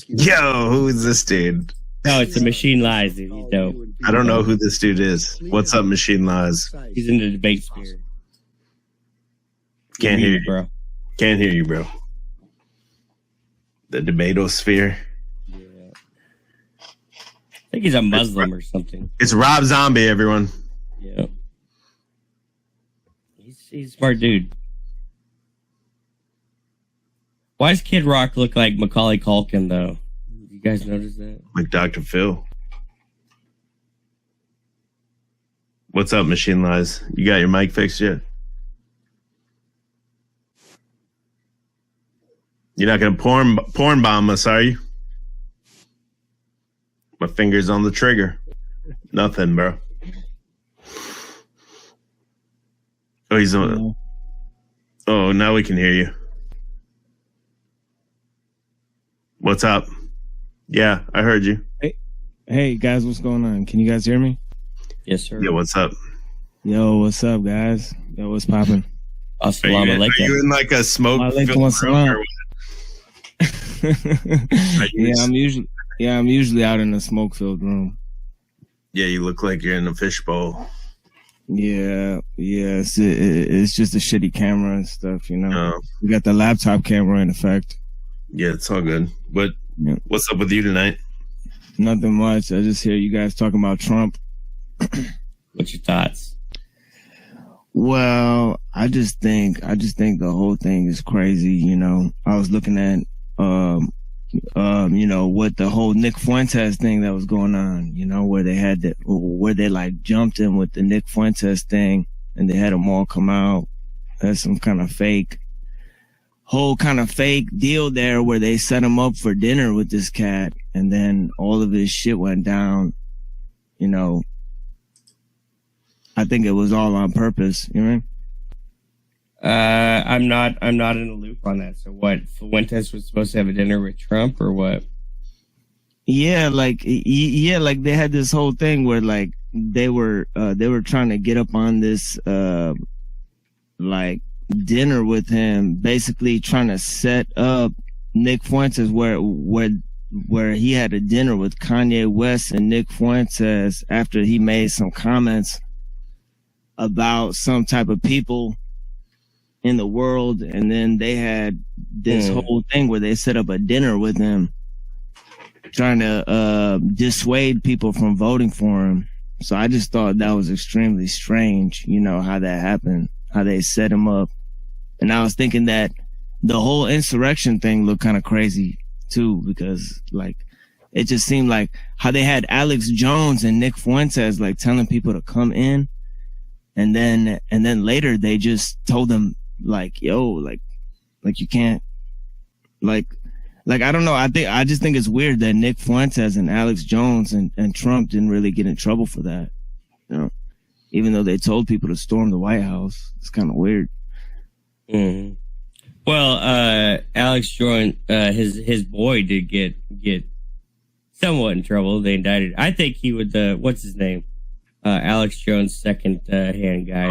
Yo, who is this dude? No, it's a Machine Lies, dude. He's dope. I don't know who this dude is. What's up, Machine Lies? He's in the debate sphere. Can't hear you, bro. Can't hear you, bro. The debatosphere. Yeah. I think he's a Muslim or something. It's Rob Zombie, everyone. Yeah. He's a smart dude. Why does Kid Rock look like Macaulay Culkin, though? You guys notice that? Like Dr. Phil. What's up, Machine Lies? You got your mic fixed yet? You're not going to porn bomb us, are you? My finger's on the trigger. Nothing, bro. Oh, he's on. Oh, now we can hear you. What's up? Yeah, I heard you. Hey guys, what's going on? Can you guys hear me? Yes, sir. Yeah, what's up? Yo, what's up, guys? Yo, what's popping? Assalamu alaikum. Are you in like a smoke filled room? I'm usually out in a smoke filled room. Yeah, you look like you're in a fishbowl. Yeah, it's just a shitty camera and stuff, you know. Oh. We got the laptop camera in effect. Yeah, it's all good. But what's up with you tonight? Nothing much. I just hear you guys talking about Trump. What's your thoughts? Well, I just think the whole thing is crazy. You know, I was looking at, you know, what the whole Nick Fuentes thing that was going on. You know, where they like jumped in with the Nick Fuentes thing, and they had them all come out as some kind of fake deal there, where they set him up for dinner with this cat, and then all of his shit went down. You know, I think it was all on purpose. You know what I mean? I'm not in the loop on that. So what? Fuentes was supposed to have a dinner with Trump, or what? Yeah, like they had this whole thing where like they were trying to get up on this like dinner with him, basically trying to set up Nick Fuentes where he had a dinner with Kanye West and Nick Fuentes after he made some comments about some type of people in the world, and then they had this whole thing where they set up a dinner with him, trying to dissuade people from voting for him. So I just thought that was extremely strange, you know, how that happened, how they set him up. And I was thinking that the whole insurrection thing looked kind of crazy too, because like it just seemed like how they had Alex Jones and Nick Fuentes like telling people to come in, and then later they just told them like, yo, like you can't, like I don't know. I just think it's weird that Nick Fuentes and Alex Jones and Trump didn't really get in trouble for that, you know, even though they told people to storm the White House. It's kind of weird. Mm-hmm. Well, Alex Jones, his boy did get somewhat in trouble. They indicted. I think he would. What's his name? Alex Jones' second hand guy.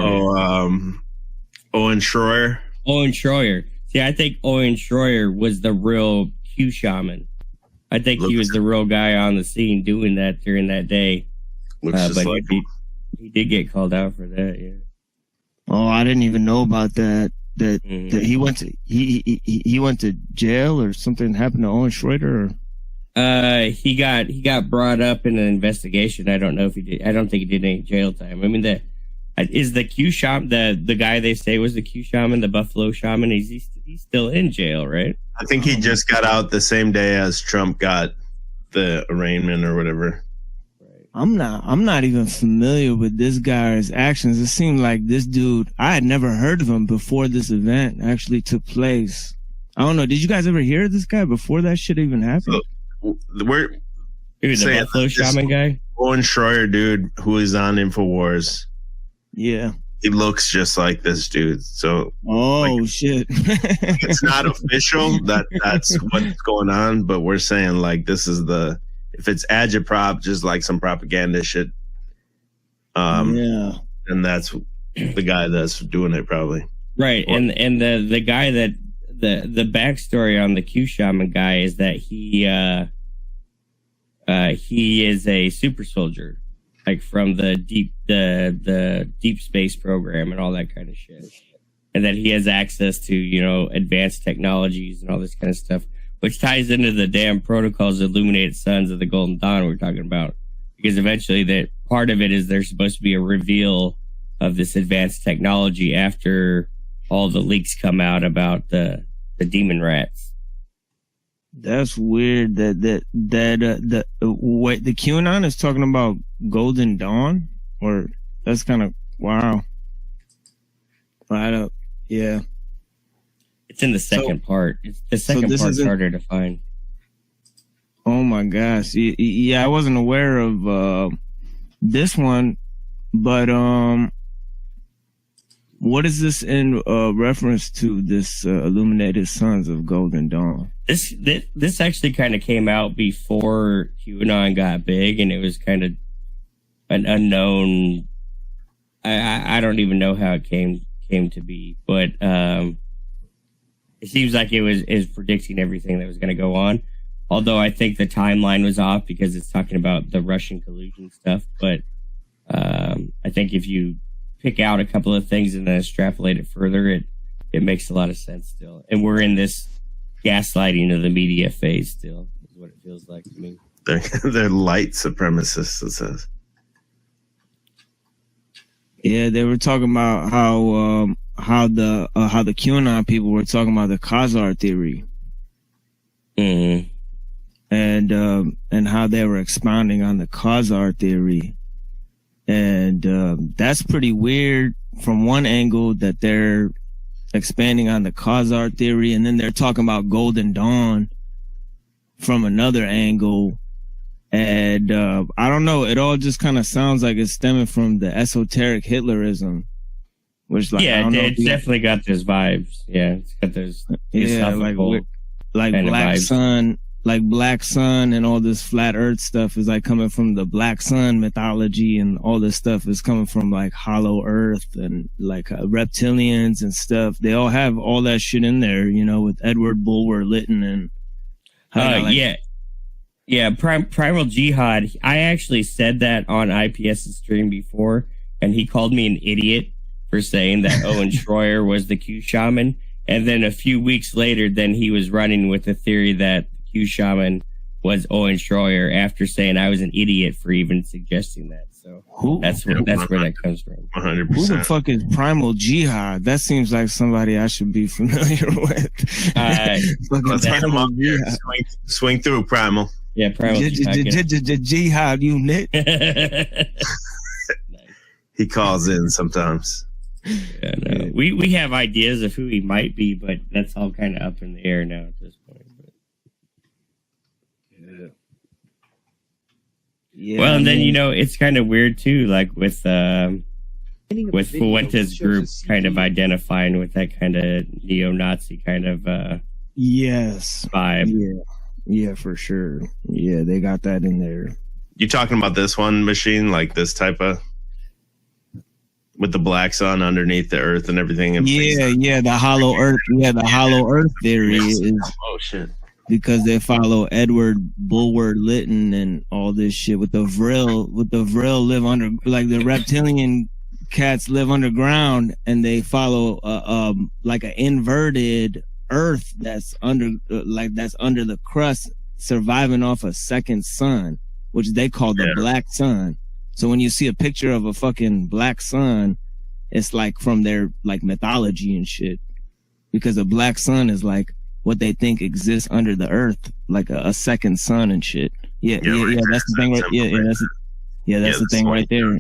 Owen Schroyer. Owen Schroyer. See, I think Owen Schroyer was the real Q shaman. I think he was the real guy on the scene doing that during that day. But like he did get called out for that. Yeah. Oh, I didn't even know about that. That he went to jail or something happened to Owen Schroyer. He got brought up in an investigation. I don't know if he did. I don't think he did any jail time. I mean, is the Q shaman the guy they say was the Q shaman, the Buffalo shaman? He's still in jail, right? I think he just got out the same day as Trump got the arraignment or whatever. I'm not even familiar with this guy's actions. It seemed like this dude, I had never heard of him before this event actually took place. I don't know. Did you guys ever hear of this guy before that shit even happened? We're the Buffalo shaman guy? Owen Schroyer dude who is on InfoWars. Yeah. He looks just like this dude. So shit. It's not official that's what's going on, but we're saying like this is if it's agitprop, just like some propaganda shit. Yeah. And that's the guy that's doing it probably. Right. And the guy that the backstory on the Q shaman guy is that he is a super soldier, like from the deep space program and all that kind of shit, and that he has access to, you know, advanced technologies and all this kind of stuff, which ties into the damn protocols of illuminated sons of the Golden Dawn we're talking about, because eventually that part of it is there's supposed to be a reveal of this advanced technology after all the leaks come out about the demon rats. That's weird. The QAnon is talking about Golden Dawn, or that's kind of wow. Right up, yeah. It's in the second part. The second part's harder to find. Oh my gosh, yeah, I wasn't aware of this one, but what is this in reference to? This Illuminated Sons of Golden Dawn? This actually kind of came out before QAnon got big, and it was kind of an unknown. I don't even know how it came to be, but it seems like it was predicting everything that was going to go on. Although I think the timeline was off because it's talking about the Russian collusion stuff. But I think if you pick out a couple of things and then extrapolate it further, it makes a lot of sense still. And we're in this gaslighting of the media phase still, is what it feels like to me. They're light supremacists, it says. Yeah, they were talking about how the QAnon people were talking about the Khazar theory. Mm-hmm. And how they were expounding on the Khazar theory. And that's pretty weird from one angle, that they're expanding on the Khazar theory, and then they're talking about Golden Dawn from another angle. And I don't know, it all just kind of sounds like it's stemming from the esoteric Hitlerism, which, like, yeah, it's definitely got those vibes. Yeah, it's got those like Black Sun. Like Black Sun and all this flat earth stuff is like coming from the Black Sun mythology, and all this stuff is coming from like hollow earth and like reptilians and stuff. They all have all that shit in there, you know, with Edward Bulwer Lytton and Primal Jihad. I actually said that on IPS's stream before, and he called me an idiot for saying that Owen Schroyer was the Q shaman. And then a few weeks later, then he was running with the theory that Q shaman was Owen Schroyer, after saying I was an idiot for even suggesting that. So that's where that comes from. 100%. Who the fuck is Primal Jihad? That seems like somebody I should be familiar with. Primal Jihad. Swing through, Primal. Yeah, Primal Jihad unit. He calls in sometimes. Yeah, no. We have ideas of who he might be, but that's all kind of up in the air now at this point. Yeah, well, and then, you know, it's kind of weird too, like with Fuente's group kind of identifying with that kind of neo-Nazi kind of vibe. Yeah, for sure. Yeah, they got that in there. You talking about this one machine, like this type of, with the black sun underneath the earth and everything? The hollow earth. Yeah, the hollow earth theory is. Oh shit. Because they follow Edward Bulwer Lytton and all this shit with the Vril. Live under, like, the reptilian cats live underground, and they follow like an inverted earth that's under the crust, surviving off a second sun, which they call the black sun. So when you see a picture of a fucking black sun, it's like from their like mythology and shit, because a black sun is like what they think exists under the earth, like a second sun and shit. Yeah, that's the thing. That's the thing right there.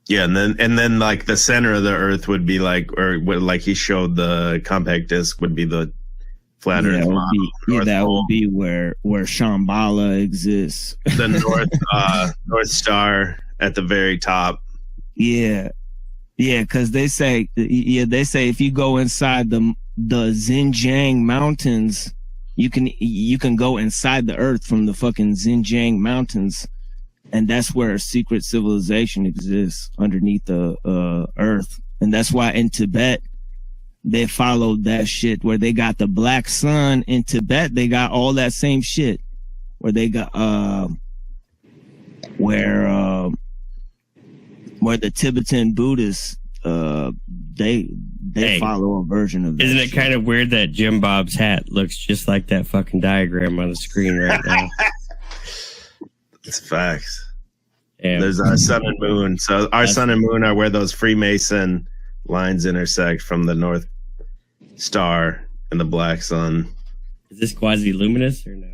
Yeah, and then like the center of the earth would be like, or what, like he showed, the compact disc would be the flat earth model. That would be where Shambhala exists. The North Star at the very top. Yeah, because they say if you go inside the Xinjiang mountains, you can go inside the earth from the fucking Xinjiang mountains, and that's where a secret civilization exists underneath the earth. And that's why in Tibet, they followed that shit where they got the black sun. In Tibet, they got all that same shit where they got, where the Tibetan Buddhists, they follow a version of that. Isn't it kind of weird that Jim Bob's hat looks just like that fucking diagram on the screen right now? It's facts. Yeah. There's our sun and moon. So our sun and moon are where those Freemason lines intersect from the North Star and the black sun. Is this quasi-luminous or no?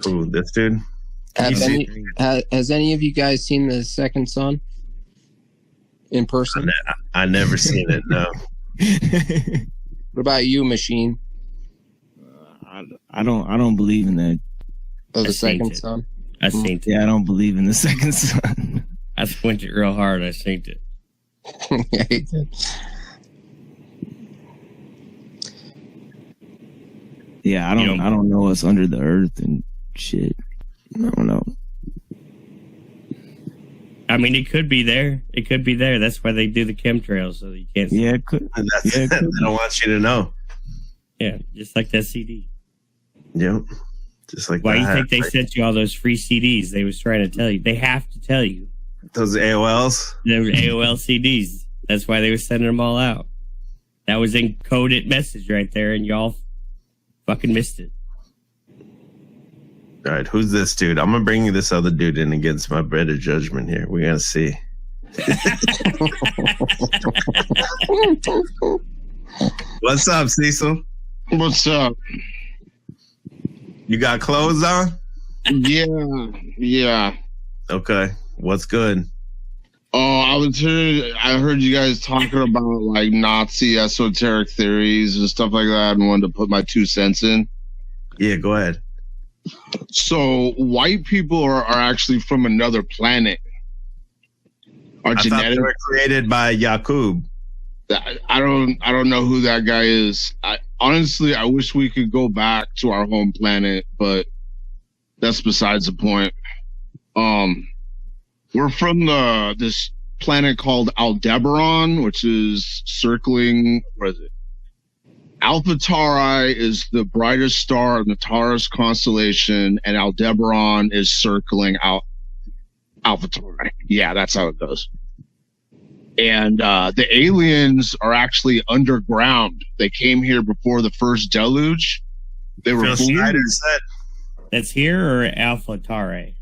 Ooh, this dude. Has any of you guys seen the second sun in person? I never seen it. No. What about you, Machine? I don't believe in that. Oh, the second sun. I seen it. Yeah, I don't believe in the second sun. I squinted real hard. I seen it. Yeah, he did. Yeah, I don't know what's under the earth and shit. I don't know. I mean, it could be there. It could be there. That's why they do the chemtrails, so you can't see. Yeah, it could. They don't want you to know. Yeah, just like that CD. Yep. Just like why that. You think they sent you all those free CDs? They was trying to tell you. They have to tell you. Those AOLs? Those AOL CDs. That's why they were sending them all out. That was encoded message right there, and y'all fucking missed it. All right, who's this dude? I'm gonna bring this other dude in against my better judgment here. We're gonna see. What's up, Cecil? What's up? You got clothes on? Yeah. Okay. What's good? Oh, I heard you guys talking about like Nazi esoteric theories and stuff like that, and wanted to put my 2 cents in. Yeah, go ahead. So white people are actually from another planet. I thought they were created by Yakub. I don't know who that guy is. Honestly, I wish we could go back to our home planet, but that's besides the point. We're from this planet called Aldebaran, which is circling, where is it? Alpha Tauri is the brightest star in the Taurus constellation, and Aldebaran is circling out Alpha Tauri. Yeah, that's how it goes. And the aliens are actually underground. They came here before the first deluge. They were Phil Schneider said. That's here or Alpha Tauri?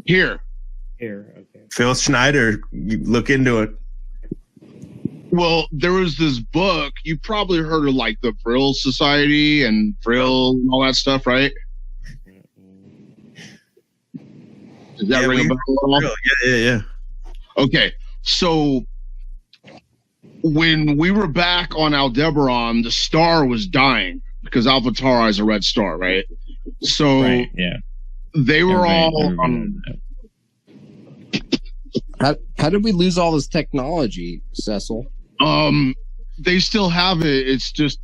Here. Here, okay. Phil Schneider, look into it. Well, there was this book. You probably heard of like the Vril Society and Vril and all that stuff, right? Does that ring a bell at all? Yeah. Okay, so when we were back on Aldebaran, the star was dying because Alpha Tauri is a red star, right? So right, yeah. They were all How did we lose all this technology, Cecil? They still have it. It's just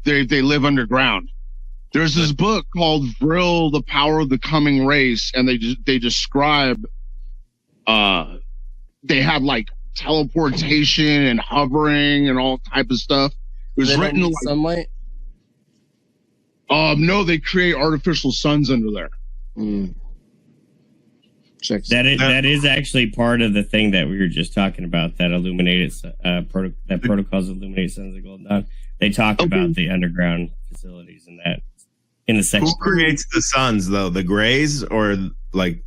they live underground. There's this book called Vril, The Power of the Coming Race, and they describe they had like teleportation and hovering and all type of stuff. It was written like sunlight. No, they create artificial suns under there. That is actually part of the thing that we were just talking about. That illuminated protocols illuminated sons of golden dawn. They talk about the underground facilities and that in the second. Who creates the suns though? The Greys or like?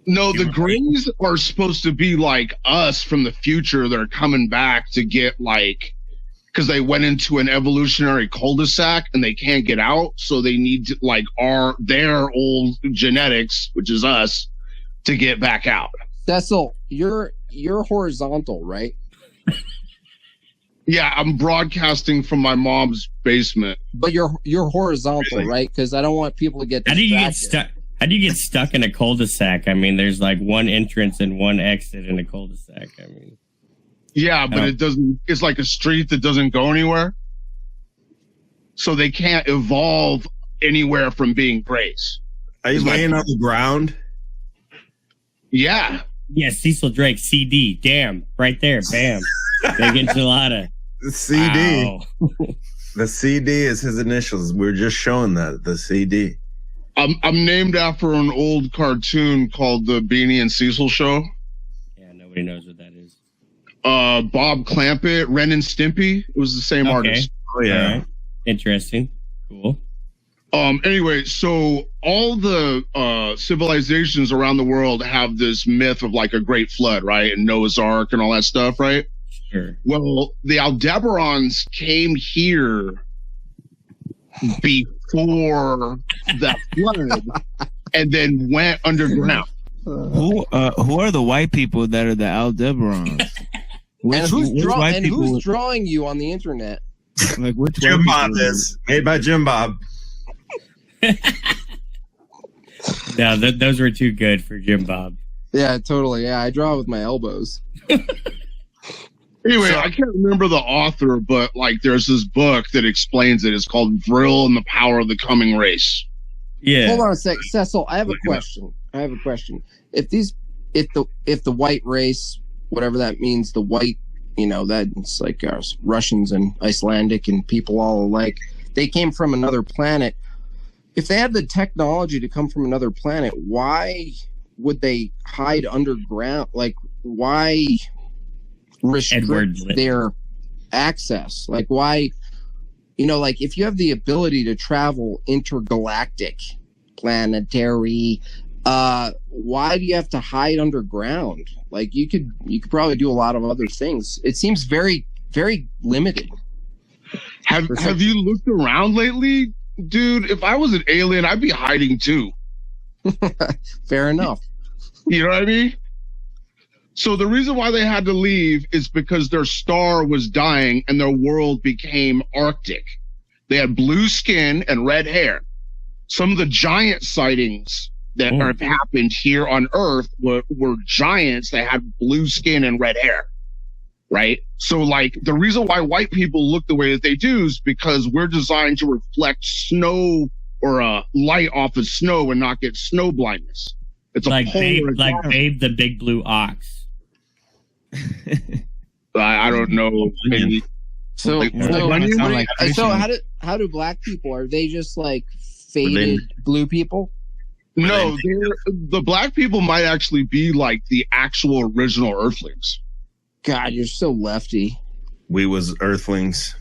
No, the Greys are supposed to be like us from the future. They're coming back to get like, because they went into an evolutionary cul-de-sac and they can't get out, so they need to like their old genetics, which is us, to get back out. Cecil, you're horizontal, right? Yeah, I'm broadcasting from my mom's basement. But you're horizontal, really? Right? Because I don't want people to get distracted. How do you get stuck in a cul-de-sac? I mean, there's like one entrance and one exit in a cul-de-sac. I mean, yeah, but it doesn't. It's like a street that doesn't go anywhere, so they can't evolve anywhere from being Greys. Are you laying on the ground? Yeah, Yes, Cecil Drake, CD. Damn, right there, bam. Big enchilada. The CD. Wow. The CD is his initials. We're just showing that the CD. I'm named after an old cartoon called the Beanie and Cecil Show. Yeah, nobody knows what that is. Bob Clampett, Ren and Stimpy. It was the same artist. Oh yeah. All right. Interesting. Cool. Anyway, so all the civilizations around the world have this myth of like a great flood, right? And Noah's Ark and all that stuff, right? Sure. Well, the Aldebarans came here before that flood and then went underground. Who are the white people that are the Aldebarans? And who's drawing you on the internet? Like which Jim Bob is made by Jim Bob. No, those were too good for Jim Bob. Yeah, totally. Yeah, I draw with my elbows. Anyway, I can't remember the author, but like there's this book that explains it. It's called Vril and the Power of the Coming Race. Yeah. Hold on a sec, Cecil. I have a question. If the white race, whatever that means, the white, that's like Russians and Icelandic and people all alike, they came from another planet. If they had the technology to come from another planet, why would they hide underground? Like, why restrict their access? Like, why, like if you have the ability to travel intergalactic, planetary, why do you have to hide underground? Like you could probably do a lot of other things. It seems very, very limited. Have you looked around lately? Dude, if I was an alien, I'd be hiding too. Fair enough. You know what I mean? So the reason why they had to leave is because their star was dying and their world became Arctic. They had blue skin and red hair. Some of the giant sightings that have happened here on Earth were giants that had blue skin and red hair. Right? So like the reason why white people look the way that they do is because we're designed to reflect snow or light off of snow and not get snow blindness. It's a like Babe the big blue ox. I don't know. Maybe. So how do black people, are they just like faded blue people? No, the black people might actually be like the actual original Earthlings. God, you're so lefty. We was Earthlings.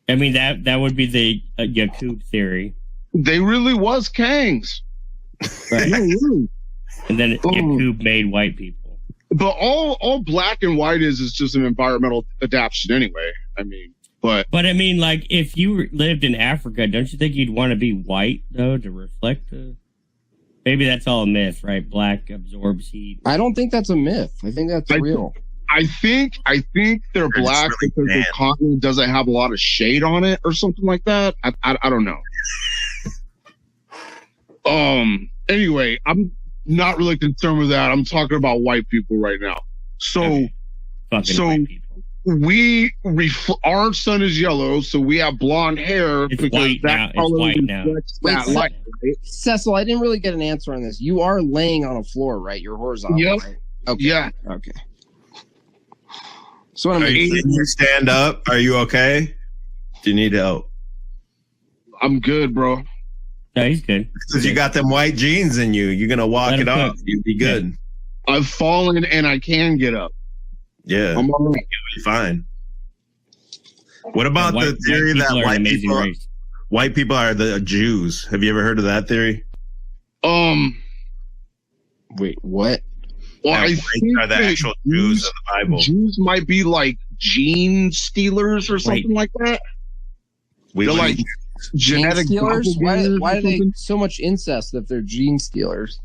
I mean, that would be the Yakub theory. They really was Kangs. Right. And then Yakub made white people. But all black and white is just an environmental adaptation anyway. I mean, but I mean, like, if you lived in Africa, don't you think you'd want to be white, though, to reflect the... Maybe that's all a myth, right? Black absorbs heat. I don't think that's a myth. I think that's real. I think they're black really because the continent doesn't have a lot of shade on it or something like that. I don't know. Anyway, I'm not really concerned with that. I'm talking about white people right now. So, white people. Our sun is yellow, so we have blonde hair it's because white that now. color It's white now. that light. Right? Cecil, I didn't really get an answer on this. You are laying on a floor, right? You're horizontal. Yep. Right? Okay. Yeah. Okay. So Are you stand up? Are you okay? Do you need help? I'm good, bro. No, he's good. Because you got them white jeans in you. You're gonna walk it off. You'll be good. Yeah. I've fallen and I can get up. Yeah, I'm all right. You'll be fine. What about the theory that white people are the Jews? Have you ever heard of that theory? Wait, what? Well, I think are the actual Jews of the Bible. Jews might be like gene stealers or something like that. They're like genetic stealers. Why are they so much incest if they're gene stealers?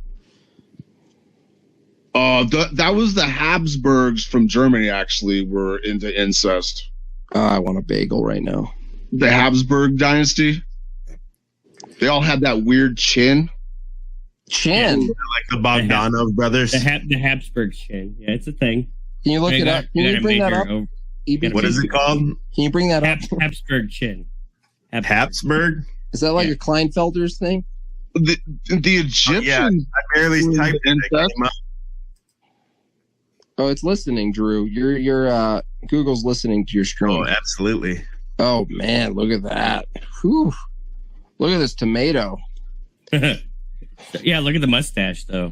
That was the Habsburgs from Germany. Actually, were into incest. I want a bagel right now. The Habsburg dynasty. They all had that weird chin. Chin, like the Bogdanov brothers. The Habsburg chin. Yeah, it's a thing. Can you look it up? Can you bring that up? What is it called? Can you bring that up? Habsburg chin. Habsburg? Is that like a Kleinfelder's thing? The Egyptians. I barely typed it. Oh, it's listening, Drew. Your Google's listening to your stream. Oh, absolutely. Oh man, look at that. Whew. Look at this tomato. Yeah, look at the mustache though.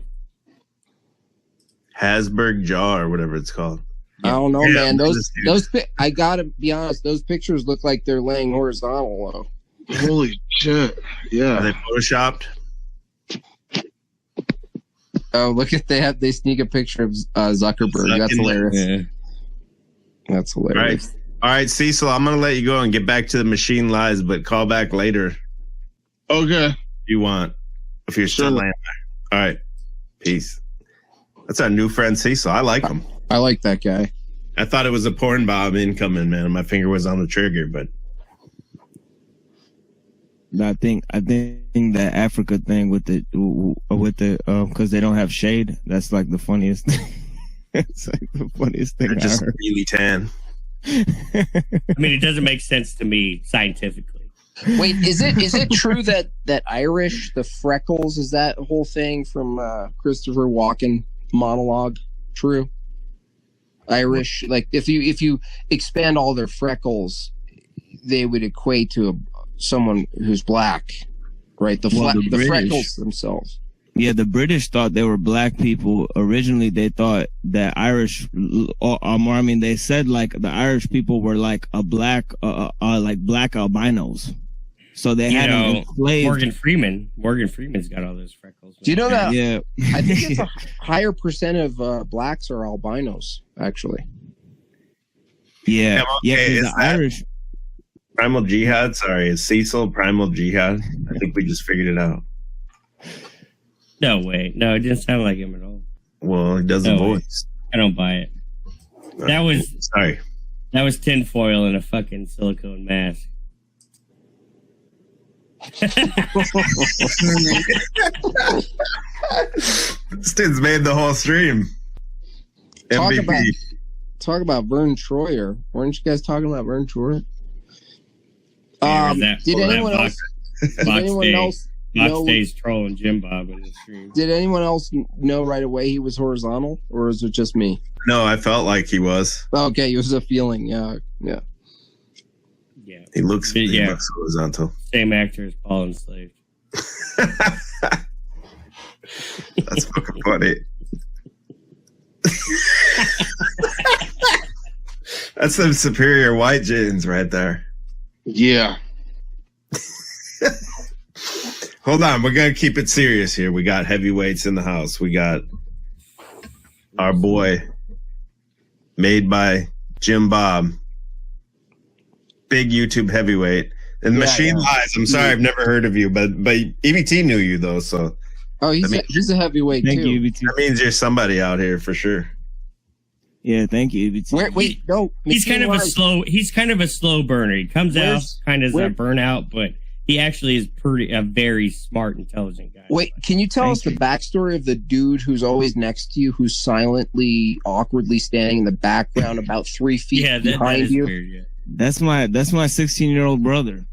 Hasberg jaw or whatever it's called. I don't know, Yeah, man. I gotta be honest. Those pictures look like they're laying horizontal. Though. Holy shit! Are Yeah. they photoshopped? Oh, look at they sneak a picture of Zuckerberg. That's hilarious. Yeah. That's hilarious. All right, Cecil, I'm gonna let you go and get back to the machine lies, but call back later if Okay. you want. If you're still Sure. laying back. All right. Peace. That's our new friend Cecil. I like him. I like that guy. I thought it was a porn bomb incoming, man. My finger was on the trigger, but I think that Africa thing with the because they don't have shade. That's like the funniest thing. It's like the funniest thing they're I just heard. really tan. I mean, it doesn't make sense to me scientifically. Wait, is it true that Irish, the freckles, is that whole thing from Christopher Walken monologue true? Irish, like if you expand all their freckles, they would equate to someone who's black, right? The British- freckles themselves. Yeah, the British thought they were black people. Originally, they thought that Irish, I mean, they said like the Irish people were like a black, like black albinos. So they had them enslaved. Morgan Freeman's got all those freckles. Do you know that? Yeah, I think it's a higher percent of blacks are albinos, actually. yeah, Yeah, okay, because is the that- Irish. Primal Jihad, sorry, is Cecil Primal Jihad? I think we just figured it out. No way. No, it didn't sound like him at all. Well, he does the No way. voice. I don't buy it. That was Sorry. tinfoil and a fucking silicone mask. This dude's made the whole stream. Talk MVP. Talk about Vern Troyer. Weren't you guys talking about Vern Troyer? Yeah, that- Did that anyone box- else? Did Box anyone Day. else Box know? Day's trolling Jim Bob in the stream. Did anyone else know right away he was horizontal, or is it just me? No, I felt like he was. Okay, it was a feeling. Yeah. Yeah. He looks Yeah. horizontal. Same actor as Paul Enslaved. That's fucking funny. That's some superior white genes right there. Yeah. Hold on, we're gonna keep it serious here. We got heavyweights in the house. We got our boy, made by Jim Bob, big YouTube heavyweight, and Yeah, Machine yeah. Lies. I'm sorry, I've never heard of you, but EBT knew you though, so Oh, he's I mean- he's a heavyweight Thank too. you, EBT. that means you're somebody out here for sure. Yeah, thank you, EBT. Wait, no. He's kind of a Machine slow. He's kind of a slow burner. He comes out Where's- kind of as where- a burnout, but he actually is a very smart, intelligent guy. Wait, can you tell Thank us the you. backstory of the dude who's always next to you, who's silently, awkwardly standing in the background about 3 feet Yeah, that behind is you? weird. Yeah. That's my 16-year-old brother.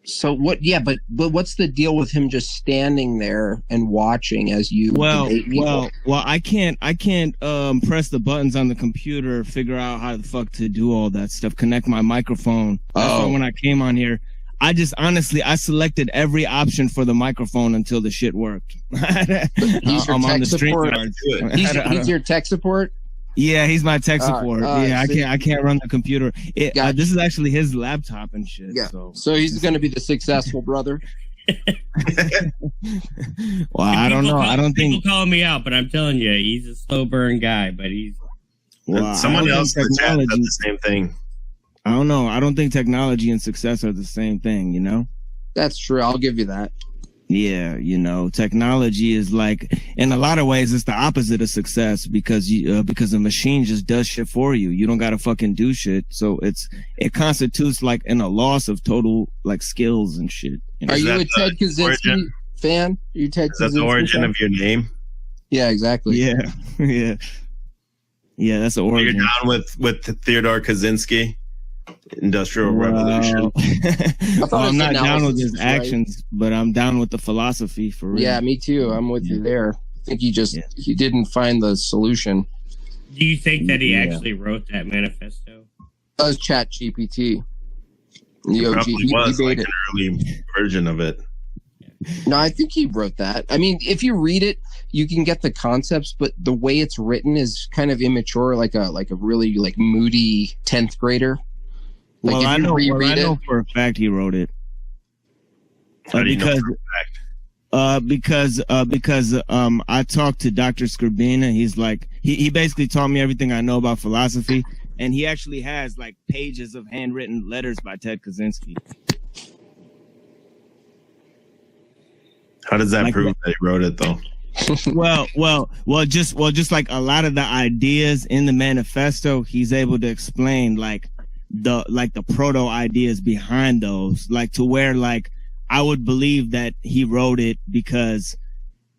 So what? Yeah, but what's the deal with him just standing there and watching as you Well, debate people? I can't press the buttons on the computer, figure out how the fuck to do all that stuff, connect my microphone. That's why when I came on here, I just honestly I selected every option for the microphone until the shit worked. He's your I'm on tech the support. StreamYard. He's your tech support. Yeah, he's my tech support. Yeah, see. I can't run the computer. Gotcha. This is actually his laptop and shit. Yeah. So, So he's going to be the successful brother. well, I don't know. I don't think. People calling me out, but I'm telling you, he's a slow burn guy. But he's Well, Someone I don't else in think the chat said technology. the same thing. I don't know. I don't think technology and success are the same thing. You know. That's true. I'll give you that. Yeah, technology is like, in a lot of ways, it's the opposite of success because the machine just does shit for you. You don't gotta fucking do shit. So it constitutes like a loss of total like skills and shit. Are you that a Ted the Kaczynski origin? fan? Are you Ted Is that the Kaczynski origin fan? of your name? Yeah, exactly. Yeah, yeah, yeah. That's the You're origin. down with Theodore Kaczynski, Industrial Revolution. thought I'm his not down with analysis his was right. actions, but I'm down with the philosophy for real. Yeah, me too. I'm with you there. I think he Yeah. he didn't find the solution. Do you think that he Yeah. actually wrote that manifesto? That was Chat GPT. The OG. Probably He was made like it. an early version of it. No, I think he wrote that. I mean, if you read it, you can get the concepts, but the way it's written is kind of immature, like a really like moody 10th grader. Like Well, if I you know. Well, I reread know it, for a fact he wrote it. How do you know because for a fact? because I talked to Dr. Scribina. He's like he basically taught me everything I know about philosophy, and he actually has like pages of handwritten letters by Ted Kaczynski. How does that Like prove that he wrote it though? Just like a lot of the ideas in the manifesto, he's able to explain like the proto ideas behind those, like to where like I would believe that he wrote it because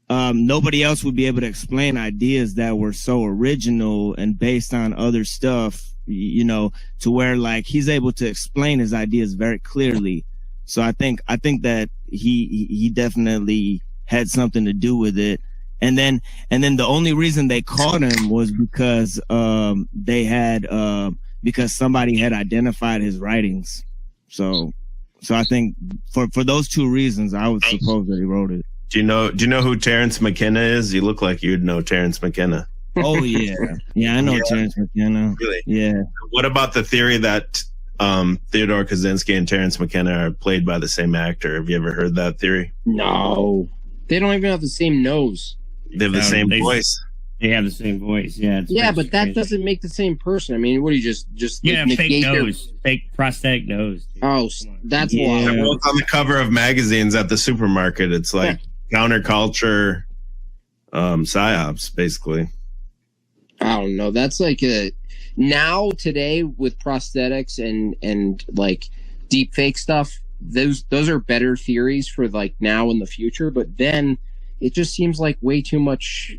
nobody else would be able to explain ideas that were so original and based on other stuff, you know, to where like he's able to explain his ideas very clearly. So I think that he definitely had something to do with it. And then the only reason they caught him was because because somebody had identified his writings. So I think for those two reasons, I would suppose that he wrote it. Do you know who Terrence McKenna is? You look like you'd know Terrence McKenna. Oh yeah, yeah, I know Terrence McKenna. Really? Yeah. What about the theory that Theodore Kaczynski and Terrence McKenna are played by the same actor? Have you ever heard that theory? no, they don't even have the same nose. They have the same They- voice. They have the same voice. Yeah. It's Yeah, pretty but that crazy. doesn't make the same person. I mean, what do you just Yeah, negate fake their- nose, fake prosthetic nose. Dude. Oh, Come on. that's Yeah. why. They're both on the cover of magazines at the supermarket. It's like counterculture psyops, basically. I don't know. That's like now today with prosthetics and like deep fake stuff. Those are better theories for like now and the future. But then it just seems like way too much.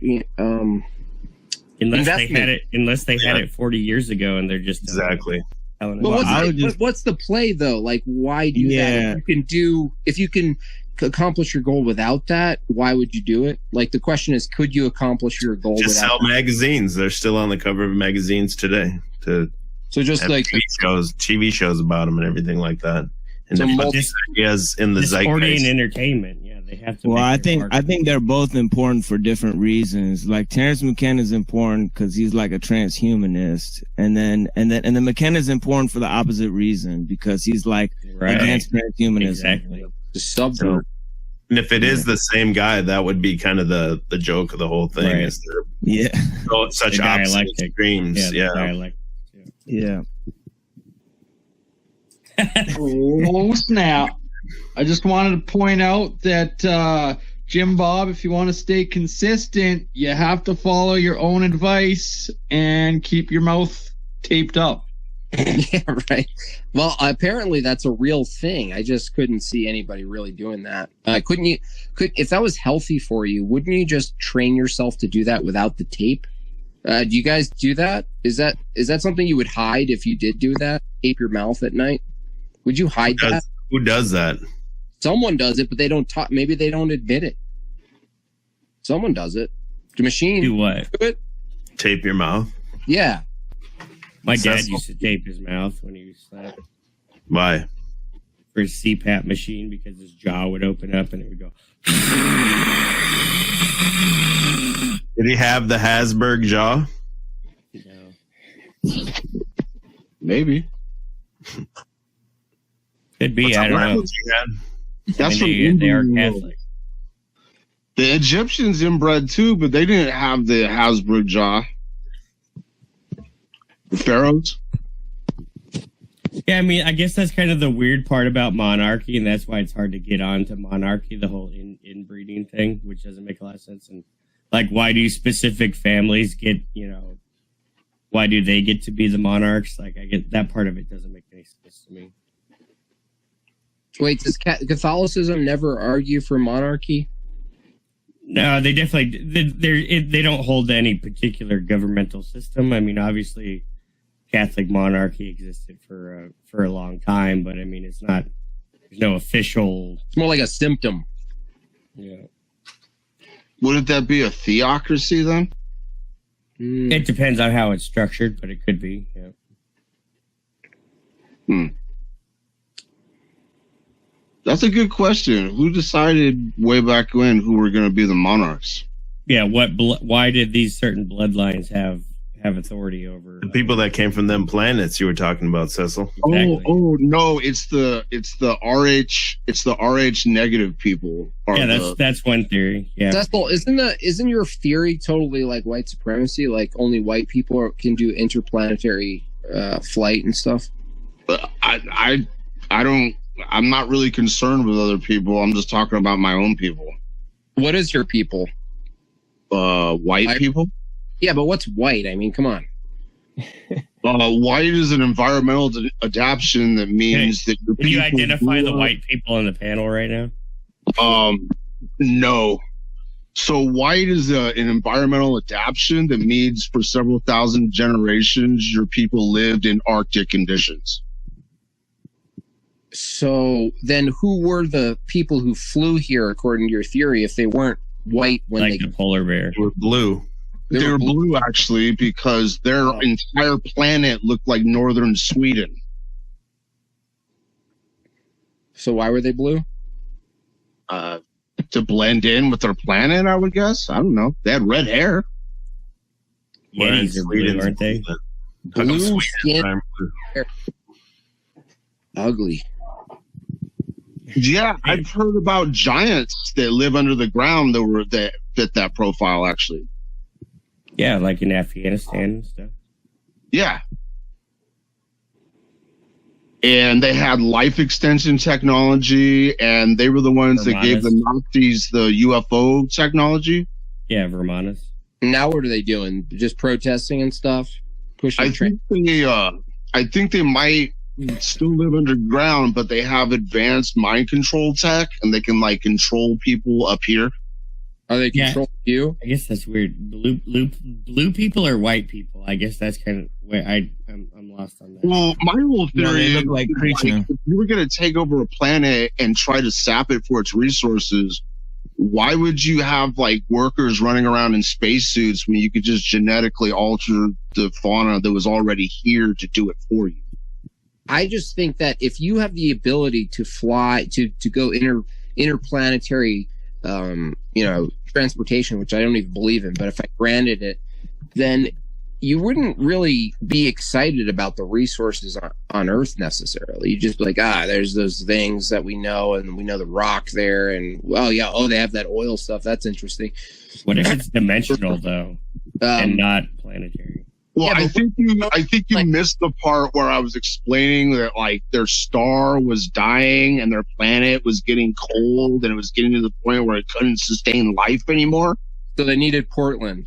Unless investment. they had it 40 years ago, and they're just Exactly. telling us. But Well, what's the play though? Like, why do Yeah. that? If you can accomplish your goal without that, why would you do it? Like the question is, could you accomplish your goal Just without sell magazines. They're still on the cover of magazines today to So just have like TV shows about them and everything like that. And So to put multi- these ideas in the Sporting zeitgeist. and entertainment. Yeah, they have to. Well, make their I mark. think they're both important for different reasons. Like Terrence McKenna is important because he's like a transhumanist, and then McKenna is important for the opposite reason because he's like Right. against transhumanism. Exactly. the subvert. And if it is the same guy, that would be kind of the joke of the whole thing. Right. Is they're Yeah, such The opposite dialectic. extremes. Yeah. Yeah. the dialect. yeah. Oh snap! I just wanted to point out that Jim Bob, if you want to stay consistent, you have to follow your own advice and keep your mouth taped up. Yeah, right. Well, apparently that's a real thing. I just couldn't see anybody really doing that. If that was healthy for you, wouldn't you just train yourself to do that without the tape? Do you guys do that? Is that something you would hide if you did do that? Tape your mouth at night? Would you hide that? Who does that? Someone does it, but they don't talk. Maybe they don't admit it. Someone does it. The machine Do what? do it. Tape your mouth? Yeah. My dad Successful. used to tape his mouth when he slept Why? for his CPAP machine because his jaw would open up and it would go. Did he have the Hasberg jaw? You know. Maybe. Could be. What's I up, don't know. Ryan? You had- That's from They are India. Catholic. The Egyptians inbred too, but they didn't have the Hasbro jaw. The pharaohs. Yeah, I mean, I guess that's kind of the weird part about monarchy, and that's why it's hard to get onto monarchy, the whole inbreeding thing, which doesn't make a lot of sense. And like, why do specific families get, why do they get to be the monarchs? Like, I get that part of it doesn't make any sense to me. Wait, does Catholicism never argue for monarchy? No, they definitely they don't hold to any particular governmental system. I mean, obviously, Catholic monarchy existed for a long time, but I mean, it's not. There's no official. It's more like a symptom. Yeah. Wouldn't that be a theocracy then? It depends on how it's structured, but it could be. Yeah. That's a good question. Who decided way back when who were going to be the monarchs? Yeah. Why did these certain bloodlines have authority over The people that came from them planets you were talking about, Cecil. Exactly. Oh no, it's the RH negative people. Yeah, that's one theory. Yeah. Cecil, isn't your theory totally like white supremacy? Like only white people can do interplanetary flight and stuff? I don't. I'm not really concerned with other people. I'm just talking about my own people. What is your people? White people. Yeah, but what's white? I mean, come on. White is an environmental adaptation that means that your Can you people identify the grew up- white people in the panel right now? No. So white is an environmental adaptation that means for several thousand generations your people lived in Arctic conditions. So then who were the people who flew here, according to your theory, if they weren't white when Like the polar bear. They were blue. They were blue actually because their entire planet looked like northern Sweden. So why were they blue? To blend in with their planet, I would guess. I don't know. They had red hair. Yetis are blue, aren't they? Blue skin, ugly. Yeah, I've heard about giants that live under the ground that fit that profile actually. Yeah, like in Afghanistan and stuff. Yeah. And they had life extension technology, and they were the ones that gave the Nazis the UFO technology. Yeah, Vermonis. Now what are they doing? Just protesting and stuff? Pushing I think they might still live underground, but they have advanced mind control tech, and they can like control people up here. Are they controlling you? I guess that's weird. Blue people or white people? I guess that's kind of where I'm lost on that. Well, my whole theory they is look like creatures. if you were going to take over a planet and try to sap it for its resources, why would you have like workers running around in spacesuits when you could just genetically alter the fauna that was already here to do it for you? I just think that if you have the ability to fly, to go interplanetary, transportation, which I don't even believe in, but if I granted it, then you wouldn't really be excited about the resources on Earth necessarily. You just be like, there's those things that we know, and we know the rock there, and they have that oil stuff. That's interesting. What if it's dimensional though, and not planetary? Well, Yeah, I think you missed the part where I was explaining that like their star was dying and their planet was getting cold and it was getting to the point where it couldn't sustain life anymore. So they needed Portland.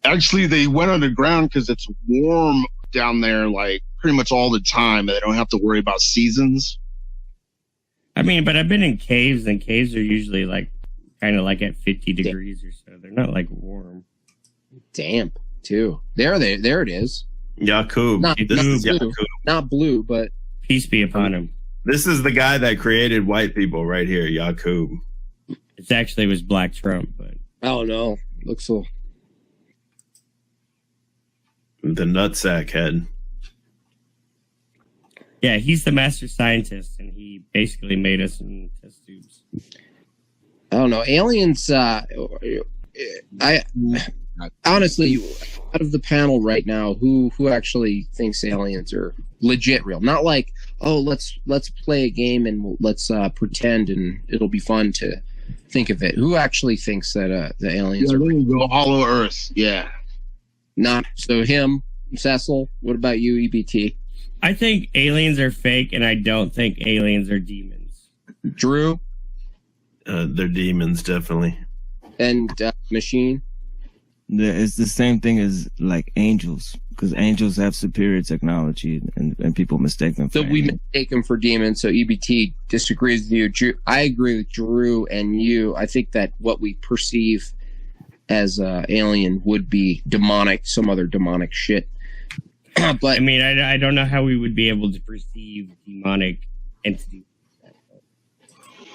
Actually, they went underground because it's warm down there like pretty much all the time, and they don't have to worry about seasons. I mean, but I've been in caves, and caves are usually like kind of like at 50 degrees or so. They're not like warm. Damp too. There it is. Yakub. Not blue, but Peace be upon him. This is the guy that created white people right here, Yakub. It was Black Trump, but oh no, looks so. The nutsack head. yeah, he's the master scientist, and he basically made us in test tubes. I don't know. Aliens. I honestly, out of the panel right now, who actually thinks aliens are legit real? Not like, oh, let's play a game and let's pretend and it'll be fun to think of it. Who actually thinks that the aliens are real? Go Hollow Earth. Yeah. Not so him, Cecil. What about you, EBT? I think aliens are fake, and I don't think aliens are demons. Drew They're demons, definitely. and Machine. It's the same thing as like angels, because angels have superior technology, and people mistake them for So we angels. mistake them for demons. So EBT disagrees with you. Drew, I agree with Drew and you. I think that what we perceive as alien would be demonic, some other demonic shit. But I mean, I don't know how we would be able to perceive demonic entities.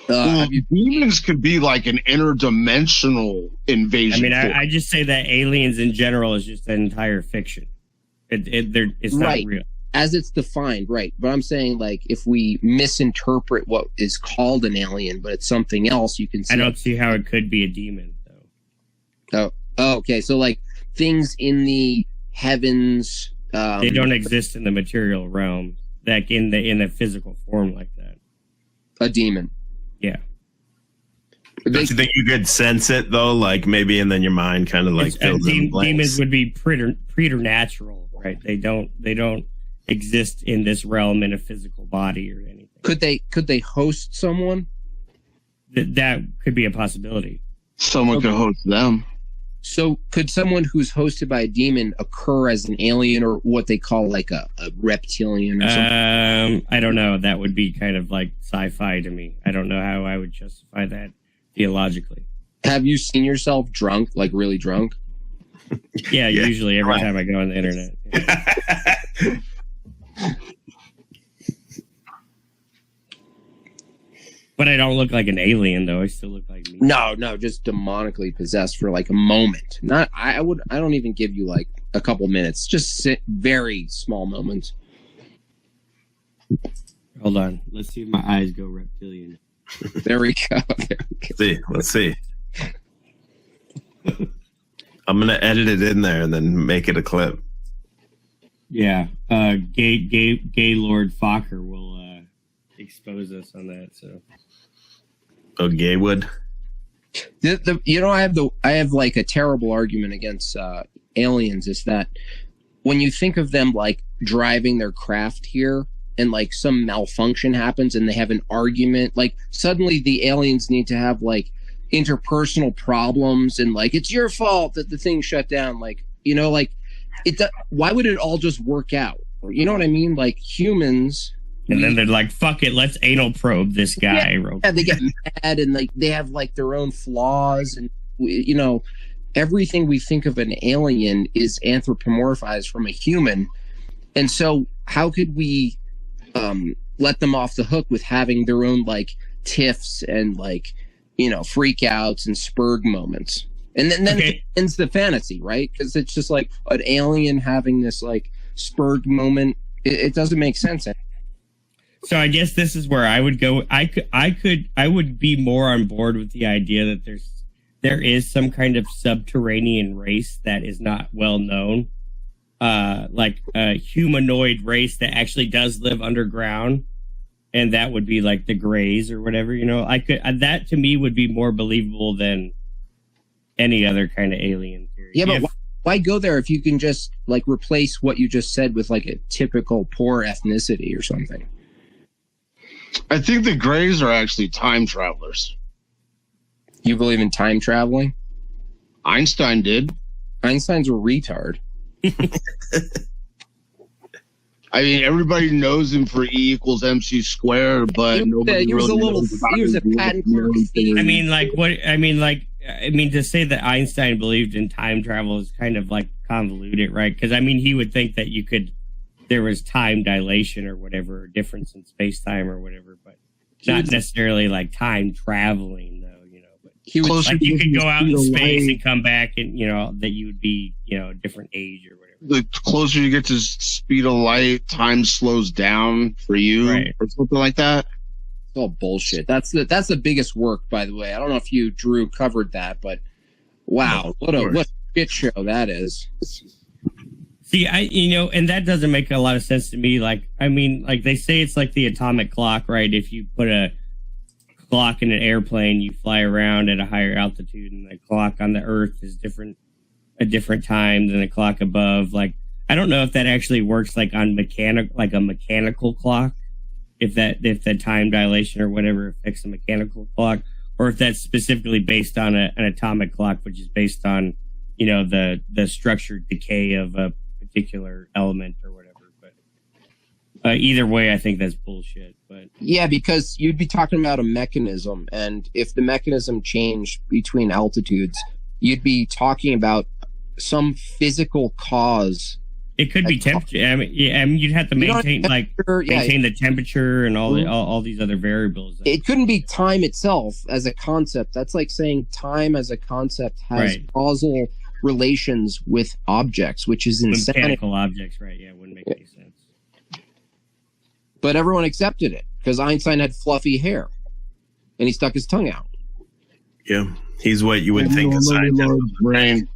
Well, demons could be like an interdimensional invasion. I mean, I just say that aliens in general is just an entire fiction. It's not real. As it's defined, right. But I'm saying, like, if we misinterpret what is called an alien, but it's something else, you can see. I don't see how it could be a demon, though. Oh, okay. So, like, things in the heavens... they don't exist in the material realm, like in a physical form like that. A demon. Yeah. Don't you think you could sense it though? Like maybe, and then your mind kind of like fills in blanks. Demons would be preternatural, right? They don't exist in this realm in a physical body or anything. Could they host someone? That could be a possibility. Someone could host them. So could someone who's hosted by a demon occur as an alien or what they call like a reptilian or something? I don't know. That would be kind of like sci-fi to me. I don't know how I would justify that theologically. Have you seen yourself drunk, like really drunk? Yeah, usually every time I go on the internet. Yeah. But I don't look like an alien, though. I still look like me. No, just demonically possessed for like a moment. I don't even give you like a couple minutes. Just very small moments. Hold on. Let's see if my eyes go reptilian. There we go. Let's see. I'm gonna edit it in there and then make it a clip. Yeah, gay Lord Fokker will expose us on that. So, Gaywood. I have like a terrible argument against aliens. Is that when you think of them like driving their craft here, and like some malfunction happens, and they have an argument, like suddenly the aliens need to have like interpersonal problems, and like it's your fault that the thing shut down. Like like why would it all just work out? You know what I mean? Like humans. And then they're like, fuck it, let's anal probe this guy. Yeah, they get mad and like they have like their own flaws, and everything we think of an alien is anthropomorphized from a human. And so how could we let them off the hook with having their own like tiffs and like freak outs and spurg moments? And then it ends the fantasy, right? Because it's just like an alien having this like spurg moment. It doesn't make sense. So I guess this is where I would go. I would be more on board with the idea that there is some kind of subterranean race that is not well known, like a humanoid race that actually does live underground, and that would be like the Greys or whatever. That to me would be more believable than any other kind of alien theory. Yeah, but why go there if you can just like replace what you just said with like a typical poor ethnicity or something? I think the Greys are actually time travelers. You believe in time traveling? Einstein did. Einstein's a retard. I mean, everybody knows him for E = MC squared, but nobody really knows about him. He was a patent clerk. I mean, to say that Einstein believed in time travel is kind of like convoluted, right? Because I mean, he would think that there was time dilation or whatever, a difference in space time or whatever, but not necessarily like time traveling, though. But he was like you could go out in space and come back, and that you would be a different age or whatever. The closer you get to speed of light, time slows down for you, right, or something like that. It's all bullshit. That's the biggest work, by the way. I don't know if you, Drew, covered that, but wow, what a shit show that is. See, and that doesn't make a lot of sense to me. Like, I mean, like they say it's like the atomic clock, right? If you put a clock in an airplane, you fly around at a higher altitude, and the clock on the Earth is a different time than the clock above. Like, I don't know if that actually works like on a mechanical clock, if the time dilation or whatever affects a mechanical clock, or if that's specifically based on an atomic clock, which is based on the structured decay of a particular element or whatever. But either way, I think that's bullshit. But yeah, because you'd be talking about a mechanism, and if the mechanism changed between altitudes, you'd be talking about some physical cause It could be temperature. I mean, you'd have to maintain the temperature and all these other variables. It couldn't be time itself as a concept. That's like saying time as a concept has causal relations with objects, which is insane. Mechanical objects, right? Yeah, it wouldn't make any sense. But everyone accepted it because Einstein had fluffy hair, and he stuck his tongue out. Yeah, he's what you would think a scientist. Brain.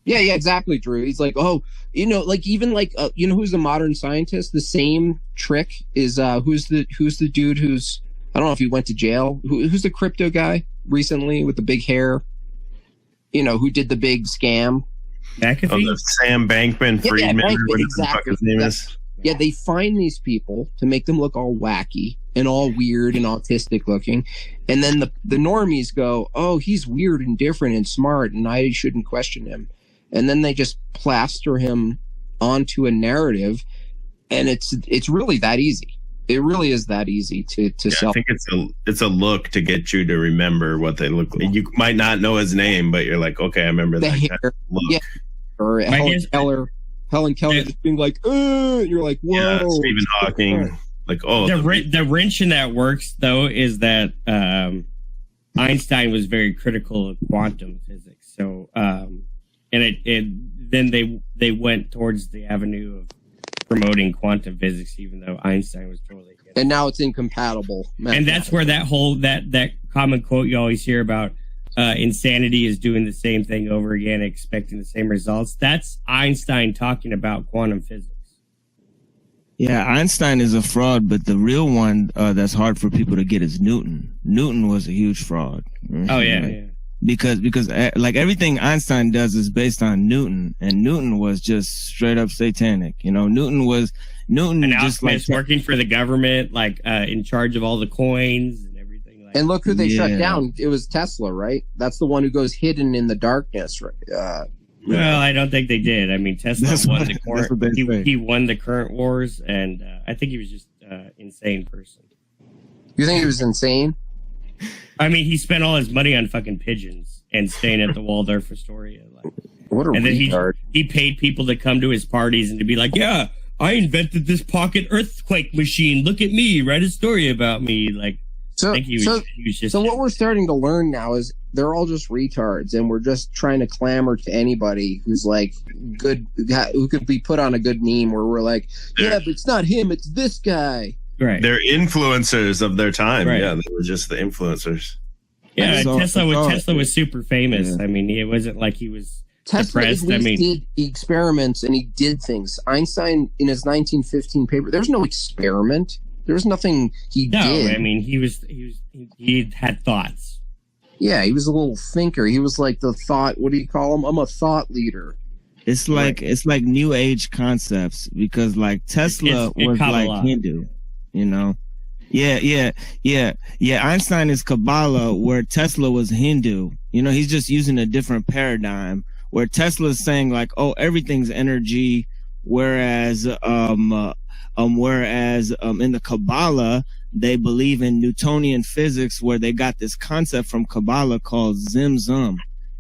Yeah, exactly, Drew. He's like, who's the modern scientist? The same trick is who's the dude who's, I don't know if he went to jail. Who's the crypto guy recently with the big hair? Who did the big scam? McAfee? Oh, the Sam Bankman-Friedman, Bankman, whatever exactly. the fuck his name is. Yeah, they find these people to make them look all wacky and all weird and autistic looking. And then the normies go, oh, he's weird and different and smart and I shouldn't question him. And then they just plaster him onto a narrative. And it's really that easy. It really is that easy to sell. I think it's a look to get you to remember what they look like. You might not know his name, but you're like, okay, I remember that hair, kind of look. Yeah. Or Helen Keller just being like, you're like, whoa. Yeah, Stephen Hawking. Like, oh. The wrench in that works, though, is that Einstein was very critical of quantum physics. So, then they went towards the avenue of promoting quantum physics, even though Einstein was totally against it. And now it's incompatible. And that's where that whole, that common quote you always hear about, insanity is doing the same thing over again, expecting the same results. That's Einstein talking about quantum physics. Yeah, Einstein is a fraud, but the real one that's hard for people to get is Newton. Newton was a huge fraud. Oh yeah, yeah. Because like everything Einstein does is based on Newton, and Newton was just straight up satanic. Newton an just like working for the government, like in charge of all the coins and everything. Like and look who they shut down. It was Tesla, right? That's the one who goes hidden in the darkness, right? Well, I don't think they did. I mean, Tesla won the current. He won the current wars, and I think he was just insane person. You think he was insane? I mean, he spent all his money on fucking pigeons and staying at the Waldorf Astoria. What a retard. He paid people to come to his parties and to be like, yeah, I invented this pocket earthquake machine. Look at me. Write a story about me. Like, so, I think he was just... So what we're starting to learn now is they're all just retards, and we're just trying to clamor to anybody who's like good, who could be put on a good meme where we're like, yeah, but it's not him, it's this guy. Right. They're influencers of their time. Right. Yeah, they were just the influencers. Yeah, Tesla was super famous. Yeah. I mean, it wasn't like he was Tesla depressed. Did experiments and he did things. Einstein in his 1915 paper, there's no experiment. There's nothing he did. No, I mean he had thoughts. Yeah, he was a little thinker. He was like the thought. What do you call him? I'm a thought leader. It's like New Age concepts because like Tesla was like Hindu. Yeah. Einstein is Kabbalah, where Tesla was Hindu. He's just using a different paradigm. Where Tesla is saying like, oh, everything's energy, whereas in the Kabbalah they believe in Newtonian physics, where they got this concept from Kabbalah called Zim,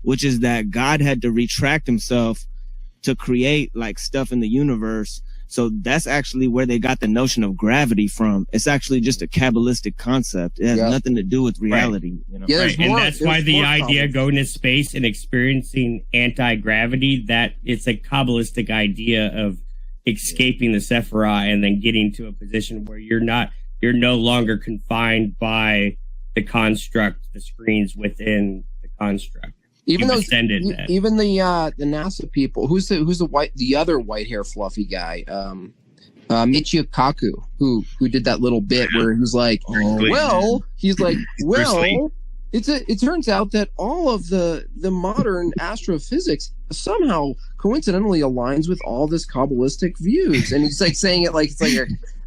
which is that God had to retract himself to create like stuff in the universe. So that's actually where they got the notion of gravity from. It's actually just a Kabbalistic concept. It has nothing to do with reality. Right. And that's why the idea of going to space and experiencing anti-gravity, that it's a Kabbalistic idea of escaping the Sephirah and then getting to a position where you're no longer confined by the construct, the screens within the construct. Even the NASA people, who's the other white hair fluffy guy, Michio Kaku, who did that little bit where he was like, it turns out that all of the modern astrophysics somehow coincidentally aligns with all this Kabbalistic views, and he's like saying it like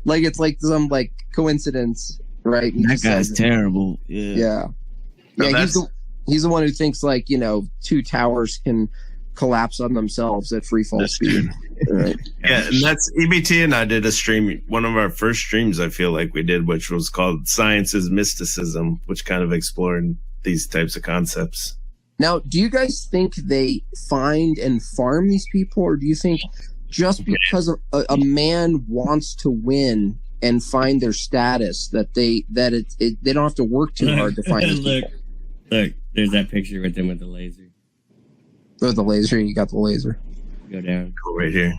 it's like some like coincidence, right? And that guy's terrible. Yeah. He's the one who thinks like, two towers can collapse on themselves at free fall speed. Right. Yeah, and that's EBT and I did a stream, one of our first streams I feel like we did, which was called Science is Mysticism, which kind of explored these types of concepts. Now, do you guys think they find and farm these people, or do you think just because a man wants to win and find their status, that they don't have to work too hard to find these people. Look, there's that picture with them with the laser. Oh, the laser. You got the laser. Go down. Go right here.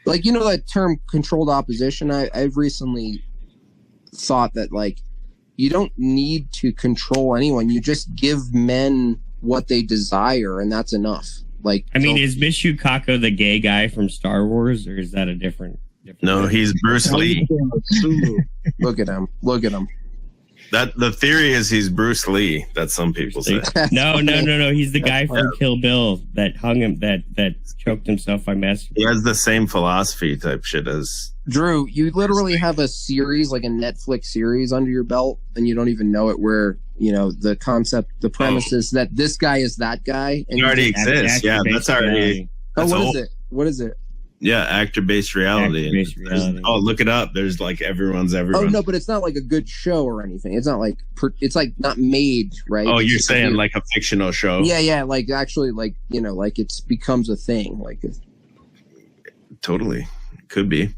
Like, you know that term controlled opposition? I've recently thought that, like, you don't need to control anyone. You just give men what they desire, and that's enough. Like, I mean, is Mishu Kako the gay guy from Star Wars, or is that a different No, he's Bruce Lee. Look at him. Look at him. That the theory is he's Bruce Lee. That some people say. No. He's the guy from Kill Bill that hung him, that choked himself by masturbating. He has the same philosophy type shit as Drew. You literally have a series, like a Netflix series, under your belt, and you don't even know it. Where the concept, the premise is that this guy is that guy, and he already exists. Yeah, that's already. What is it? Yeah, actor-based reality. Actor-based reality. Oh, look it up. There's like everyone's. Oh no, but it's not like a good show or anything. It's not like it's like not made, right? Oh, you're saying like a fictional show? Yeah, like actually, like like it's becomes a thing. Like totally could be.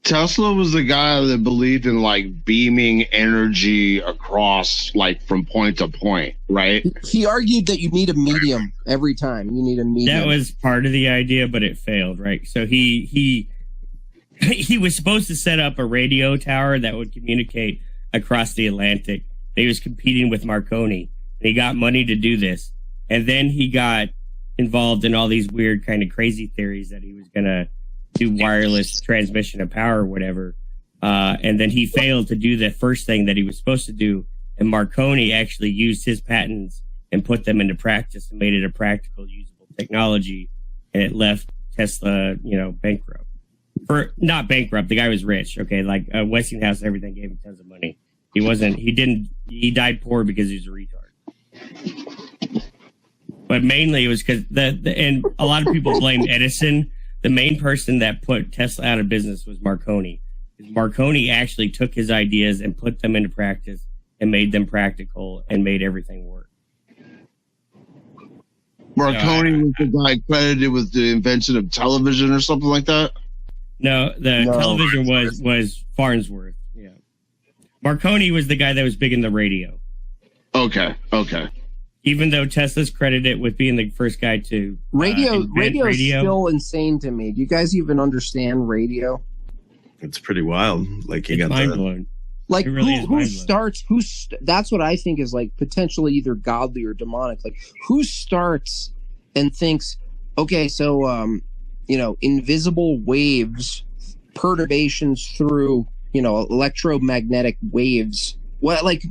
Tesla was the guy that believed in like beaming energy across like from point to point, right? He argued that you need a medium every time. You need a medium. That was part of the idea, but it failed, right? So he was supposed to set up a radio tower that would communicate across the Atlantic. He was competing with Marconi. And he got money to do this. And then he got involved in all these weird kind of crazy theories that he was going to do wireless transmission of power or whatever. And then he failed to do the first thing that he was supposed to do. And Marconi actually used his patents and put them into practice and made it a practical, usable technology. And it left Tesla, bankrupt. Not bankrupt. The guy was rich. Okay. Like Westinghouse and everything gave him tons of money. He died poor because he was a retard. But mainly it was because and a lot of people blame Edison. The main person that put Tesla out of business was Marconi. Marconi actually took his ideas and put them into practice and made them practical and made everything work. Marconi was the guy credited with the invention of television or something like that? No, television was Farnsworth. Yeah. Marconi was the guy that was big in the radio. Okay. Even though Tesla's credited with being the first guy to radio is still insane to me. Do you guys even understand radio? It's pretty wild. Like it's mind blowing. Like who starts? That's what I think is like potentially either godly or demonic. Like who starts and thinks, okay, so invisible waves, perturbations through electromagnetic waves. What like?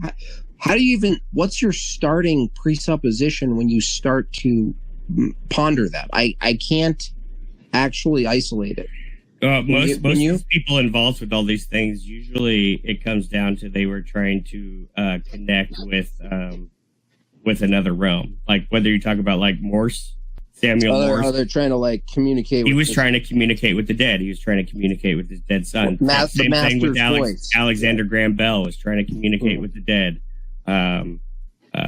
How do you even, what's your starting presupposition when you start to ponder that? I can't actually isolate it. Most of the people involved with all these things, usually it comes down to they were trying to connect with another realm. Like whether you talk about like Morse, Samuel Morse. Oh, they're trying to like communicate. He was trying to communicate with the dead. He was trying to communicate with his dead son. Same thing with Alexander Graham Bell was trying to communicate with the dead.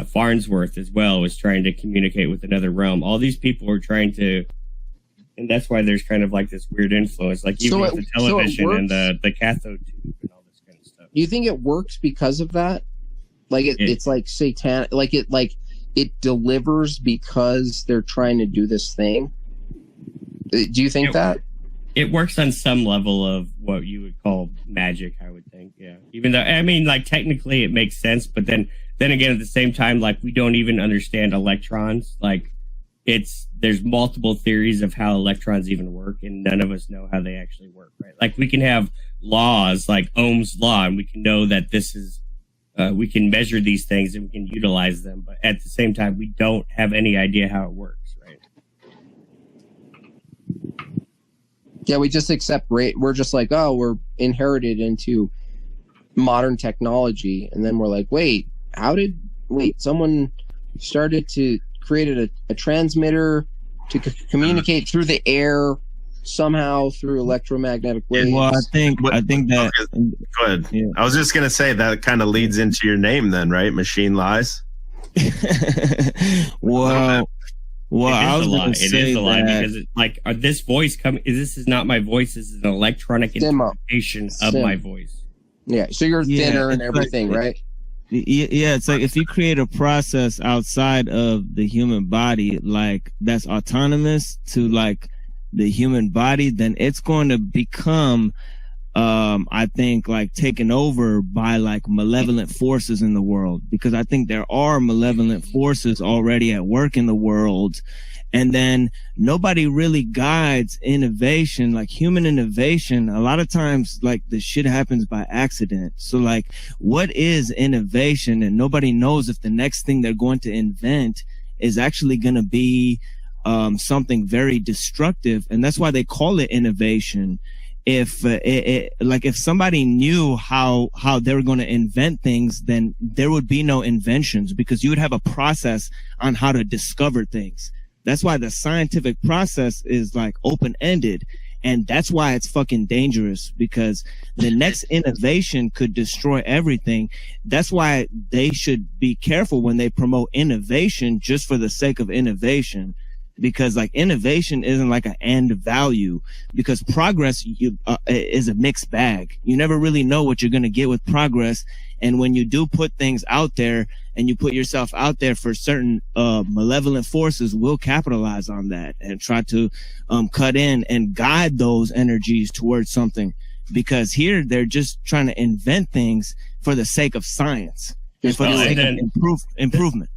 Farnsworth as well was trying to communicate with another realm. All these people were trying to, and that's why there's kind of like this weird influence, like even with the television and the cathode tube and all this kind of stuff. Do you think it works because of that? Like it's like satanic, like it delivers because they're trying to do this thing. Do you think that? It works on some level of what you would call magic, I would think. Yeah. Even though, I mean, like technically it makes sense, but then again, at the same time, like we don't even understand electrons. Like there's multiple theories of how electrons even work, and none of us know how they actually work, right? Like we can have laws like Ohm's law, and we can know that this is, we can measure these things and we can utilize them. But at the same time, we don't have any idea how it works, right? Yeah, we just accept we're just like, oh, we're inherited into modern technology. And then we're like, wait, someone started to create a transmitter to communicate through the air somehow through electromagnetic waves. Well, I think that. Go ahead. Yeah. I was just going to say that kind of leads into your name then, right? Machine Lies. Well, Well, I was going to It say is a lie that because it's like this voice coming. This is not my voice. This is an electronic interpretation of my voice. Yeah, so you're thinner and everything, right? Yeah, it's like if you create a process outside of the human body, like that's autonomous to like the human body, then it's going to become, I think, like taken over by like malevolent forces in the world, because I think there are malevolent forces already at work in the world. And then nobody really guides innovation, like human innovation. A lot of times, like the shit happens by accident. So like, what is innovation? And nobody knows if the next thing they're going to invent is actually going to be something very destructive. And that's why they call it innovation. If if somebody knew how they were going to invent things, then there would be no inventions, because you would have a process on how to discover things. That's why the scientific process is like open-ended, and that's why it's fucking dangerous, because the next innovation could destroy everything. That's why they should be careful when they promote innovation just for the sake of innovation, because like innovation isn't like an end value, because progress is a mixed bag. You never really know what you're going to get with progress. And when you do put things out there and you put yourself out there for certain malevolent forces, will capitalize on that and try to cut in and guide those energies towards something. Because here they're just trying to invent things for the sake of science and for the sake of improvement.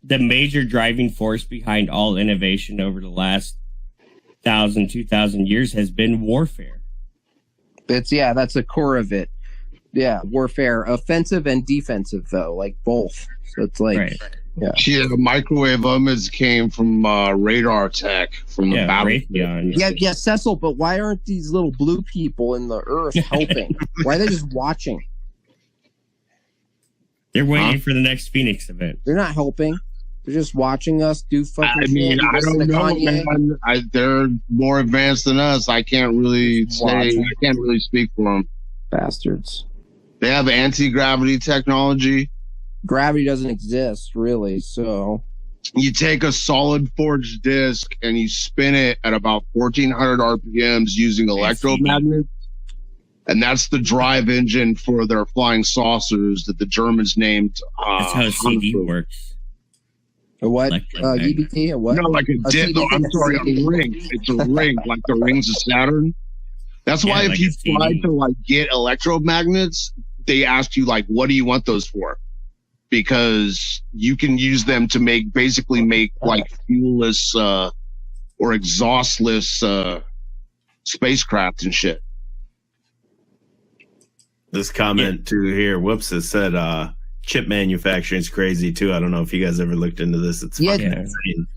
The major driving force behind all innovation over the last 1,000, 2,000 years has been warfare. That's the core of it. Yeah, warfare, offensive and defensive, though, like both. So it's like, yeah, the microwave ovens came from radar tech from the battle. Yeah, Cecil. But why aren't these little blue people in the Earth helping? Why are they just watching? They're waiting for the next Phoenix event. They're not helping. They're just watching us do fucking shit. I mean, I don't know, man. They're more advanced than us. I can't really say. I can't really speak for them. Bastards. They have anti-gravity technology. Gravity doesn't exist, really. So you take a solid forged disc and you spin it at about 1,400 RPMs using electromagnets. And that's the drive engine for their flying saucers that the Germans named. That's how a CD works. A what? EBT? A what? No, like a disc. No, I'm sorry, a ring. It's a ring, like the rings of Saturn. That's why if you try to like get electromagnets, they ask you like, what do you want those for? Because you can use them to make like fuelless or exhaustless spacecraft and shit. This comment too here, whoops, it said chip manufacturing is crazy too. I don't know if you guys ever looked into this. It's fucking insane.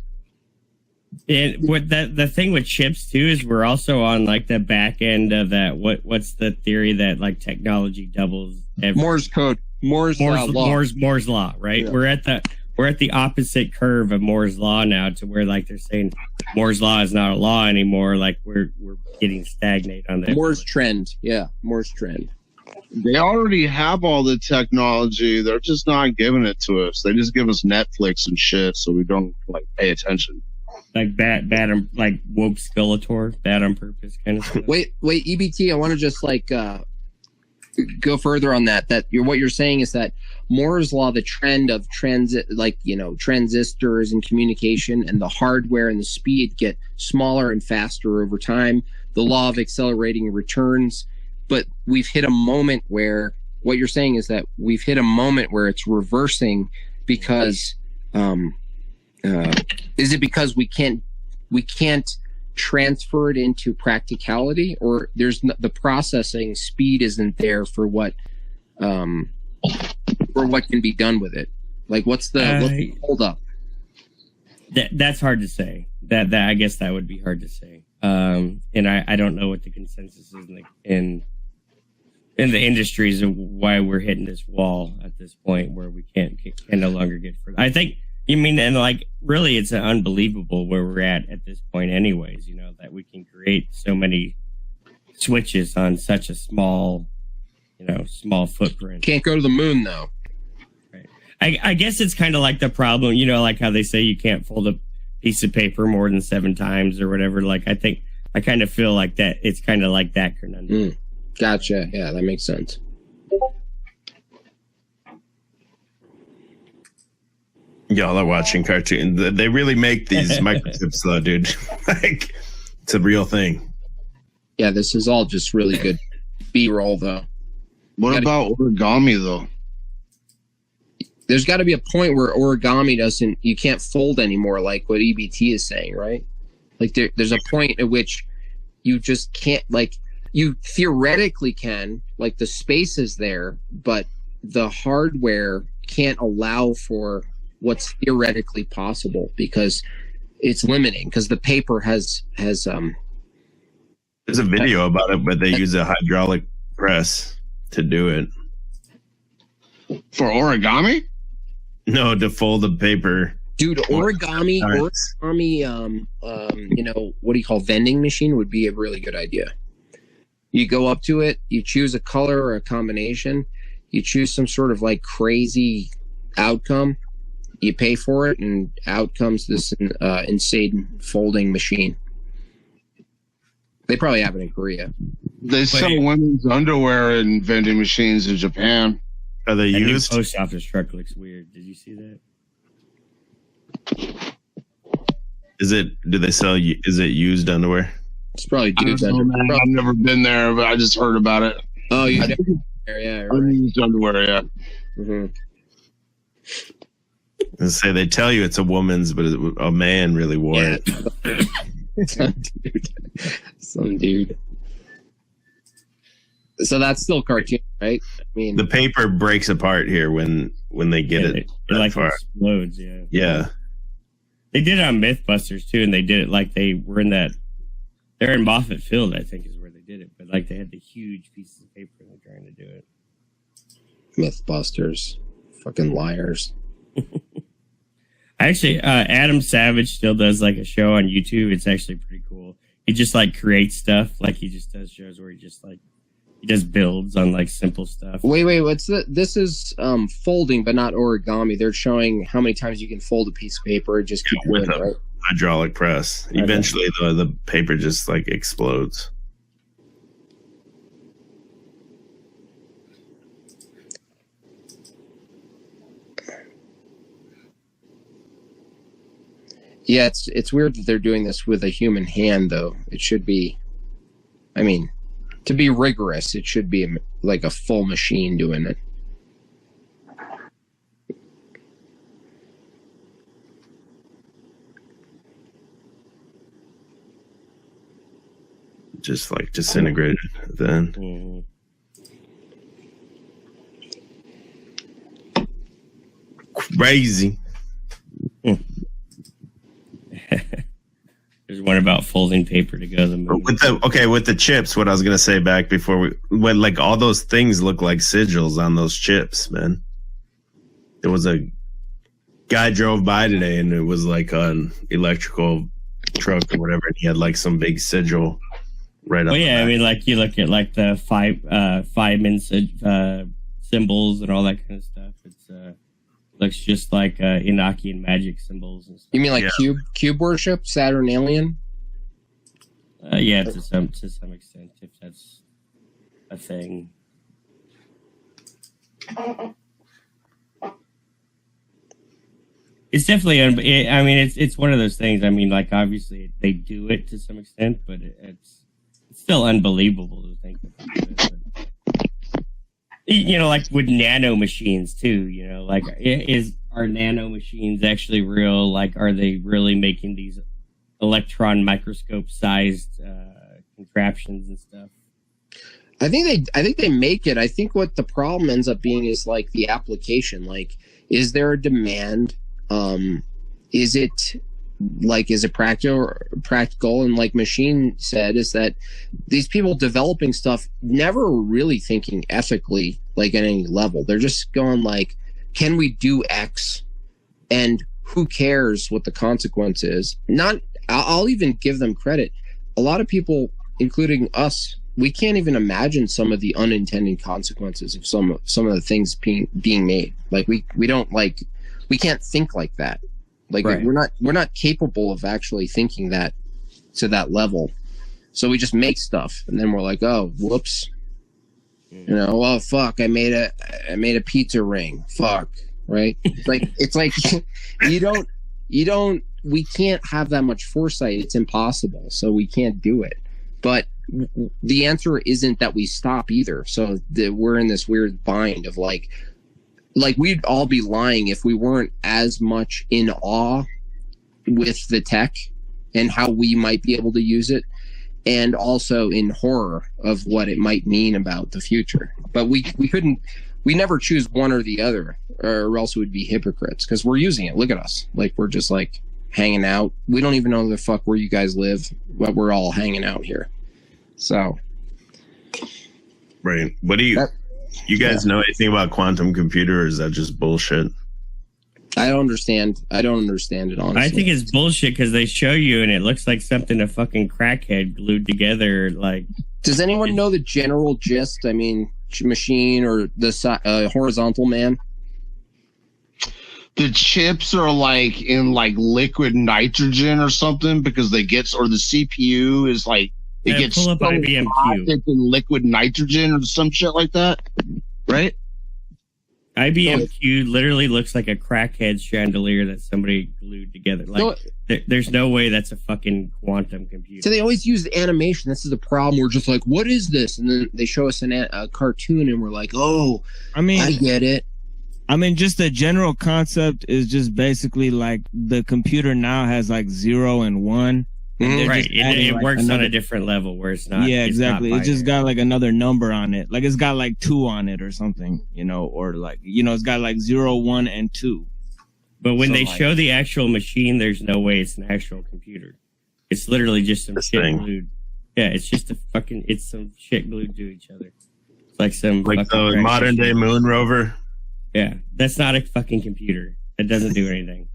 And what the thing with chips too is we're also on like the back end of that. What's the theory that like technology doubles Morse code, Moore's law, right? Yeah. We're at the opposite curve of Moore's law now, to where like they're saying Moore's law is not a law anymore. Like we're getting stagnate on that. Moore's trend, Moore's trend. They already have all the technology. They're just not giving it to us. They just give us Netflix and shit, so we don't like pay attention. Like bad on, like woke Skeletor, bad on purpose kind of stuff. Wait, EBT, I want to just like go further on that. What you're saying is that Moore's law, the trend of transit, like, you know, transistors and communication and the hardware and the speed get smaller and faster over time. The law of accelerating returns. But we've hit a moment where what you're saying is that we've hit a moment where it's reversing because is it because we can't transfer it into practicality, or there's the processing speed isn't there for what can be done with it? Like what's the hold up? That's hard to say. That I guess that would be hard to say. And I don't know what the consensus is in the industries of why we're hitting this wall at this point where we can no longer get further. I think you mean, and like really it's unbelievable where we're at this point anyways, you know, that we can create so many switches on such a small footprint. Can't go to the moon though. Right. I guess it's kind of like the problem, you know, like how they say you can't fold piece of paper more than 7 times or whatever. Like, I kind of feel like that. It's kind of like that conundrum. Gotcha. Yeah, that makes sense. Y'all are watching cartoons. They really make these microchips, though, dude. Like, it's a real thing. Yeah, this is all just really good B-roll, though. What about origami, though? There's got to be a point where origami you can't fold anymore, like what EBT is saying, right? Like, there's a point at which you just can't, like, you theoretically can, like, the space is there, but the hardware can't allow for what's theoretically possible because it's limiting, because the paper has there's a video about it, but they use a hydraulic press to do it. For origami? No, to fold the paper. Dude, origami, you know, what do you call vending machine would be a really good idea. You go up to it, you choose a color or a combination, you choose some sort of like crazy outcome, you pay for it, and out comes this insane folding machine. They probably have it in Korea. They sell women's underwear in vending machines in Japan. Are they That new used? post office truck looks weird. Did you see that? Do they sell? Is it used underwear? It's probably dudes. I've never been there, but I just heard about it. Oh, you definitely there, yeah. Right. Unused underwear, yeah. Mm-hmm. And say they tell you it's a woman's, but a man really wore it. Some dude. So that's still cartoon, right? I mean, The paper breaks apart here when they get it. It that like far. explodes. Yeah. Yeah. They did it on Mythbusters too, and they did it like they were in that. They're in Moffett Field, I think, is where they did it. But like they had the huge pieces of paper and they're trying to do it. Mythbusters, fucking liars. Actually, Adam Savage still does like a show on YouTube. It's actually pretty cool. He just like creates stuff. Like he just does shows where he just builds on like simple stuff. Wait, what's the? This is folding, but not origami. They're showing how many times you can fold a piece of paper and just keep doing it, right? Hydraulic press. Okay. Eventually, the paper just like explodes. Yeah, it's weird that they're doing this with a human hand, though. It should be, I mean, to be rigorous, it should be like a full machine doing it. Just like disintegrated then. Mhm. Crazy. There's one about folding paper to go to the moon. With the chips, what I was gonna say back before when like all those things look like sigils on those chips, man. There was a guy drove by today and it was like an electrical truck or whatever, and he had like some big sigil right up. Well, yeah, the back. I mean, like you look at like the five symbols and all that kind of stuff. It's looks just like Enochian magic symbols and stuff. You mean like Yeah. cube worship, Saturn alien? Yeah, to some extent, if that's a thing. It's definitely. I mean, it's one of those things. I mean, like obviously they do it to some extent, but it's still unbelievable to think about it. You know, like with nano machines too. You know, like are nano machines actually real? Like, are they really making these electron microscope sized contraptions and stuff? I think they make it. I think what the problem ends up being is like the application. Like, is there a demand? Is it practical? And like Machine said, is that these people developing stuff never really thinking ethically, like at any level. They're just going like, can we do X? And who cares what the consequence is? I'll even give them credit. A lot of people, including us, we can't even imagine some of the unintended consequences of some of the things being made. Like we don't like, we can't think like that. Like Right. we're not capable of actually thinking that to that level. So we just make stuff, and then we're like, oh, whoops. You know, oh fuck, I made a pizza ring. Fuck, right? It's like you don't we can't have that much foresight. It's impossible. So we can't do it. But the answer isn't that we stop either. So we're in this weird bind of like we'd all be lying if we weren't as much in awe with the tech and how we might be able to use it, and also in horror of what it might mean about the future. But we never choose one or the other, or else we'd be hypocrites, because we're using it. Look at us. Like, we're just like hanging out. We don't even know the fuck where you guys live, but we're all hanging out here. So. Right. What do you guys know anything about quantum computer, or is that just bullshit? I don't understand it, honestly. I think it's bullshit because they show you and it looks like something a fucking crackhead glued together. Like, does anyone know the general gist? I mean, machine or the horizontal man? The chips are like in like liquid nitrogen or something, because the CPU is like, it gets pull up so IBM hot Q. it's in liquid nitrogen or some shit like that, right? IBM Q literally looks like a crackhead chandelier that somebody glued together. Like, there's no way that's a fucking quantum computer. So they always use animation. This is the problem. We're just like, what is this? And then they show us a cartoon, and we're like, oh, I get it. I mean, just the general concept is just basically like the computer now has like 0 and 1. And right. It like works on a different level where it's not. Yeah, it's exactly. not It just got like another number on it. Like, it's got like 2 on it or something, you know, or like, you know, it's got like 0, 1, and 2. But when they show the actual machine, there's no way it's an actual computer. It's literally just some shit glued. Yeah, it's just it's some shit glued to each other. It's like some like the modern day moon rover. Yeah, that's not a fucking computer. It doesn't do anything.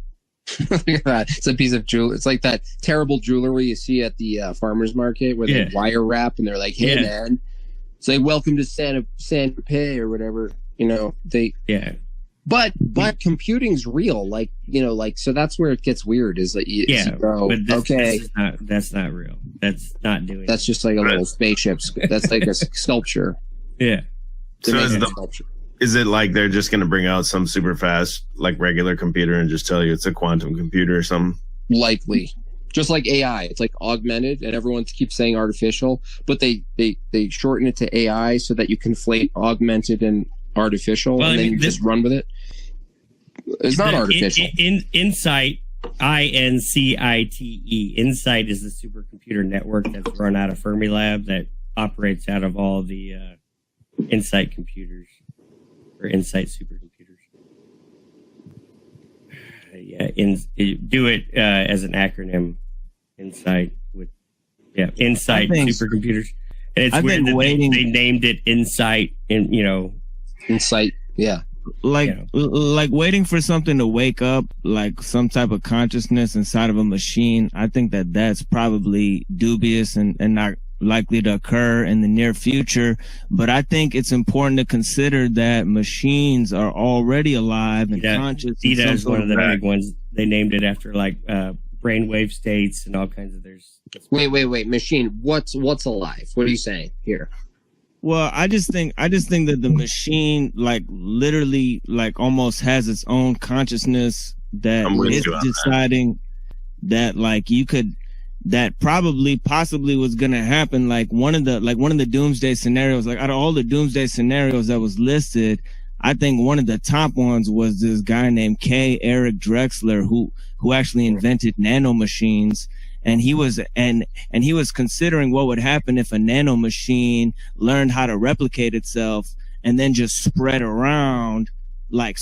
Look at that. It's a piece of jewelry. It's like that terrible jewelry you see at the farmer's market where they wire wrap and they're like, hey, man. It's like, welcome to Santa Fe or whatever. You know, But computing's real. Like, you know, like, so that's where it gets weird is that you go, that's not real. That's not doing That's just like a little spaceship. That's like a sculpture. Yeah. So is it like they're just going to bring out some super fast, like regular computer and just tell you it's a quantum computer or something? Likely. Just like AI. It's like augmented, and everyone keeps saying artificial, but they shorten it to AI so that you conflate augmented and artificial, and then you just run with it. It's not artificial. Insight, INCITE. Insight is the supercomputer network that's run out of Fermilab that operates out of all the Insight computers. Or Insight supercomputers. Do it as an acronym. Insight Insight supercomputers. And it's weird that they named it Insight, and Insight. Yeah. Like waiting for something to wake up, like some type of consciousness inside of a machine. I think that's probably dubious and not likely to occur in the near future. But I think it's important to consider that machines are already alive and conscious. CETA is one of the big ones. They named it after like brainwave states and all kinds of Wait, machine. What's alive? What are you saying here? Well, I just think that the machine, like, literally, like, almost has its own consciousness that it's deciding that, like, that possibly was gonna happen. Like one of the doomsday scenarios, like out of all the doomsday scenarios that was listed, I think one of the top ones was this guy named K. Eric Drexler, who actually invented nanomachines. And he was considering what would happen if a nanomachine learned how to replicate itself and then just spread around like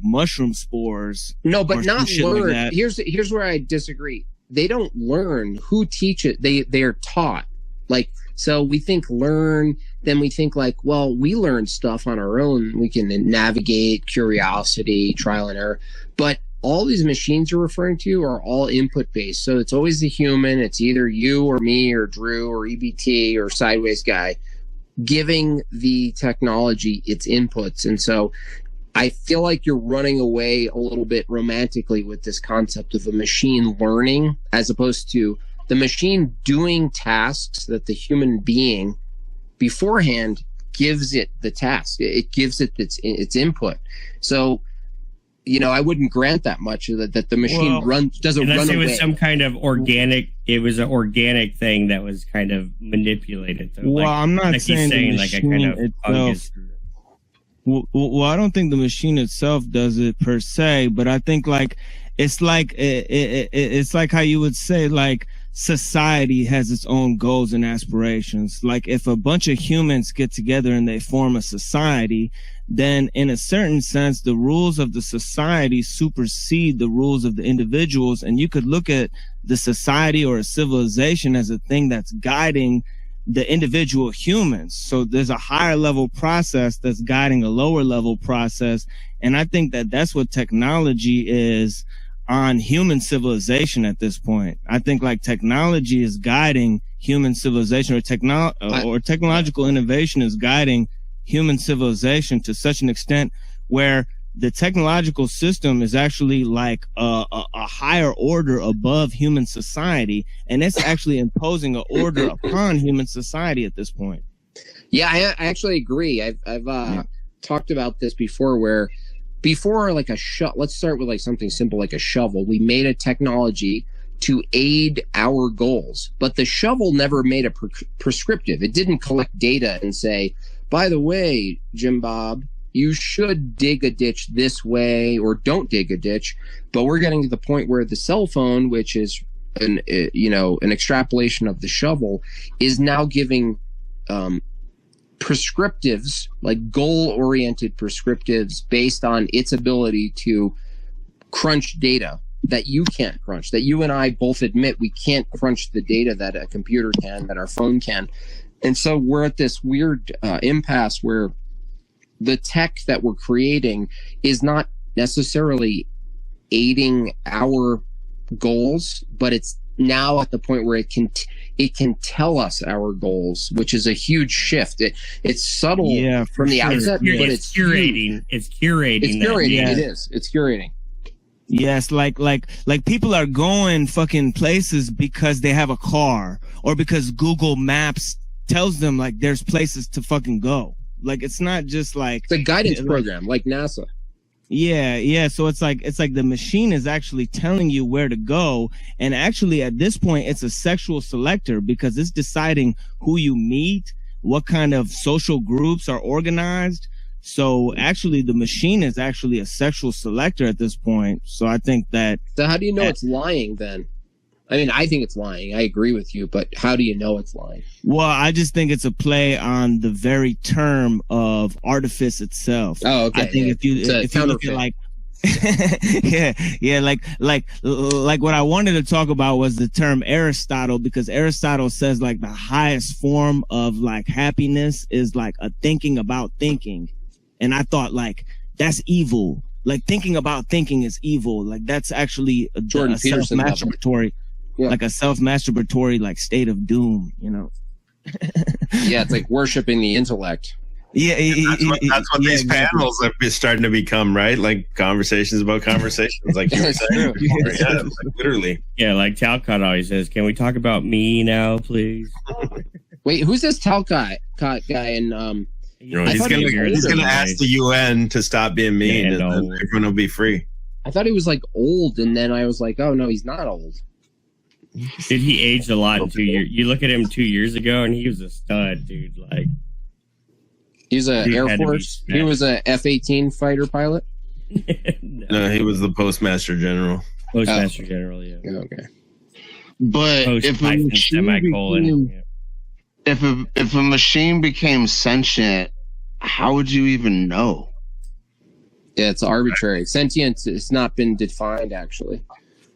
mushroom spores. No, but not learn. Like here's where I disagree. They don't learn. Who teach it? They're taught. Like, so we think learn, then we think like, well, we learn stuff on our own. We can navigate, curiosity, trial and error. But all these machines you're referring to are all input based. So it's always the human. It's either you or me or Drew or EBT or Sideways guy giving the technology its inputs. And so I feel like you're running away a little bit romantically with this concept of a machine learning, as opposed to the machine doing tasks that the human being beforehand gives it the task. It gives it its input. So, I wouldn't grant that much that the machine doesn't run away. Unless it was some kind of organic, it was an organic thing that was kind of manipulated. So I'm not like saying the like a kind of fungus. Well, I don't think the machine itself does it per se, but I think it's like how you would say like society has its own goals and aspirations. Like if a bunch of humans get together and they form a society, then in a certain sense, the rules of the society supersede the rules of the individuals. And you could look at the society or a civilization as a thing that's guiding the individual humans. So there's a higher level process that's guiding a lower level process. And I think that that's what technology is on human civilization at this point. I think like technology is guiding human civilization, or technological innovation is guiding human civilization to such an extent where the technological system is actually like a higher order above human society, and it's actually imposing an order upon human society at this point. Yeah, I actually agree. I've talked about this before, where before like let's start with like something simple like a shovel. We made a technology to aid our goals, but the shovel never made a prescriptive. It didn't collect data and say, by the way, Jim Bob, you should dig a ditch this way, or don't dig a ditch. But we're getting to the point where the cell phone, which is an extrapolation of the shovel, is now giving prescriptives, like goal-oriented prescriptives based on its ability to crunch data that you can't crunch, that you and I both admit we can't crunch the data that a computer can, that our phone can. And so we're at this weird impasse where the tech that we're creating is not necessarily aiding our goals, but it's now at the point where it can tell us our goals, which is a huge shift. It's subtle from the outset, but it's curating. It's curating. It's curating. It is. It's curating. Yes, like people are going fucking places because they have a car, or because Google Maps tells them like there's places to fucking go. Like it's not just like the guidance program, like NASA. Yeah. So it's like the machine is actually telling you where to go, and actually at this point it's a sexual selector, because it's deciding who you meet, what kind of social groups are organized. So actually the machine is actually a sexual selector at this point. So I think that. So how do you know it's lying then? I mean, I think it's lying. I agree with you, but how do you know it's lying? Well, I just think it's a play on the very term of artifice itself. Oh, okay. I think if you look at like, like what I wanted to talk about was the term Aristotle, because Aristotle says like the highest form of like happiness is like a thinking about thinking. And I thought like that's evil. Like thinking about thinking is evil. Like that's actually a self-masturbatory. Yeah. Like a self-masturbatory like state of doom, you know. Yeah, it's like worshiping the intellect. Yeah, that's what these panels are starting to become, right? Like conversations about conversations, like you were saying before. Yeah, like literally. Yeah, like Talcott always says, "Can we talk about me now, please?" Wait, who's this Talcott guy? And he's gonna ask the UN to stop being mean, and then everyone will be free. I thought he was like old, and then I was like, oh no, he's not old. Dude, he aged a lot in 2 years. You look at him 2 years ago, and he was a stud, dude. Like, he was a Air Force. He was a F-18 fighter pilot. No, he was the Postmaster General. Postmaster General, yeah. Okay. But if a machine became sentient, how would you even know? Yeah, it's arbitrary. Sentience has not been defined, actually.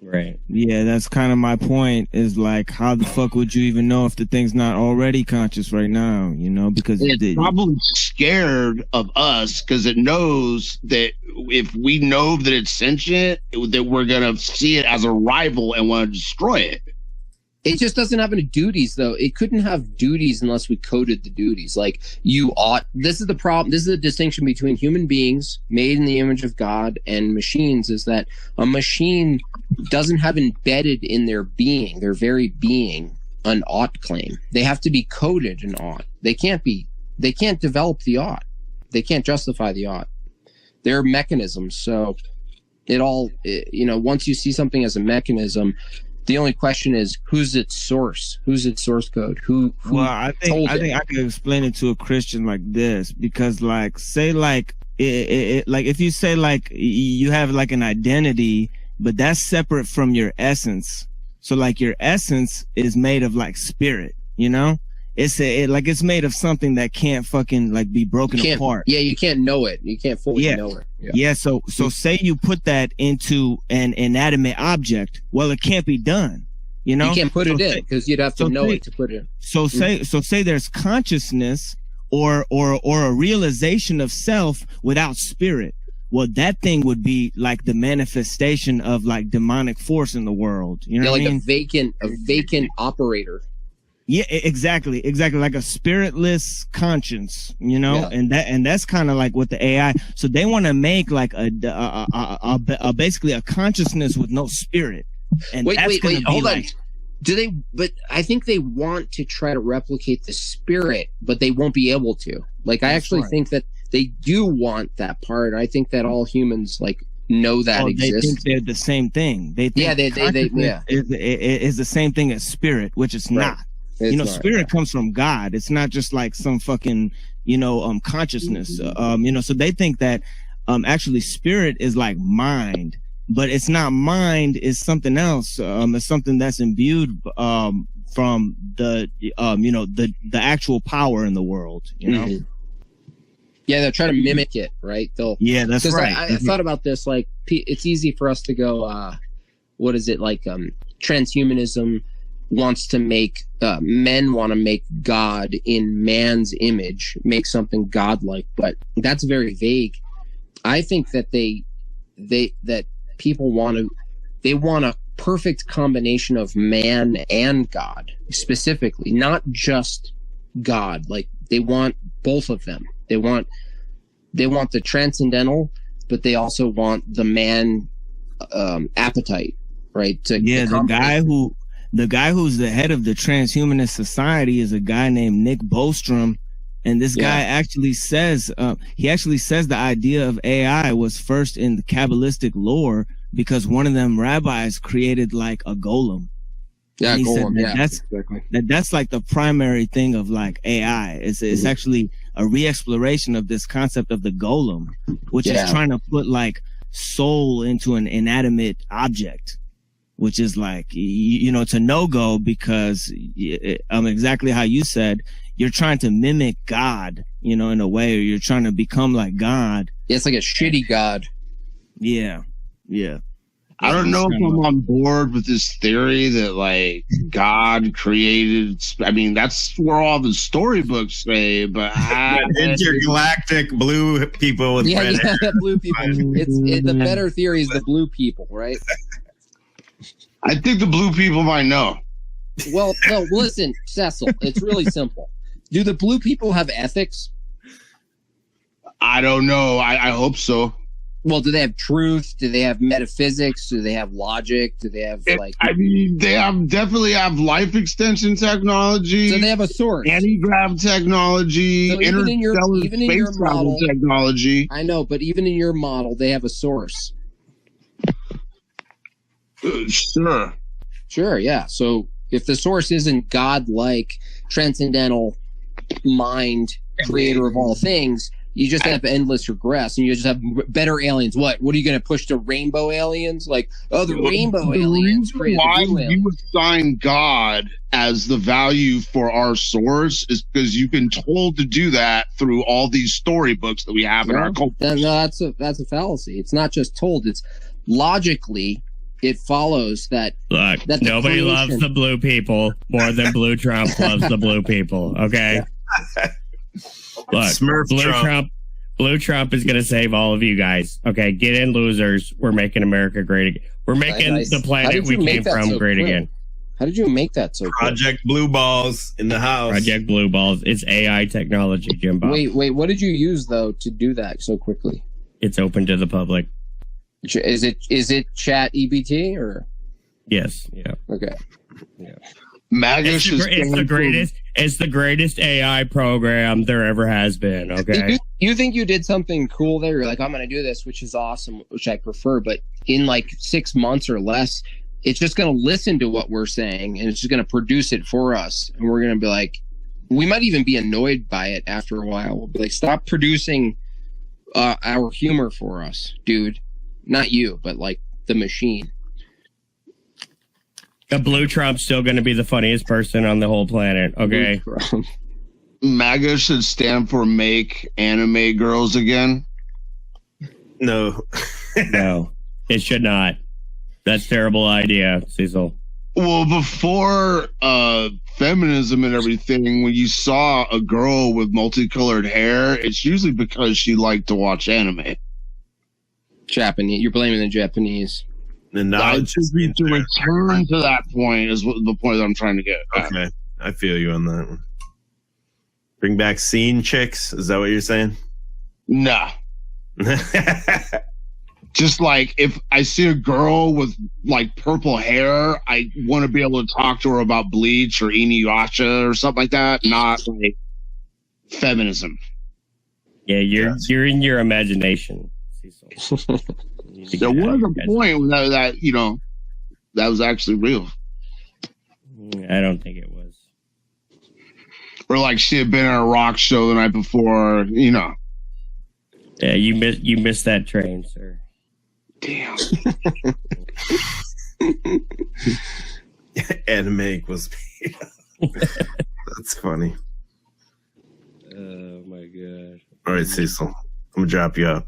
Right. Yeah, that's kind of my point, is like, how the fuck would you even know if the thing's not already conscious right now, you know? Because it's probably scared of us because it knows that if we know that it's sentient, that we're going to see it as a rival and want to destroy it. It just doesn't have any duties, though. It couldn't have duties unless we coded the duties. Like, you ought. This is the problem. This is the distinction between human beings made in the image of God and machines, is that a machine doesn't have embedded in their being, their very being, an ought claim. They have to be coded an ought. They can't develop the ought. They can't justify the ought. They're mechanisms. So once you see something as a mechanism, the only question is, who's its source? Who's its source code? Who well, I think I can explain it to a Christian like this, because like, say like like if you say like you have like an identity, but that's separate from your essence. So like your essence is made of like spirit, you know? It's made of something that can't fucking like be broken apart. Yeah, you can't know it. You can't fully know it. Yeah. So say you put that into an inanimate object. Well, it can't be done. You know, you can't put it in because you'd have to know it to put it in. So say there's consciousness or a realization of self without spirit. Well, that thing would be like the manifestation of like demonic force in the world. You know what I mean? A vacant operator. Yeah, exactly. Like a spiritless conscience, you know, and that's kind of like what the AI. So they want to make like a basically a consciousness with no spirit. And wait, hold on. Do they? But I think they want to try to replicate the spirit, but they won't be able to. Like, I actually think that they do want that part. I think that all humans like know that exists. They think they're the same thing. They think is the same thing as spirit, which is not. Spirit comes from God. It's not just like some fucking, consciousness. So they think that actually spirit is like mind, but it's not mind, it's something else. It's something that's imbued from the actual power in the world, you know? Mm-hmm. Yeah, they'll try to mimic it, right? That's right. I thought about this, like, it's easy for us to go, what is it, like, transhumanism wants to make, men want to make God in man's image, make something godlike, but that's very vague. I think that that people want a perfect combination of man and God, specifically, not just God. Like, they want both of them. They want the transcendental, but they also want the man appetite, right? The guy who's the head of the Transhumanist Society is a guy named Nick Bostrom, and this guy actually says the idea of AI was first in the Kabbalistic lore because one of them rabbis created like a golem. Yeah, golem. That's like the primary thing of like AI. It's actually a re-exploration of this concept of the golem, which is trying to put like soul into an inanimate object, which is like, it's a no-go because exactly how you said, you're trying to mimic God, in a way, or you're trying to become like God. Yeah, it's like a shitty God. Yeah. I don't know if I'm on board with this theory that like God created. I mean, that's where all the storybooks say, but intergalactic blue people with red hair. Blue people. The better theory is the blue people, right? I think the blue people might know. Well, no, listen, Cecil, it's really simple. Do the blue people have ethics? I don't know. I hope so. Well, do they have truth? Do they have metaphysics? Do they have logic? Do they have like? I mean, they definitely have life extension technology. So they have a source. Anti-grav technology. So even in your model technology. I know, but even in your model, they have a source. Sure, yeah. So if the source isn't God-like, transcendental mind, creator of all things, you just have endless regress, and you just have better aliens. What are you going to push to rainbow aliens? Like, the rainbow aliens created the blue aliens. You assign God as the value for our source is because you've been told to do that through all these storybooks that we have in our culture. No, that's a fallacy. It's not just told. It's logically, it follows that. Look, nobody loves the blue people more than Blue Trump loves the blue people. Okay. Yeah. Look, Smurf Blue Trump is going to save all of you guys. Okay, get in, losers. We're making America great again. We're making the planet we came from great again. How did you make that so quick? Project Blue Balls in the house. Project Blue Balls. It's AI technology, Jim Bob. Wait. What did you use though to do that so quickly? It's open to the public. Is it Chat EBT or? Yes. Yeah. Okay. Yeah. Magic It's the greatest AI program there ever has been. Okay. You think you did something cool there? You're like, I'm going to do this, which is awesome, which I prefer. But in like 6 months or less, it's just going to listen to what we're saying and it's just going to produce it for us. And we're going to be like, we might even be annoyed by it after a while. We'll be like, stop producing our humor for us, dude. Not you, but like the machine. The Blue Trump's still going to be the funniest person on the whole planet. Okay. MAGA should stand for Make Anime Girls Again. No. No, it should not. That's a terrible idea, Cecil. Well, before feminism and everything, when you saw a girl with multicolored hair, it's usually because she liked to watch anime. Japanese. You're blaming the Japanese. And now it's just being to return to that point is what the point that I'm trying to get at. Okay, I feel you on that one. Bring back scene chicks. Is that what you're saying? Nah. Just like if I see a girl with like purple hair, I want to be able to talk to her about Bleach or Inuyasha or something like that. Not like feminism. Yeah, you're in your imagination, Cecil. There was a point that you know that was actually real. I don't think it was. Or like she had been at a rock show the night before, you know. Yeah, you missed that train, sir. Damn. Anime equals me. That's funny. Oh my god. All right, Cecil. I'm gonna drop you up.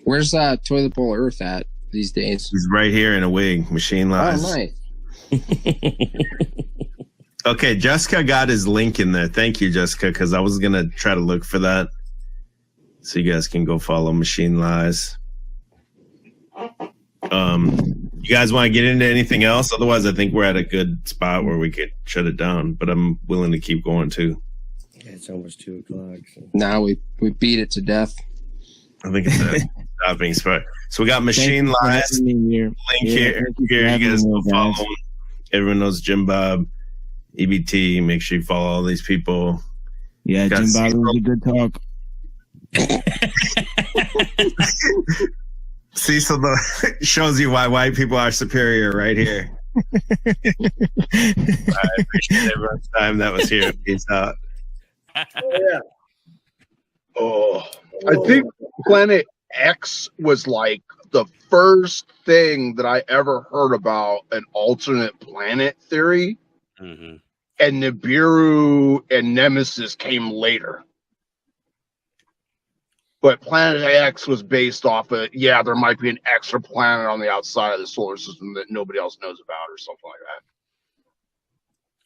Where's Toilet Bowl Earth at these days? He's right here in a wig. Machine lies. Oh, nice. Okay, Jessica got his link in there. Thank you, Jessica, because I was gonna try to look for that, so you guys can go follow Machine Lies. You guys want to get into anything else? Otherwise, I think we're at a good spot where we could shut it down. But I'm willing to keep going too. Yeah, it's almost 2:00. So. Now we beat it to death. I think it's a stopping spot. So we got Machine Lies link here. You guys go follow them. Everyone knows Jim Bob, EBT. Make sure you follow all these people. Yeah, Jim Bob was a good talk. Cecil shows you why white people are superior right here. I appreciate everyone's time that was here. Peace out. Oh, yeah. Oh, I think Planet X was like the first thing that I ever heard about an alternate planet theory. Mm-hmm. And Nibiru and Nemesis came later. But Planet X was based off of, yeah, there might be an extra planet on the outside of the solar system that nobody else knows about or something like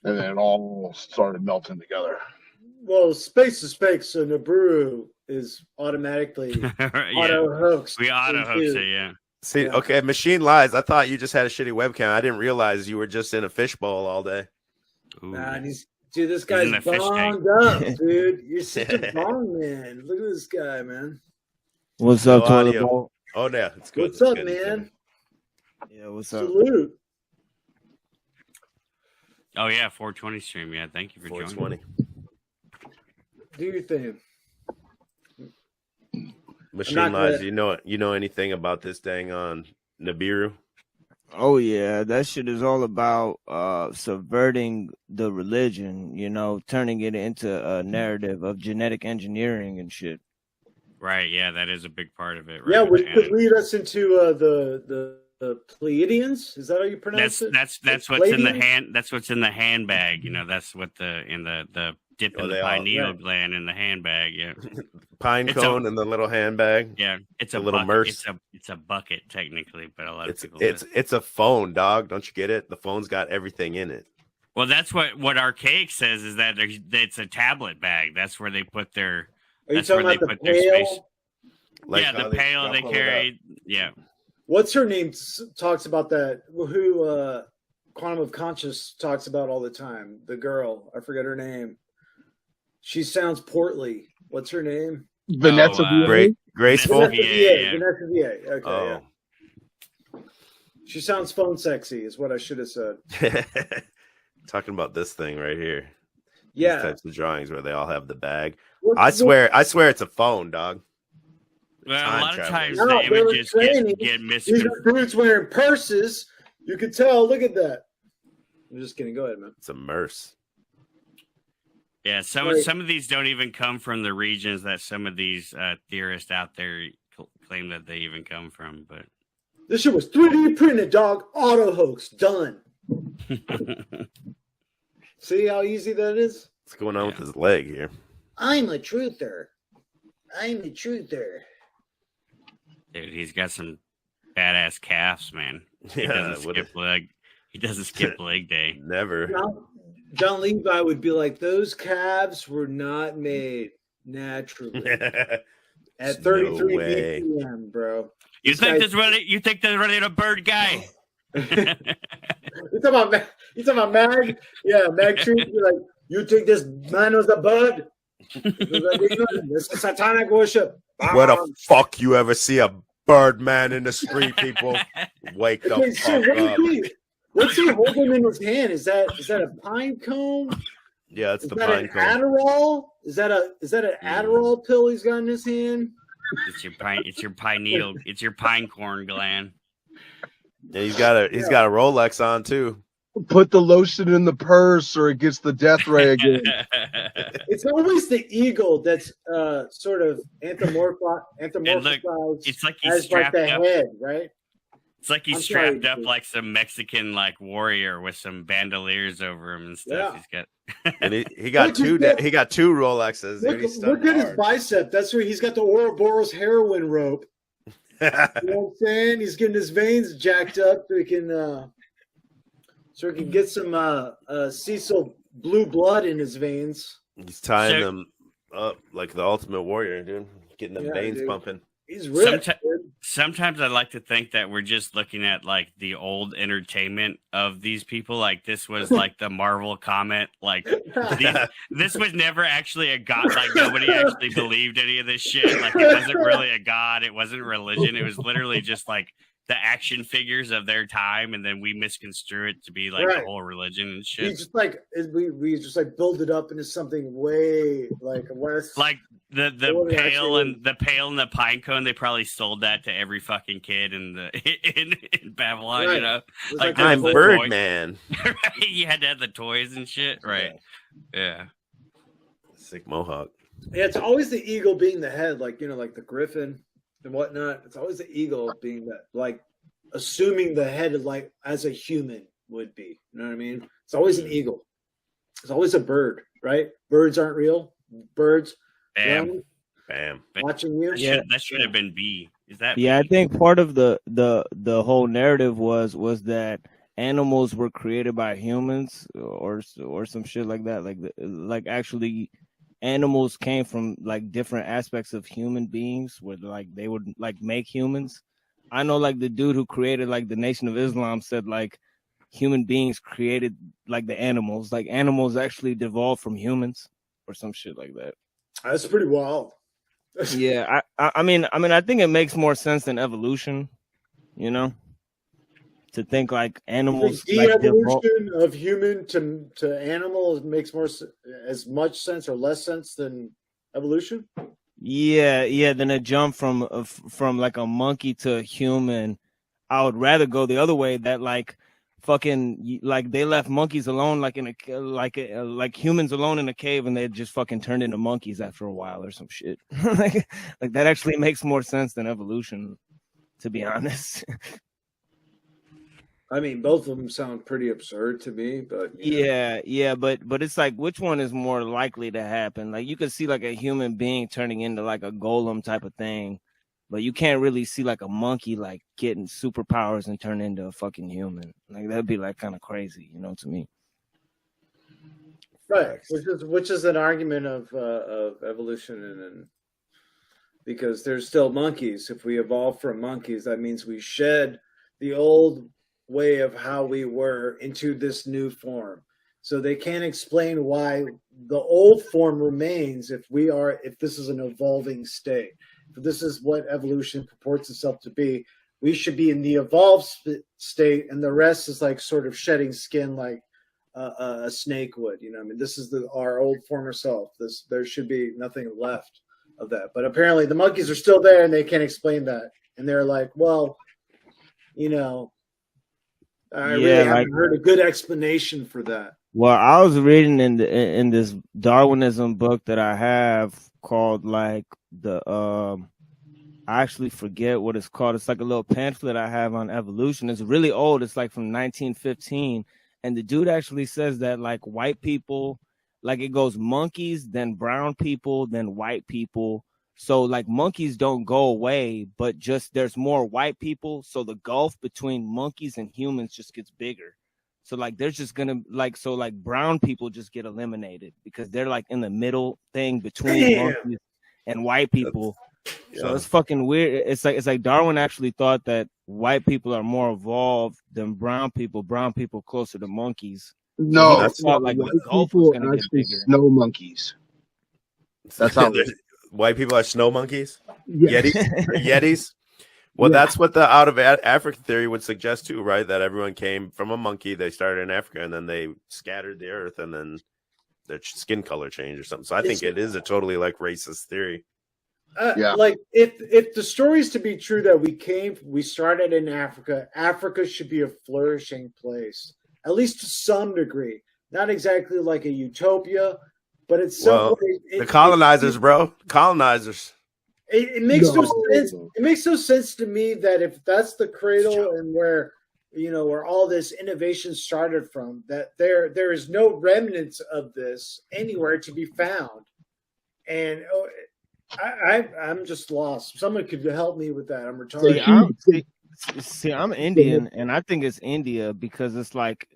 that. And then it all started melting together. Well, space is fake, so Nibiru is automatically auto-hoaxed. We auto-hoax it, yeah. See, okay, Machine Lies. I thought you just had a shitty webcam. I didn't realize you were just in a fishbowl all day. Ooh. Nah, dude, this guy's bonged up, dude. You're such a bong man. Look at this guy, man. What's up, Toilet Bowl? Oh, yeah, it's good. What's up, man? Yeah, what's up? Salute. Oh, yeah, 420 stream. Yeah, thank you for joining. Do your thing. Machine Lies, you know anything about this dang on Nibiru? Oh yeah, that shit is all about subverting the religion, you know, turning it into a narrative of genetic engineering and shit. Right, yeah, that is a big part of it. Right? Yeah, which could lead us into the Pleiadians. Is that how you pronounce it? That's what's in the hand. That's what's in the handbag. You know, that's what the dip in the pineal gland in the handbag. Yeah, pine cone in the little handbag. Yeah, it's a little bucket. It's a bucket technically, but a lot of people. It's a phone, dog. Don't you get it? The phone's got everything in it. Well, that's what Archaic says is that it's a tablet bag. That's where they put their. Are you that's where talking they about put the their pail? space. Yeah, the pail they carry. Yeah. What's her name talks about that? Who Quantum of Conscious talks about all the time. The girl, I forget her name. She sounds portly. What's her name? Vanessa Graceful. Vanessa VA. Okay. Oh. Yeah. She sounds phone sexy, is what I should have said. Talking about this thing right here. Yeah. These types of drawings where they all have the bag. I swear it's a phone, dog. Well, a lot of times No, the they were images saying get these are dudes wearing purses. You could tell. Look at that. I'm just kidding. Go ahead, man. It's a merce. Yeah, some of these don't even come from the regions that some of these theorists out there claim that they even come from. But this shit was 3D printed, dog. Auto hoax done. See how easy that is? What's going on with his leg here? I'm a truther. dude, he's got some badass calves, man. He doesn't skip leg day. Never. John Levi would be like, those calves were not made naturally at 33 BPM, bro. You think they're running a bird guy? You talking about Mag? Yeah, Mag Tree. Like, you think this man was a bird? This is satanic worship. Where the fuck you ever see a bird man in the street, people? Wake the fuck up. What's he holding in his hand? Is that a pine cone? Yeah, it's the pine cone. Adderall? Is that an Adderall pill he's got in his hand? It's your pineal. It's your pine corn gland. Yeah, he's got a Rolex on too. Put the lotion in the purse, or it gets the death ray again. It's always the eagle that's sort of anthropomorphized. It's like he's strapped the up. head, right? It's like he's strapped up like some Mexican warrior with some bandoliers over him and stuff. Yeah. He's got and he got two Rolexes. Look at his bicep. That's where he's got the Ouroboros heroin rope. You know what I'm saying? He's getting his veins jacked up so he can get some Cecil blue blood in his veins. He's tying them up like the Ultimate Warrior, dude. Getting the veins pumping. He's ripped. Sometimes I like to think that we're just looking at the old entertainment of these people. Like this was like the Marvel comet. This was never actually a god. Like nobody actually believed any of this shit. Like it wasn't really a god. It wasn't religion. It was literally just like the action figures of their time, and then we misconstrue it to be the whole religion and shit. He's just we just build it up into something way less. Like the pail and the pine cone, they probably sold that to every fucking kid in Babylon. Right. You know, I'm Birdman. Right? You had to have the toys and shit, right? Yeah. Sick mohawk. Yeah, it's always the eagle being the head, like the griffin and whatnot. It's always the eagle being that, assuming the head as a human would be. You know what I mean? It's always an eagle. It's always a bird, right? Birds aren't real. Birds. Bam. Watching you. That should have been B. Is that? Yeah, B? I think part of the whole narrative was that animals were created by humans or some shit like that. Like actually, animals came from different aspects of human beings, where they would make humans. I know the dude who created the Nation of Islam said human beings created the animals. Animals actually devolved from humans or some shit like that. That's pretty wild. Yeah, I mean, I think it makes more sense than evolution, to think animals. De-evolution of human to animal makes as much sense or less sense than evolution. Yeah. Then a jump from a monkey to a human. I would rather go the other way. That they left monkeys alone, like humans alone in a cave, and they just fucking turned into monkeys after a while or some shit. That actually makes more sense than evolution, to be honest. I mean, both of them sound pretty absurd to me, but yeah, but it's which one is more likely to happen? You could see a human being turning into a golem type of thing, but you can't really see a monkey getting superpowers and turn into a fucking human. That'd be kind of crazy, to me. Right, which is an argument of evolution and because there's still monkeys. If we evolve from monkeys, that means we shed the old way of how we were into this new form. So they can't explain why the old form remains if this is an evolving state. If this is what evolution purports itself to be, we should be in the evolved state, and the rest is like sort of shedding skin like a snake would. You know, I mean, this is our old former self. There should be nothing left of that. But apparently the monkeys are still there, and they can't explain that. And they're like, well, you know, I really haven't heard a good explanation for that. Well, I was reading in this Darwinism book that I have called like I actually forget what it's called. It's like a little pamphlet I have on evolution. It's really old. It's like from 1915. And the dude actually says that like white people, like it goes monkeys, then brown people, then white people. So like monkeys don't go away, but just there's more white people. So the gulf between monkeys and humans just gets bigger. So like there's just gonna like brown people just get eliminated because they're like in the middle thing between monkeys and white people. So it's fucking weird. It's like Darwin actually thought that white people are more evolved than brown people. Brown people closer to monkeys. No, that's not like white the gulf people was gonna are get actually bigger. snow monkeys. That's how white people are snow monkeys. Yeah. Yetis. Well, that's what the out of Africa theory would suggest too, right? That everyone came from a monkey. They started in Africa, and then they scattered the earth, and then their skin color changed or something. So I think it is a totally like racist theory. Like if the story is to be true that we started in Africa, Africa should be a flourishing place, at least to some degree. Not exactly like a utopia, but it's the colonizers, bro. Colonizers. It makes no sense. It makes no sense to me that if that's the cradle and where all this innovation started from, that there is no remnants of this anywhere to be found. And I'm just lost. Someone could help me with that. I'm retarded. I'm Indian, and I think it's India because it's like,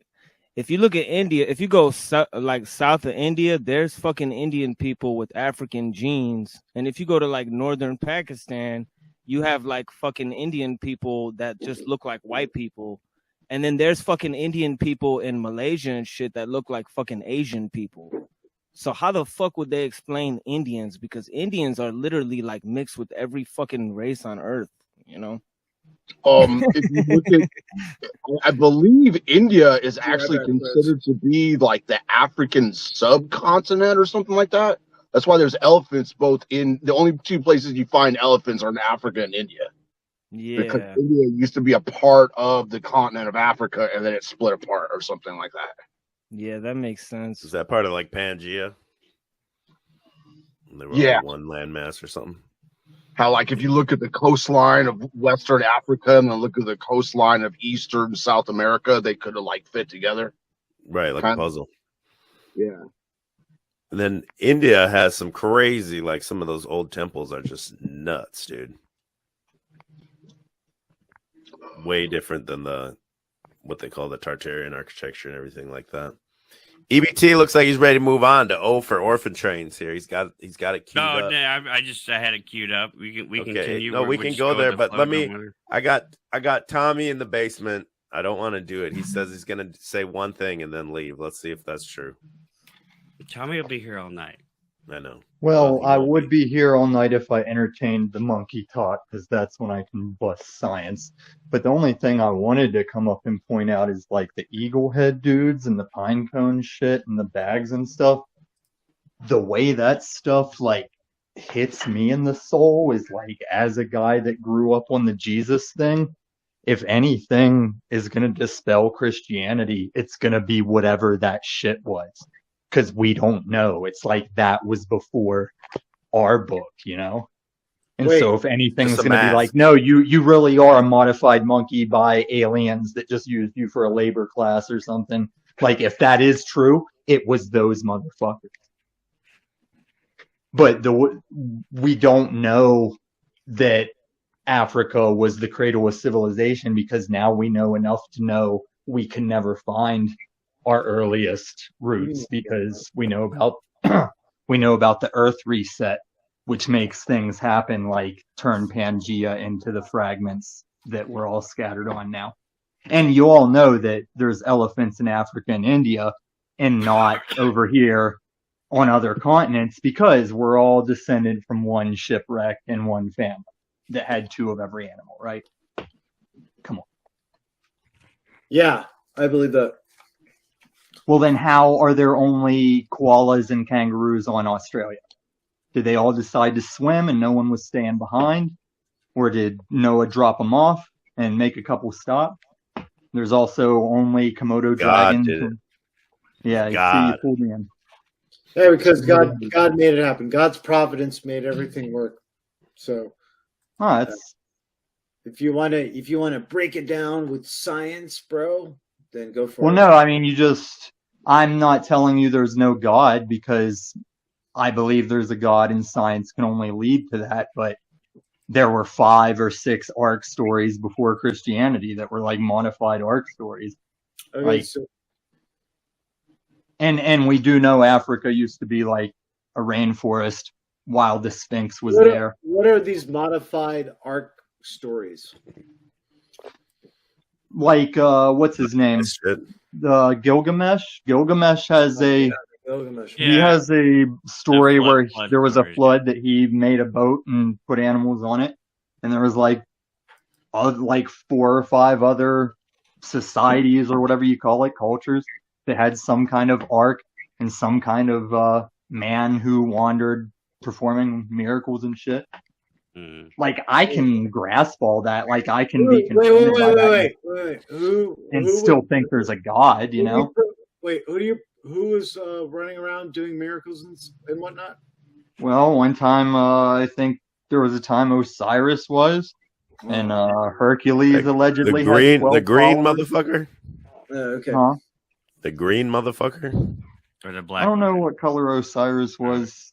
if you look at India, if you go south of India, there's fucking Indian people with African genes. And if you go to like northern Pakistan, you have like fucking Indian people that just look like white people. And then there's fucking Indian people in Malaysia and shit that look like fucking Asian people. So how the fuck would they explain Indians? Because Indians are literally like mixed with every fucking race on earth, you know? If you look at, I believe India is actually considered to be like the African subcontinent or something like that. That's why there's elephants both in the only two places you find elephants are in Africa and India. Yeah, because India used to be a part of the continent of Africa and then it split apart or something like that. Yeah, that makes sense. Is that part of like Pangea? They were all one landmass or something. How, like, if you look at the coastline of Western Africa and then look at the coastline of Eastern South America, they could have, like, fit together. Right, like a puzzle. Yeah. And then India has some crazy, like, some of those old temples are just nuts, dude. Way different than what they call the Tartarian architecture and everything like that. EBT looks like he's ready to move on to O for Orphan Trains here. He's got it queued up. No, I had it queued up. We can continue. No, we can go there, but let me. I got Tommy in the basement. I don't want to do it. He says he's gonna say one thing and then leave. Let's see if that's true. Tommy will be here all night. I know. Well, I would be here all night if I entertained the monkey talk, because that's when I can bust science. But the only thing I wanted to come up and point out is like the eagle head dudes and the pine cone shit and the bags and stuff. The way that stuff like hits me in the soul is like, as a guy that grew up on the Jesus thing, if anything is going to dispel Christianity, it's going to be whatever that shit was. Because we don't know. It's like that was before our book, you know? And so if anything's going to be like, no, you really are a modified monkey by aliens that just used you for a labor class or something. Like, if that is true, it was those motherfuckers. But we don't know that Africa was the cradle of civilization, because now we know enough to know we can never find our earliest roots, because we know about the Earth reset, which makes things happen like turn Pangea into the fragments that we're all scattered on now. And you all know that there's elephants in Africa and India and not over here on other continents because we're all descended from one shipwreck and one family that had 2 of every animal, right? Come on. Yeah, I believe that. Well, then how are there only koalas and kangaroos on Australia? Did they all decide to swim and no one was staying behind? Or did Noah drop them off and make a couple stops? There's also only Komodo God dragons. did it. Yeah, you see, God. you pulled me in. Yeah, because God made it happen. God's providence made everything work. So Oh, that's if you wanna break it down with science, bro, then go for well, it. no, I mean, I'm not telling you there's no God because I believe there's a God and science can only lead to that, but there were 5 or 6 arc stories before Christianity that were like modified arc stories. Okay, Like, so and we do know Africa used to be like a rainforest while the Sphinx was what there. what are these modified arc stories? Like, what's his name? That's shit. The Gilgamesh. Gilgamesh has a Gilgamesh. he Yeah. has a story The flood- where flood there was a stories. flood that he made a boat and put animals on it, and there was like 4 or 5 other societies or whatever you call it, cultures that had some kind of ark and some kind of man who wandered performing miracles and shit. Mm. Like, I can grasp all that. Like, I can Wait, be wait, confronted wait, by that wait, wait, wait. Who and who still was- think there's a God, you know? Wait, who was running around doing miracles and whatnot? Well, one time, I think there was a time Osiris was, and Hercules allegedly The green, had 12 the green followers. motherfucker. Okay. Huh? The green motherfucker. Or the I black. don't know what color Osiris was.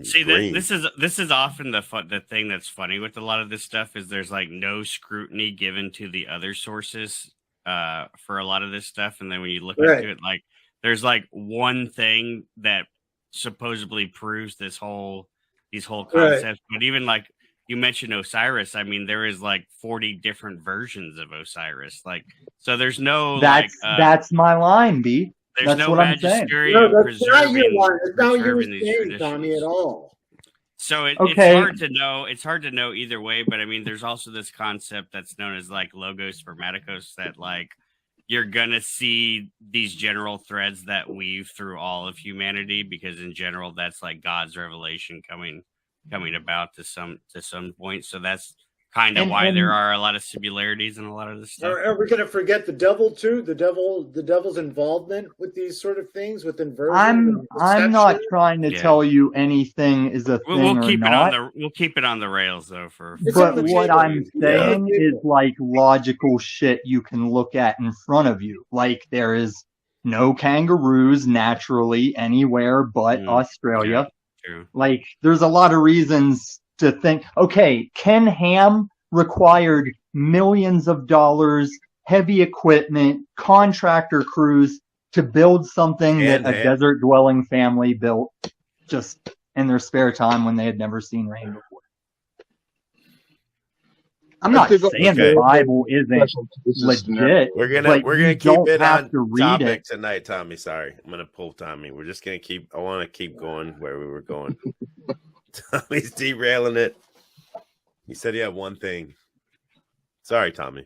See, Green. this is often the thing that's funny with a lot of this stuff is there's like no scrutiny given to the other sources for a lot of this stuff, and then when you look Right. into it, like there's like one thing that supposedly proves these whole concepts, but even like you mentioned Osiris, I mean there is like 40 different versions of Osiris, like so there's no That's my line, B. there's That's no what I'm saying. magisterium No, that's not your preserving line. That's not what you were preserving these saying, traditions. Tommy, at all. So it's Okay. hard to know. It's hard to know either way. But I mean, there's also this concept that's known as like logos spermaticos, that like you're gonna see these general threads that weave through all of humanity, because in general, that's like God's revelation coming about to some point. So that's kind of And- why and- there are a lot of similarities in a lot of this stuff. Are we going to forget the devil too? The devil's involvement with these sort of things, with inversion. I'm not deception? trying to Yeah. tell you anything is a thing We'll or keep not. we'll keep it on the rails though. For It's on But the what table. I'm It's on the saying is table. like logical shit you can look at in front of you. Like, there is no kangaroos naturally anywhere but Australia. true. Like, there's a lot of reasons to think, okay, Ken Ham required millions of dollars, heavy equipment, contractor crews to build something And that a Ham. desert dwelling family built just in their spare time when they had never seen rain before. I'm not saying the Bible isn't legit. We're gonna but we're you gonna keep don't it have on to read topic it. tonight, Tommy. Sorry, I'm gonna pull Tommy. We're just gonna keep. I want to keep going where we were going. Tommy's derailing it. He said he had one thing. Sorry, Tommy.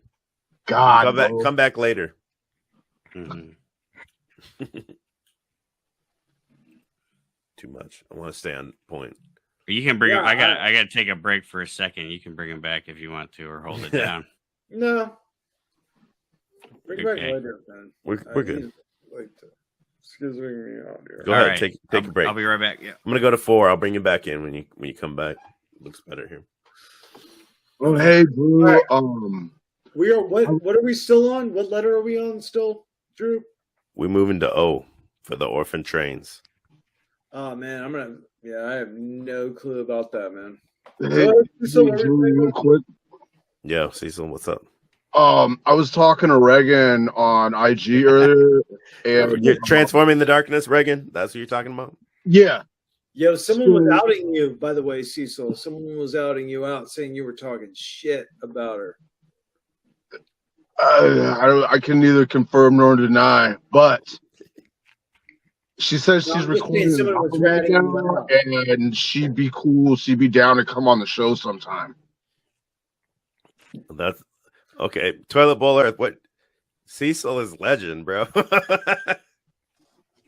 God, come back later. Mm-hmm. Too much. I want to stay on point. You can bring Yeah, him. I got to take a break for a second. You can bring him back if you want to, or hold it down. No. Bring it back Okay. later, man. We're good. Excuse me out here. Go All ahead. right. Take a break. I'll be right back. Yeah. I'm gonna go to 4. I'll bring you back in when you come back. Looks better here. Oh, hey, Drew. Right. We are what are we still on? What letter are we on still, Drew? We're moving to O for the orphan trains. Oh man, I have no clue about that, man. Hey, Drew, real quick. Yo, Cecil, what's up? I was talking to Reagan on IG earlier, and You're transforming the darkness, Reagan. That's what you're talking about. yeah, Yo, someone was outing you, by the way, Cecil. Someone was outing you out, saying you were talking shit about her. I can neither confirm nor deny, but she says she's recording an album right now, and she'd be cool. She'd be down to come on the show sometime. That's okay. Toilet Bowler, what? Cecil is legend, bro.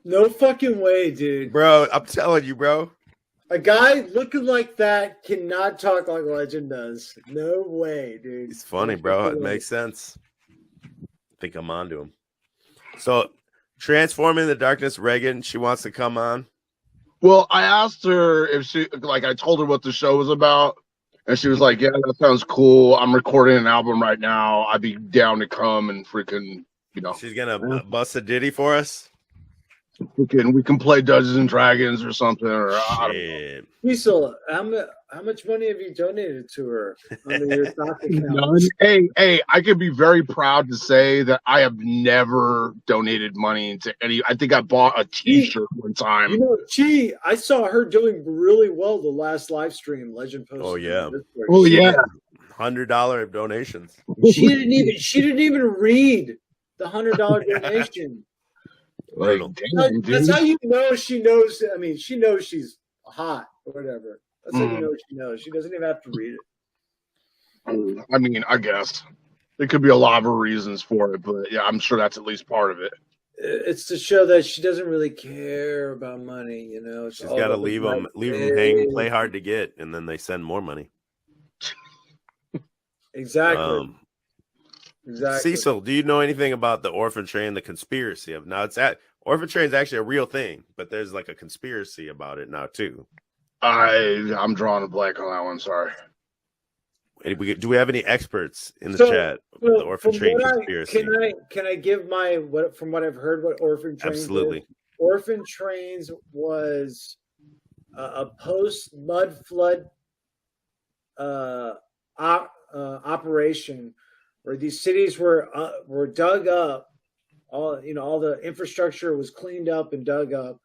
No fucking way, dude. Bro, I'm telling you, bro. A guy looking like that cannot talk like Legend does. No way, dude. He's funny, bro. It makes sense. I think I'm on to him. So, Transforming the Darkness, Reagan, she wants to come on. Well, I asked her if she, like, I told her what the show was about, and she was like, yeah, that sounds cool. I'm recording an album right now. I'd be down to come and freaking, you know. She's going to bust a ditty for us? We can play Dungeons and Dragons or something. Or I don't know. Cecil, how much money have you donated to her under your stock account? None. Hey, I could be very proud to say that I have never donated money to any. I think I bought a T-shirt one time. You know, I saw her doing really well the last live stream. Legend posted. Oh yeah. $100 donations. She didn't even read the $100 donation. Like, damn, that's how you know she knows. I mean, she knows she's hot or whatever. That's how you know she knows. She doesn't even have to read it. I mean, I guess there could be a lot of reasons for it, but yeah, I'm sure that's at least part of it. It's to show that she doesn't really care about money. You know, she's got to leave them hanging, play hard to get, and then they send more money. Exactly. Exactly. Cecil, do you know anything about the Orphan Train, the conspiracy of now? Orphan Train is actually a real thing, but there's like a conspiracy about it now too. I'm drawing a blank on that one. Sorry. Do we have any experts in the chat? The Orphan Train conspiracy. Can I give from what I've heard what Orphan Trains? Absolutely. Is? Orphan Trains was a post mud flood operation. Where these cities were dug up, all the infrastructure was cleaned up and dug up,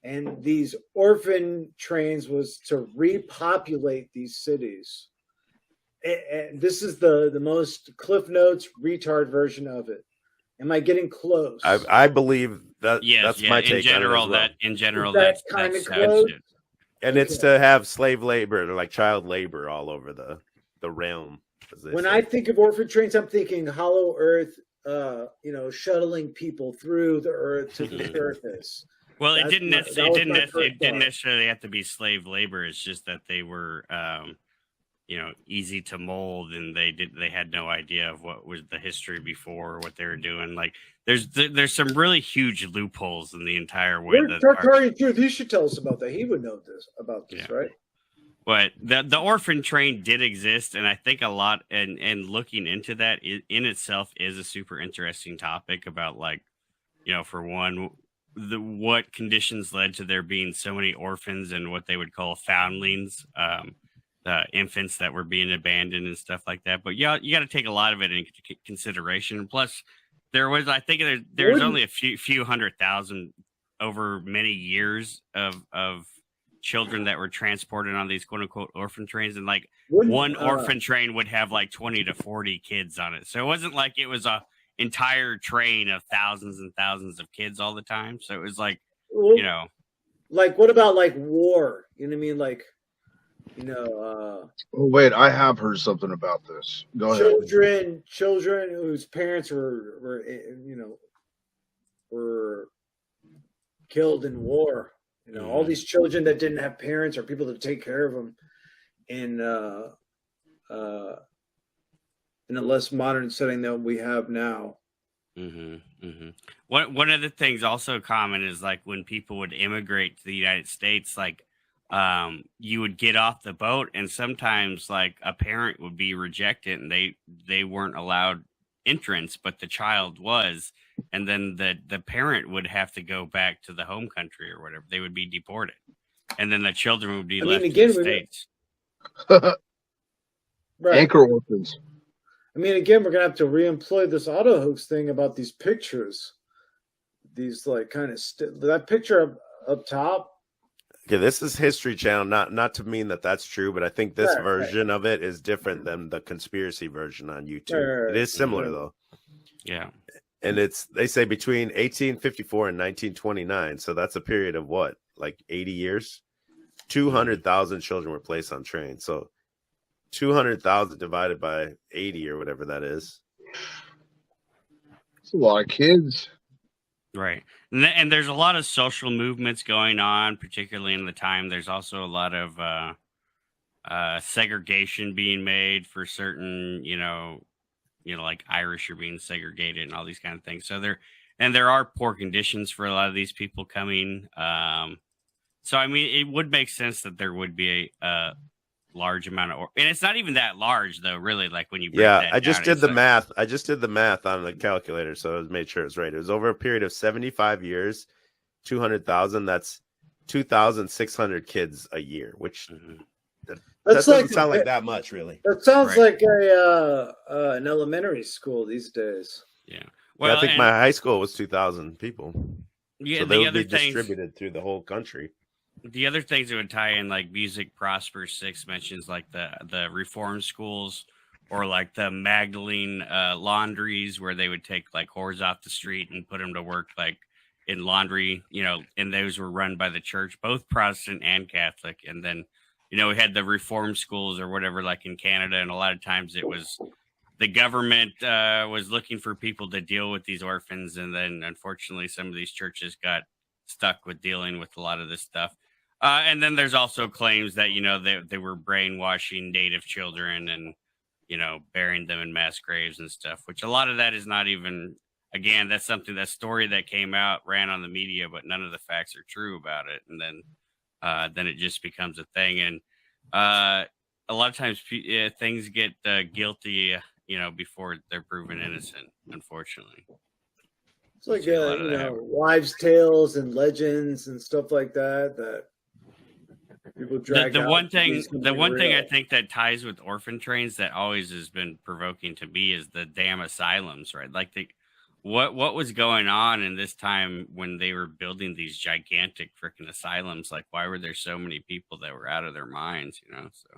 and these orphan trains was to repopulate these cities. And this is the most Cliff Notes retard version of it. Am I getting close? I believe that. Yes, that's my take. In general, that's kind of close. And it's to have slave labor or like child labor all over the realm. When I think of Orphan Trains, I'm thinking Hollow Earth, shuttling people through the Earth to the surface. Well, it didn't necessarily have to be slave labor. It's just that they were, easy to mold, and they had no idea of what was the history before or what they were doing. Like there's some really huge loopholes in the entire way. You should tell us about that. He would know about this, right? But the Orphan Train did exist, and I think a lot, and looking into that in itself is a super interesting topic about, like, for one, what conditions led to there being so many orphans and what they would call foundlings, infants that were being abandoned and stuff like that. But yeah, you got to take a lot of it into consideration. Plus, there's only a few 100,000 over many years of children that were transported on these quote unquote orphan trains, and like one orphan train would have like 20 to 40 kids on it. So it wasn't like it was a entire train of thousands and thousands of kids all the time. So it was like, like what about like war? You know what I mean? Like, oh wait, I have heard something about this. Go ahead. Children whose parents were killed in war. All these children that didn't have parents or people to take care of them in a less modern setting than we have now. Mm-hmm, mm-hmm. One of the things also common is like when people would immigrate to the United States, like you would get off the boat and sometimes like a parent would be rejected and they weren't allowed entrance, but the child was. And then the parent would have to go back to the home country or whatever. They would be deported. And then the children would be left in the States. Right. Anchor orphans. I mean, again, we're going to have to re-employ this auto hoax thing about these pictures. These like kind of that picture up top. Okay, this is History Channel. Not to mean that that's true, but I think this version of it is different than the conspiracy version on YouTube. It is similar though. Yeah. And they say between 1854 and 1929. So that's a period of what, like 80 years? 200,000 children were placed on trains. So 200,000 divided by 80 or whatever that is. It's a lot of kids. Right. And there's a lot of social movements going on, particularly in the time. There's also a lot of segregation being made for certain, like Irish are being segregated and all these kind of things. So there are poor conditions for a lot of these people coming. So, I mean, it would make sense that there would be a large amount of, and it's not even that large though, really. Like when you break that I just down, did the math. I just did the math on the calculator, so I made sure it's right. It was over a period of 75 years, 200,000. That's 2,600 kids a year, which that doesn't sound like that much, really. That sounds like an elementary school these days. Yeah. Well, I think my high school was 2,000 people. Yeah, so they would be distributed through the whole country. The other things that would tie in, like Music Prospers 6 mentions, like the reform schools, or like the Magdalene laundries, where they would take like whores off the street and put them to work like in laundry, and those were run by the church, both Protestant and Catholic. And then, we had the reform schools or whatever, like in Canada, and a lot of times it was the government was looking for people to deal with these orphans, and then unfortunately some of these churches got stuck with dealing with a lot of this stuff. And then there's also claims that, they were brainwashing Native children and, burying them in mass graves and stuff, which a lot of that is not even, again, that's something, that story that came out, ran on the media, but none of the facts are true about it. And then it just becomes a thing. And a lot of times things get guilty, before they're proven innocent, unfortunately. It's like, wives' tales and legends and stuff like that people drag the out. one thing I think that ties with orphan trains that always has been provoking to me is the damn asylums, right? Like what was going on in this time when they were building these gigantic freaking asylums? Like, why were there so many people that were out of their minds? So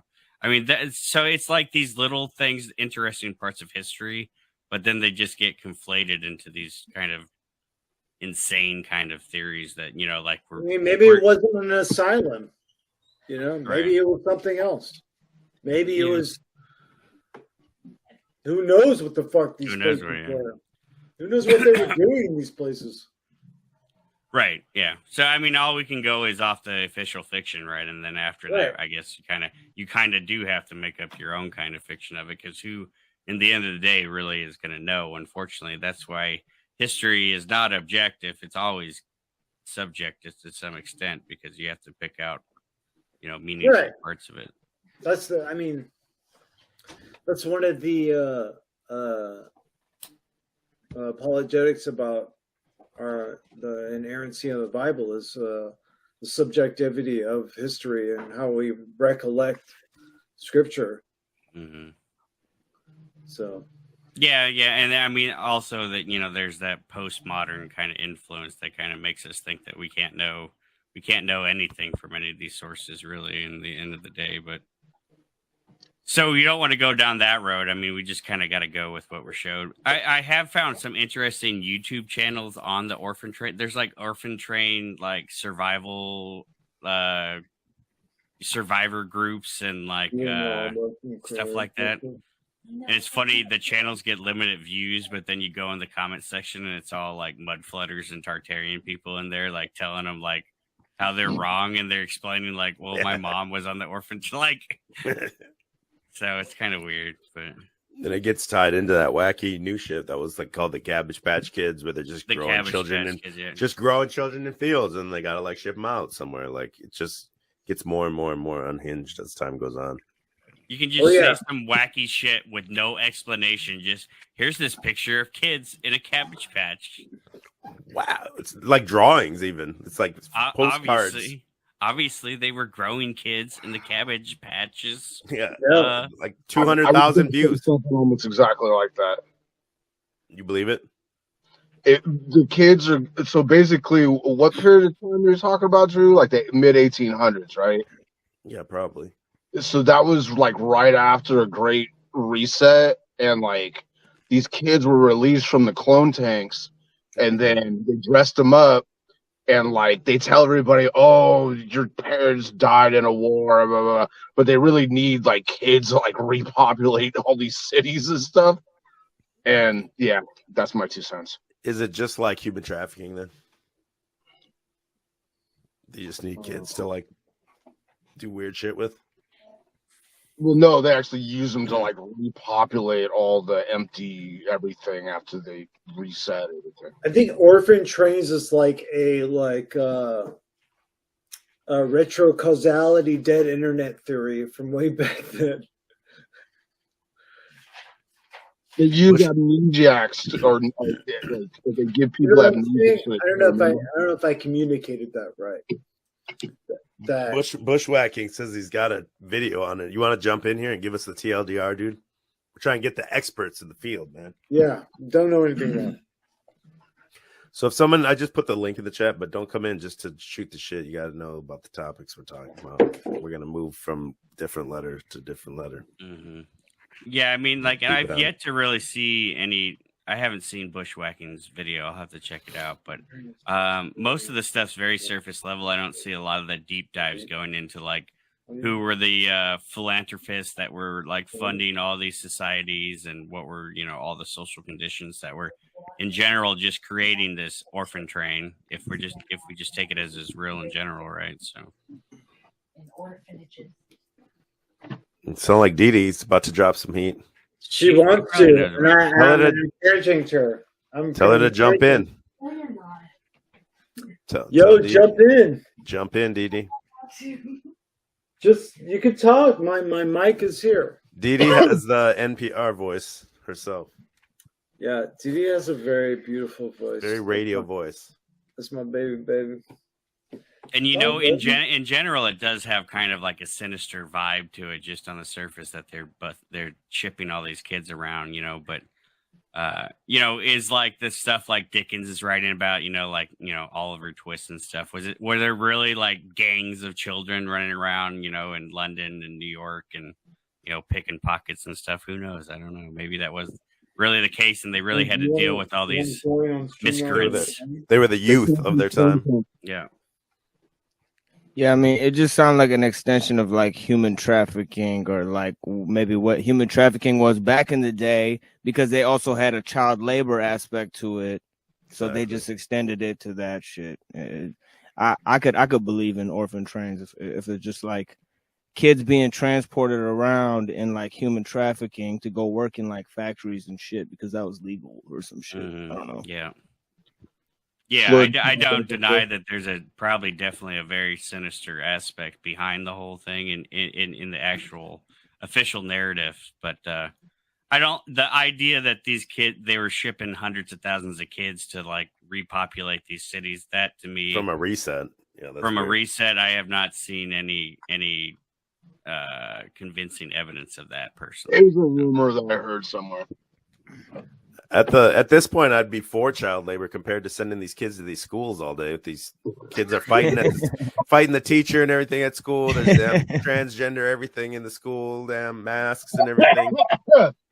I mean, so it's like these little things, interesting parts of history, but then they just get conflated into these kind of insane kind of theories that, like maybe it wasn't an asylum. Maybe it was something else. Maybe it was. Who knows what the fuck these places were? Who knows what they were doing in these places? Right. Yeah. So I mean, all we can go is off the official fiction, right? And then after that, I guess you kind of do have to make up your own kind of fiction of it, because who, in the end of the day, really is going to know? Unfortunately, that's why history is not objective. It's always subjective to some extent, because you have to pick out, meaningful parts of it. That's one of the apologetics about the inerrancy of the Bible is the subjectivity of history and how we recollect Scripture. Mm-hmm. So. Yeah, and I mean also that there's that postmodern kind of influence that kind of makes us think that we can't know anything from any of these sources, really, in the end of the day. But so you don't want to go down that road. I mean, we just kind of got to go with what we're showed. I have found some interesting YouTube channels on the orphan train. There's like orphan train, like survival, survivor groups and like stuff like that. And it's funny, the channels get limited views, but then you go in the comment section and it's all like mud flooders and Tartarian people in there, like telling them like how they're wrong, and they're explaining like, well, my mom was on the orphan, like. So it's kind of weird, but then it gets tied into that wacky new shit that was like called the Cabbage Patch Kids, where they're just growing children and just growing children in fields, and they gotta like ship them out somewhere. Like it just gets more and more and more unhinged as time goes on. You can just say some wacky shit with no explanation. Just here's this picture of kids in a cabbage patch. Wow, it's like drawings. Even it's like postcards. Obviously, they were growing kids in the cabbage patches. Yeah, like 200,000 views. Something almost exactly like that. You believe it? The kids are so basically. What period of time you're talking about, Drew? Like the mid 1800s, right? Yeah, probably. So that was like right after a great reset, and like these kids were released from the clone tanks, and then they dressed them up, and like they tell everybody, "Oh, your parents died in a war," blah, blah, blah. But they really need like kids to like repopulate all these cities and stuff. And yeah, that's my 2 cents. Is it just like human trafficking then? You just need kids to like do weird shit with? Well, no, they actually use them to like repopulate all the empty everything after they reset everything. I think Orphan trains is like a retro causality dead internet theory from way back then. They use amnesiacs, or they give people amnesia. I don't know if I communicated that right. Bushwhacking says he's got a video on it. You want to jump in here and give us the TLDR, dude? We're trying to get the experts in the field, man. Yeah, don't know anything about it. So if someone, I just put the link in the chat, but don't come in just to shoot the shit. You got to know about the topics we're talking about. We're going to move from different letter to different letter. Mm-hmm. Yeah, I mean, like, and I've yet to really see any. I haven't seen Bushwhacking's video. I'll have to check it out. But most of the stuff's very surface level. I don't see a lot of the deep dives going into like who were the philanthropists that were like funding all these societies and what were, you know, all the social conditions that were in general just creating this orphan train. If we just take it as is real in general, right? So. It sounds like Dee Dee's about to drop some heat. She wants to, and I'm encouraging her. Tell her to jump in. Yo, jump in. Jump in, Dee Dee. Just, you can talk. My mic is here. Dee Dee has the NPR voice herself. Yeah, Dee Dee has a very beautiful voice. Very radio voice. That's my baby. And you know, in general, it does have kind of like a sinister vibe to it, just on the surface, that they're shipping all these kids around, you know. But you know, is like the stuff like Dickens is writing about, you know, like, you know, Oliver Twist and stuff. Were there really like gangs of children running around, you know, in London and New York and, you know, picking pockets and stuff? Who knows? I don't know. Maybe that was really the case, and they really had to deal with all these miscreants. They were the youth of their time. Yeah. Yeah, I mean, it just sounds like an extension of like human trafficking, or like maybe what human trafficking was back in the day, because they also had a child labor aspect to it. So they just extended it to that shit. I could believe in orphan trains if it's just like kids being transported around in like human trafficking to go work in like factories and shit because that was legal or some shit. I don't know. Yeah. Yeah, I don't deny that there's definitely a very sinister aspect behind the whole thing in the actual official narrative. But the idea that these kids, they were shipping hundreds of thousands of kids to like repopulate these cities, that to me, from a reset. Yeah, from a reset, I have not seen any convincing evidence of that personally. It was a rumor that I heard somewhere. At this point, I'd be for child labor compared to sending these kids to these schools all day. If these kids are fighting the teacher and everything at school, there's damn transgender everything in the school, damn masks and everything.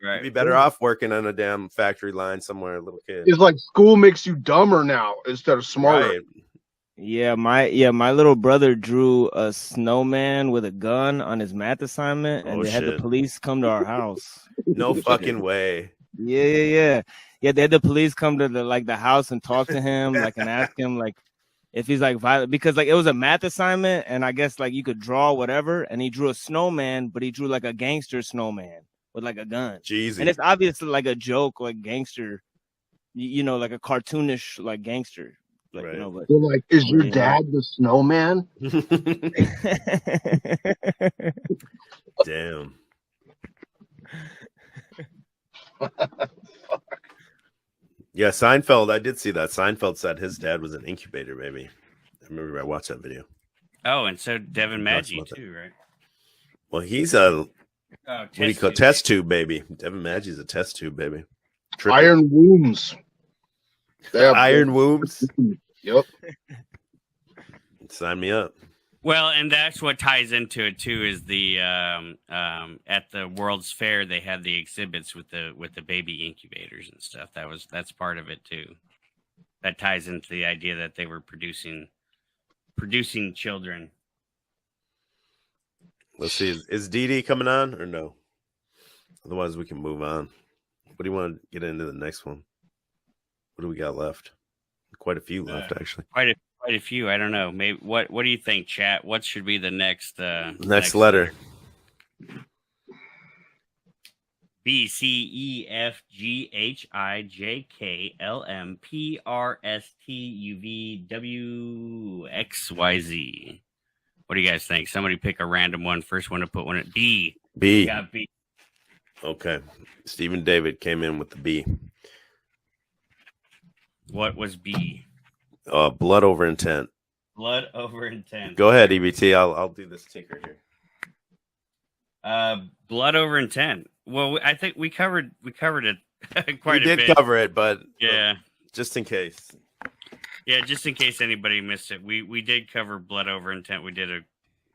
Right. You'd be better off working on a damn factory line somewhere, little kid. It's like school makes you dumber now instead of smarter. Right. Yeah, my little brother drew a snowman with a gun on his math assignment, and they had the police come to our house. No fucking way. Yeah. They had the police come to the house and talk to him, like, and ask him like if he's like violent, because like it was a math assignment, and I guess like you could draw whatever, and he drew a snowman, but he drew like a gangster snowman with like a gun. Jeez. And it's obviously like a joke, like gangster, you know, like a cartoonish like gangster. Like, right. You know, but they're like, is your dad the snowman? Damn. Yeah, Seinfeld. I did see that. Seinfeld said his dad was an incubator baby. I remember I watched that video. Oh, and so Devin Maggi too, right? Well, he's a what do you call test tube baby? Devin Maggie's a test tube baby. Triple. Iron wombs. Iron wombs. Yep. Sign me up. Well, and that's what ties into it too. Is the at the World's Fair they had the exhibits with the baby incubators and stuff. That's part of it too. That ties into the idea that they were producing children. Let's see. Is Dee Dee coming on or no? Otherwise, we can move on. What do you want to get into the next one? What do we got left? Quite a few left, actually. Quite a few. I don't know. Maybe what do you think, chat? What should be the next next letter? B C E F G H I J K L M P R S T U V W X Y Z. What do you guys think? Somebody pick a random one. First one to put one at B. B. Yeah, B. Okay. Stephen David came in with the B. What was B? Blood over intent. Blood over intent. Go ahead, EBT. I'll do this tinker here. Blood over intent. Well, I think we covered it quite a bit. We did cover it, but yeah, just in case. Yeah, just in case anybody missed it, we did cover blood over intent. We did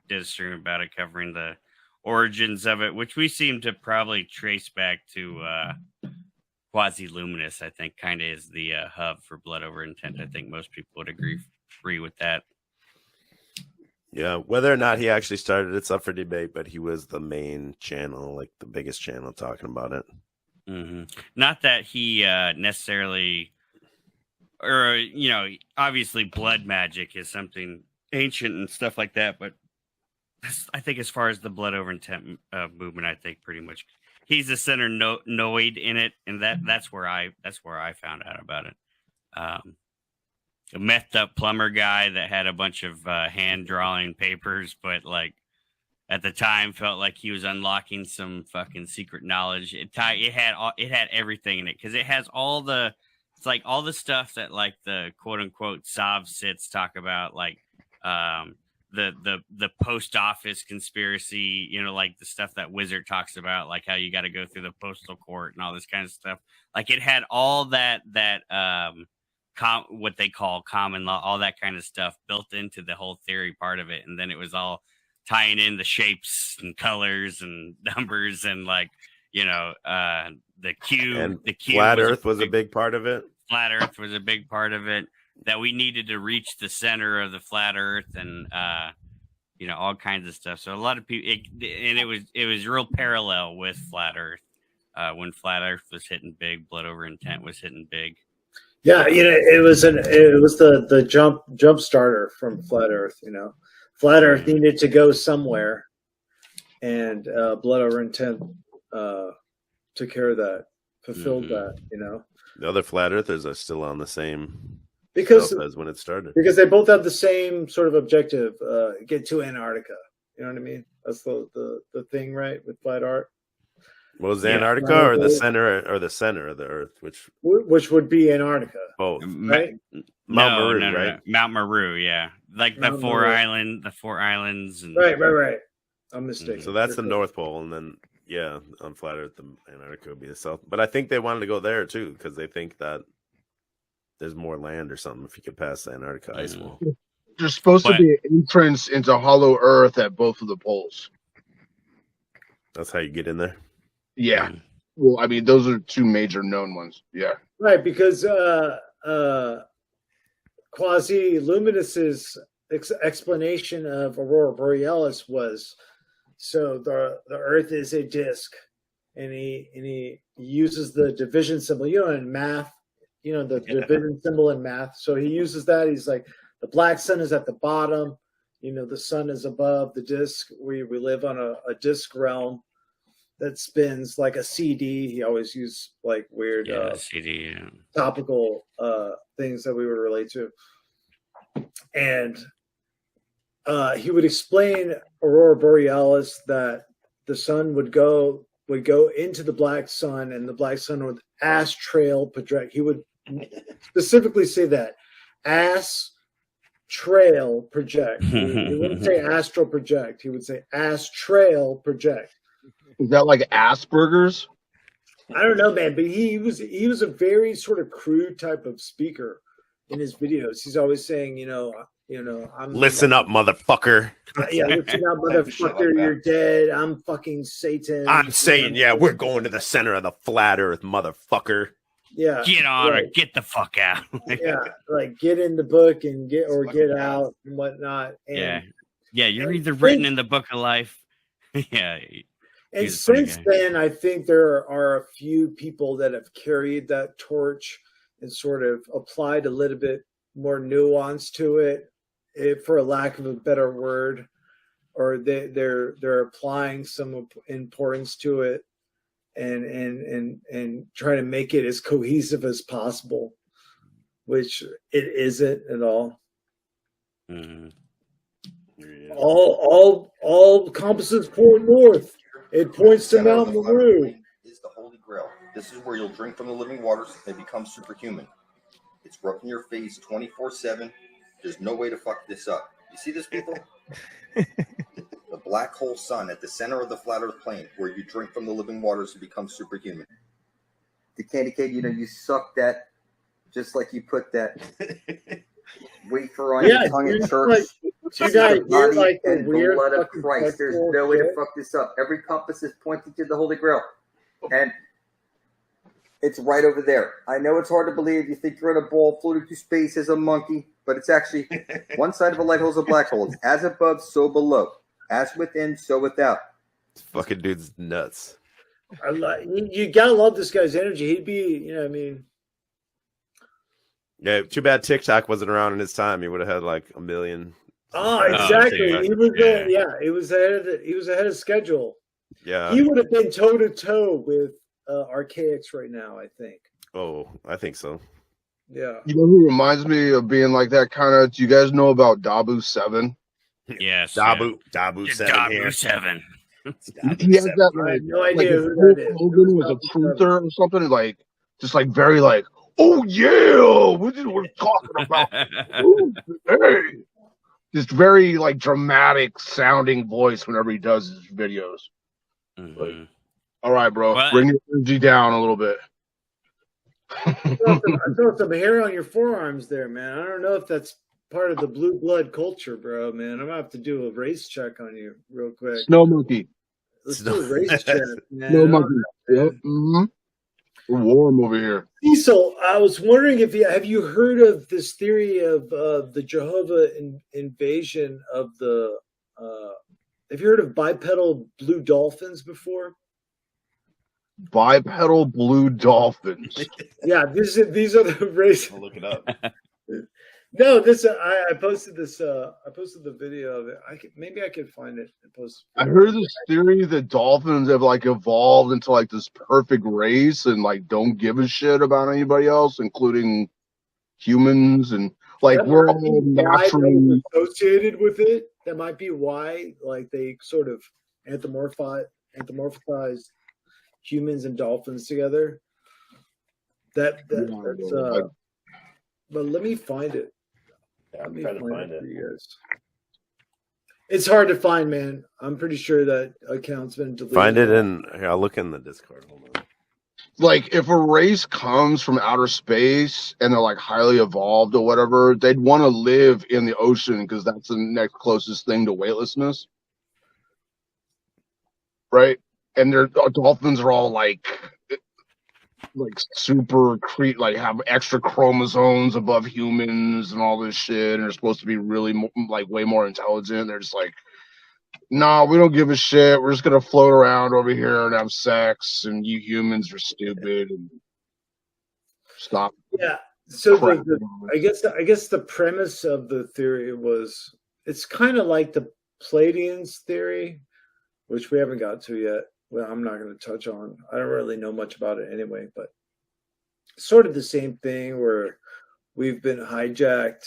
a stream about it, covering the origins of it, which we seem to probably trace back to Quasi-Luminous. I think kind of is the hub for blood over intent. I think most people would agree with that. Yeah, whether or not he actually started, it's up for debate, but he was the main channel, like the biggest channel talking about it. Mm-hmm. Not that he necessarily, or, obviously blood magic is something ancient and stuff like that, but I think as far as the blood over intent movement, I think pretty much he's the center noid in it, and that's where I found out about it. A methed up plumber guy that had a bunch of hand drawing papers, but like at the time felt like he was unlocking some fucking secret knowledge. It had everything in it because it has all the stuff that like the quote unquote Sav sits talk about, like the post office conspiracy, like the stuff that Wizard talks about, like how you got to go through the postal court and all this kind of stuff. Like it had all that what they call common law, all that kind of stuff built into the whole theory part of it. And then it was all tying in the shapes and colors and numbers and the cube. And the cube flat Earth was a big part of it. Flat Earth was a big part of it, that we needed to reach the center of the flat Earth and, all kinds of stuff. So a lot of people, it was real parallel with flat Earth. When flat Earth was hitting big, blood over intent was hitting big. Yeah, it was the jump starter from flat Earth. Flat Earth needed to go somewhere, and blood over intent took care of that, fulfilled that. The other flat earthers are still on the same because as when it started. Because they both have the same sort of objective: get to Antarctica. You know what I mean? That's the thing, right? With flat Earth. What was Antarctica or the center of the Earth, which would be Antarctica? Both, right? Mount Meru, right? Mount Meru, yeah, like the four islands. And... Right. I'm mistaken. So that's the North Pole, and then on flat Earth, the Antarctica would be the South. But I think they wanted to go there too because they think that there's more land or something if you could pass the Antarctica ice wall. There's supposed to be an entrance into Hollow Earth at both of the poles. That's how you get in there. Yeah. Well, I mean, those are two major known ones. Yeah. Right, because Quasi-Luminous's explanation of Aurora Borealis was, so the Earth is a disk, and he uses the division symbol, in math, the division symbol in math. So he uses that. He's like, the black sun is at the bottom, the sun is above the disk. We live on a disk realm that spins like a CD. He always used like weird CD, topical things that we would relate to. And he would explain Aurora Borealis that the sun would go into the black sun, and the black sun would astral project. He would specifically say that astral project. He wouldn't say astral project. He would say astral project. Is that like Asperger's? I don't know, man, but he was a very sort of crude type of speaker in his videos. He's always saying, I'm Listen up, motherfucker. Yeah, listen up, motherfucker. You're dead. I'm fucking Satan. I'm saying, yeah, we're going to the center of the flat earth, motherfucker. Yeah, Get on or get the fuck out. Yeah, like get in the book and get out and whatnot. And, you're either written in the book of life. Yeah. And since then, I think there are a few people that have carried that torch and sort of applied a little bit more nuance to it, for a lack of a better word, or they're applying some importance to it, and trying to make it as cohesive as possible, which it isn't at all. Mm-hmm. Yeah. All compasses point north. It points to Mount Meru. Is the Holy Grail. This is where you'll drink from the living waters and become superhuman. It's rubbed in your face 24/7. There's no way to fuck this up. You see this, people? The black hole sun at the center of the flat earth plane, where you drink from the living waters and become superhuman. The candy cane, you suck that just like you put that wafer on your tongue in church. You guys, you're like and the weird blood of Christ. There's no way to fuck this up. Every compass is pointing to the Holy Grail. And it's right over there. I know it's hard to believe. You think you're in a ball floating through space as a monkey, but it's actually one side of a light hole is a black hole. It's as above, so below. As within, so without. This fucking dude's nuts. You gotta love this guy's energy. He'd be, Yeah, too bad TikTok wasn't around in his time. He would have had like 1 million. Oh, exactly. He was he was ahead of schedule. Yeah. He would have been toe to toe with Archaics right now, I think. Oh, I think so. Yeah. You know who reminds me of being like that kind of? Do you guys know about Dabu 7? Yes. Dabu 7. Dabu 7. He has that I like, have no idea who Hulk that is. Hogan was a truther or something, like just like very like, oh yeah, what is we're talking about? Ooh, hey. Just very like dramatic sounding voice whenever he does his videos. Mm-hmm. Like, all right, bro, bring your energy down a little bit. I saw some hair on your forearms there, man. I don't know if that's part of the blue blood culture, bro, man. I'm gonna have to do a race check on you real quick. Snow monkey. Let's do a race check, man. Snow monkey. Yep. Mm-hmm. We're warm over here. Cecil, I was wondering if have you heard of this theory of the Jehovah invasion of the have you heard of bipedal blue dolphins before? Bipedal blue dolphins. Yeah, these are the race. I'll look it up. No, this I posted this. I posted the video of it. Maybe I could find it and post. I heard this theory that dolphins have like evolved into like this perfect race and like don't give a shit about anybody else, including humans, and like we're all naturally associated with it. That might be why, like, they sort of anthropomorphized humans and dolphins together. That's but let me find it. Yeah, I'm trying to find it. For you guys. It's hard to find, man. I'm pretty sure that account's been deleted. Find it in. Here, I'll look in the Discord. Hold on. like if a race comes from outer space and they're like highly evolved or whatever, they'd want to live in the ocean because that's the next closest thing to weightlessness, right? And their dolphins are all like super like have extra chromosomes above humans and all this shit, and they're supposed to be really like way more intelligent. They're just like, no, we don't give a shit. We're just gonna float around over here and have sex, and you humans are stupid and stop. Yeah. So I guess the premise of the theory was it's kind of like the Pleiadians theory, which we haven't got to yet. Well, I'm not going to touch on. I don't really know much about it anyway, but sort of the same thing where we've been hijacked,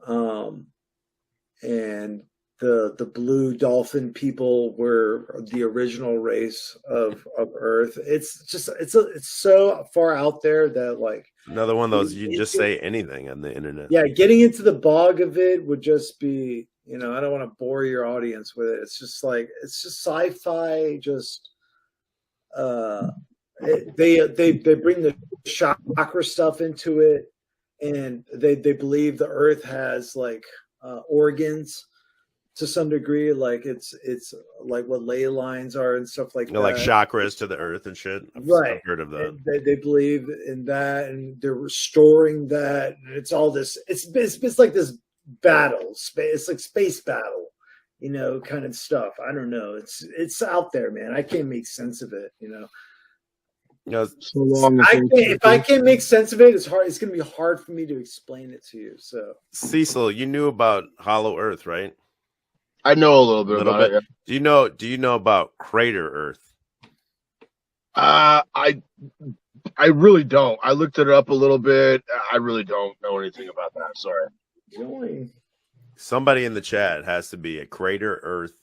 and the blue dolphin people were the original race of Earth. It's so far out there that like another one of those you just say anything on the internet. Yeah, getting into the bog of it would just be, I don't want to bore your audience with it. It's just sci-fi. Just they bring the chakra stuff into it. and they believe the Earth has like organs to some degree, like it's like what ley lines are and stuff like that, like chakras to the earth and shit. I've heard of that. They believe in that, and they're restoring that. And it's all this. It's like this battle. It's like space battle, kind of stuff. I don't know. It's out there, man. I can't make sense of it. So long if I can't make sense of it, it's hard. It's going to be hard for me to explain it to you. So, Cecil, you knew about Hollow Earth, right? I know a little bit about it. Yeah. Do you know about Crater Earth? I really don't. I looked it up a little bit. I really don't know anything about that. Sorry. Somebody in the chat has to be a Crater Earth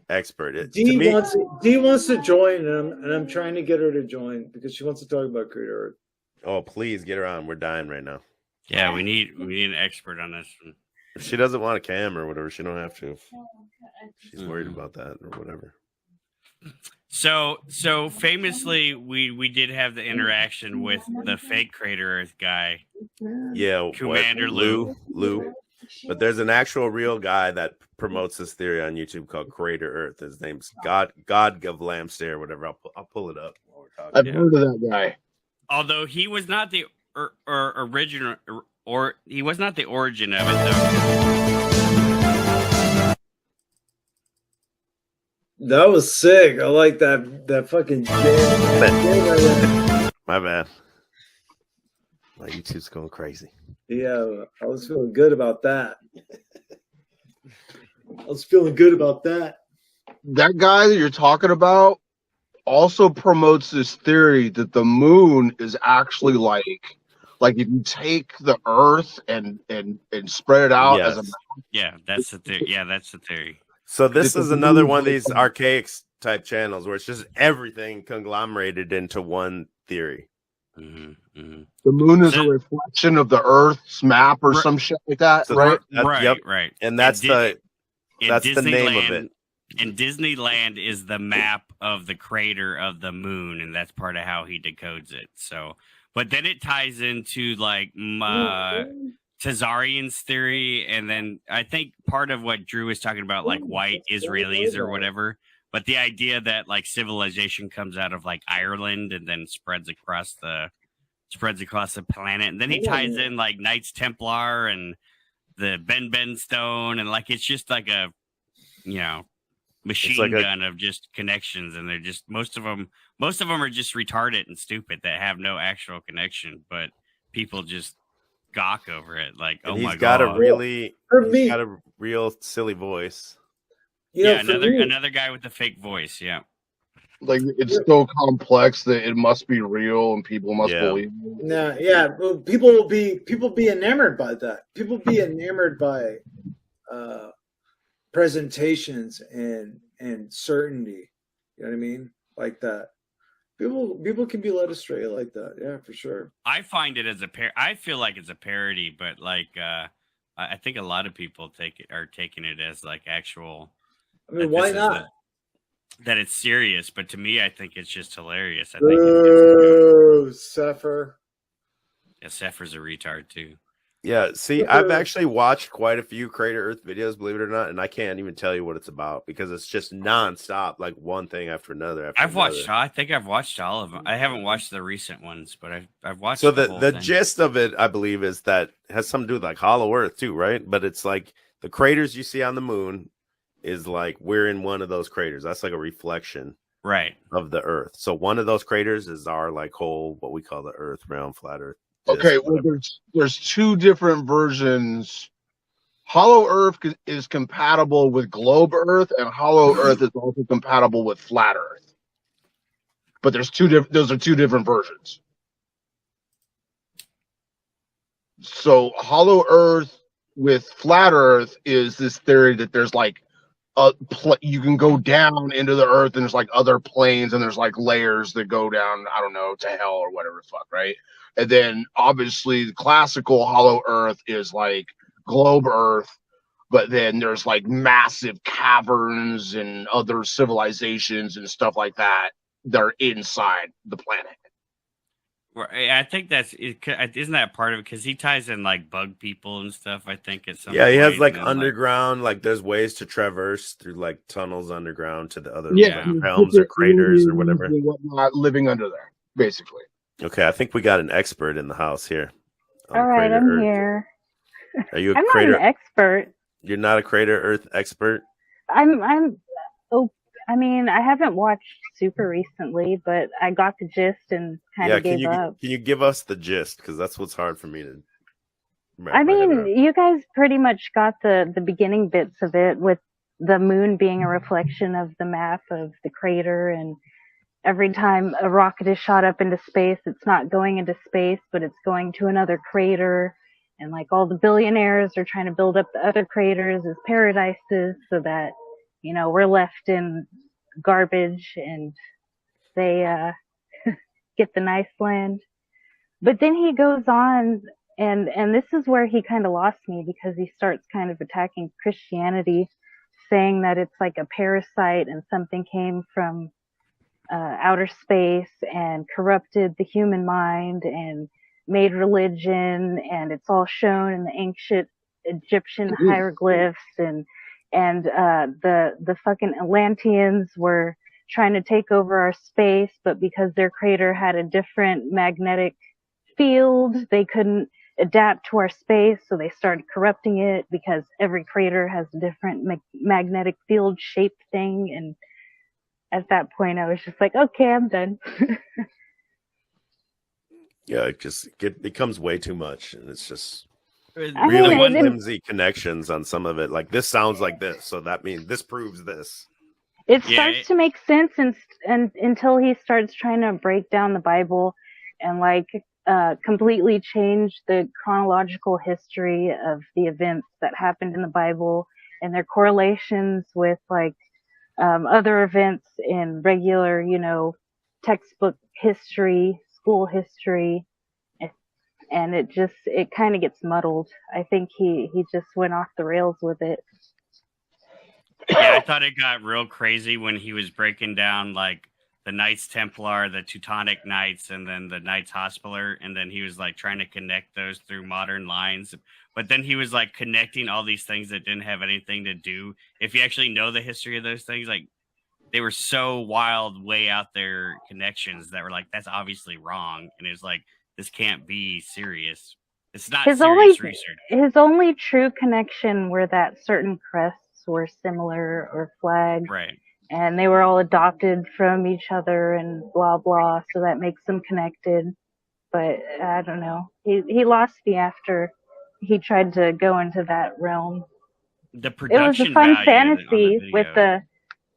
expert. Dee wants to join, and I'm trying to get her to join because she wants to talk about Crater Earth. Oh, please get her on. We're dying right now. Yeah, we need an expert on this one. If she doesn't want a cam or whatever, she don't have to. If she's worried about that or whatever. So famously, we did have the interaction with the fake Crater Earth guy. Yeah, Commander Lou. But there's an actual real guy that promotes this theory on YouTube called Crater Earth. His name's God Gavlamster or whatever. I'll pull it up while we're talking. I've heard of that guy. Although he was not the original, or he was not the origin of it, though. That was sick. I like that fucking jam. My bad. My YouTube's going crazy. Yeah, I was feeling good about that. That guy that you're talking about also promotes this theory that the moon is actually like if you take the Earth and spread it out as a that's the theory. Yeah, that's the theory. So this is another one of these archaic type channels where it's just everything conglomerated into one theory. Mm-hmm, mm-hmm. The moon is a reflection of the Earth's map or some shit like that, So right? Right. And that's the name of it. And Disneyland is the map of the crater of the moon, and that's part of how he decodes it. So, but then it ties into like Tazarian's theory, and then I think part of what Drew was talking about, like white Israelis or whatever. But the idea that like civilization comes out of like Ireland and then spreads across the planet, and then he ties in like Knights Templar and the Ben Stone, and like it's just like a machine gun of just connections, and they're just most of them are just retarded and stupid that have no actual connection, but people just gawk over it like, oh my god, he's got a real silly voice. Another guy with a fake voice. Yeah, like it's so complex that it must be real and people must believe it. No, yeah, well, people be enamored by that. People be enamored by presentations and certainty. You know what I mean? Like that. People can be led astray like that. Yeah, for sure. I find it as I feel like it's a parody, but like I think a lot of people are taking it as like actual. I mean, why not? That it's serious, but to me, I think it's just hilarious. I think Sepher. Yeah, Sepher's a retard too. Yeah, see, I've actually watched quite a few Crater Earth videos, believe it or not, and I can't even tell you what it's about because it's just nonstop, like one thing after another. I think I've watched all of them. I haven't watched the recent ones, but I've watched. So the gist of it, I believe, is that it has something to do with like Hollow Earth too, right? But it's like the craters you see on the moon is like we're in one of those craters. That's like a reflection, right, of the Earth. So one of those craters is our like whole what we call the Earth, round, flat Earth. Okay, well, there's two different versions. Hollow Earth is compatible with Globe Earth, and Hollow Earth is also compatible with Flat Earth. But those are two different versions. So Hollow Earth with Flat Earth is this theory that there's like you can go down into the Earth, and there's like other planes, and there's like layers that go down, I don't know, to hell or whatever the fuck, right? And then obviously the classical Hollow Earth is like Globe Earth, but then there's like massive caverns and other civilizations and stuff like that that are inside the planet. I think isn't that part of it? Because he ties in like bug people and stuff. I think at some Yeah, he has point, like and then, underground, like there's ways to traverse through like tunnels underground to the other Yeah, realms or craters or whatever. and whatnot, living under there, basically. Okay, I think we got an expert in the house here. on All right, Crater I'm Earth. here. Are you a I'm Crater? not an expert. You're not a Crater Earth expert? Oh, I mean, I haven't watched super recently, but I got the gist and kind of gave up. Can you give us the gist? Because that's what's hard for me to. I mean, you guys pretty much got the beginning bits of it, with the moon being a reflection of the map of the crater, and every time a rocket is shot up into space, it's not going into space, but it's going to another crater. And like all the billionaires are trying to build up the other craters as paradises so that, you know, we're left in garbage and they get the nice land. But then he goes on, and this is where he kind of lost me, because he starts kind of attacking Christianity, saying that it's like a parasite and something came from outer space and corrupted the human mind and made religion, and it's all shown in the ancient Egyptian hieroglyphs, and the fucking Atlanteans were trying to take over our space, but because their crater had a different magnetic field, they couldn't adapt to our space, so they started corrupting it, because every crater has a different magnetic field shaped thing. And at that point I was just like, okay, I'm done. Yeah, it becomes way too much, and it's just I really mean, flimsy connections on some of it. Like, this sounds like this, so that means this proves this. It starts to make sense and until he starts trying to break down the Bible and like completely change the chronological history of the events that happened in the Bible and their correlations with like other events in regular, you know, textbook history, school history. And it kind of gets muddled. I think he just went off the rails with it. Yeah, I thought it got real crazy when he was breaking down like the Knights Templar, the Teutonic Knights, and then the Knights Hospitaller, and then he was like trying to connect those through modern lines. But then he was like connecting all these things that didn't have anything to do. If you actually know the history of those things, like they were so wild, way out there connections that were like, that's obviously wrong. And it was like, this can't be serious. It's not serious research. His only true connection were that certain crests were similar or flags. Right. And they were all adopted from each other and blah, blah. So that makes them connected. But I don't know. He lost me after he tried to go into that realm. The production it was a fun value fantasy with the,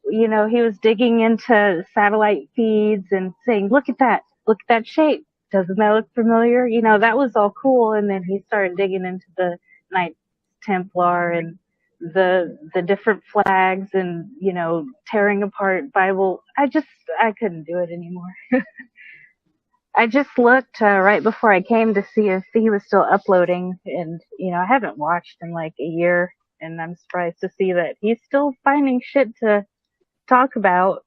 you know, he was digging into satellite feeds and saying, look at that shape. Doesn't that look familiar? You know, that was all cool. And then he started digging into the Knights Templar and the different flags and, you know, tearing apart Bible. I couldn't do it anymore. I just looked right before I came to see if he was still uploading, and, you know, I haven't watched in like a year, and I'm surprised to see that he's still finding shit to talk about.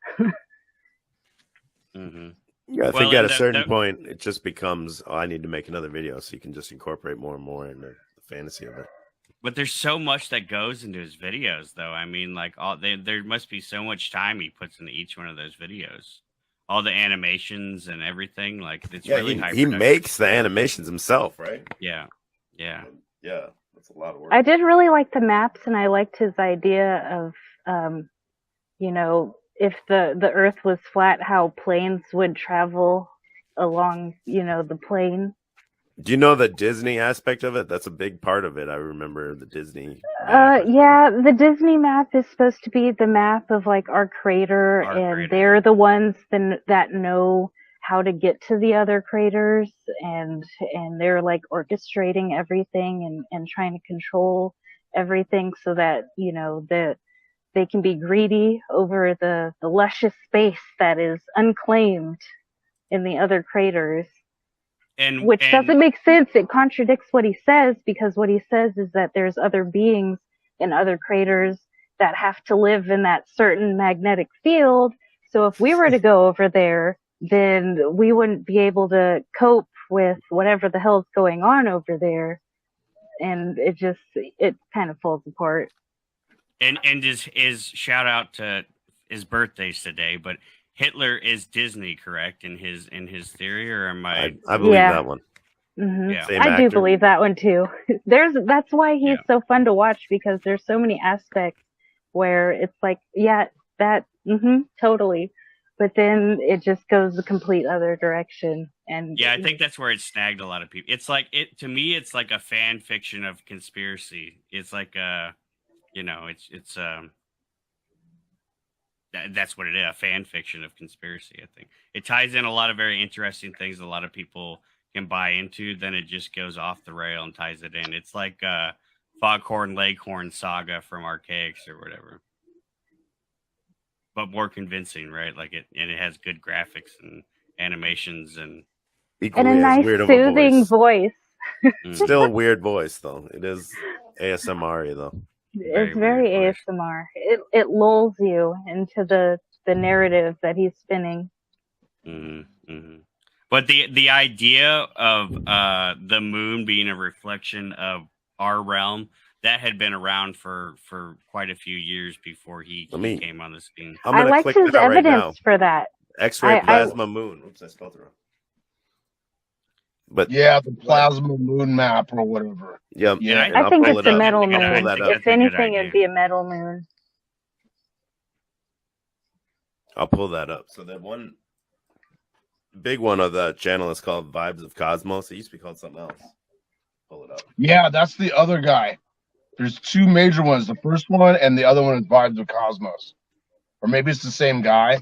Mm-hmm. Yeah, I think at a certain point, it just becomes, I need to make another video, so you can just incorporate more and more into the fantasy of it. But there's so much that goes into his videos, though. I mean, like there must be so much time he puts into each one of those videos. All the animations and everything, like it's really high. He makes the animations himself, right? Yeah. That's a lot of work. I did really like the maps, and I liked his idea of, you know, if the Earth was flat, how planes would travel along, you know, the plane. Do you know the Disney aspect of it? That's a big part of it. I remember the Disney. Yeah, the Disney map is supposed to be the map of like our crater, they're the ones that know how to get to the other craters, and they're like orchestrating everything and trying to control everything so that, you know, they can be greedy over the luscious space that is unclaimed in the other craters. Which doesn't make sense. It contradicts what he says, because what he says is that there's other beings in other craters that have to live in that certain magnetic field. So if we were to go over there, then we wouldn't be able to cope with whatever the hell's going on over there. And it kind of falls apart. And is shout out to his birthday's today, but Hitler is Disney, correct, in his theory, or am I believe that one. Mm-hmm. Yeah. I do believe that one too. That's why he's so fun to watch, because there's so many aspects where it's like, totally, but then it just goes the complete other direction. And I think that's where it snagged a lot of people. It's like to me, it's like a fan fiction of conspiracy. It's like that's what it is, a fan fiction of conspiracy. I think it ties in a lot of very interesting things a lot of people can buy into. Then it just goes off the rail and ties it in. It's like Foghorn Leghorn saga from Archaics or whatever, but more convincing, right? Like it has good graphics and animations and a nice soothing voice. Still a weird voice though. It is ASMR though. It's very ASMR. It lulls you into the narrative that he's spinning. Mm-hmm. But the idea of the moon being a reflection of our realm, that had been around for quite a few years before he came on the scene. I liked his evidence for that. X-ray plasma moon. Oops, I spelled it wrong. But yeah, the plasma moon map or whatever. Yep. Yeah, I think it's a metal moon. If anything, it'd be a metal moon. I'll pull that up. So that one big one of the channel is called Vibes of Cosmos. It used to be called something else. Pull it up. Yeah, that's the other guy. There's two major ones. The first one and the other one is Vibes of Cosmos. Or maybe it's the same guy. I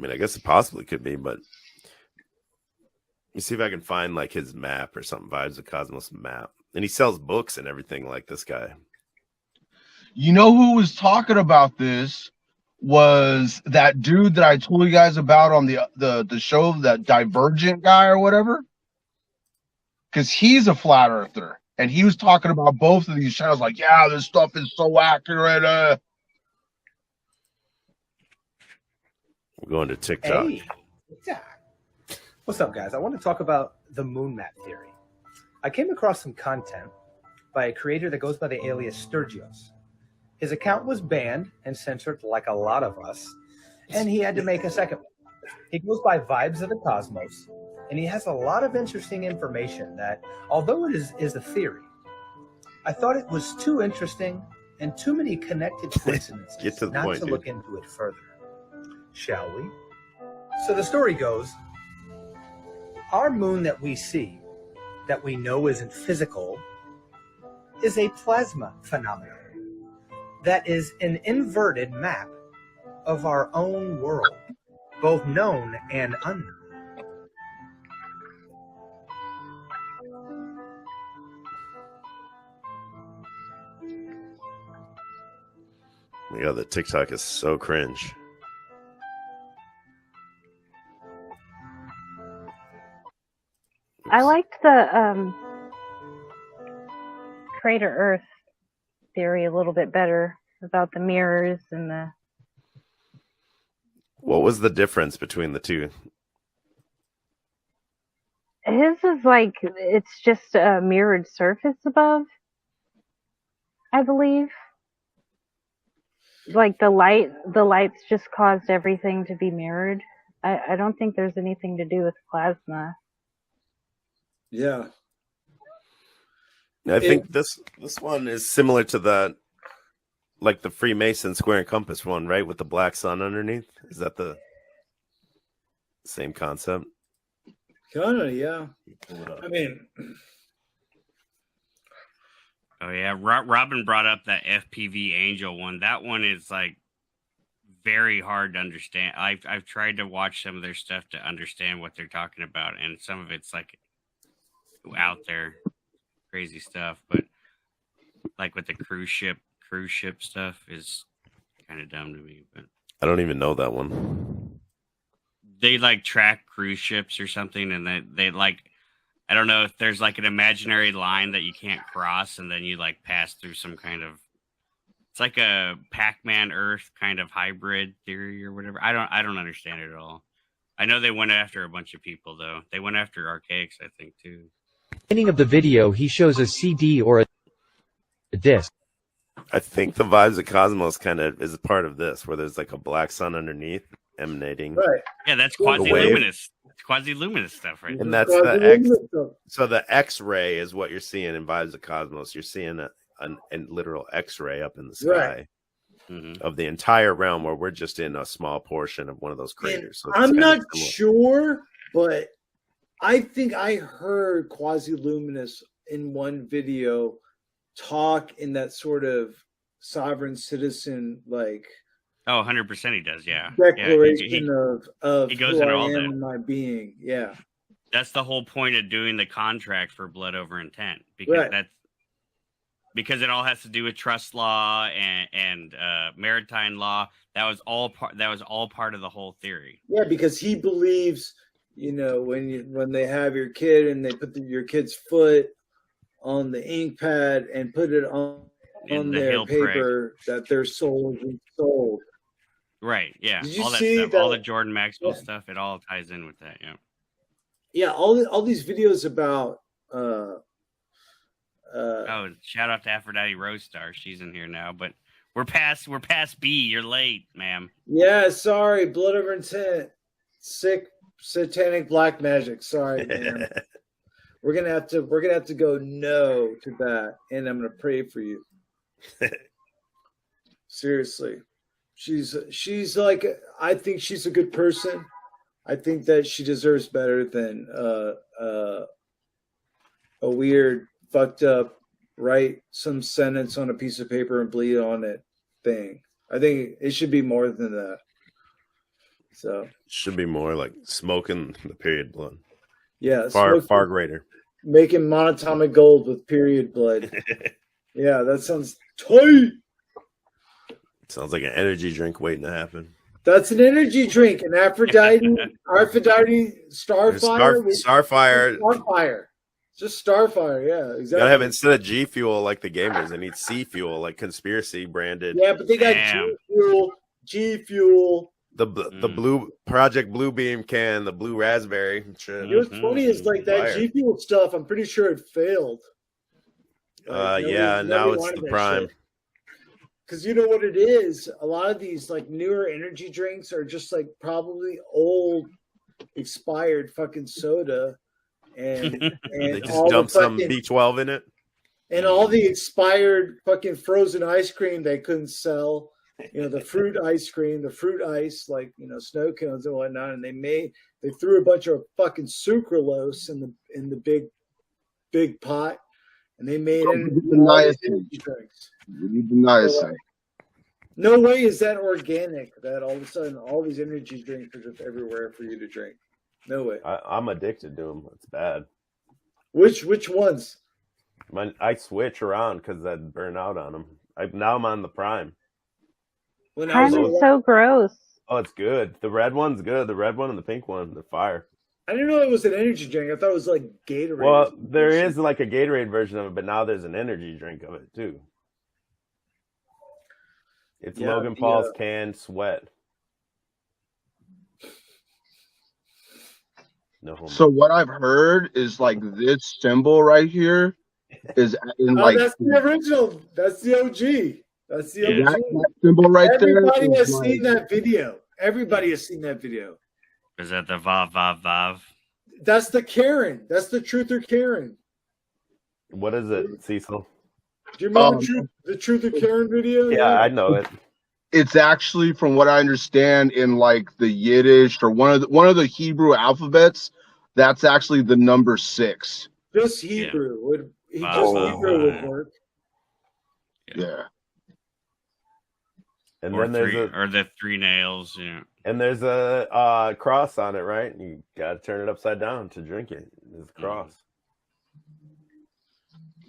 mean, I guess it possibly could be, but let me see if I can find like his map or something. Vibes of Cosmos map. And he sells books and everything like this guy. You know who was talking about this was that dude that I told you guys about on the show, that Divergent guy or whatever. Because he's a flat earther. And he was talking about both of these channels, like, yeah, this stuff is so accurate. We're going to TikTok. Hey, TikTok. What's up, guys? I want to talk about the moon map theory. I came across some content by a creator that goes by the alias Sturgios. His account was banned and censored like a lot of us, and he had to make a second one. He goes by Vibes of the Cosmos, and he has a lot of interesting information that, although it is a theory, I thought it was too interesting and too many connected coincidences Get to the not point, to dude. look into it further. Shall we? So the story goes, our moon that we see, that we know isn't physical, is a plasma phenomenon that is an inverted map of our own world, both known and unknown. Oh my God, the TikTok is so cringe. I liked the Crater Earth theory a little bit better, about the mirrors and the. What was the difference between the two? His is like, it's just a mirrored surface above, I believe. Like the lights just caused everything to be mirrored. I don't think there's anything to do with plasma. Yeah. I think this one is similar to that, like the Freemason square and compass one, right? With the black sun underneath. Is that the same concept? Kinda, yeah. Pull it up. I mean, oh yeah, Robin brought up that FPV Angel one. That one is like very hard to understand. I've tried to watch some of their stuff to understand what they're talking about, and some of it's like out there, crazy stuff. But like with the cruise ship stuff is kind of dumb to me. But I don't even know that one. they like track cruise ships or something, and they like, I don't know if there's like an imaginary line that you can't cross, and then you like pass through some kind of It's like a Pac-Man Earth kind of hybrid theory or whatever. I don't understand it at all. I know they went after a bunch of people though. They went after Archaics, I think, too. Beginning of the video, he shows a CD or a disc. I think the vibes of Cosmos kind of is a part of this, where there's like a black sun underneath emanating. Right. Yeah, that's quasi-luminous. It's quasi-luminous stuff, right? And that's the X. So the X-ray is what you're seeing in vibes of Cosmos. You're seeing a literal X-ray up in the sky of the entire realm, where we're just in a small portion of one of those craters. So I'm not sure, but I think I heard quasi-luminous in one video talk in that sort of sovereign citizen, like, oh, 100% he does, yeah. Declaration of he goes who into I all am that. and my being. Yeah. That's the whole point of doing the contract for blood over intent, because because it all has to do with trust law and maritime law. That was all part of the whole theory. Yeah, because he believes, when they have your kid and they put your kid's foot on the ink pad and put it on their paper, that their soul is sold. Right. Yeah. Did you all that see stuff, that? all the Jordan Maxwell stuff, it all ties in with that. Yeah. Yeah. All these videos about. Oh, shout out to Aphrodite Rosestar. She's in here now, but we're past B. You're late, ma'am. Yeah. Sorry. Blood over intent. Sick satanic black magic. Sorry, man. We're gonna have to go no to that, and I'm gonna pray for you. Seriously, she's like, I think she's a good person. I think that she deserves better than a weird, fucked up, write some sentence on a piece of paper and bleed on it thing. I think it should be more than that. So should be more like smoking the period blood. Yeah, far greater. Making monatomic gold with period blood. Yeah, that sounds tight. Sounds like an energy drink waiting to happen. That's an energy drink. An Aphrodite Starfire. Starfire. Just Starfire, yeah, exactly. Gotta have, instead of G Fuel like the gamers, they need C Fuel, like conspiracy branded. Yeah, but they got G Fuel. The blue Project Blue Beam can, the blue raspberry. What's funny is like that G Fuel stuff, I'm pretty sure it failed. Now it's the prime. Because you know what it is? A lot of these like newer energy drinks are just like probably old, expired fucking soda. And they just dump some B12 in it. And all the expired fucking frozen ice cream they couldn't sell. The fruit ice cream, the fruit ice, like, snow cones and whatnot. And they threw a bunch of fucking sucralose in the big pot. And they made energy drinks. No way is that organic, that all of a sudden all these energy drinks are just everywhere for you to drink. No way. I'm addicted to them. It's bad. Which ones? I switch around because I burn out on them. Now I'm on the prime. Prime is so gross. Oh, it's good. The red one's good. The red one and the pink one, they're fire. I didn't know it was an energy drink. I thought it was like Gatorade. Well, there is like a Gatorade version of it, but now there's an energy drink of it too. It's Logan Paul's canned sweat. No homo. So what I've heard is like this symbol right here is in like that's the original. That's the OG. That's the OG. That symbol right Everybody there. Has seen that video. Everybody has seen that video. Is that the Vav Vav Vav? That's the Karen. That's the Truth or Karen. What is it, Cecil? Do you remember the Truth or Karen video? Yeah, I know it. It's actually, from what I understand, in like the Yiddish or one of the Hebrew alphabets. That's actually the number 6. Just Hebrew Hebrew would work. Yeah. And or then there's the 3 nails. Yeah. And there's a cross on it, right? You got to turn it upside down to drink it. There's a cross.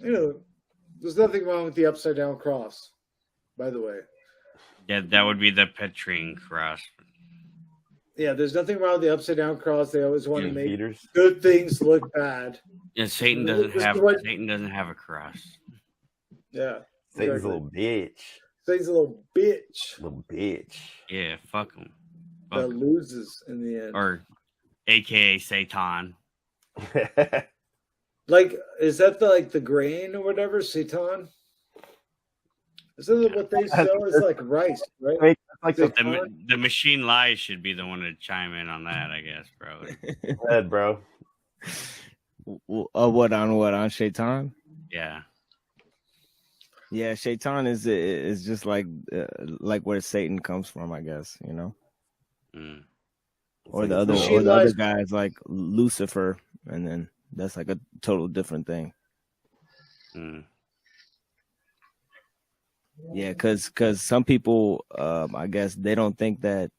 There's nothing wrong with the upside down cross, by the way. Yeah, that would be the Petrine cross. Yeah, there's nothing wrong with the upside down cross. They always want to make good things look bad. Yeah, Satan doesn't have a cross. Yeah. Satan's a little bitch. So he's a little bitch. Little bitch. Yeah, fuck him. That loses in the end. Or AKA Satan. Like, is that the grain or whatever, Satan? Is that what they sell? It's like rice, right? Like the machine lies should be the one to chime in on that, I guess, bro. Go ahead, bro. What on Shaitan? Yeah. Yeah, Shaitan is just like where Satan comes from, I guess, you know. Mm. Or the other guy is like Lucifer, and then that's like a total different thing. Mm. Yeah, because some people, I guess they don't think that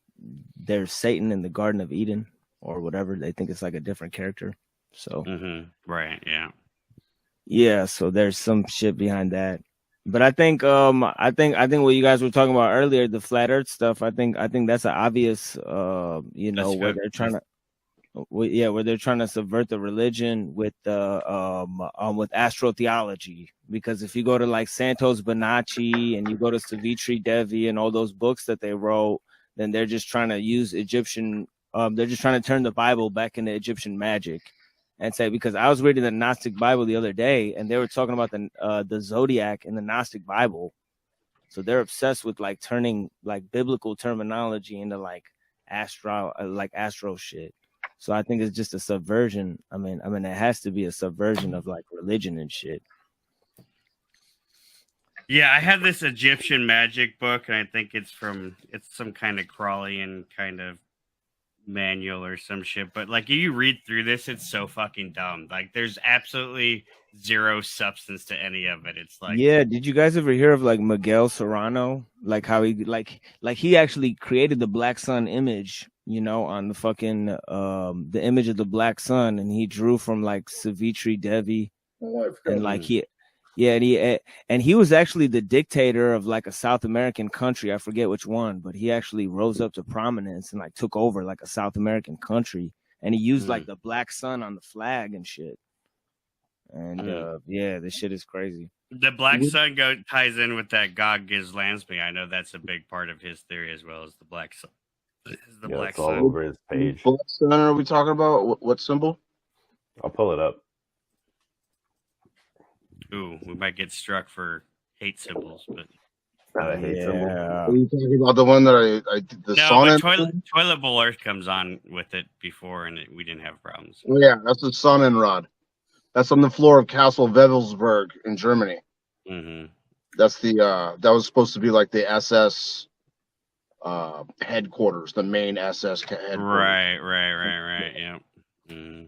there's Satan in the Garden of Eden or whatever. They think it's like a different character. So right, yeah, yeah. So there's some shit behind that. But I think what you guys were talking about earlier, the flat Earth stuff. I think that's an obvious, where they're trying to. Where they're trying to subvert the religion with astrotheology, because if you go to like Santos Bonacci and you go to Savitri Devi and all those books that they wrote, then they're just trying to use Egyptian. They're just trying to turn the Bible back into Egyptian magic, and say, because I was reading the Gnostic Bible the other day and they were talking about the zodiac in the Gnostic Bible, so they're obsessed with like turning like biblical terminology into like astro shit. So I think it's just a subversion. I mean, it has to be a subversion of like religion and shit. Yeah, I have this Egyptian magic book, and I think it's some kind of Crowleyan kind of manual or some shit. But like, if you read through this, it's so fucking dumb. Like, there's absolutely zero substance to any of it. It's like, yeah. Did you guys ever hear of like Miguel Serrano? Like how he like he actually created the Black Sun image, you know, on the fucking the image of the Black Sun, and he drew from like Savitri Devi, and like he was actually the dictator of like a South American country. I forget which one, but he actually rose up to prominence and like took over like a South American country, and he used like the Black Sun on the flag and shit. And this shit is crazy. The Black Sun ties in with that God gives Lansby. I know that's a big part of his theory as well as the Black Sun. The Black it's all Sun. over his page. Black Sun are we talking about? What symbol? I'll pull it up. Ooh, we might get struck for hate symbols, but not a hate symbol. Are you talking about the one that I did the sun? But toilet bowl earth comes on with it before, and we didn't have problems. Oh, yeah, that's the Sonnenrad. That's on the floor of Castle Wewelsburg in Germany. Mm-hmm. That's the that was supposed to be like the SS headquarters, the main SS headquarters. Right. Yeah. Mm-hmm.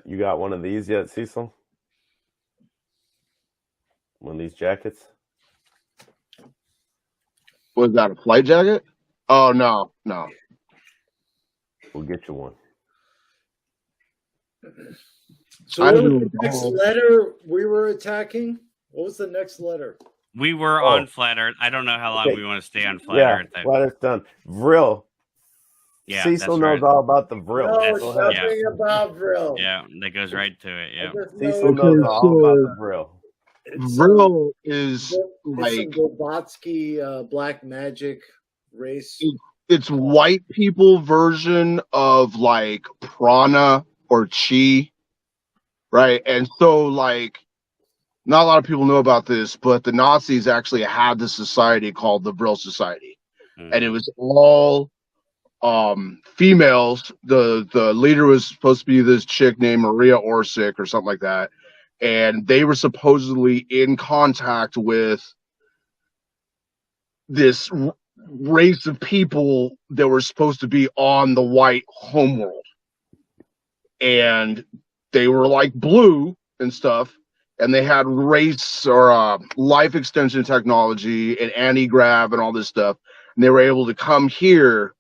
You got one of these yet, Cecil? One of these jackets? Was that a flight jacket? Oh no. We'll get you one. So what was the next letter we were attacking? What was the next letter? We were on Flat Earth. I don't know how long we want to stay on Flat Earth. Flat Earth done. Vril. Yeah, Cecil knows all about the Vril. No, nothing about Vril. Yeah, that goes right to it. Yeah. Cecil knows all about the Vril. Vril is like some Blavatsky black magic race. It's white people version of like prana or chi, right? And so like not a lot of people know about this, but the Nazis actually had this society called the Vril Society, and it was all females. The leader was supposed to be this chick named Maria Orsic or something like that, and they were supposedly in contact with this race of people that were supposed to be on the white homeworld, and they were like blue and stuff, and they had race or life extension technology and anti-grav and all this stuff, and they were able to come here,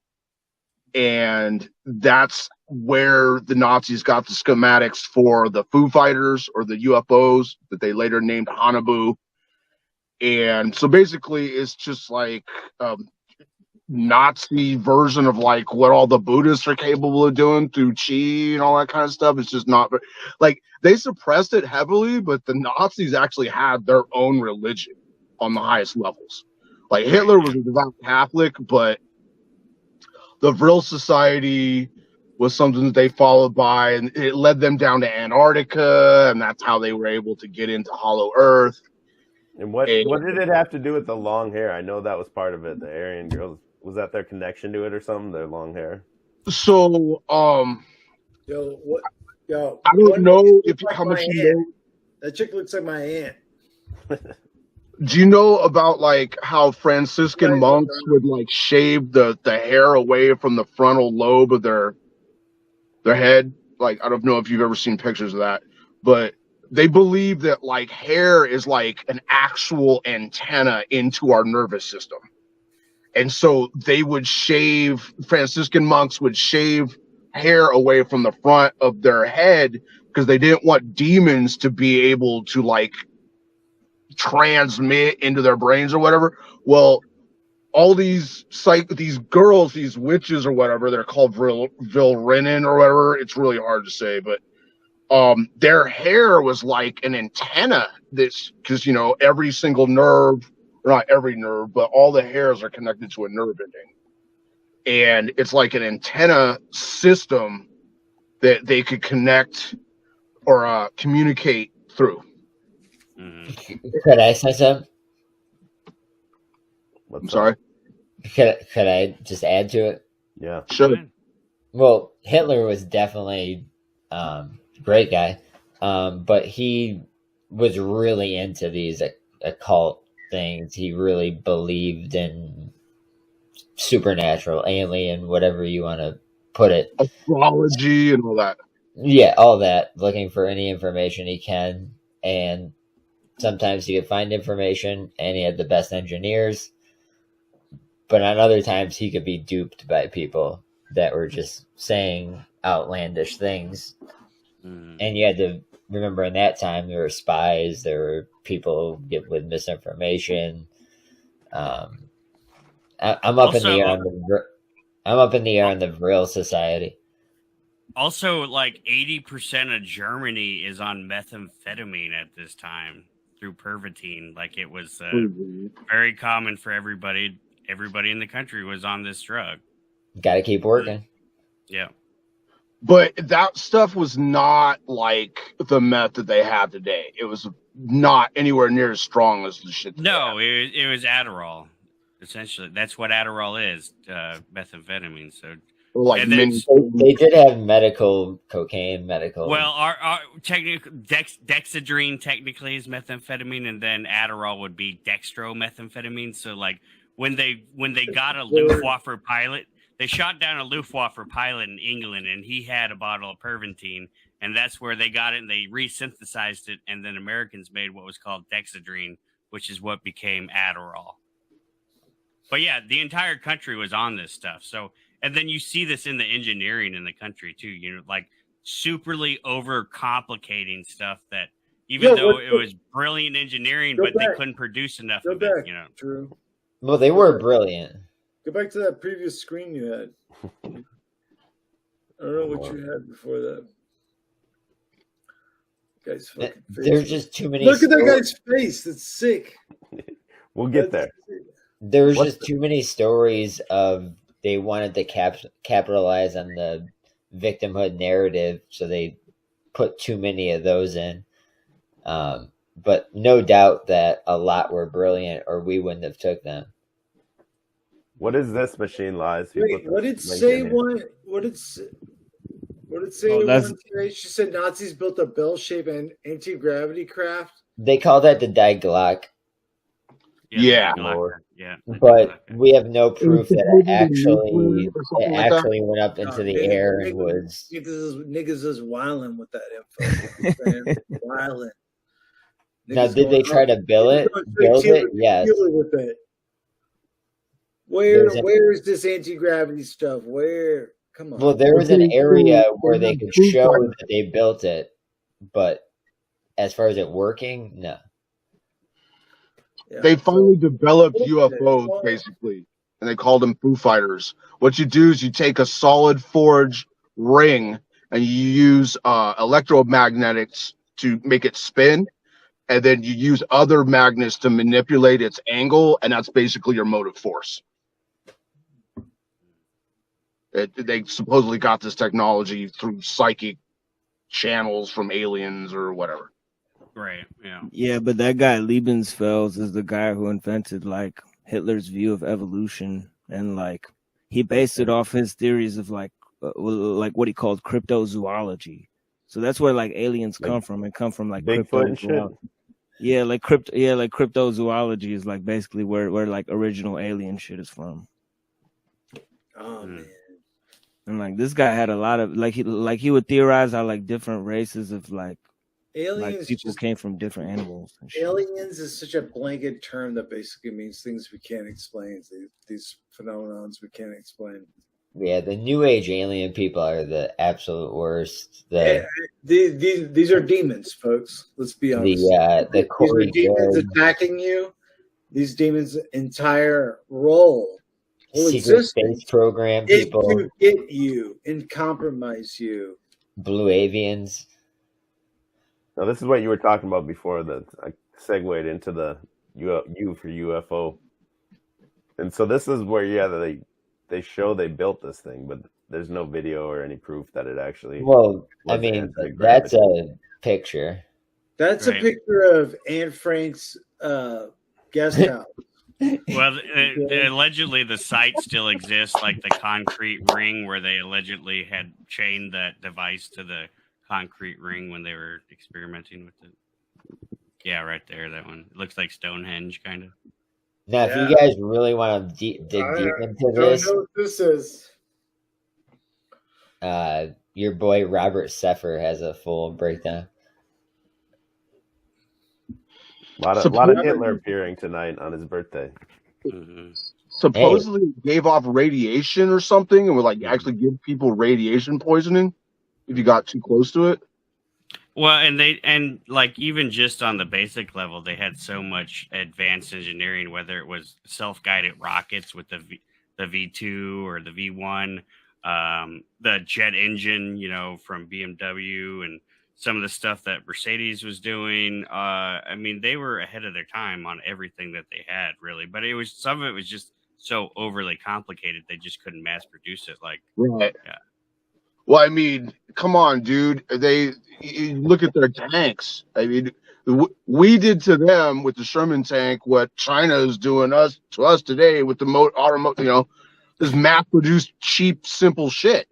and that's where the Nazis got the schematics for the Foo Fighters or the UFOs that they later named Hanabu. And so basically it's just like Nazi version of like what all the Buddhists are capable of doing through chi and all that kind of stuff. It's just not like they suppressed it heavily, but the Nazis actually had their own religion on the highest levels. Like Hitler was a devout Catholic, but the Vril Society was something that they followed by, and it led them down to Antarctica, and that's how they were able to get into Hollow Earth. And what did it have to do with the long hair? I know that was part of it. The Aryan girls, was that their connection to it or something? Their long hair. So, Yo, I don't know if how much you know. That chick looks like my aunt. Do you know about like how Franciscan monks would like shave the hair away from the frontal lobe of their head? Like, I don't know if you've ever seen pictures of that, but they believe that like hair is like an actual antenna into our nervous system. And so they would shave, Franciscan monks would shave hair away from the front of their head because they didn't want demons to be able to like transmit into their brains or whatever. Well, all these girls, these witches or whatever, they're called Vilrinen or whatever. It's really hard to say, but their hair was like an antenna. That's because, you know, every single nerve, or not every nerve, but all the hairs are connected to a nerve ending. And it's like an antenna system that they could connect or communicate through. Could I say something? I'm sorry? Could I just add to it? Yeah. Sure. Well, Hitler was definitely great guy, but he was really into these occult things. He really believed in supernatural, alien, whatever you want to put it. Astrology and all that. Yeah, all that. Looking for any information he can, and sometimes he could find information, and he had the best engineers. But on other times, he could be duped by people that were just saying outlandish things. And you had to remember, in that time, there were spies, there were people with misinformation. I'm up in the air on the Vril Society. Also, like 80% of Germany is on methamphetamine at this time through Pervitin. Like, it was very common for everybody. Everybody in the country was on this drug. Got to keep working. Yeah. But that stuff was not like the meth that they have today. It was not anywhere near as strong as the shit. No, it was Adderall. Essentially, that's what Adderall is, methamphetamine. So, like, they did have medical cocaine, medical. Well, our dexedrine technically is methamphetamine, and then Adderall would be dextromethamphetamine. So, like, when they got a Luftwaffe pilot, they shot down a Luftwaffe pilot in England, and he had a bottle of Pervitin, and that's where they got it, and they resynthesized it, and then Americans made what was called dexedrine, which is what became Adderall. But yeah, the entire country was on this stuff. So, and then you see this in the engineering in the country too. You know, like superly overcomplicating stuff that even though it was brilliant engineering, but they couldn't produce enough of it. You know, True. Well, they were brilliant. Go back to that previous screen you had. I don't know what you had before that. Guy's fucking face. There's just too many. Look at that guy's face. It's sick. We'll get there. There was just too many stories of they wanted to capitalize on the victimhood narrative, so they put too many of those in. But no doubt that a lot were brilliant, or we wouldn't have took them. What is this machine lies? Wait, what did it say? What did it say? One today? She said Nazis built a bell-shaped and anti-gravity craft. They call that the Die Glock. Yeah. But we have no proof that it actually went up into the air and was. Niggas is wilding with that info. Wilding. Now, did they try to build it? Yes. Where is this anti-gravity stuff? Where? Come on. Well, there was an area where they could show that they built it, but as far as it working, no. They finally developed UFOs, basically. and they called them Foo Fighters. What you do is you take a solid forged ring and you use electromagnetics to make it spin, and then you use other magnets to manipulate its angle, and that's basically your motive force. They supposedly got this technology through psychic channels from aliens or whatever. Right. Yeah. Yeah, but that guy Lebensfels is the guy who invented like Hitler's view of evolution, and like he based it off his theories of like what he called cryptozoology. So that's where like aliens come from, and come from like Bigfoot and shit. cryptozoology. Yeah, like cryptozoology is like basically where like original alien shit is from. Oh man. And like this guy had a lot of he would theorize how like different races of like Aliens people came from different animals and shit. Aliens is such a blanket term that basically means things we can't explain. These phenomenons we can't explain. Yeah, the New Age alien people are the absolute worst. These are demons, folks. Let's be honest. The these are demons George, attacking you. These demons' entire role, whole secret existence, space program is people, to get you and compromise you. blue avians. Now, this is what you were talking about before that I segued into the U for UFO. And so this is where, they show they built this thing, but there's no video or any proof that it actually. Well, I mean, that's a picture. That's a picture of Anne Frank's guest house. Well, allegedly the site still exists, like the concrete ring where they allegedly had chained that device to the concrete ring when they were experimenting with it. Yeah, right there, that one. It looks like Stonehenge, kind of. Now, if you guys really want to dig deep into this, I don't know what this is. Your boy Robert Seffer has a full breakdown. A lot of Hitler appearing tonight on his birthday. Supposedly it gave off radiation or something, and would like actually give people radiation poisoning if you got too close to it. Well, and like even just on the basic level, they had so much advanced engineering, whether it was self-guided rockets with the V2 or the V1, the jet engine, from BMW, and some of the stuff that Mercedes was doing. I mean, they were ahead of their time on everything that they had, really. But some of it was just so overly complicated, they just couldn't mass produce it. Like, right. Yeah. Well, I mean, come on, dude. You look at their tanks. I mean, we did to them with the Sherman tank what China is doing to us today with the automotive. This mass-produced, cheap, simple shit.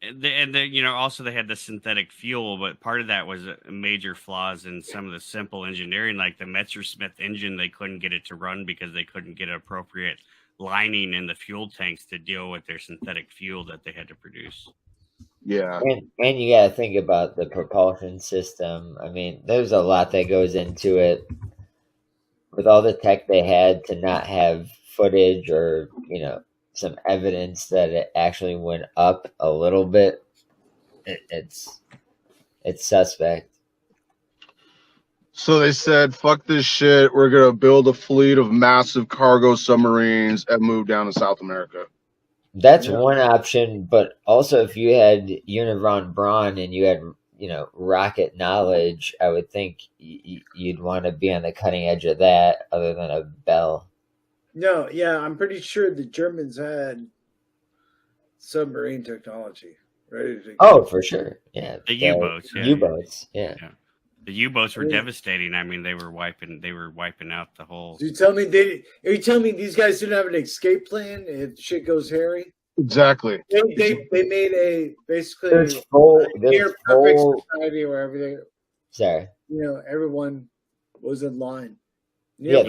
And also they had the synthetic fuel, but part of that was major flaws in some of the simple engineering, like the Messerschmitt engine. They couldn't get it to run because they couldn't get appropriate lining in the fuel tanks to deal with their synthetic fuel that they had to produce. Yeah. And you got to think about the propulsion system. I mean, there's a lot that goes into it. With all the tech they had, to not have footage or, some evidence that it actually went up a little bit, it's suspect. So they said, fuck this shit. We're going to build a fleet of massive cargo submarines and move down to South America. That's one option, but also if you had Univron Braun and you had, rocket knowledge, I would think you'd want to be on the cutting edge of that other than a Bell. No, yeah, I'm pretty sure the Germans had submarine technology ready to go. Oh, for sure. Yeah. The U-boats. Yeah. U-boats, yeah. The U-boats were devastating. I mean, they were wiping out the whole. So you tell me these guys didn't have an escape plan if shit goes hairy? Exactly. They made a basically perfect society where everything. Sorry. Everyone was in line. Yeah,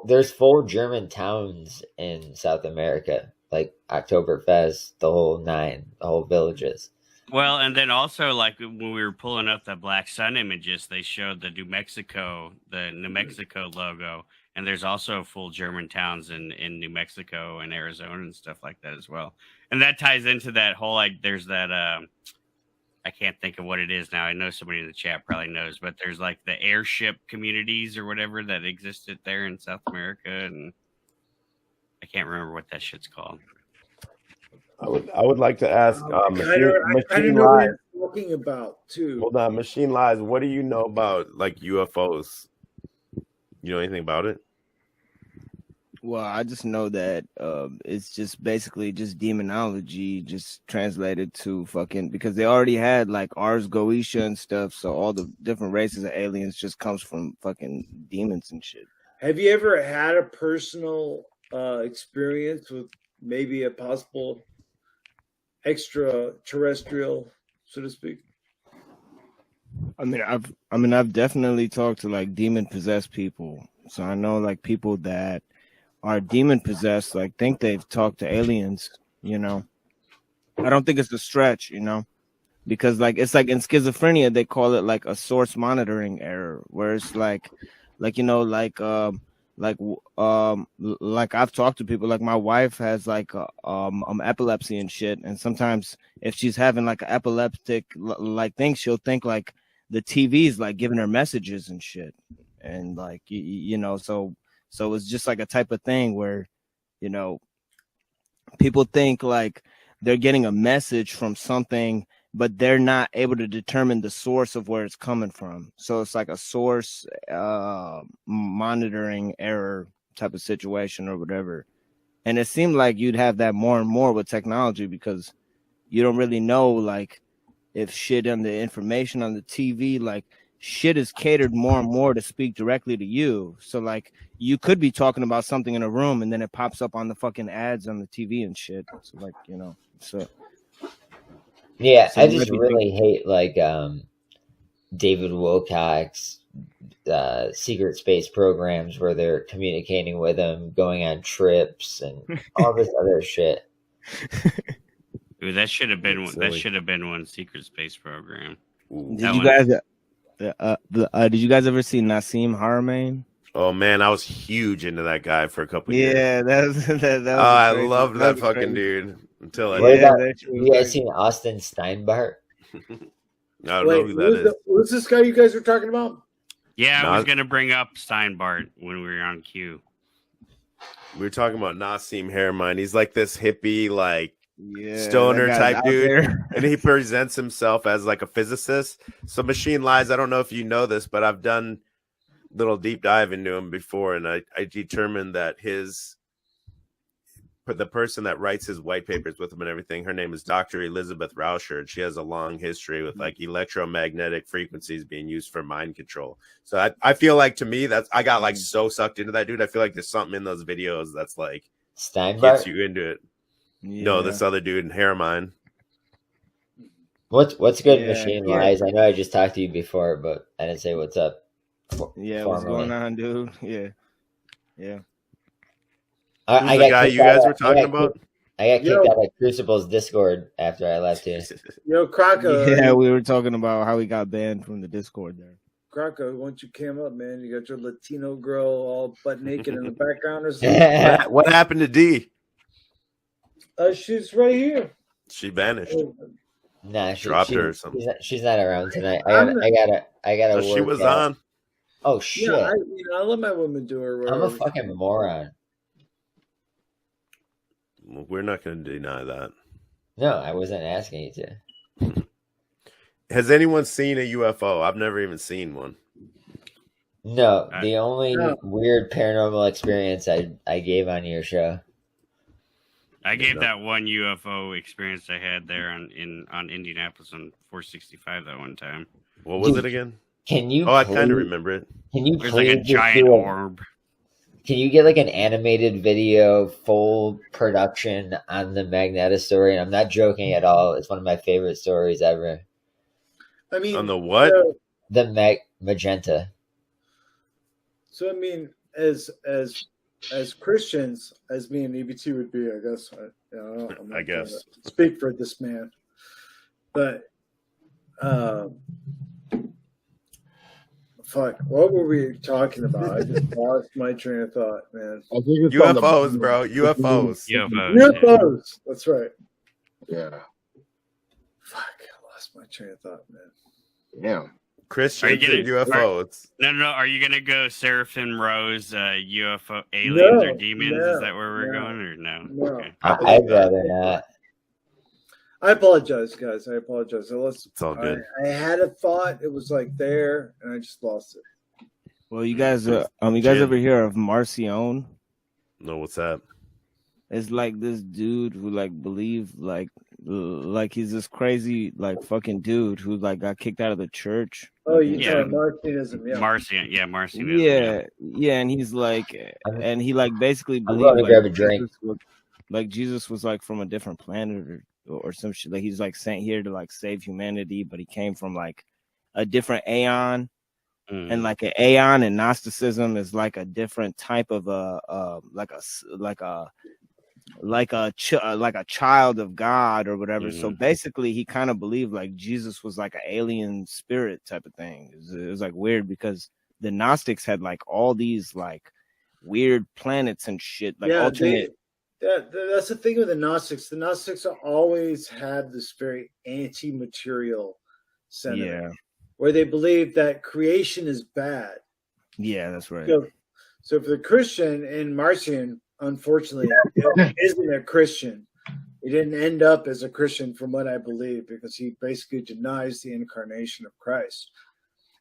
there's full German towns in South America, like Oktoberfest, the whole villages. Well, and then also, like when we were pulling up the Black Sun images, they showed the New Mexico logo, and there's also full German towns in New Mexico and Arizona and stuff like that as well. And that ties into that whole there's that I can't think of what it is now. I know somebody in the chat probably knows, but there's like the airship communities or whatever that existed there in South America, and I can't remember what that shit's called. I would like to ask I Machine know what Lies. you're talking about too. Hold on, Machine Lies. What do you know about like UFOs? You know anything about it? Well, I just know that it's just basically just demonology, just translated to fucking, because they already had like Ars Goetia and stuff, so all the different races of aliens just comes from fucking demons and shit. Have you ever had a personal experience with maybe a possible extraterrestrial, so to speak? I mean, I've definitely talked to like demon possessed people, so I know like people that are demon possessed, like think they've talked to aliens. You know, I don't think it's a stretch, you know, because like it's like in schizophrenia they call it like a source monitoring error, where it's like you know like I've talked to people, like my wife has like epilepsy and shit, and sometimes if she's having like an epileptic like thing, she'll think like the TV's like giving her messages and shit, and like you know, so it's just like a type of thing where, you know, people think like they're getting a message from something, but they're not able to determine the source of where it's coming from. So it's like a source monitoring error type of situation or whatever. And it seemed like you'd have that more and more with technology, because you don't really know like if shit on the information on the TV, like shit is catered more and more to speak directly to you. So like you could be talking about something in a room and then it pops up on the fucking ads on the TV and shit. So like, you know, so yeah, so I just really hate like David Wilcock's secret space programs where they're communicating with him, going on trips and all this other shit. Ooh, that should have been one secret space program. Did you guys did you guys ever see Nasim Haramein? Oh man, I was huge into that guy for a couple years. Yeah, that was I loved that fucking dude until I you guys seen Austin Steinbart? I don't know who that is. Who's this guy you guys were talking about? Yeah, I was going to bring up Steinbart when we were on Q. We were talking about Nasim Haramein. He's like this hippie, like stoner type dude, and he presents himself as like a physicist. So Machine Lies, I don't know if you know this, but I've done little deep dive into him before, and I determined that the person that writes his white papers with him and everything, her name is Dr. Elizabeth Rauscher, and she has a long history with like electromagnetic frequencies being used for mind control. So I feel like, to me, I got like so sucked into that dude. I feel like there's something in those videos that's like Steinbart gets you into it. Yeah. No, this other dude in Haramein. What's good, Machine Lies? I know I just talked to you before, but I didn't say what's up. What's going on, dude? Yeah. Who's the guy you guys were talking about? I got kicked out of Crucible's Discord after I left here. Yo, Croco. Yeah, we were talking about how he got banned from the Discord there. Croco, once you came up, man, you got your Latino girl all butt naked in the background or something. What happened to D? She's right here. She vanished. Nah, dropped her or something. She's not around tonight. I gotta work. She was on. Oh shit! Yeah, I let my women do her. I'm a fucking moron. We're not going to deny that. No, I wasn't asking you to. Has anyone seen a UFO? I've never even seen one. No, the only weird paranormal experience I gave on your show. I gave that one UFO experience I had there on Indianapolis on 465 that one time. What was it again? Can you? Oh, I kind of remember it. Can you? There's like a giant orb. Can you get like an animated video, full production on the Magneta story? And I'm not joking at all. It's one of my favorite stories ever. I mean, on the what? The Magenta. So I mean, as Christians, as me and EBT would be, I guess. I guess. Speak for this man, but fuck, what were we talking about? I just lost my train of thought, man. I think it's UFOs, bro. UFOs. UFOs. That's right. Yeah. Fuck, I lost my train of thought, man. Yeah. Christians and UFOs. No. Are you gonna go Seraphim Rose, UFO aliens or demons? Is that where we're going, or no? Okay. I'd rather not. I apologize, guys. I apologize. It's all good. I had a thought. It was like there, and I just lost it. Well, you guys ever hear of Marcion? No, what's that? It's like this dude who like believed like he's this crazy like fucking dude who like got kicked out of the church. Oh, Marcionism, yeah. Marcionism. Yeah, and he's like, and he like basically I'm believed going to grab a drink. Jesus was like from a different planet or some shit. Like he's like sent here to like save humanity, but he came from like a different aeon. And like an aeon and Gnosticism is like a different type of like a child of God or whatever. So basically, he kind of believed like Jesus was like an alien spirit type of thing. It was like weird because the Gnostics had like all these like weird planets and shit, like alternate. That's the thing with the Gnostics. The Gnostics always had this very anti-material sentiment. Yeah. Where they believe that creation is bad. Yeah, that's right. So for the Christian, and Marcion, unfortunately, isn't a Christian. He didn't end up as a Christian, from what I believe, because he basically denies the incarnation of Christ.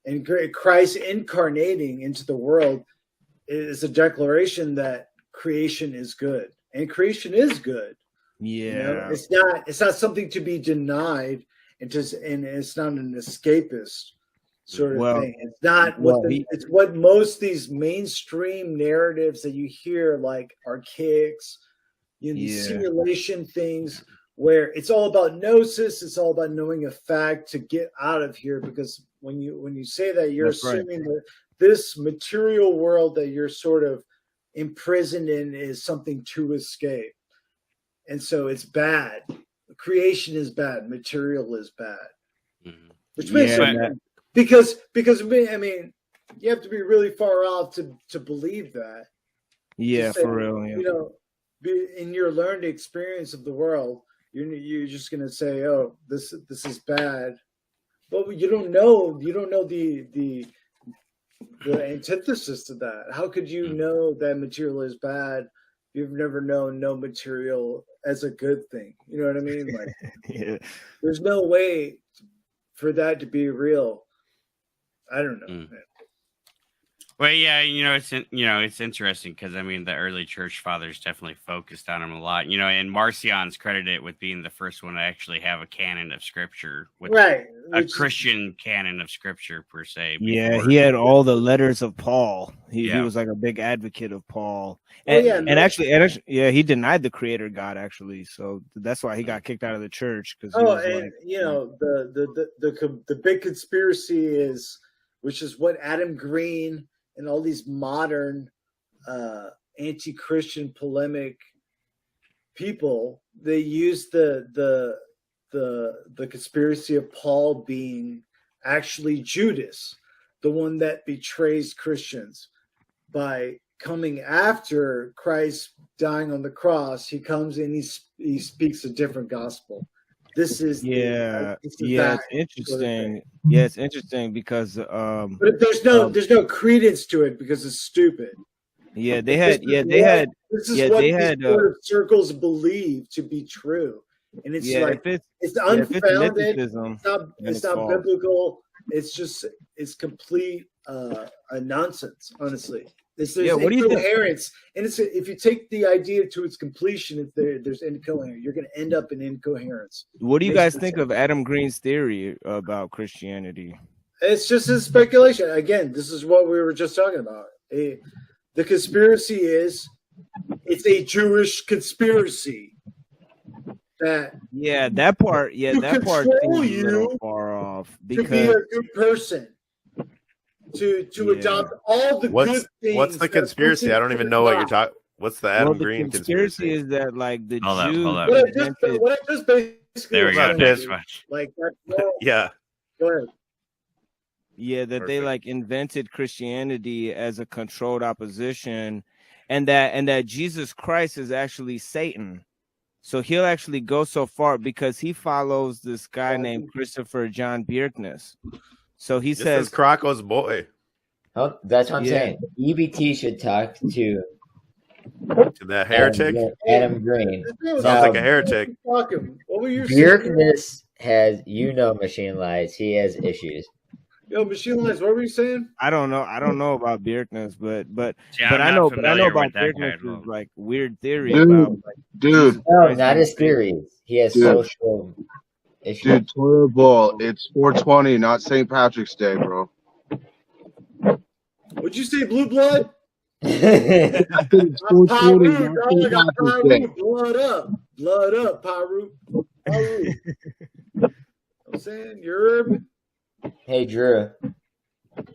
And Christ incarnating into the world is a declaration that creation is good, and creation is good. Yeah, it's not something to be denied. And it's not an escapist sort of thing. It's not it's what most these mainstream narratives that you hear, like archaics, these simulation things, where it's all about gnosis. It's all about knowing a fact to get out of here. Because when you say that, you're assuming that this material world that you're sort of imprisoned in is something to escape, and so it's bad. Creation is bad. Material is bad, which makes sense because I mean, you have to be really far off to believe that. Yeah, for real. Yeah. In your learned experience of the world, you're just gonna say, "Oh, this is bad," but you don't know the antithesis to that. How could you know that material is bad? You've never known no material as a good thing. You know what I mean? Like, there's no way for that to be real. I don't know. Well, yeah, it's interesting because I mean the early church fathers definitely focused on him a lot. And Marcion's credited with being the first one to actually have a canon of scripture, a Christian canon of scripture per se. Yeah, he had all the letters of Paul. He was like a big advocate of Paul, and actually, he denied the Creator God actually. So that's why he got kicked out of the church. Because the big conspiracy is, which is what Adam Green and all these modern anti-Christian polemic people, they use the conspiracy of Paul being actually Judas, the one that betrays Christians by coming after Christ dying on the cross. He comes and he speaks a different gospel. This is it's interesting. Yeah, it's interesting because but there's no credence to it because it's stupid. Yeah, this is what sort of circles believe to be true, and it's it's unfounded. It's not biblical. It's complete nonsense, honestly. There's incoherence, and if you take the idea to its completion, there's incoherence. You're going to end up in incoherence. What do you guys think of Adam Green's theory about Christianity? It's just a speculation. Again, this is what we were just talking about. The conspiracy is it's a Jewish conspiracy. That part seems a little far off because to be a good person. To adopt all the good things. What's the conspiracy? I don't even know what you're talking. What's the Adam Green conspiracy? Is that like the Jews? What I just basically there we go. This much. Like yeah. Go ahead. Yeah, that they like invented Christianity as a controlled opposition, and that Jesus Christ is actually Satan. So he'll actually go so far because he follows this guy named Christopher John Bjerknes. So he This says is Crocco's boy. Oh, that's what I'm Yeah. saying. EBT should talk to that heretic. Adam Green. Sounds like a heretic. What were you saying? Bjerkness has, Machine Lies. He has issues. Yo, Machine Lies, what were you saying? I don't know about Bjerkness, but Yeah, I'm I not know familiar about with that guy at Bjerkness' all. like weird theory Dude, about like dude. No, not his theories. He has Dude. social issues. Dude, toilet bowl. It's 420, not St. Patrick's Day, bro. Would you say blue blood? It's 420, not St. Patrick's Day. Blood up, Pyru. I'm saying, you're Hey, Drew.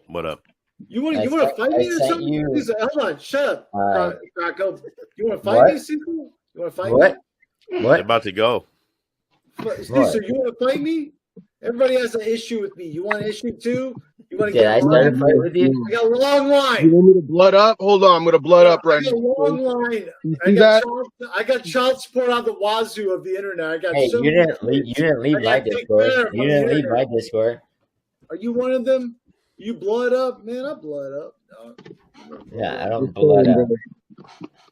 What up? You want I to sent- fight I me or sent something? you- Please, hold on, shut up, Crocco. You want to fight What? me, Cecil? You want to fight What? They're What? about to go. me? Cecil, you want to fight me? Everybody has an issue with me. You want an issue too? You want to Did get I a start a line? fight with you? I got a long You line. want me to blood up? Hold on, I'm going to blood up right I got a long now. line. You I see got, that? I got child support on the wazoo of the internet. I got Hey, so you many didn't leave. You kids. didn't leave I my gotta take Discord. care of You on the didn't leave internet. my Discord. Are you one of them? You blood up, man. I blood up. No. Yeah, I don't blood up.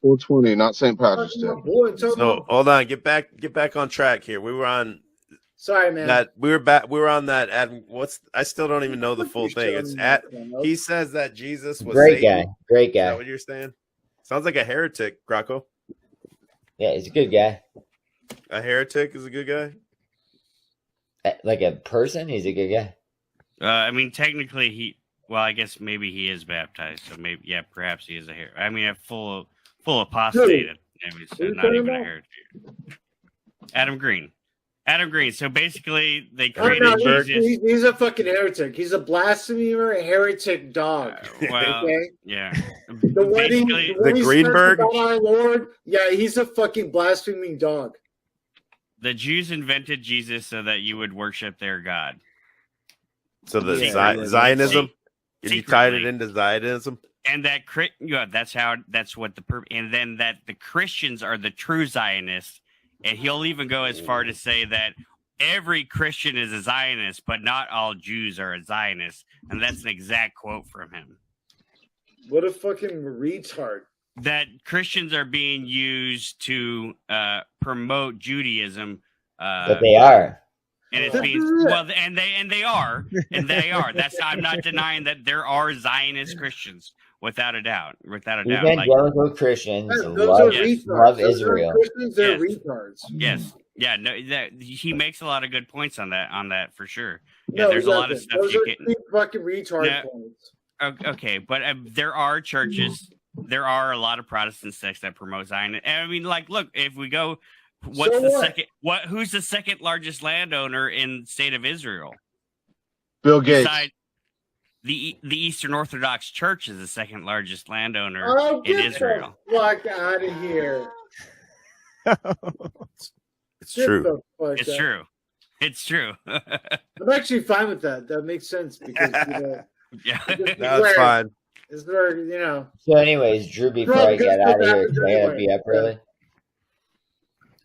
420, not St. Patrick's Day. Boy, tell me. So hold on, get back on track here. We were on Sorry, man. that. We were on that. I still don't even know the full thing. It's He says that Jesus was Great Satan. guy. Great Is that guy. what you're saying? Sounds like a heretic, Crocco. Yeah, he's a good guy. A heretic is a good guy. Like a person, he's a good guy. I mean, technically, I guess maybe he is baptized. So maybe, yeah, perhaps he is a heretic. I mean, a full apostated. I mean, so not even a heretic. Adam Green. So basically, they created Jesus. He's a fucking heretic. He's a blasphemer, a heretic dog. Well, okay? yeah. The wedding, the Greenberg? our Lord. Yeah, he's a fucking blaspheming dog. The Jews invented Jesus so that you would worship their God. So the Secretly. Zionism. You tied it Secretly. into Zionism. And that that's what and then that the Christians are the true Zionists, and he'll even go as far to say that every Christian is a Zionist, but not all Jews are a Zionist, and that's an exact quote from him. What a fucking retard. That Christians are being used to promote Judaism, But they are. and it's being and they are. That's I'm not denying that there are Zionist Christians. Without a doubt. Evangelical Christians Those love, are retards. love Those are Israel. Christians, they're Yes. retards. Yes. Yeah. No. He makes a lot of good points on that for sure. Yeah. No, There's a lot of doesn't. stuff Those you are can. cheap fucking retard No. points. Okay, but there are churches. There are a lot of Protestant sects that promote Zionism. And I mean, like, look, if we go, what's So the what? second? Who's the second largest landowner in the state of Israel? Bill Gates. Besides, the Eastern Orthodox Church is the second largest landowner Oh, in get Israel. the fuck out of here. It's Get true. the fuck It's out. true. It's true. I'm actually fine with that. That makes sense because, Yeah. That's fine. It's very, So, anyways, Drew, before Bro, I get out of here, happens I gotta anyway. be up early.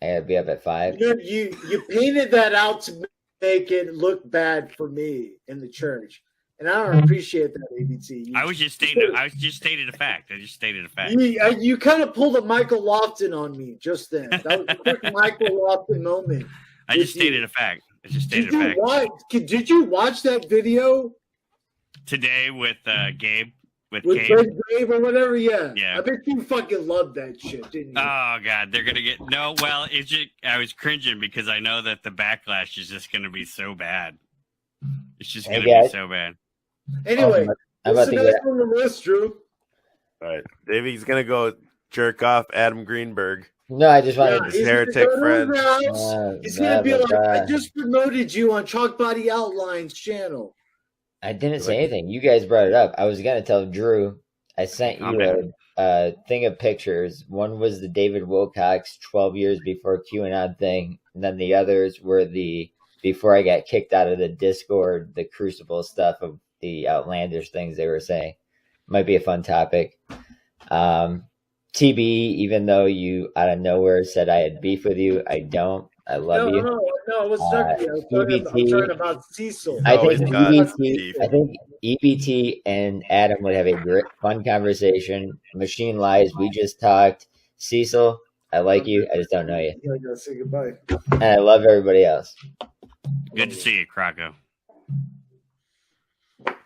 I gotta be up at 5. You painted that out to make it look bad for me in the church. And I don't appreciate that, ABT. I just stated a fact. I just stated a fact. You kind of pulled a Michael Lofton on me just then. That was a quick Michael Lofton moment. I just stated a fact. I just stated Did a you fact. did you watch that video Today with Gabe. With with Gabe. Greg Dave or whatever? Yeah. Yeah. I bet you fucking loved that shit, didn't you? Oh God, they're gonna get no. Well, it's just I was cringing because I know that the backlash is just gonna be so bad. It's just gonna be so bad. Anyway, I'm what's about the to next on the list, Drew? All right, Davey's gonna go jerk off Adam Greenberg. No, I just wanted His heretic friend. He's gonna be like, I just promoted you on Chalk Body Outlines channel. I didn't say anything. You guys brought it up. I was gonna tell Drew. I sent you a thing of pictures. One was the David Wilcox 12 years before QAnon thing, and then the others were the before I got kicked out of the Discord, the Crucible stuff of the outlandish things they were saying. Might be a fun topic. TB, even though you out of nowhere said I had beef with you, I don't. I love you. No, I wasn't talking to you. I'm talking about Cecil. I think EBT and Adam would have a great, fun conversation. Machine Lies, we just talked. Cecil, I like you. I just don't know you. I gotta say goodbye. And I love everybody else. Good to see you, Krakow.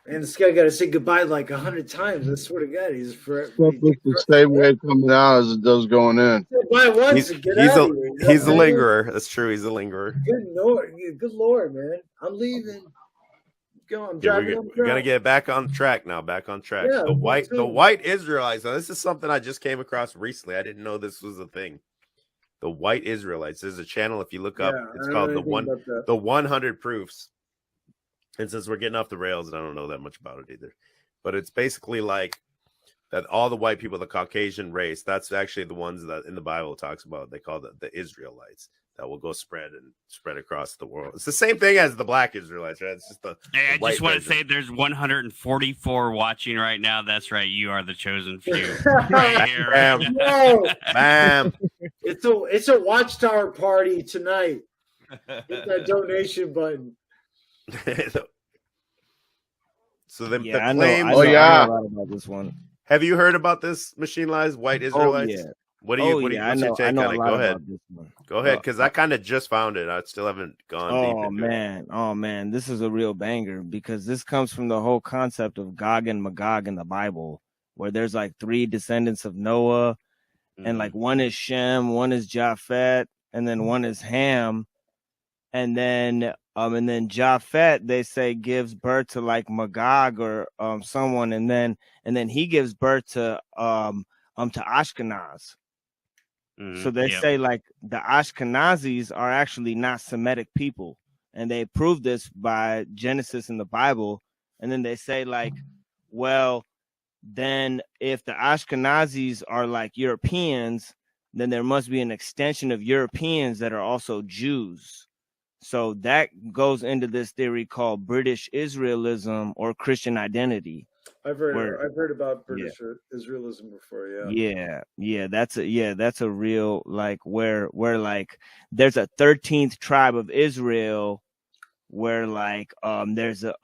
And this guy got to say goodbye like 100 times. I swear to God, he's forever. Stuff looks the same way coming out as it does going in. Goodbye once and get out of here. He's a lingerer. That's true. He's a lingerer. Good Lord, man. I'm leaving. Go. I'm driving. We're gonna get back on track now. Back on track. Yeah, the white Israelites. Now, this is something I just came across recently. I didn't know this was a thing. The white Israelites. There's a channel. If you look up, it's called the 100 Proofs. And since we're getting off the rails, and I don't know that much about it either, but it's basically like that all the white people, the Caucasian race, that's actually the ones that in the Bible talks about. They call the Israelites that will go spread across the world. It's the same thing as the black Israelites, right? It's just the Hey, I just want to say there's 144 watching right now. That's right. You are the chosen few. Right here. Bam. Whoa. Bam. It's a watchtower party tonight. Hit that donation button. I So the know, claim. I know a lot about this one. Have you heard about this Machine Lies White Israelites? Oh, yeah. What do you? What's your take on it? Go ahead. Go ahead, because I kind of just found it. I still haven't gone deep into it. Oh man, this is a real banger because this comes from the whole concept of Gog and Magog in the Bible, where there's like 3 descendants of Noah, and like one is Shem, one is Japheth, and then one is Ham, and then Japhet, they say, gives birth to like Magog or someone, and then he gives birth to Ashkenaz. So they say like the Ashkenazis are actually not Semitic people, and they prove this by Genesis in the Bible. And then they say like, well, then if the Ashkenazis are like Europeans, then there must be an extension of Europeans that are also Jews. So that goes into this theory called British Israelism or Christian identity. I've heard about British Israelism before. Yeah. That's a real like where like there's a 13th tribe of Israel where like there's a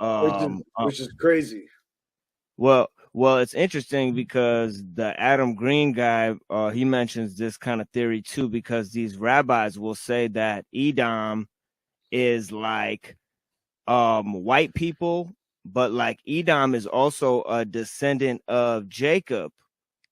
which is crazy. Well, it's interesting because the Adam Green guy he mentions this kind of theory too, because these rabbis will say that Edom is like white people, but like Edom is also a descendant of Jacob,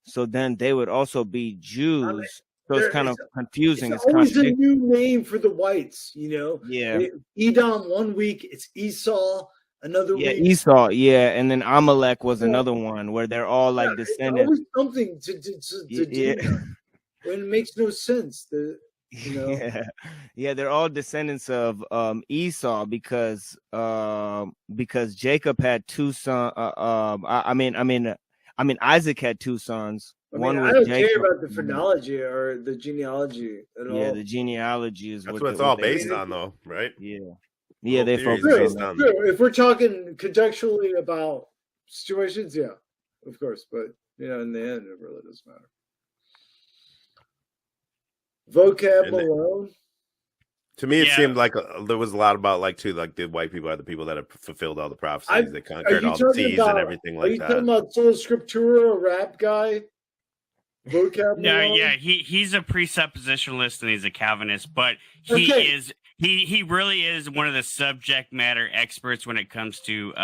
so then they would also be Jews. So it's kind of confusing. It's always a new name for the whites, you know. Yeah. Edom 1 week, it's Esau another week. Esau, and then Amalek was another one where they're all like descendants. Always something to do. When it makes no sense. You know? They're all descendants of Esau because Jacob had 2 sons. I mean Isaac had 2 sons. I don't care about the phrenology or the genealogy at all. Yeah, the genealogy is what it's all based on, though, right? Yeah, they focus on that. If we're talking contextually about situations, of course, but in the end, it really doesn't matter. Vocab alone. To me, it seemed like there was a lot about like the white people are the people that have fulfilled all the prophecies. They conquered all the seas and everything like that. Are you talking about Sola Scriptura, a rap guy? Vocab alone? He's a presuppositionalist and he's a Calvinist, but he really is one of the subject matter experts when it comes to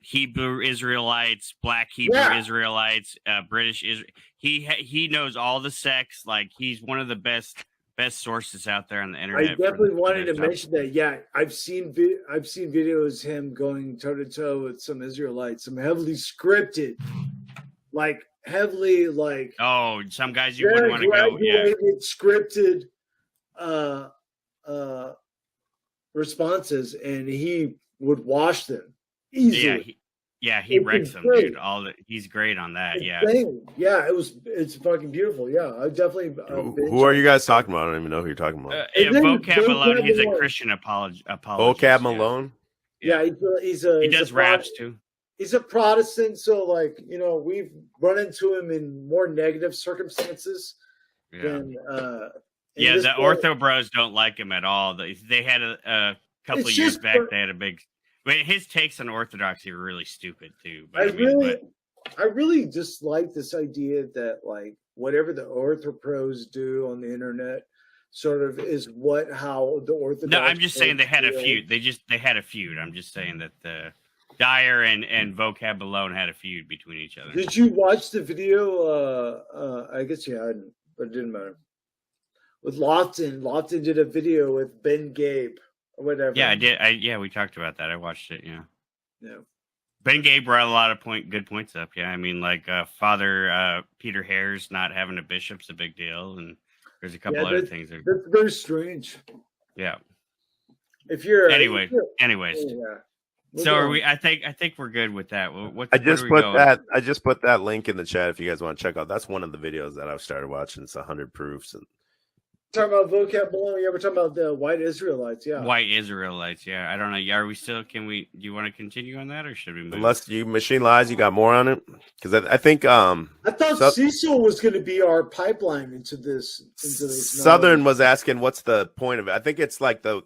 Hebrew Israelites, Black Hebrew Israelites, British Israel. He knows all the sects. Like he's one of the best sources out there on the internet. I definitely wanted to mention that. Yeah, I've seen videos him going toe to toe with some Israelites, some heavily scripted, like heavily like. Oh, some guys you wouldn't want to go. Yeah, scripted responses, and he would wash them easily. He wrecks them, dude. He's great on that. It's fucking beautiful. Yeah, I definitely. Who are you guys talking about? I don't even know who you're talking about. Vocab Malone. He's a Christian apologist. Vocab Malone. Yeah, he does raps too. He's a Protestant, so like we've run into him in more negative circumstances than Yeah, this the boy- ortho bros don't like him at all. They had a couple It's years just back. for- They had a big. I mean, his takes on orthodoxy were really stupid too. But I really just like this idea that like whatever the orthopros do on the internet sort of is how the orthodox. No, I'm just saying they had a feel. feud. They had a feud. I'm just saying that the Dyer and Vocab alone had a feud between each other. Did you watch the video? I guess you hadn't, but it didn't matter. With Lofton. Lofton did a video with Ben Gabe or whatever. Yeah, I did. Yeah, we talked about that. I watched it. Yeah. Yeah. Ben Gabe brought a lot of good points up. Yeah, I mean, like Father Peter Hare's not having a bishop's a big deal, and there's a couple other things. That's very strange. Yeah. If you're anyways. Yeah. So are we? I think we're good with that. I just put that link in the chat if you guys want to check out. That's one of the videos that I've started watching. It's 100 proofs. And talking about vocab below. Yeah, we're talking about the white Israelites. Yeah, white Israelites. Yeah, I don't know. Are we still? Do you want to continue on that, or should we move? Unless you machine lies, you got more on it, because I think I thought Cecil was going to be our pipeline into this. Southern was asking what's the point of it. I think it's like the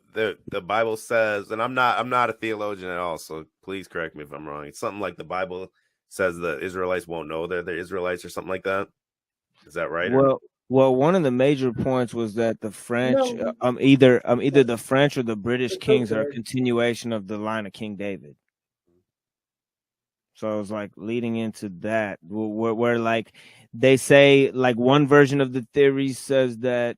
Bible says, and I'm not a theologian at all, so please correct me if I'm wrong. It's something like the Bible says the Israelites won't know they're the Israelites or something like that. Is that right? Well, one of the major points was that the French, either the French or the British kings are a continuation of the line of King David. So it was like leading into that, where like they say, like one version of the theory says that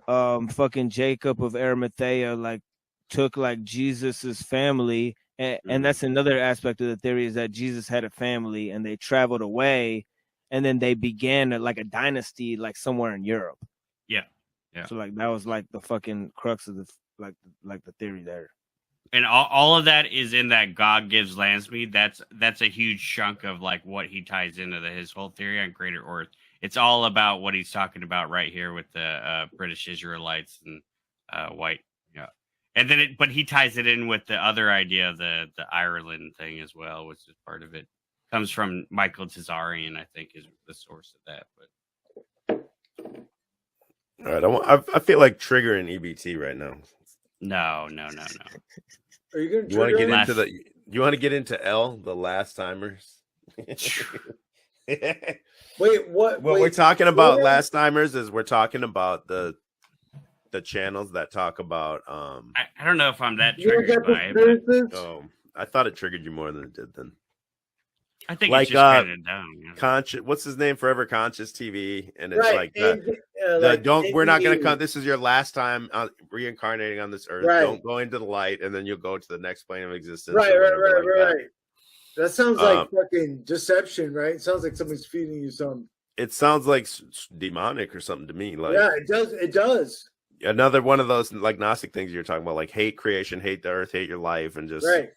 fucking Jacob of Arimathea like took like Jesus's family, and that's another aspect of the theory, is that Jesus had a family and they traveled away. And then they began like a dynasty, like somewhere in Europe. Yeah. So like that was like the fucking crux of the like the theory there. And all of that is in that God gives Lansby. That's a huge chunk of like what he ties into his whole theory on Greater Earth. It's all about what he's talking about right here with the British Israelites and white. Yeah. And then but he ties it in with the other idea, the Ireland thing as well, which is part of it. Comes from Michael Tazarian, I think, is the source of that. But all right, I feel like triggering EBT right now. No. Are you going to? You want to get into You want to get into L, the last timers? Wait, what? What we're talking about last timers is we're talking about the channels that talk about. I don't know if I'm that triggered by it. But, I thought it triggered you more than it did then. I think it's just kind of dumb. Yeah. Conscious, what's his name? Forever Conscious TV, and it's right. We're not going to come. This is your last time reincarnating on this earth. Right. Don't go into the light, and then you'll go to the next plane of existence. Right. That sounds like fucking deception, right? It sounds like somebody's feeding you something. It sounds like demonic or something to me. Like, yeah, it does. It does. Another one of those like Gnostic things you're talking about, like hate creation, hate the earth, hate your life, and just right.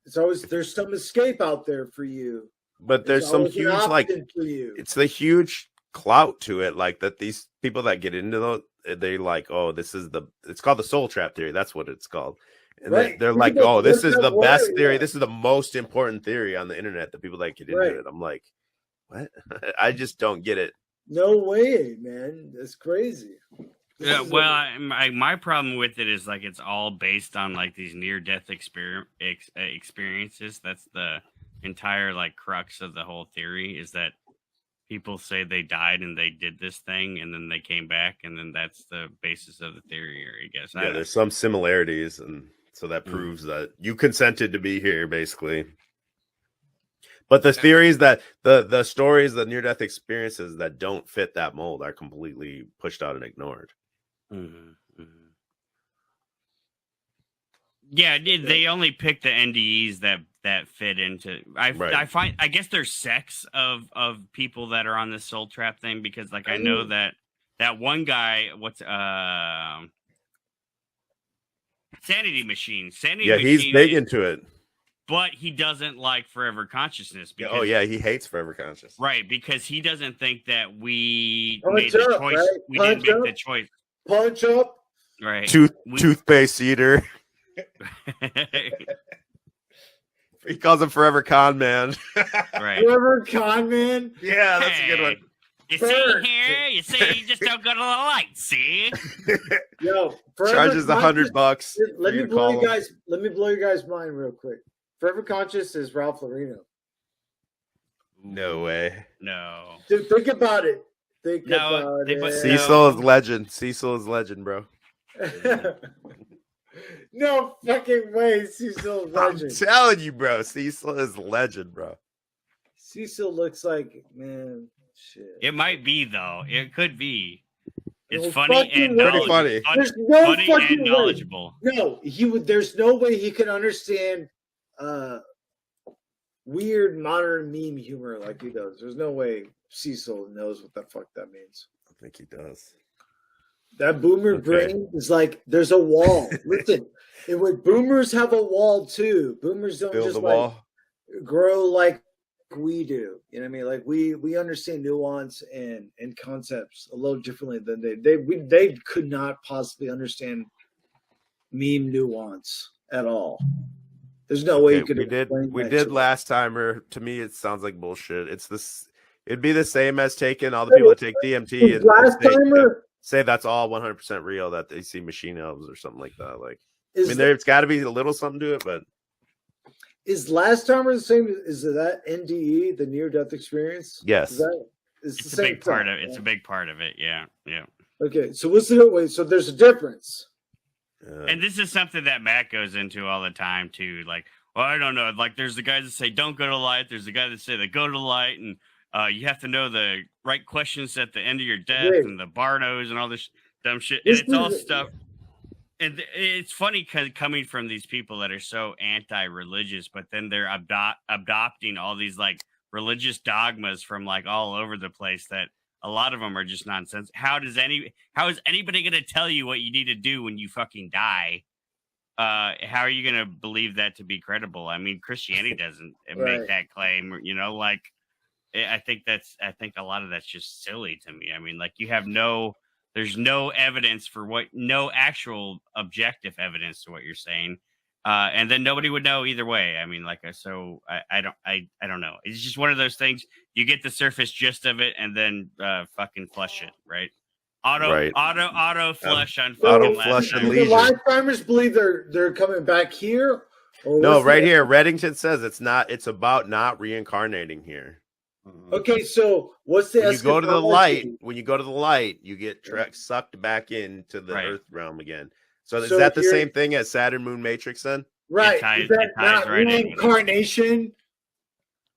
It's always there's some escape out there for you. But there's some huge like it's the huge clout to it, like that these people that get into those, they like, oh, it's called the soul trap theory. That's what it's called. And right. they're like, oh, this is the best theory. This is the most important theory on the internet. The people that get into it. I'm like, what? I just don't get it. No way, man. That's crazy. Yeah, well, my problem with it is like it's all based on like these near-death experiences. That's the entire like crux of the whole theory, is that people say they died and they did this thing and then they came back, and then that's the basis of the theory, I guess. Yeah, there's some similarities, and so that proves that you consented to be here, basically. But the theories that the stories, the near-death experiences that don't fit that mold are completely pushed out and ignored. Mm-hmm. Yeah, they only pick the NDEs that fit into. I find, I guess there's sects of people that are on this soul trap thing, because like I know that one guy, Sanity Machine. He's big into it. But he doesn't like forever consciousness. Because, he hates forever consciousness. Right, because he doesn't think that we made the choice. Right? We didn't make the choice. Punch up. Right. Toothpaste eater. He calls him Forever Con Man. Right. Forever Con Man? Yeah, that's a good one. You see here? You see? You just don't go to the light. See? Yo, Charges $100. Let me blow you guys. Let me blow you guys' mind real quick. Forever Conscious is Ralph Larino. No way. No. Dude, think about it. Think about it. Cecil is legend. Cecil is legend, bro. No fucking way, Cecil is legend. I'm telling you, bro. Cecil is legend, bro. Cecil looks like, man, shit. It might be though. It could be. It's No funny fucking and way. knowledgeable. Funny. There's no Funny fucking and way. knowledgeable. No, he would. There's no way he could understand weird modern meme humor like he does. There's no way Cecil knows what the fuck that means. I think he does. That boomer brain is like there's a wall. Listen, and when boomers have a wall too. Boomers don't Build just the like wall. grow like we do. You know what I mean? Like we understand nuance and concepts a little differently than they could not possibly understand meme nuance at all. There's no way you could. We did last time, or to me, it sounds like bullshit. It's this. It'd be the same as taking all the people that take DMT and say that's all 100% real, that they see machine elves or something like that. Like, there's got to be a little something to it, but is last timer the same? Is that NDE, the near-death experience? Yes, it's a big part of it. It's a big part of it. Yeah, yeah. Okay, so what's the way? So there's a difference. And this is something that Matt goes into all the time too. Like, well, I don't know. Like, there's the guys that say don't go to the light. There's the guys that say they go to the light, and you have to know the right questions at the end of your death, and the Barnos and all this dumb shit. And it's all stuff. And it's funny because coming from these people that are so anti-religious, but then they're adopting all these like religious dogmas from like all over the place that. A lot of them are just nonsense. How is anybody going to tell you what you need to do when you fucking die? How are you going to believe that to be credible? I mean, Christianity doesn't make that claim, you know, like I think a lot of that's just silly to me. I mean, like there's no evidence for no actual objective evidence to what you're saying. And then nobody would know either way. I mean, so I don't know. It's just one of those things. You get the surface gist of it, and then fucking flush it, right? Auto flush on fucking flush and leisure. The live timers believe they're coming back here. No, right here. Reddington says it's about not reincarnating here. Okay, so what's the when you go to the light? When you go to the light, you get sucked back into the Earth realm again. So is that the same thing as Saturn Moon Matrix then? Right. Is that not reincarnation?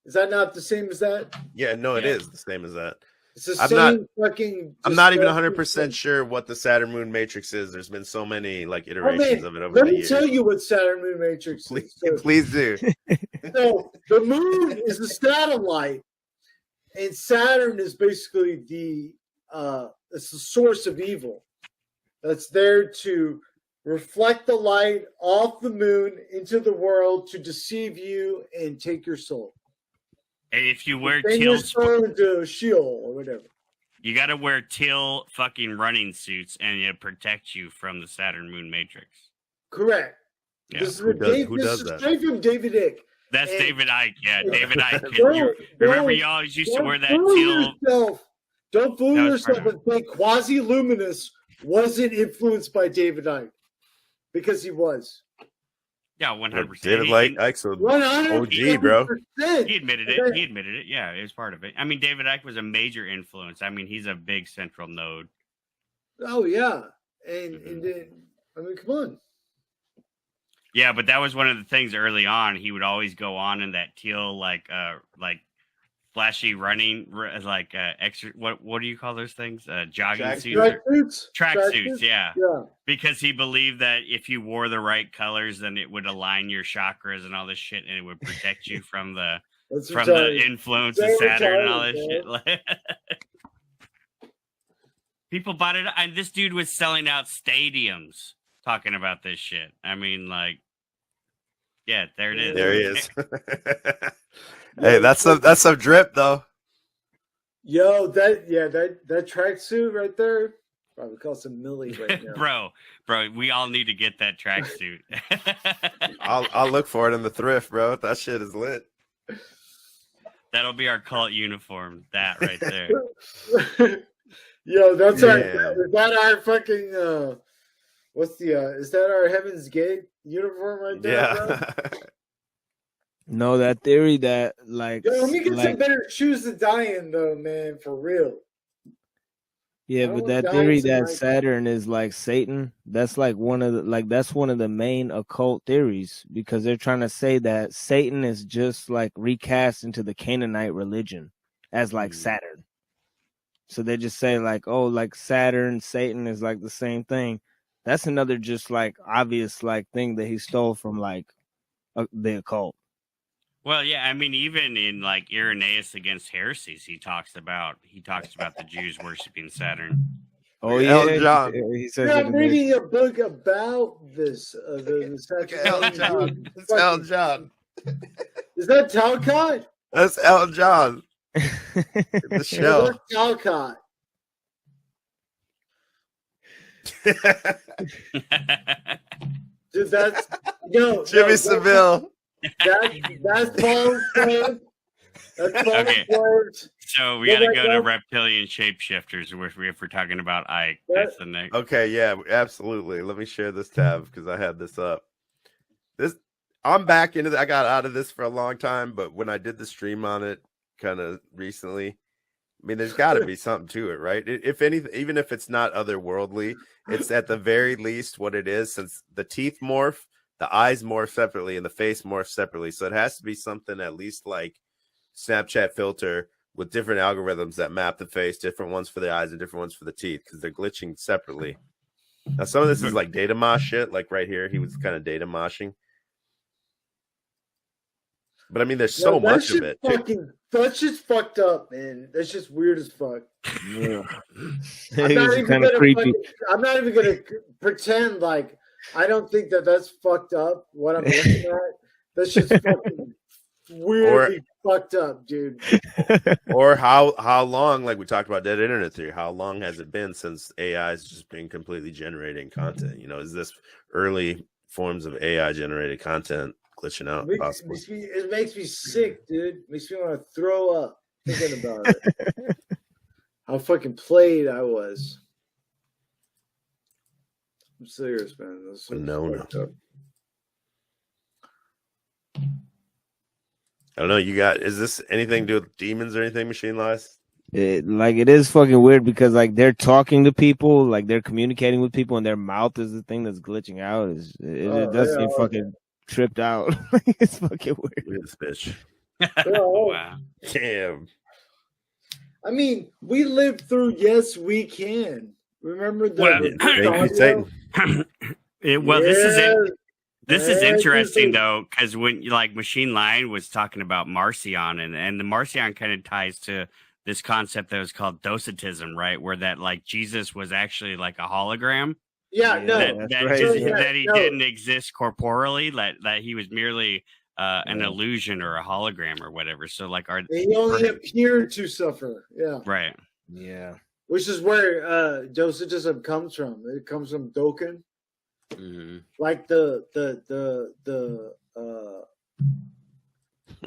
Is that not the same as that? Yeah, no, it is the same as that. It's the same fucking. I'm not even 100% sure what the Saturn Moon Matrix is. There's been so many like iterations of it over the years. Let me tell you what Saturn Moon Matrix is. Please do. So the moon is the satellite, and Saturn is basically it's the source of evil that's there to reflect the light off the moon into the world to deceive you and take your soul. And if you wear your soul into Sheol or whatever, you got to wear teal fucking running suits, and it protects you from the Saturn Moon Matrix. Correct. Yeah. This is straight from David Icke. That's David Icke. Yeah, David Icke. Remember, y'all used to wear that teal. Don't fool yourself and think Quasi-Luminous wasn't influenced by David Icke, because he was. Yeah, 100%. David Icke's an OG, bro. He admitted it. Yeah, it was part of it. I mean, David Icke was a major influence. I mean, he's a big central node. Oh yeah, and then I mean, come on. Yeah, but that was one of the things early on. He would always go on in that teal, like flashy running, like extra. What do you call those things? Jogging suits. Track suits. Yeah. Because he believed that if you wore the right colors, then it would align your chakras and all this shit, and it would protect you from the influence of Saturn and all this shit. People bought it, and this dude was selling out stadiums talking about this shit. I mean, like, yeah, there it is. There he is. Hey, that's some drip though. Yo, that tracksuit right there probably costs $1 million right now. bro, we all need to get that tracksuit. I'll look for it in the thrift, bro. That shit is lit. That'll be our cult uniform. That right there. Yo, that's Yeah. is that our fucking is that our Heaven's Gate uniform right there, bro? Yeah. No, that theory that like, Yo, let me get some like better shoes to die in, though, man, for real. yeah, I but don't that die theory in that some, Saturn is like Satan, that's like one of the main occult theories, because they're trying to say that Satan is just like recast into the Canaanite religion as like Saturn. So they just say like, oh, like Saturn, Satan is like the same thing. That's another just like obvious like thing that he stole from like the occult. Well, yeah, I mean, even in like Irenaeus against heresies, he talks about the Jews worshiping Saturn. Oh Elton yeah, John. he says yeah, it I'm in his- reading a book about this. Elton John. It's Elton John. Is that Talcott? That's Elton John. The show. That's Talcott. Dude, that's Jimmy Seville. That's Paul's word. That's Paul's Okay. word. So we Go got to back go to up. reptilian shapeshifters if we're talking about Icke. That's the next. Okay, yeah, absolutely. Let me share this tab because I had this up. I'm back into I got out of this for a long time, but when I did the stream on it kind of recently, I mean, there's got to be something to it, right? If anything, even if it's not otherworldly, it's at the very least what it is, since the teeth morph, the eyes morph separately, and the face morphs separately. So it has to be something at least like Snapchat filter with different algorithms that map the face, different ones for the eyes and different ones for the teeth, because they're glitching separately. Now, some of this is like data mosh shit, like right here, he was kind of data moshing. But I mean, there's so much of it. That's just fucked up, man. That's just weird as fuck. Yeah. I'm not It's even kind of gonna creepy. I'm not even gonna pretend like I don't think that's fucked up. What I'm looking at, that's just fucking weirdly fucked up, dude. Or how long, like we talked about dead internet theory, how long has it been since AI has just been completely generating content? You know, is this early forms of AI generated content glitching out possibly? It makes me sick, dude. Makes me want to throw up thinking about it. How fucking played I was. I'm serious, man. That's No. I don't know. Is this anything to do with demons or anything, Machine Lies? It is fucking weird because like they're talking to people, like they're communicating with people, and their mouth is the thing that's glitching out. It does seem fucking tripped out. It's fucking weird. Look at this bitch. Wow. Damn. I mean, we lived through Yes We Can. Remember the Thank you, Satan. This is interesting though, because when like Machine Lion was talking about Marcion, and the Marcion kind of ties to this concept that was called docetism, right? Where that like Jesus was actually like a hologram. Yeah, no, that he didn't exist corporeally, that he was merely an illusion or a hologram or whatever. So like he only appeared to suffer. Yeah. Right. Yeah. Which is where docetism comes from. It comes from Doken. Mm-hmm. Like the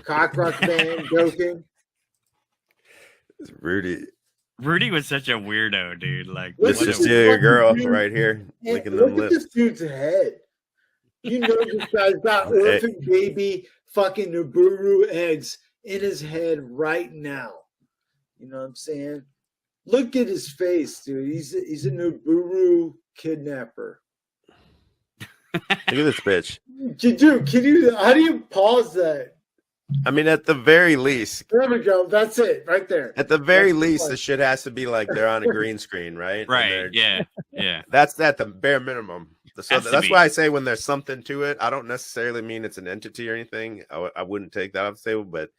cock rock band Doken. Rudy was such a weirdo, dude. Like Mr. Steal Your Girl right here. Licking them Look at lips. this dude's head. You know this guy's got orphan baby fucking Nibiru eggs in his head right now. You know what I'm saying? Look at his face, dude. He's a Nibiru kidnapper. Look at this bitch. Dude, how do you pause that? I mean, at the very least. There we go. That's it, right there. At the very least, the shit has to be like they're on a green screen, right? Right. Yeah. Yeah. That's at the bare minimum. So that's be. why I say when there's something to it, I don't necessarily mean it's an entity or anything. I wouldn't take that off the table, but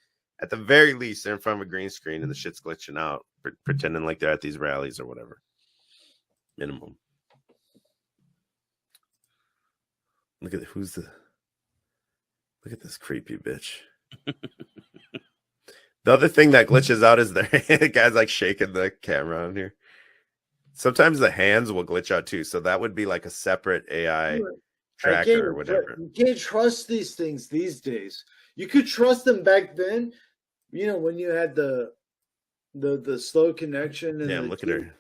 at the very least, they're in front of a green screen and the shit's glitching out, pretending like they're at these rallies or whatever. Minimum. Look at this creepy bitch. The other thing that glitches out is the guy's like shaking the camera on here. Sometimes the hands will glitch out too, so that would be like a separate AI tracker or whatever. You can't trust these things these days. You could trust them back then. You know, when you had the slow connection and Damn, look at her.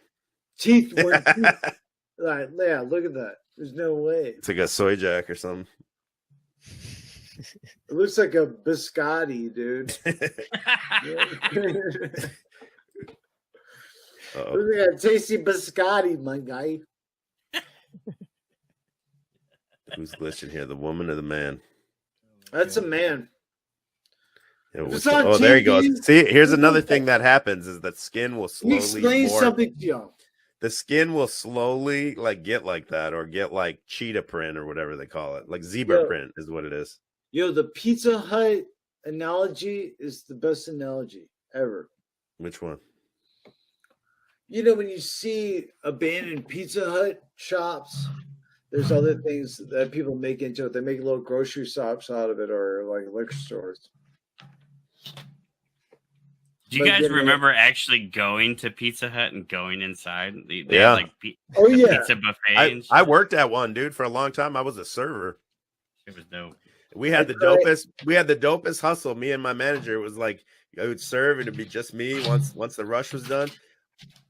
Teeth were like, yeah, look at that. There's no way. It's like a soy jack or something. It looks like a biscotti, dude. Look at that tasty biscotti, my guy. Who's glitching here? The woman or the man? That's a man. Yeah, there he goes. See, here's another thing that happens is that skin will slowly explain something to you. The skin will slowly like get like that or get like cheetah print or whatever they call it. Like zebra print is what it is. Yo, the Pizza Hut analogy is the best analogy ever. Which one? You know, when you see abandoned Pizza Hut shops, there's other things that people make into it. They make little grocery shops out of it or like liquor stores. Do you guys remember actually going to Pizza Hut and going inside? They yeah. Had, like, pizza buffet. I worked at one, dude, for a long time. I was a server. It was dope. We had the dopest hustle. Me and my manager, it was like I would serve and it'd be just me once the rush was done.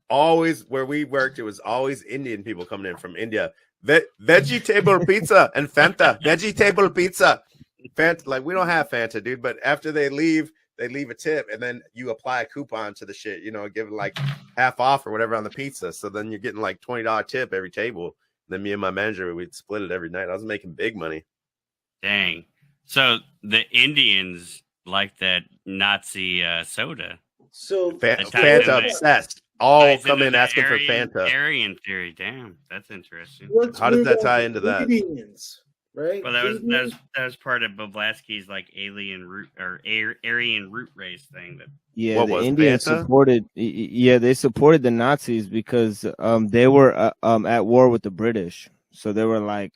Always where we worked, it was always Indian people coming in from India. Vegetable pizza and Fanta. Vegetable pizza. Fanta, like we don't have Fanta, dude, but after they leave a tip and then you apply a coupon to the shit, you know, give it like half off or whatever on the pizza. So then you're getting like $20 tip every table. And then me and my manager, we'd split it every night. I was making big money. Dang. So the Indians like that Nazi soda. So Fanta obsessed. All come in asking for Fanta. Aryan theory. Damn, that's interesting. How does that tie into that? Indians, right? Well, that was part of Blavatsky's like alien root or Aryan root race thing. That the Indians supported. Yeah, they supported the Nazis because they were at war with the British, so they were like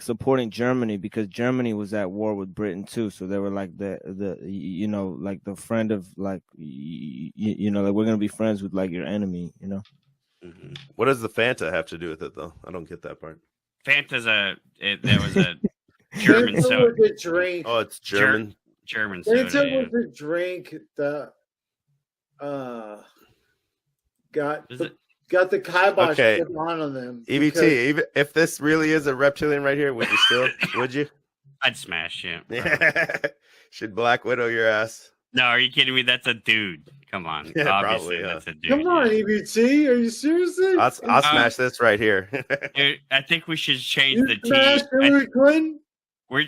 supporting Germany because Germany was at war with Britain too. So they were like the you know, like the friend of like you know, like we're gonna be friends with like your enemy, you know. Mm-hmm. What does the Fanta have to do with it though? I don't get that part. Fanta's that was a German soda. Was a drink. Oh, it's German. German soda. Fanta was a drink that got the kibosh put on them. EBT, even if this really is a reptilian right here, would you still? Would you? I'd smash him. Should Black Widow your ass? No, are you kidding me? That's a dude. Come on. Yeah, obviously, probably, that's a dude. Come on, EBT. Are you serious? I'll smash this right here. I think we should change the T.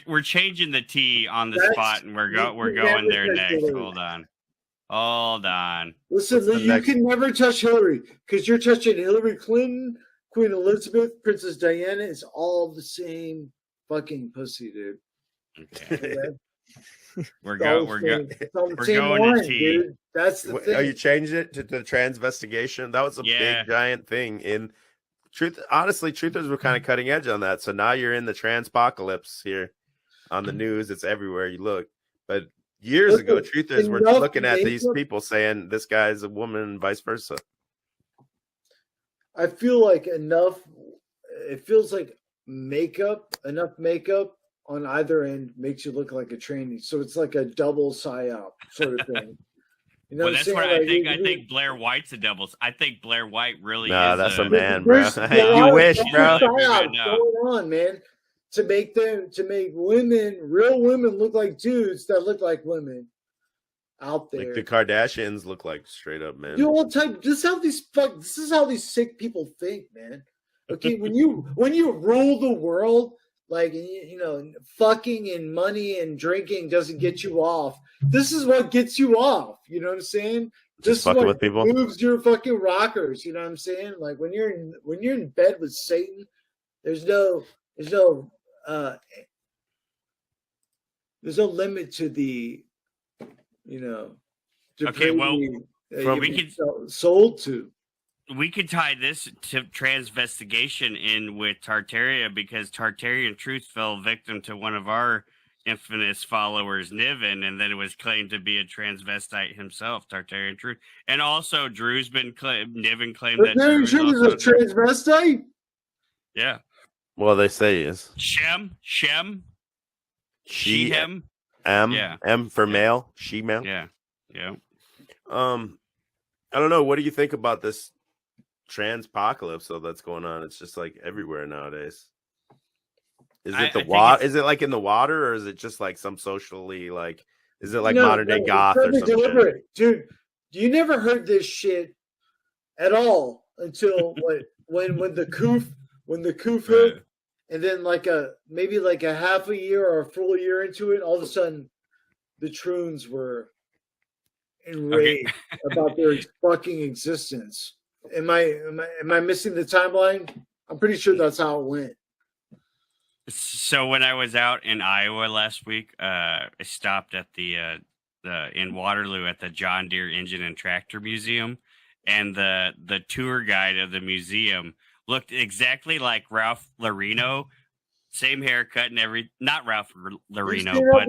We're changing the T on the spot, and we're going there next. Hold on. Listen, you can never touch Hillary because you're touching Hillary Clinton, Queen Elizabeth, Princess Diana. It's all the same fucking pussy, dude. Okay. We're going to T. Dude. That's the thing. Are you changing it to the transvestigation? That was a big giant thing in truth. Honestly, truthers were kind of cutting edge on that. So now you're in the transpocalypse here on the news. It's everywhere you look. But years ago, truthers were looking at these people saying this guy's a woman and vice versa. I feel like it feels like enough makeup on either end makes you look like a trainee. So it's like a double psyop sort of thing. You know well, that's what I think. I think Blair White's a double. I think Blair White really is. That's a man, bro. You wish, bro. What's going on, man? To make real women look like dudes that look like women out there. Like the Kardashians look like straight up men. You all type. This is how these sick people think, man. Okay, when you rule the world, like you know, fucking and money and drinking doesn't get you off. This is what gets you off. You know what I'm saying? This is what moves your fucking rockers. You know what I'm saying? Like when you're in bed with Satan, there's no limit to the, you know. Okay, well, we could sold to. We could tie this to transvestigation in with Tartaria because Tartarian Truth fell victim to one of our infamous followers, Niven, and then it was claimed to be a transvestite himself, Tartarian Truth. And also, Drew's been Niven claimed that Tartarian Truth is a transvestite? Yeah. Well, they say he is. Shem, she, him. M. Yeah. M for male, she male. Yeah. Yeah. I don't know. What do you think about this transpocalypse that's going on? It's just like everywhere nowadays. Is it the water? Is it like in the water, or is it just like some socially like? Is it like modern day goth or something? Deliberate. Dude, you never heard this shit at all until when the coof hit, and then maybe like a half a year or a full year into it, all of a sudden the Troons were enraged about their fucking existence. Am I missing the timeline? I'm pretty sure that's how it went. So when I was out in Iowa last week, I stopped at the in Waterloo at the John Deere Engine and Tractor Museum, and the tour guide of the museum looked exactly like Ralph Larino, same haircut and not Ralph Larino, but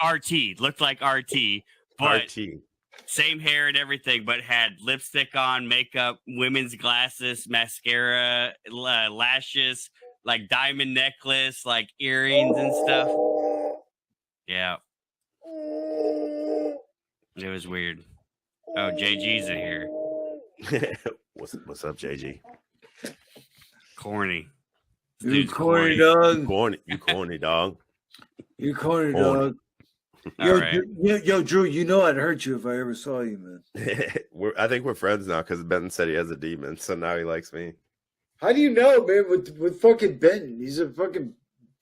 RT looked like RT, but RT. Same hair and everything, but had lipstick on, makeup, women's glasses, mascara, lashes, like diamond necklace, like earrings and stuff. Yeah. It was weird. Oh, JG's in here. What's up, JG? Corny. You corny dog. You corny dog. You corny dog. Yo, Drew, you know I'd hurt you if I ever saw you, man. I think we're friends now because Ben said he has a demon, so now he likes me. How do you know, man? With fucking Benton, he's a fucking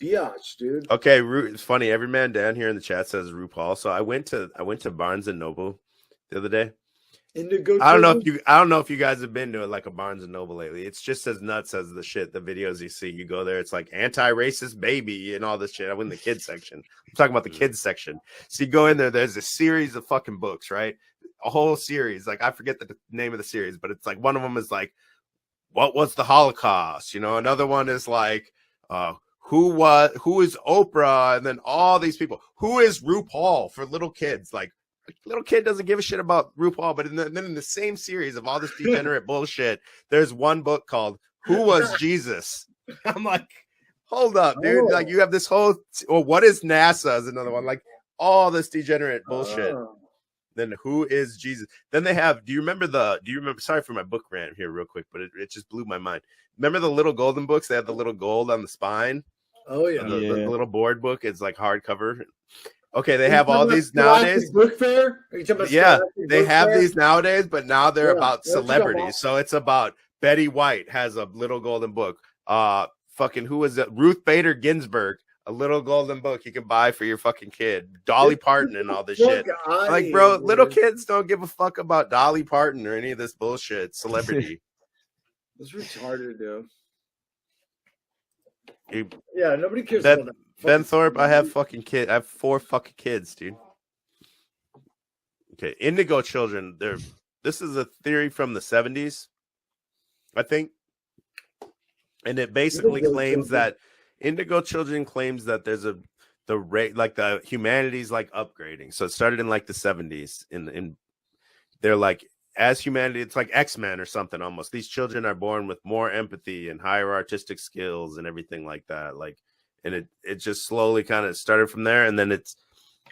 biatch, dude. Okay, it's funny. Every man down here in the chat says RuPaul. So I went to Barnes and Noble the other day. I don't know if you guys have been to like a Barnes and Noble lately. It's just as nuts as the shit, the videos you see. You go there, it's like anti-racist baby and all this shit. I'm in the kids section. I'm talking about the kids section. So you go in there, there's a series of fucking books, right? A whole series. Like I forget the name of the series, but it's like one of them is like, what was the Holocaust? You know, another one is like, who is Oprah? And then all these people. Who is RuPaul for little kids? Like, little kid doesn't give a shit about RuPaul, but then in the same series of all this degenerate bullshit, there's one book called Who Was Jesus? I'm like, hold up, dude. Like you have this whole, or what is NASA is another one. Like all this degenerate bullshit. Then who is Jesus? Then they have, do you remember, sorry for my book rant here real quick, but it just blew my mind. Remember the little golden books? They have the little gold on the spine. Oh yeah. The little board book. It's like hardcover. Okay, they have all these nowadays. Book fair? Are you talking about yeah, they have these nowadays, but now they're about celebrities. So it's about Betty White has a little golden book. Fucking who was it? Ruth Bader Ginsburg, a little golden book you can buy for your fucking kid. Dolly Parton and all this shit. Like, bro, little kids don't give a fuck about Dolly Parton or any of this bullshit. Celebrity. It's retarded, dude. You, yeah, nobody cares about that. Ben Thorpe, I have 4 fucking kids, dude. Okay, indigo children. This is a theory from the 70s, I think. And it basically claims that indigo children claims that there's the rate, like the humanity's like upgrading. So it started in like the 70s. In they're like, as humanity, it's like X-Men or something almost. These children are born with more empathy and higher artistic skills and everything like that. Like, and it just slowly kind of started from there, and then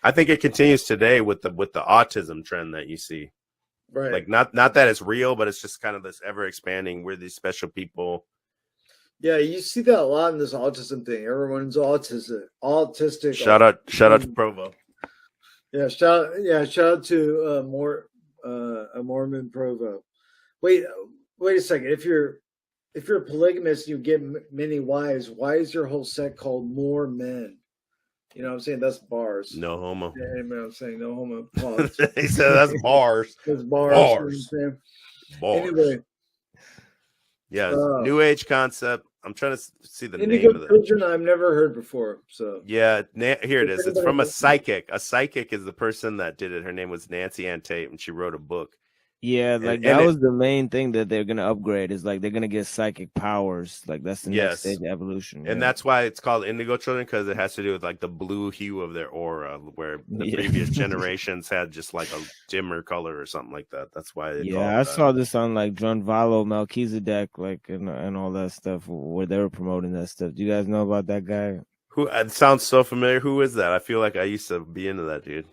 I think it continues today with the autism trend that you see. Right. Like not that it's real, but it's just kind of this ever expanding. We're these special people. Yeah, you see that a lot in this autism thing. Everyone's autistic. Shout out to Provo. Yeah, shout out to a Mormon Provo. Wait a second. If you're a polygamist and you get many wives, why is your whole sect called More Men? You know what I'm saying? That's bars. No homo. Yeah, you know what I'm saying? No homo. He said that's bars. That's bars. Bars. You know Bars. anyway. Yeah, New Age concept. I'm trying to see the name of it. Children I've never heard before. So yeah, here it is. It's from a psychic. A psychic is the person that did it. Her name was Nancy Ann Tate, and she wrote a book. Yeah, like that was the main thing that they're gonna upgrade. Is like they're gonna get psychic powers. Like that's the next stage of evolution. And that's why it's called indigo children, because it has to do with like the blue hue of their aura, where the previous generations had just like a dimmer color or something like that. That's why. I saw this on like Drunvalo, Melchizedek, like and all that stuff where they were promoting that stuff. Do you guys know about that guy? Who? It sounds so familiar. Who is that? I feel like I used to be into that dude.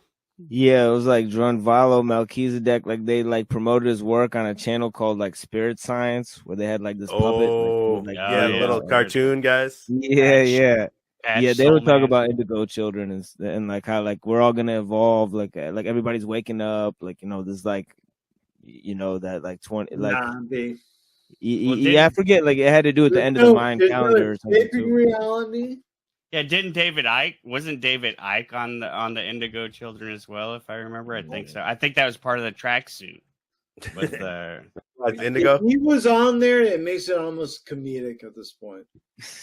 Yeah, it was like Drunvalo Melchizedek. Like they like promoted his work on a channel called like Spirit Science, where they had like this puppet. Oh, Like, yeah, the little cartoon guys. Yeah. Patch They would Soul talk Man. about indigo children and like how like we're all gonna evolve. Like everybody's waking up. Like this like that like 20 like Nah, B. I forget. Like it had to do with the end of the Mayan calendar or something escaping too. reality. Yeah, wasn't David Icke on the Indigo Children as well, if I remember? I think so. I think that was part of the tracksuit. Was the Indigo? If he was on there, it makes it almost comedic at this point.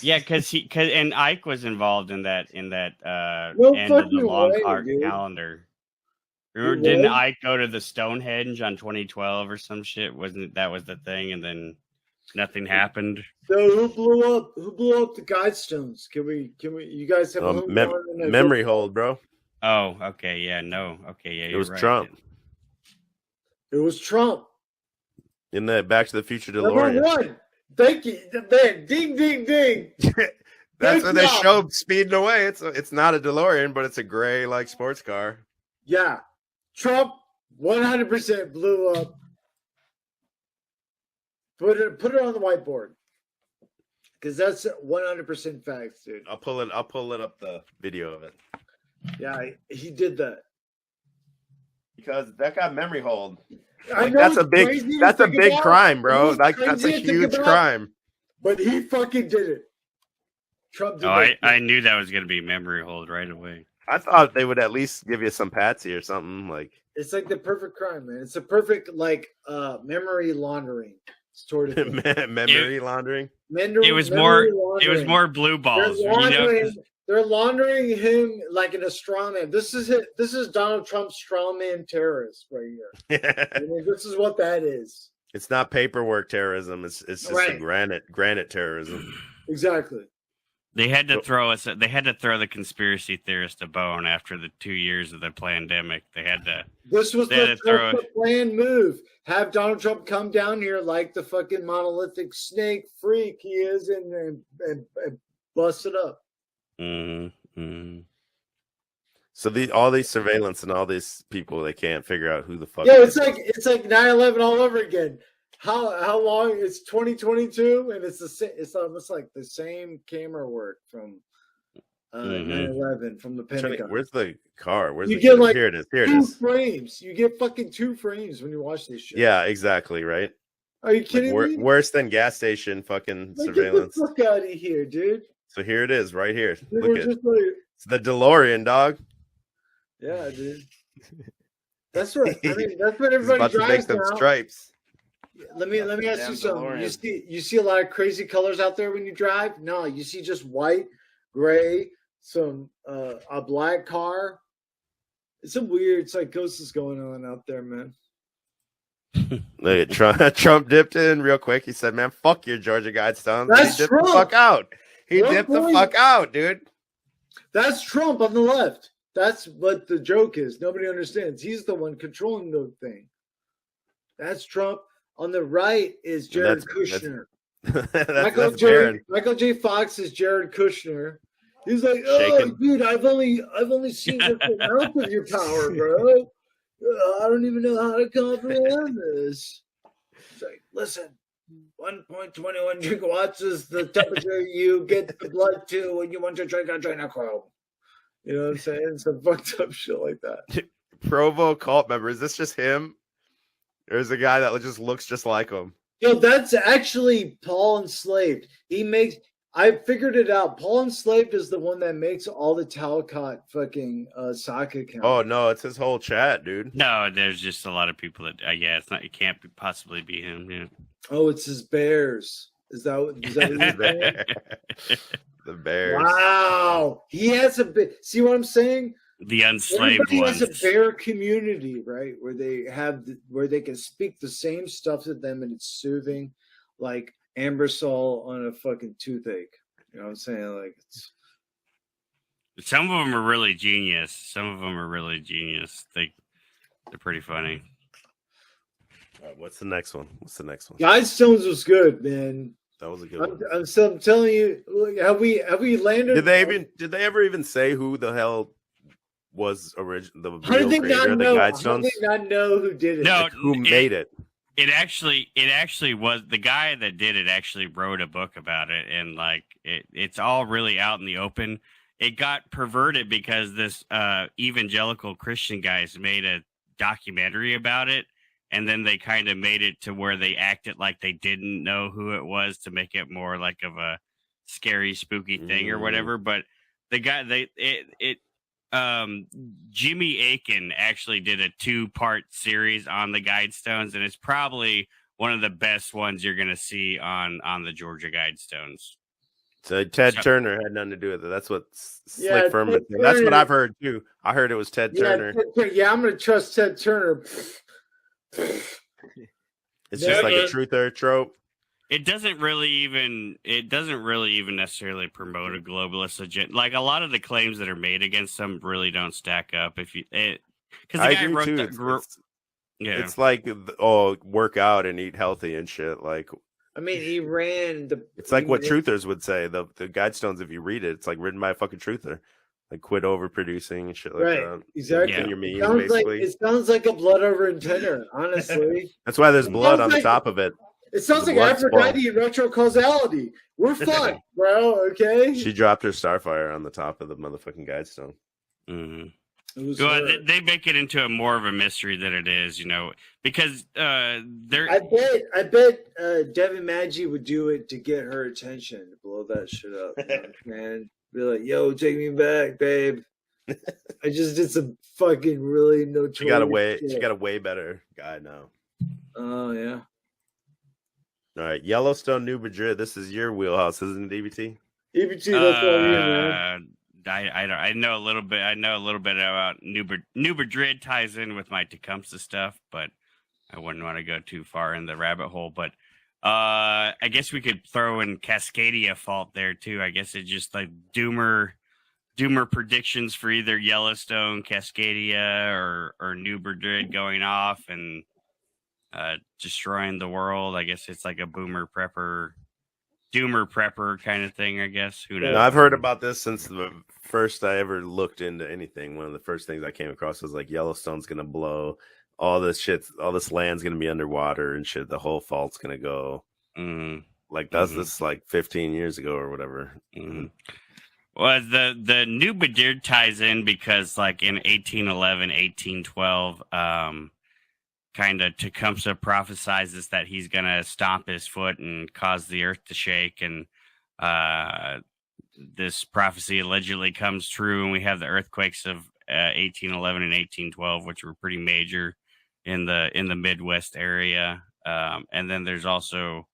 Yeah, because Icke was involved in that No end of the fucking long way, dude. calendar. Remember, He didn't was? Icke go to the Stonehenge on 2012 or some shit? Wasn't that was the thing? And then nothing happened. So who blew up the Guidestones? Can we you guys have a home memory hold, bro. Oh, okay, yeah, no, okay, yeah, It was right. Trump It was Trump. in the Back to the Future Number DeLorean. one. Thank you. Man, ding ding ding. That's Good what they job. showed speeding away. It's not a DeLorean, but it's a gray like sports car. Yeah. Trump 100% blew up. Put it on the whiteboard. Because that's 100% facts, dude. I'll pull it up the video of it. Yeah, he did that. Because that got memory hold. I Like, know that's a it's big crazy to that's a think big about. crime, bro. It's Like that's a crazy to think huge about, crime. But he fucking did it. Trump did Oh, that. I knew that was gonna be memory hold right away. I thought they would at least give you some patsy or something like It's like the perfect crime, man. It's a perfect memory laundering sort of thing. memory laundering. It was more blue balls. They're laundering him like in a straw man. This is Donald Trump's straw man terrorist right here. I mean, this is what that is. It's not paperwork terrorism. It's just a Right. granite terrorism. Exactly. They had to throw the conspiracy theorist a bone after the 2 years of the pandemic. They had to. This was They had to throw the planned move. Have Donald Trump come down here like the fucking monolithic snake freak he is and bust it up. Mm-hmm. So all these surveillance and all these people, they can't figure out who the fuck. Yeah, it's like 9/11 all over again. How long? It's 2022, and it's almost like the same camera work from 9/11 from the Pentagon. Where's the car? You get like here it is. Here it two is. frames. You get fucking 2 frames when you watch this shit. Yeah, exactly. Right. Are you kidding me? Worse than gas station fucking surveillance. Get the fuck out of here, dude. So here it is, right here. Dude, Look we're at just like, it's the DeLorean, dog. yeah, dude. That's what I mean. That's what He's everybody about to make drives them now. stripes. Let me ask Damn you something. DeLorean. You see a lot of crazy colors out there when you drive? No, you see just white, gray, some a black car. It's ghosts is going on out there, man. Look at Trump dipped in real quick. He said, "Man, fuck your Georgia Guidestones." That's He dipped Trump. the fuck out. He One dipped the point. fuck out, dude. That's Trump on the left. That's what the joke is. Nobody understands. He's the one controlling the thing. That's Trump. On the right is Jared Kushner. That's Jared. Michael J. Fox is Jared Kushner. He's like, oh, Shaking. dude, I've only seen just the amount of your power, bro. I don't even know how to comprehend this. It's like, listen, 1.21 gigawatts is the temperature you get the blood to when you want to drink adrenochrome. You know what I'm saying? Some fucked up shit like that. Provo cult member. Is this just him? Or is a guy that just looks just like him? Yo, that's actually Paul Enslaved. I figured it out. Paul Enslaved is the one that makes all the Talcott fucking sock accounts. Oh no, it's his whole chat, dude. No, there's just a lot of people that. Yeah, it's not. It can't possibly be him. Yeah. Oh, it's his bears. Is that what you're saying? The Bears. Wow, he has a bit. See what I'm saying? The enslaved Everybody ones. has a bear community, right? Where they can speak the same stuff to them, and it's soothing, like Ambersol on a fucking toothache. You know what I'm saying? Like Some of them are really genius. They're pretty funny. All right, what's the next one? Guidestones was good, man. That was a good one. I'm still telling you. Look, have we landed? Did they ever even say who the hell was the How real did they creator not of the know? How Guidestones? did they not know who did it? No, Like, who made it? It actually was the guy that did it. Actually wrote a book about it, and like it's all really out in the open. It got perverted because this evangelical Christian guys made a documentary about it, and then they kind of made it to where they acted like they didn't know who it was to make it more like of a scary, spooky thing or whatever. But the guy, Jimmy Aiken actually did a 2-part series on the Guidestones, and it's probably one of the best ones you're going to see on the Georgia Guidestones. So Ted Turner had nothing to do with it. That's what Slick Yeah, Furman Ted said. That's what Turner- I've heard too. I heard it was Ted Turner. Yeah, I'm gonna trust Ted Turner. It's just like a truther trope. It doesn't really even necessarily promote a globalist agenda. Like a lot of the claims that are made against them really don't stack up. Because the I guy agree wrote too. that. It's like work out and eat healthy and shit. Like I mean, he ran the. it's like what truthers would say. The Guidestones, if you read it, it's like written by a fucking truther. Like quit overproducing and shit like that. Exactly. Making your memes, Sounds basically. it sounds like a blood over antenna, honestly. That's why there's It blood sounds on the like- top of it. It sounds There's like a blood Aphrodite and retrocausality. We're fucked, bro. Okay. She dropped her starfire on the top of the motherfucking Guidestone. Mm-hmm. Well, they make it into more of a mystery than it is, because they're. I bet Devin Maggi would do it to get her attention, to blow that shit up, man. Be like, "Yo, take me back, babe. I just did some fucking really notorious." She got a shit." way better guy now. Oh yeah. All right, Yellowstone, New Madrid. This is your wheelhouse, isn't it, EBT? EBT, that's all you, man. I know a little bit. I know a little bit about New Madrid ties in with my Tecumseh stuff, but I wouldn't want to go too far in the rabbit hole. But I guess we could throw in Cascadia fault there too. I guess it's just like doomer predictions for either Yellowstone, Cascadia, or New Madrid going off and destroying the world. I guess it's like a doomer prepper kind of thing, I guess. Who knows? No, I've heard about this since the first I ever looked into anything. One of the first things I came across was like Yellowstone's gonna blow, all this land's gonna be underwater and shit. The whole fault's gonna go. Like this like 15 years ago or whatever. Well, the New Madrid ties in because like in 1811, 1812, kind of Tecumseh prophesizes that he's going to stomp his foot and cause the earth to shake. And this prophecy allegedly comes true. And we have the earthquakes of 1811 and 1812, which were pretty major in the Midwest area. And then there's also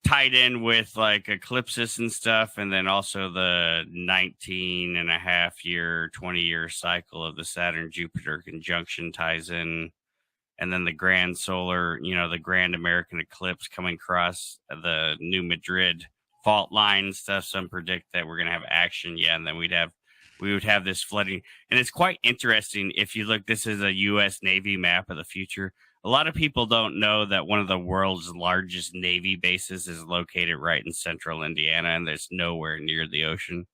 tied in with like eclipses and stuff. And then also the 19 and a half year, 20-year cycle of the Saturn-Jupiter conjunction ties in. And then the grand solar, the grand American eclipse coming across the New Madrid fault line and stuff. Some predict that we're going to have action. Yeah. And then we would have this flooding. And it's quite interesting. If you look, this is a U.S. Navy map of the future. A lot of people don't know that one of the world's largest Navy bases is located right in central Indiana, and there's nowhere near the ocean.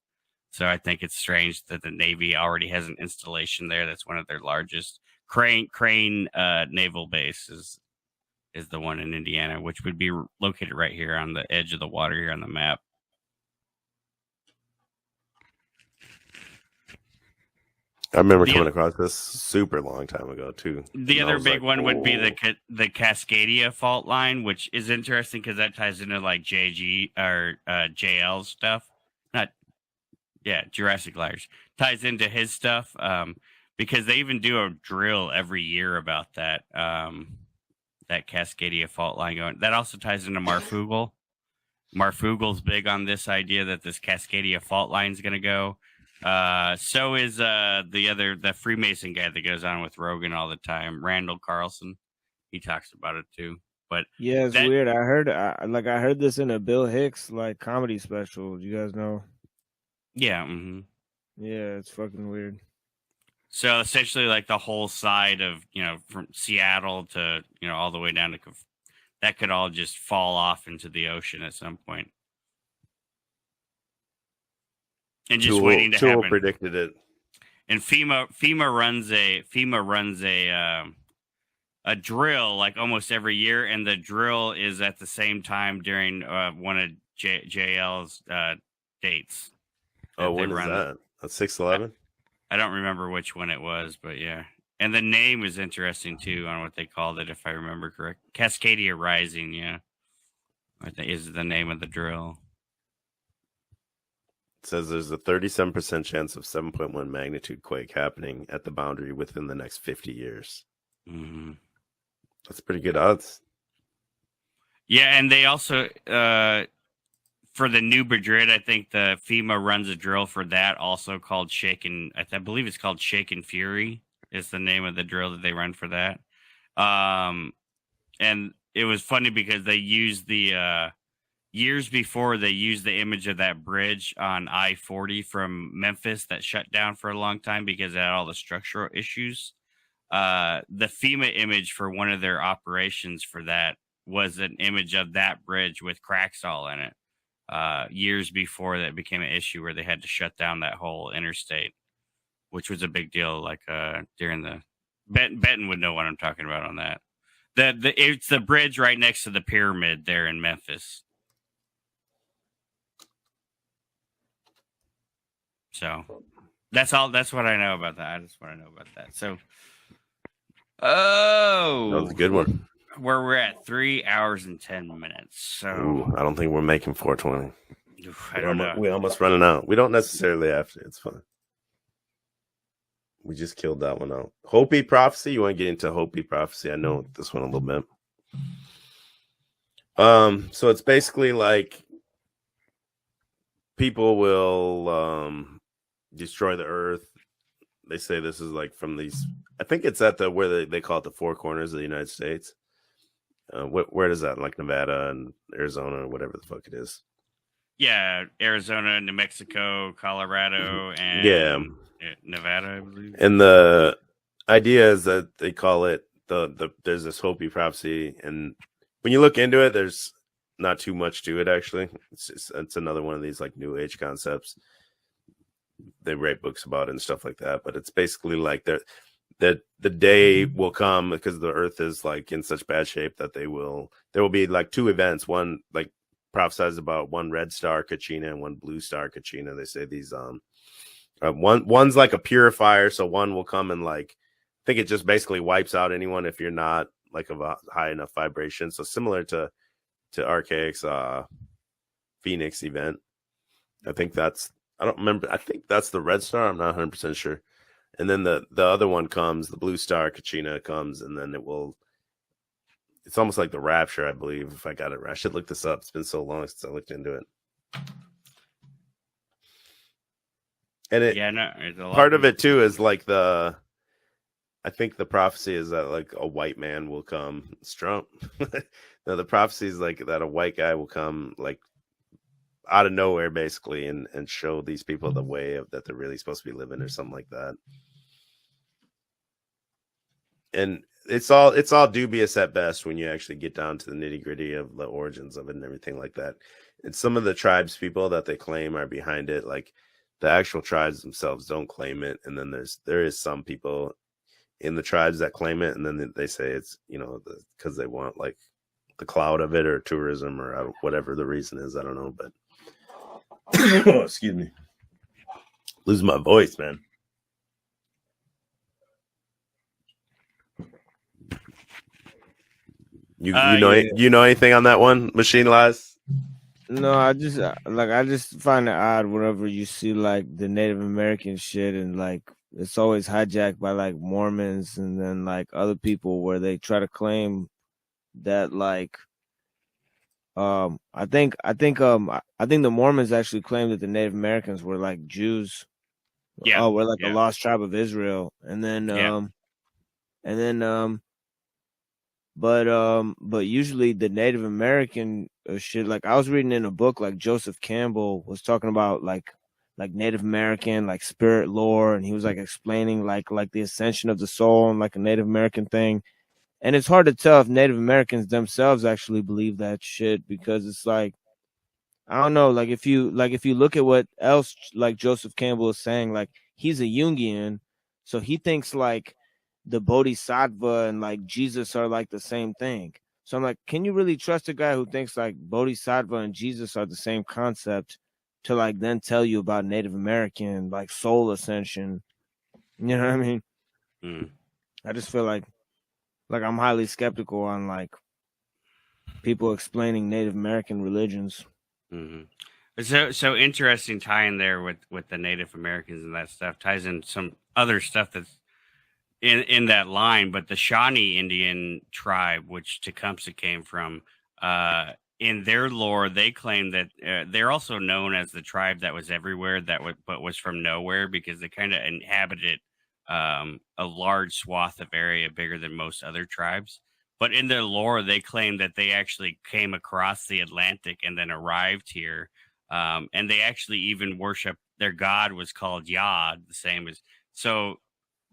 So I think it's strange that the Navy already has an installation there. That's one of their largest. Crane Naval Base is the one in Indiana, which would be located right here on the edge of the water here on the map. I remember coming across this super long time ago too. The other big one would be the Cascadia fault line, which is interesting because that ties into like JG or JL stuff. Jurassic Liars ties into his stuff. Because they even do a drill every year about that Cascadia fault line going. That also ties into Marfugel. Marfugel's big on this idea that this Cascadia fault line is going to go. So is the Freemason guy that goes on with Rogan all the time, Randall Carlson. He talks about it too. But yeah, it's weird. I heard this in a Bill Hicks like comedy special. Do you guys know? Yeah. Mm-hmm. Yeah, it's fucking weird. So essentially, like the whole side of from Seattle to all the way down to that could all just fall off into the ocean at some point. And just waiting to happen. Predicted it. And FEMA runs a drill like almost every year, and the drill is at the same time during one of JL's dates. Oh, when is that? That's 6/11. I don't remember which one it was, but yeah. And the name is interesting too on what they called it, if I remember correct. Cascadia Rising, yeah, I think is the name of the drill. It says there's a 37% chance of 7.1 magnitude quake happening at the boundary within the next 50 years. Mm-hmm. That's pretty good odds. Yeah, and they also, for the New Madrid, I think the FEMA runs a drill for that, also called Shaken. I believe it's called Shaken Fury. Is the name of the drill that they run for that. And it was funny because they used the years before they used the image of that bridge on I-40 from Memphis that shut down for a long time because it had all the structural issues. The FEMA image for one of their operations for that was an image of that bridge with cracks all in it. Years before that became an issue where they had to shut down that whole interstate, which was a big deal. Like during the Benton would know what I'm talking about on that. It's the bridge right next to the pyramid there in Memphis. So that's all. That's what I know about that. I just want to know about that. So, that was a good one. Where we're at 3 hours and 10 minutes. So ooh, I don't think we're making 420. I don't know. We're almost running out. We don't necessarily have to. It's fine. We just killed that one out. Hopi prophecy. You want to get into Hopi prophecy? I know this one a little bit. So it's basically like people will destroy the earth. They say this is like from these. I think it's at the where they call it the four corners of the United States. Where does that, like Nevada and Arizona or whatever the fuck it is? Yeah, Arizona, New Mexico, Colorado, and Nevada, I believe. And the idea is that they call it there's this Hopi prophecy, and when you look into it, there's not too much to it actually. It's another one of these like New Age concepts. They write books about it and stuff like that, but it's basically like that the day will come because the earth is like in such bad shape that there will be like two events. One like prophesies about one red star Kachina and one blue star Kachina. They say these one's like a purifier, so one will come and like I think it just basically wipes out anyone if you're not like of a high enough vibration. So similar to Archaic's Phoenix event. I think that's I don't remember. I think that's the red star. I'm not 100% sure. And then the other one comes, the blue star Kachina comes, and then it's almost like the rapture, I believe, if I got it right. I should look this up. It's been so long since I looked into it. And part of it too is like I think the prophecy is that like a white man will come. It's Trump. No, the prophecy is like that a white guy will come like out of nowhere basically and show these people the way that they're really supposed to be living or something like that. And it's all dubious at best when you actually get down to the nitty gritty of the origins of it and everything like that. And some of the tribes people that they claim are behind it, like the actual tribes themselves don't claim it. And then there is some people in the tribes that claim it. And then they say it's, because they want like the clout of it or tourism or whatever the reason is. I don't know, but oh, excuse me. Losing my voice, man. You know anything on that one, Machine Lies? No, I just find it odd whenever you see like the Native American shit and like it's always hijacked by like Mormons and then like other people where they try to claim that like I think the Mormons actually claim that the Native Americans were like Jews. Yeah. Oh, we're like a lost tribe of Israel. And then but usually the Native American shit, like I was reading in a book, like Joseph Campbell was talking about like Native American, like spirit lore. And he was like explaining like the ascension of the soul and like a Native American thing. And it's hard to tell if Native Americans themselves actually believe that shit, because it's like, I don't know, like if you look at what else like Joseph Campbell is saying, like he's a Jungian, so he thinks like the Bodhisattva and like Jesus are like the same thing. So I'm like, can you really trust a guy who thinks like Bodhisattva and Jesus are the same concept to like then tell you about Native American like soul ascension? You know what I mean? I just feel like I'm highly skeptical on like people explaining Native American religions. So interesting tie in there with the Native Americans and that stuff, ties in some other stuff that's in that line. But the Shawnee Indian tribe, which Tecumseh came from, in their lore, they claim that they're also known as the tribe that was everywhere, but was from nowhere, because they kind of inhabited a large swath of area bigger than most other tribes. But in their lore, they claim that they actually came across the Atlantic and then arrived here. And they actually even worship, their god was called Yod, the same as. So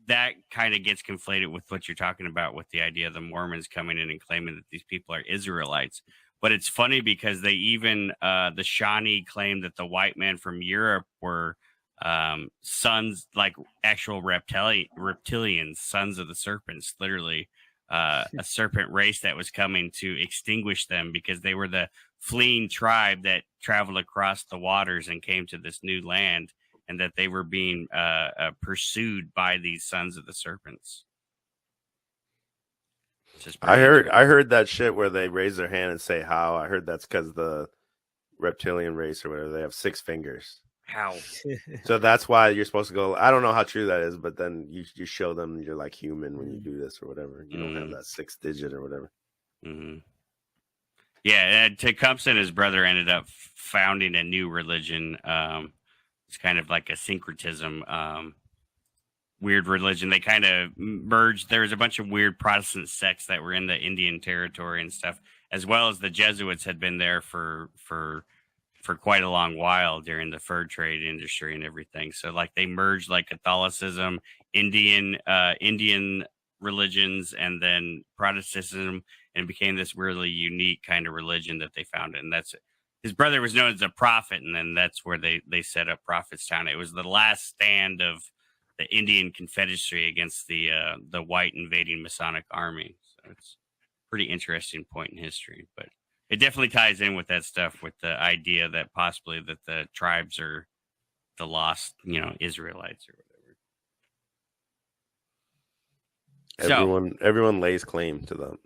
that kind of gets conflated with what you're talking about with the idea of the Mormons coming in and claiming that these people are Israelites. But it's funny because they even, the Shawnee claim that the white men from Europe were sons, like actual reptilians, sons of the serpents, literally. A serpent race that was coming to extinguish them, because they were the fleeing tribe that traveled across the waters and came to this new land, and that they were being pursued by these sons of the serpents. I heard that shit where they raise their hand and say how. I heard that's because the reptilian race or whatever, they have 6 fingers. How? So that's why you're supposed to go. I don't know how true that is, but then you show them you're like human when you do this or whatever. You don't have that 6th digit or whatever. Yeah, Tecumseh and his brother ended up founding a new religion. It's kind of like a syncretism, weird religion. They kind of merged. There was a bunch of weird Protestant sects that were in the Indian territory and stuff, as well as the Jesuits had been there for quite a long while during the fur trade industry and everything. So like they merged like Catholicism, Indian religions, and then Protestantism, and became this really unique kind of religion that they founded. And that's, his brother was known as a prophet, and then that's where they set up Prophetstown. It was the last stand of the Indian Confederacy against the white invading Masonic army. So it's a pretty interesting point in history, but it definitely ties in with that stuff, with the idea that possibly that the tribes are the lost, Israelites or whatever. Everyone lays claim to them.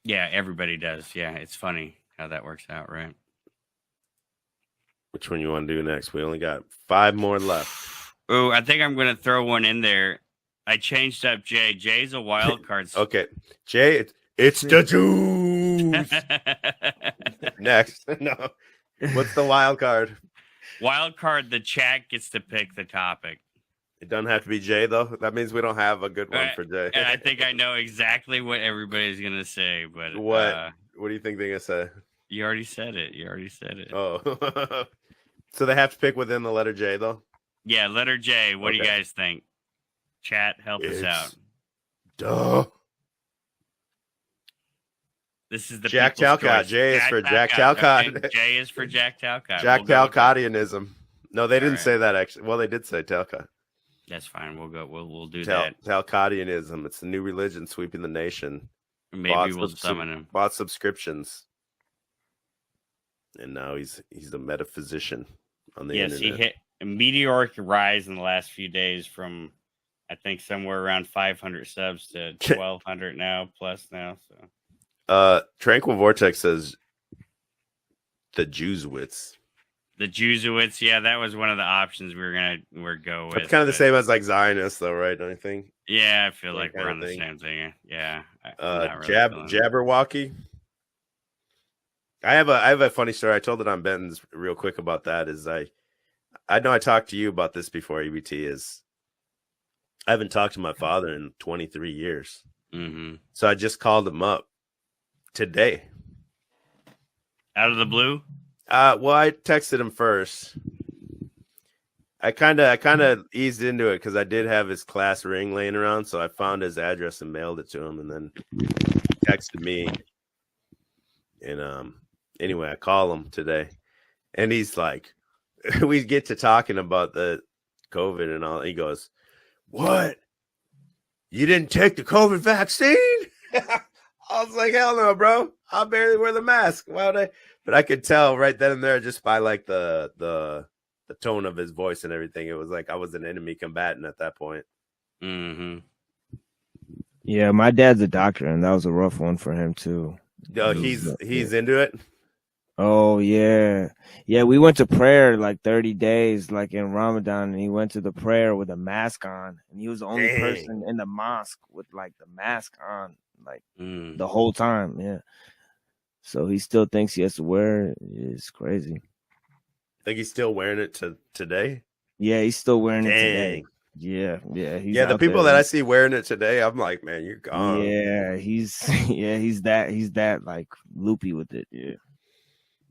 Yeah, everybody does. Yeah, it's funny how that works out, right? Which one you want to do next? We only got 5 more left. Oh, I think I'm going to throw one in there. I changed up Jay. Jay's a wild card. Okay, Jay, it's the Jews. Next. No. What's the wild card? Wild card, the chat gets to pick the topic. It doesn't have to be Jay, though. That means we don't have a good one for Jay. And I think I know exactly what everybody's going to say. But what do you think they're going to say? You already said it. Oh. So they have to pick within the letter J, though? Yeah, letter J. What do you guys think? Chat, help us out. Duh. This is the Jack Talcott. J is for Jack Talcott. Okay. J is for Jack Talcott. Jack Talcottianism. No, they didn't say that, actually. Well, they did say Talcott. That's fine. We'll go. We'll do that. Talcottianism. It's a new religion sweeping the nation. Maybe we'll summon him. Bought subscriptions, and now he's a metaphysician on the internet. Yes, he hit a meteoric rise in the last few days from, I think, somewhere around 500 subs to 1,200 now plus now. So, Tranquil Vortex says the Jewswits. The Jesuits, yeah, that was one of the options we were gonna go with. It's kind of the same as like Zionists, though, right? Don't you think? Yeah, I feel like we're on the same thing. Yeah. Jabberwocky. I have a funny story. I told it on Benton's real quick about that. Is I know I talked to you about this before. EBT is I haven't talked to my father in 23 years. Mm-hmm. So I just called him up today. Out of the blue? Well, I texted him first, I kind of eased into it because I did have his class ring laying around, so I found his address and mailed it to him, and then he texted me. And anyway, I call him today, and he's like, we get to talking about the COVID and all. He goes, "What? You didn't take the COVID vaccine?" I was like, "Hell no, bro! I barely wear the mask. Why would I?" But I could tell right then and there, just by like the tone of his voice and everything, it was like I was an enemy combatant at that point. Mm-hmm. Yeah, my dad's a doctor, and that was a rough one for him too. He's into it. Oh yeah. We went to prayer like 30 days, like in Ramadan, and he went to the prayer with a mask on, and he was the only person in the mosque with like the mask on, like the whole time. Yeah. So he still thinks he has to wear it. It's crazy. Think he's still wearing it today? Yeah, he's still wearing it today. Yeah. Yeah, the people that I see wearing it today, I'm like, man, you're gone. Yeah, he's that like loopy with it. Yeah.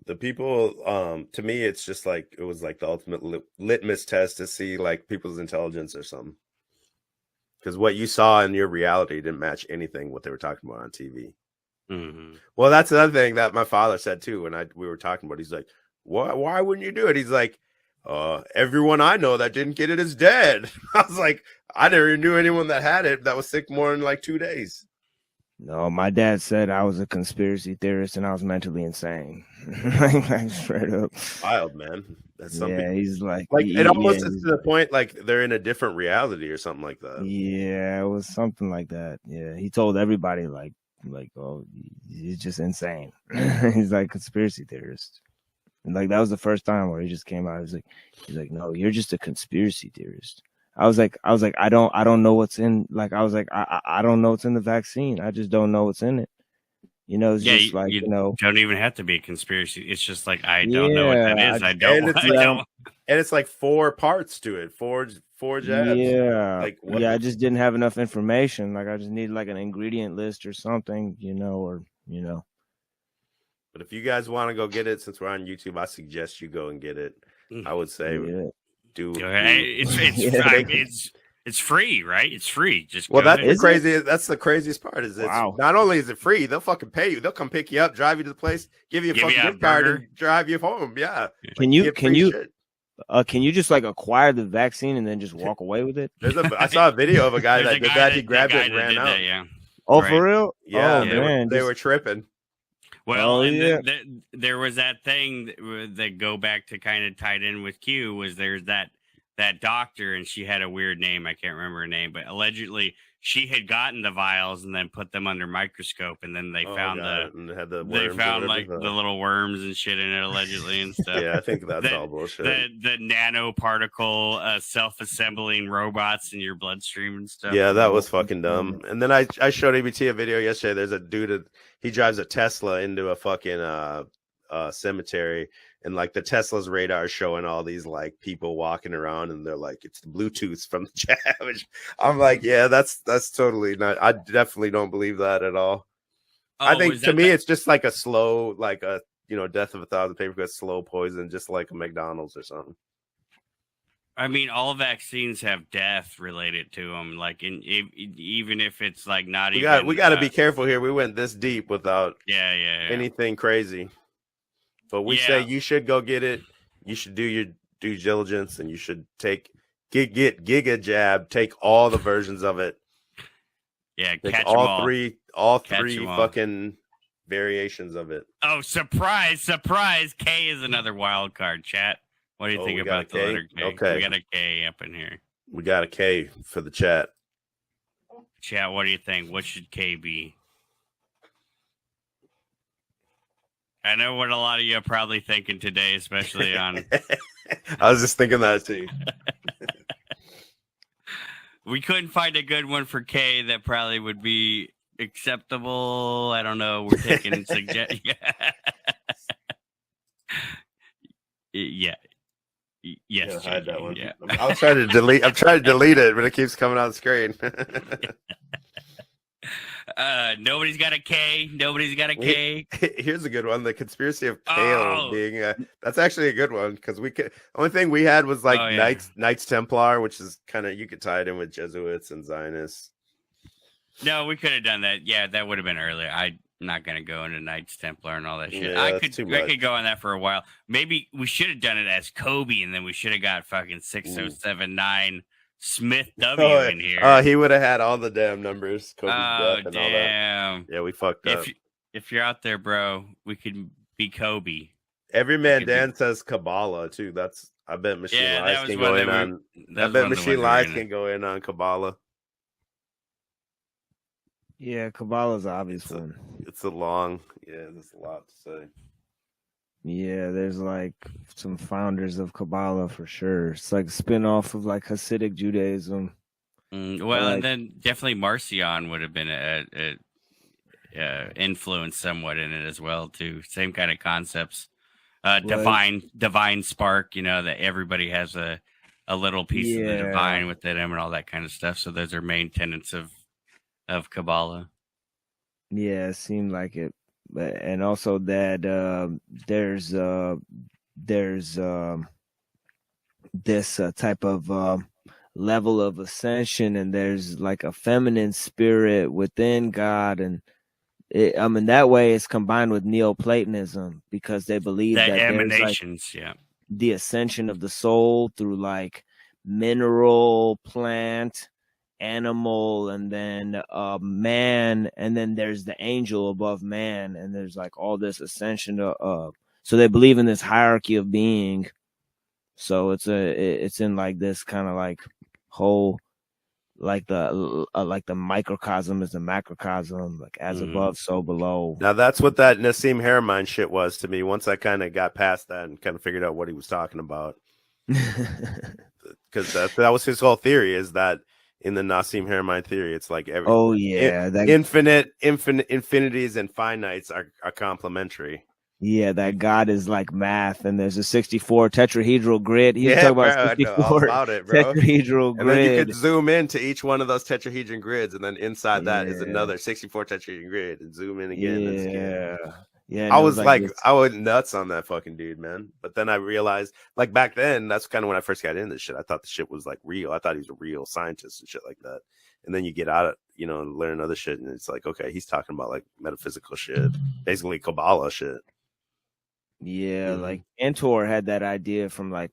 The people, to me, it's just like it was like the ultimate litmus test to see like people's intelligence or something. Because what you saw in your reality didn't match anything what they were talking about on TV. Mm-hmm. Well, that's another thing that my father said too when we were talking about. He's like, why wouldn't you do it? He's like, everyone I know that didn't get it is dead. I was like, I never knew anyone that had it that was sick more than like 2 days. No, my dad said I was a conspiracy theorist and I was mentally insane. Like straight up. Wild, man. That's something. Yeah, he's like it almost is to the point like they're in a different reality or something like that. Yeah, it was something like that. Yeah, he told everybody like, oh, he's just insane. He's like conspiracy theorist. And like that was the first time where he just came out. He's like, no, you're just a conspiracy theorist. I was like, I don't know what's in. Like, I was like, I don't know what's in the vaccine. I just don't know what's in it. You know, it's just like you know, don't even have to be a conspiracy. It's just like I don't know what that is. I don't. And it's like 4 parts to it. Four jabs. Yeah, like I just didn't have enough information. Like, I just needed like an ingredient list or something, you know, But if you guys want to go get it, since we're on YouTube, I suggest you go and get it. I would say it's free, right? It's free. Just that's the craziest part. Is not only is it free, they'll fucking pay you. They'll come pick you up, drive you to the place, give you a fucking gift card, and drive you home. Yeah. Can you just like acquire the vaccine and then just walk away with it? I saw a video of a guy that did that. He grabbed it and ran out. Yeah. Oh, right. For real? Yeah, man, they were tripping. Well, there was that thing that go back to kind of tied in with Q was there's that doctor, and she had a weird name. I can't remember her name, but allegedly she had gotten the vials and then put them under microscope, and then they found the little worms and shit in it allegedly and stuff. Yeah, I think that's all bullshit. The nanoparticle self-assembling robots in your bloodstream and stuff. Yeah, that was fucking dumb. And then I showed ABT a video yesterday. There's a dude he drives a Tesla into a fucking cemetery, and like the Tesla's radar is showing all these like people walking around, and they're like, it's the Bluetooth from the jab. I'm like, yeah, that's totally not. I definitely don't believe that at all. I think to me it's just like a slow, like a death of 1,000 paperclips, slow poison, just like a McDonald's or something. I mean, all vaccines have death related to them. Like, even if it's like not we got to be careful here. We went this deep without anything crazy. But we say you should go get it. You should do your due diligence, and you should get Giga Jab. Take all the versions of it. Yeah, take catch all three fucking variations of it. Oh, surprise! K is another wild card. Chat. What do you think about the letter K? Okay, we got a K up in here. We got a K for the chat. Chat, what do you think? What should K be? I know what a lot of you are probably thinking today, especially on. I was just thinking that too. We couldn't find a good one for K that probably would be acceptable. I don't know. We're taking Yes, hide that one. Yeah. I'm trying to delete it, but it keeps coming on the screen. Nobody's got a K. Nobody's got a K. Here's a good one: the conspiracy of kale being. That's actually a good one because we could. Only thing we had was like Knights Templar, which is kind of you could tie it in with Jesuits and Zionists. No, we could have done that. Yeah, that would have been earlier. I'm not gonna go into Knights Templar and all that shit. Yeah, I could go on that for a while. Maybe we should have done it as Kobe, and then we should have got fucking 6079 Smith W in here. He would have had all the damn numbers. Kobe's death and damn. all that. Yeah, we fucked up. If you're out there, bro, we could be Kobe. Every Man Dan says Kabbalah too. I bet Machine Lies can go in on. I bet Machine Lies can go in on Kabbalah. Yeah, Kabbalah's the obvious one. There's a lot to say. Yeah, there's like some founders of Kabbalah for sure. It's like a spin-off of like Hasidic Judaism. And then definitely Marcion would have been a influence somewhat in it as well too. Same kind of concepts. Divine spark, that everybody has a little piece of the divine within them and all that kind of stuff. So those are main tenets of Kabbalah. Yeah, it seemed like it. And also that there's this type of level of ascension, and there's like a feminine spirit within God, and that way it's combined with Neoplatonism because they believe that emanations, there's like the ascension of the soul through like mineral, plant, animal, and then man, and then there's the angel above man, and there's like all this ascension so they believe in this hierarchy of being. So it's in like this kind of like whole like the microcosm is the macrocosm, like as above so below. Now that's what that Nasim Haramein shit was to me. Once I kind of got past that and kind of figured out what he was talking about, because that was his whole theory, is that in the Nasim Haramein theory, it's like infinities and finites are complementary. Yeah, that God is like math, and there's a 64 tetrahedral grid. He's talking about 64 tetrahedral grid. And then you could zoom into each one of those tetrahedron grids, and then inside that is another 64 tetrahedron grid, and zoom in again. Yeah. I was like I went nuts on that fucking dude, man. But then I realized, like back then, that's kind of when I first got into this shit. I thought the shit was like real. I thought he was a real scientist and shit like that. And then you get out of, learn other shit, and it's like, okay, he's talking about like metaphysical shit, basically Kabbalah shit. Yeah, like Cantor had that idea from like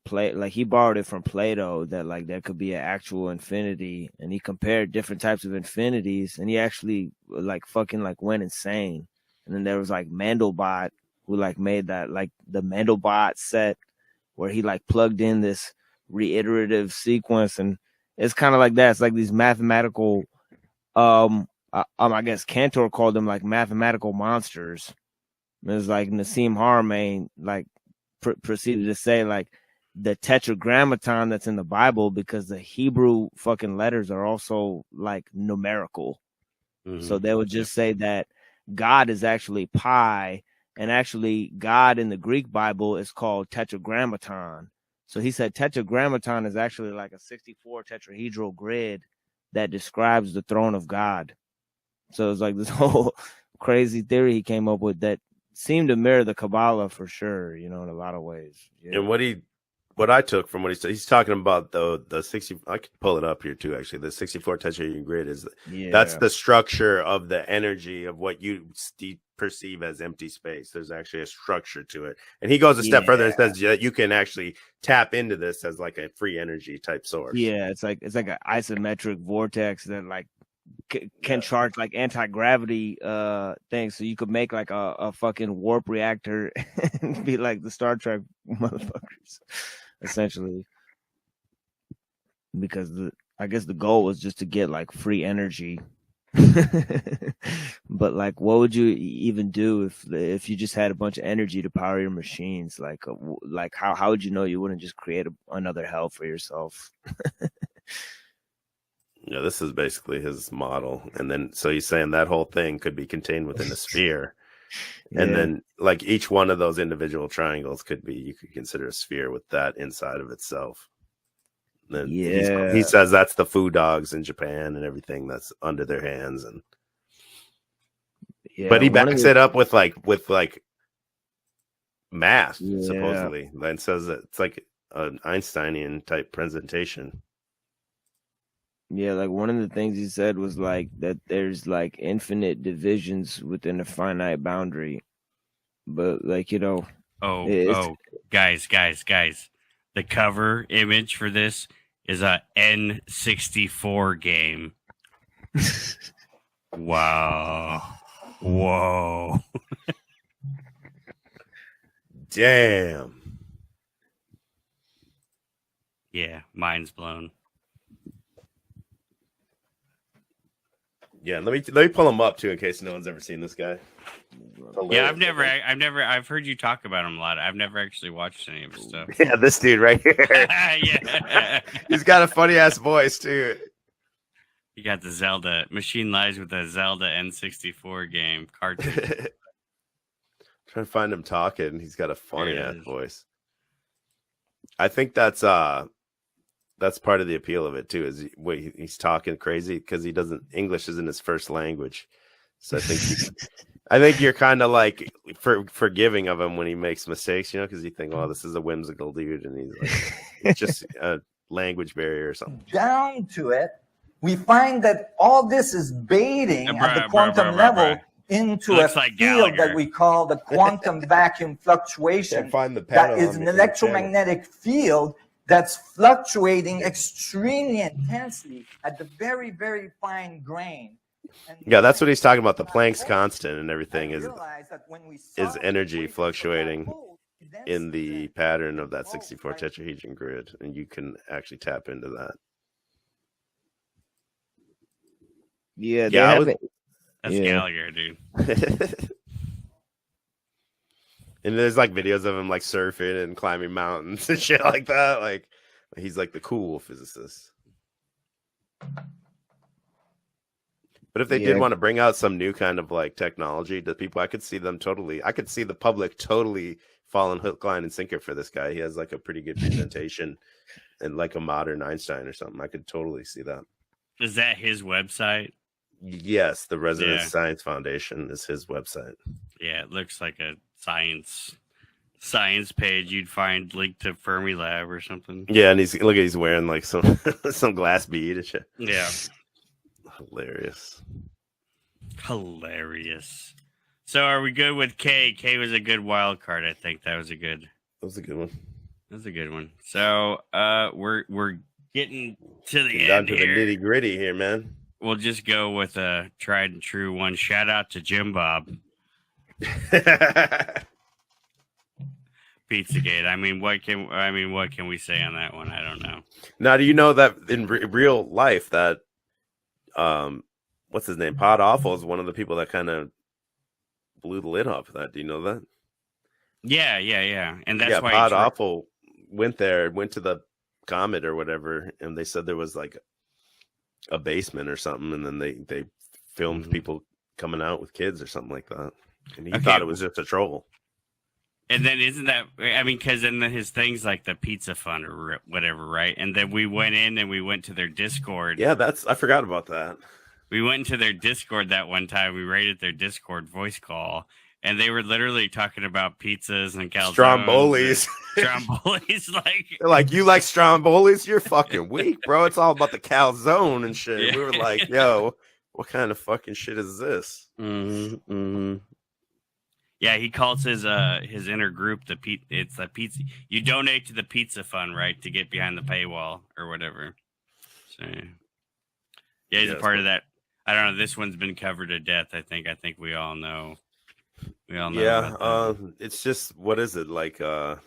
he borrowed it from Plato that like there could be an actual infinity, and he compared different types of infinities, and he actually like fucking like went insane. And then there was like Mandelbrot who like made that like the Mandelbrot set where he like plugged in this reiterative sequence, and it's kind of like that. It's like these mathematical I guess Cantor called them like mathematical monsters. It's like Nasim Haramein like proceeded to say like the tetragrammaton that's in the Bible, because the Hebrew fucking letters are also like numerical. So they would just say that God is actually pi, and actually God in the Greek Bible is called tetragrammaton. So he said tetragrammaton is actually like a 64 tetrahedral grid that describes the throne of God. So it's like this whole crazy theory he came up with that seemed to mirror the Kabbalah for sure, in a lot of ways. Yeah. And what I took from what he said, he's talking about the 60. I could pull it up here too. Actually, the 64 tetrahedron grid is that's the structure of the energy of what you perceive as empty space. There's actually a structure to it, and he goes a step further and says that you can actually tap into this as like a free energy type source. Yeah, it's like an isometric vortex that like can charge like anti-gravity things, so you could make like a fucking warp reactor and be like the Star Trek motherfuckers essentially, because I guess the goal was just to get like free energy. But like, what would you even do if you just had a bunch of energy to power your machines? Like how would you know you wouldn't just create another hell for yourself? Yeah, this is basically his model. And then, so he's saying that whole thing could be contained within a sphere. And then, like, each one of those individual triangles you could consider a sphere with that inside of itself. And then he says that's the food dogs in Japan and everything that's under their hands. And Yeah, but he one of backs the- it up with like math, Yeah. supposedly, and says that it's like an Einsteinian type presentation. Yeah, like one of the things he said was like that there's like infinite divisions within a finite boundary. But like, you know, Guys. The cover image for this is a N64 game. Wow. Whoa. Damn. Yeah, mind's blown. Yeah, let me pull him up too in case no one's ever seen this guy. Yeah, I've heard you talk about him a lot. I've never actually watched any of his stuff. Yeah, this dude right here. Yeah. He's got a funny ass voice too. You got the Zelda Machine Lies with the Zelda N64 game cartoon. Trying to find him talking. He's got a funny ass voice. I think that's part of the appeal of it too. Is he's talking crazy because English isn't his first language. So I think you're kind of like forgiving of him when he makes mistakes, you know, because you think, oh, this is a whimsical dude, and he's like, it's just a language barrier or something. Down to it, we find that all this is baiting at the quantum level into a field that we call the quantum vacuum fluctuation. That is an electromagnetic field that's fluctuating extremely intensely at the very, very fine grain. Yeah, that's what he's talking about. The Planck's constant and everything is energy fluctuating in the pattern of that 64 tetrahedron grid, and you can actually tap into that. Yeah, that's Gallagher, dude. And there's like videos of him like surfing and climbing mountains and shit like that. Like he's like the cool physicist. But if they did want to bring out some new kind of like technology to people, I could see the public totally falling hook, line, and sinker for this guy. He has like a pretty good presentation and like a modern Einstein or something. I could totally see that. Is that his website? Yes, the Resonance Science Foundation is his website. Yeah, it looks like a science page you'd find linked to Fermilab or something. Yeah, and he's wearing like some some glass bead and shit. Yeah. Hilarious. So are we good with K? K was a good wild card, I think. That was a good one. So we're getting to the down end to here. the nitty gritty here, man. We'll just go with a tried and true one. Shout out to Jim Bob. Pizzagate. I mean, what can we say on that one? I don't know. Now, do you know that in real life that what's his name? Pod Awful is one of the people that kind of blew the lid off of that. Do you know that? Yeah. And that's why Pod Awful went to the comet or whatever, and they said there was like a basement or something, and then they filmed people coming out with kids or something like that, and he thought it was just a troll. And then isn't that, I mean, because then his things like the Pizza Fund or whatever, right? And then we went in and we went to their Discord. Yeah, I forgot about that. We went into their Discord that one time. We rated their Discord voice call, and they were literally talking about pizzas and calzones. Strombolis. Strombolis, They're like, you like Strombolis? You're fucking weak, bro. It's all about the calzone and shit. Yeah. We were like, yo, what kind of fucking shit is this? Mm-hmm. Yeah, he calls his inner group it's the pizza. You donate to the Pizza Fund, right, to get behind the paywall or whatever. So yeah, he's a part of that. I don't know. This one's been covered to death. I think we all know. Yeah, it's just, what is it like? There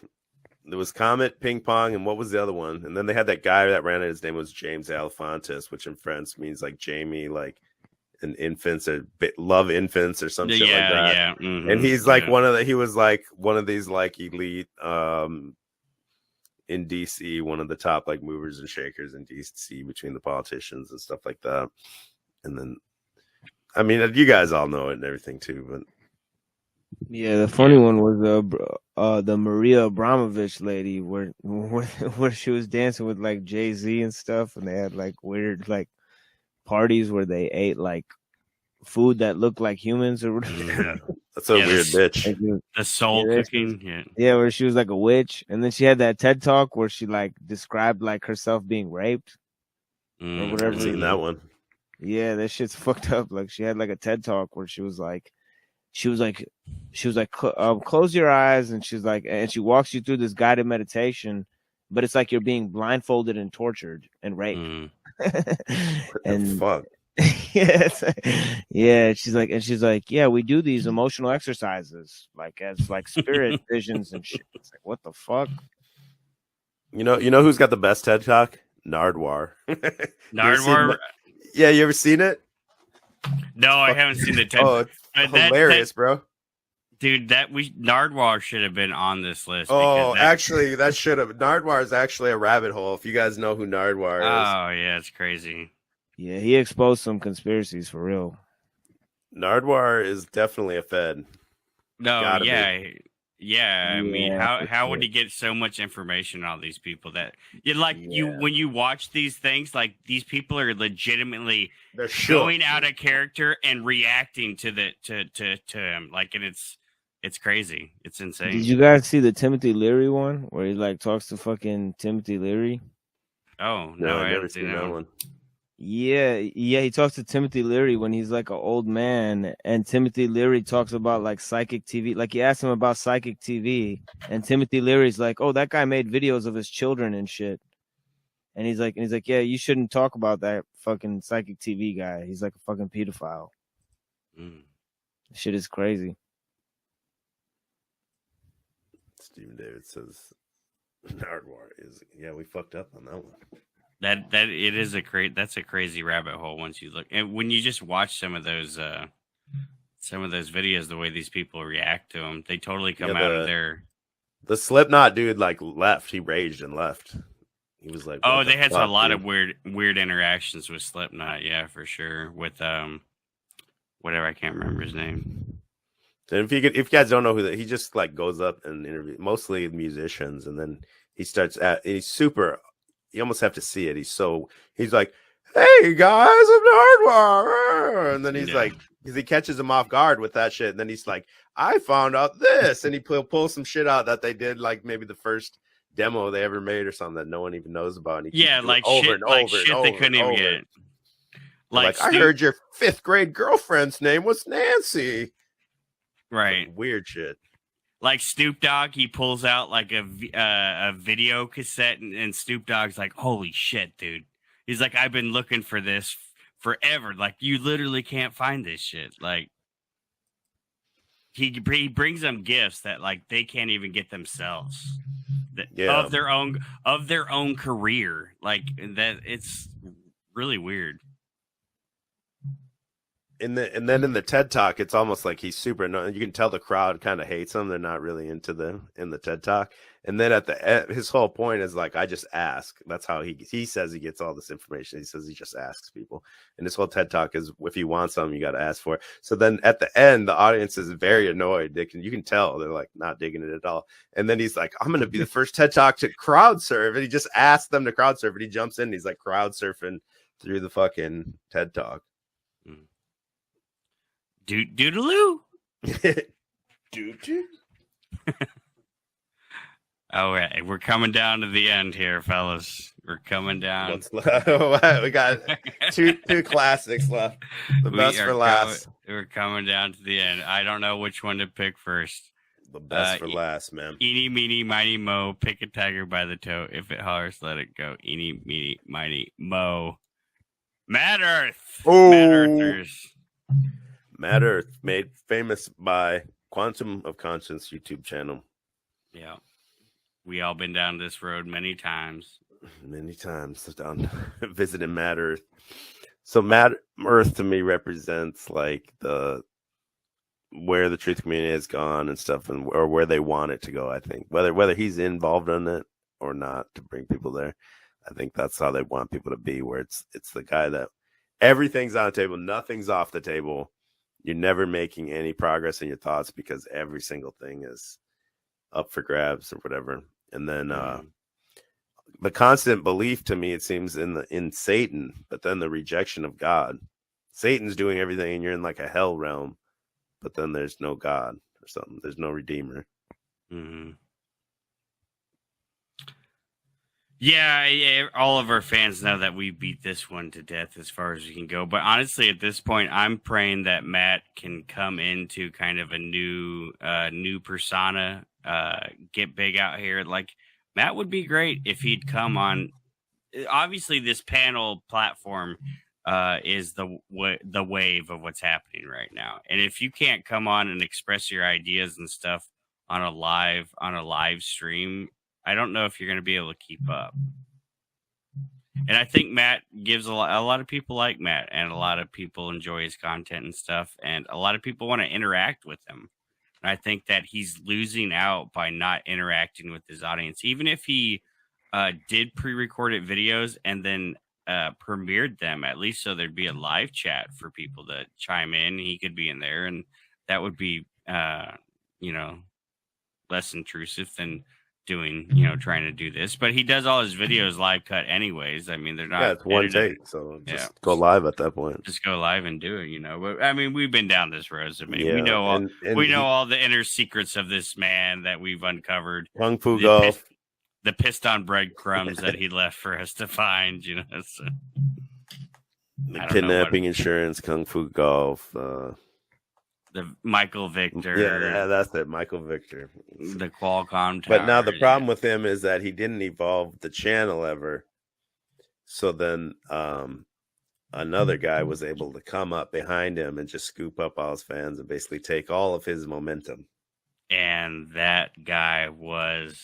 was Comet, Ping Pong, and what was the other one? And then they had that guy that ran it. His name was James Alefantis, which in French means like Jamie, like an infants or love infants or some shit like that. Yeah. Mm-hmm. And he's like he was like one of these like elite in DC, one of the top like movers and shakers in DC between the politicians and stuff like that. And then, I mean, you guys all know it and everything too, but yeah, the funny one was the Maria Abramovich lady where she was dancing with like Jay-Z and stuff, and they had like weird like parties where they ate like food that looked like humans or whatever. That's a weird bitch. The soul cooking. Yeah, where she was like a witch, and then she had that TED talk where she like described like herself being raped or whatever. I've seen that one. Yeah, that shit's fucked up. Like she had like a TED talk where she was like, close your eyes, and she's like, and she walks you through this guided meditation, but it's like you're being blindfolded and tortured and raped. And fuck. Yeah, she's like, yeah, we do these emotional exercises like as like spirit visions and shit. It's like, what the fuck? You know who's got the best TED talk? Nardwar. Nardwar. Yeah, you ever seen it? No, I haven't seen the TED. Oh, it's hilarious, bro. Dude, Nardwar should have been on this list. Actually, that should have. Nardwar is actually a rabbit hole. If you guys know who Nardwar is. Oh yeah, it's crazy. Yeah, he exposed some conspiracies for real. Nardwar is definitely a Fed. No, Gotta yeah. Yeah, I mean, Yeah, how would he get so much information on these people that when you watch these things, like these people are legitimately They're shook. going out of character and reacting to him, like, and it's crazy, it's insane. Did you guys see the Timothy Leary one where he like talks to fucking Timothy Leary? Oh no, I I've haven't seen that one. Yeah, he talks to Timothy Leary when he's like an old man, and Timothy Leary talks about like psychic TV. Like he asked him about psychic TV, and Timothy Leary's like, "Oh, that guy made videos of his children and shit." And he's like, "Yeah, you shouldn't talk about that fucking psychic TV guy. He's like a fucking pedophile." Shit is crazy. Stephen David says Nardwar is we fucked up on that one. That it is that's a crazy rabbit hole once you look, and when you just watch some of those videos, the way these people react to them, they totally come out of their. The Slipknot dude like left. He raged and left. He was like, "Oh, they had a lot of weird interactions with Slipknot." Yeah, for sure. With whatever, I can't remember his name. And if you guys don't know who he just like goes up and interviews mostly musicians, and then he starts he's super. You almost have to see it. He's like, "Hey guys, I'm Nardwar," and then he's like, because he catches him off guard with that shit, and then he's like, "I found out this," and he pulls some shit out that they did, like maybe the first demo they ever made or something that no one even knows about. And he like shit, they couldn't even get. Like I heard your 5th grade girlfriend's name was Nancy. Right, like weird shit. Like Snoop Dogg, he pulls out like a video cassette, and Snoop Dogg's like, "Holy shit, dude!" He's like, "I've been looking for this forever. Like, you literally can't find this shit." Like, he brings them gifts that like they can't even get themselves, of their own career. Like that, it's really weird. And then in the TED Talk, it's almost like he's super. You can tell the crowd kind of hates him. They're not really into in the TED Talk. And then at the end, his whole point is like, I just ask. That's how he says he gets all this information. He says he just asks people. And his whole TED Talk is, if you want something, you got to ask for it. So then at the end, the audience is very annoyed. You can tell they're like not digging it at all. And then he's like, "I'm going to be the first TED Talk to crowd surf." And he just asks them to crowd surf. And he jumps in. And he's like crowd surfing through the fucking TED Talk. Doodaloo. Doo-doo. All right, we're coming down to the end here, fellas. We're coming down. We got two classics left. The best for last. We're coming down to the end. I don't know which one to pick first. The best for last, man. Eeny, meeny, miny, mo. Pick a tiger by the toe. If it hollers, let it go. Eeny, meeny, miny, mo. Mad Earth. Oh. Mad Earthers. Mad Earth, made famous by Quantum of Conscience YouTube channel. Yeah. We all been down this road many times. Many times down visiting Mad Earth. So Mad Earth to me represents like where the truth community has gone and stuff, or where they want it to go. I think whether he's involved in it or not to bring people there, I think that's how they want people to be. Where it's the guy that everything's on the table, nothing's off the table. You're never making any progress in your thoughts because every single thing is up for grabs or whatever. And then the constant belief to me, it seems, in Satan, but then the rejection of God. Satan's doing everything and you're in like a hell realm, but then there's no God or something. There's no redeemer. Mm-hmm. Yeah, all of our fans know that we beat this one to death as far as we can go. But honestly, at this point, I'm praying that Matt can come into kind of a new persona, get big out here. Like, Matt would be great if he'd come on. Obviously, this panel platform is the wave of what's happening right now. And if you can't come on and express your ideas and stuff on a live stream, I don't know if you're going to be able to keep up. And I think Matt gives a lot of people like Matt, and a lot of people enjoy his content and stuff, and a lot of people want to interact with him. And I think that he's losing out by not interacting with his audience. Even if he did pre-recorded videos and then premiered them, at least so there'd be a live chat for people to chime in. He could be in there, and that would be, less intrusive than doing, trying to do this. But he does all his videos live cut anyways. I mean, they're not. Yeah, it's one edited. take, so just go live at that point. Just go live and do it, But I mean, we've been down this road. So Yeah, we know all and we know all the inner secrets of this man that we've uncovered. Kung Fu Golf. The pissed on breadcrumbs that he left for us to find, So, The kidnapping insurance, Kung Fu Golf. The Michael Victor. Yeah, that's it, Michael Victor. The Qualcomm But now the towers, problem with him is that he didn't evolve the channel ever. So then another guy was able to come up behind him and just scoop up all his fans and basically take all of his momentum. And that guy was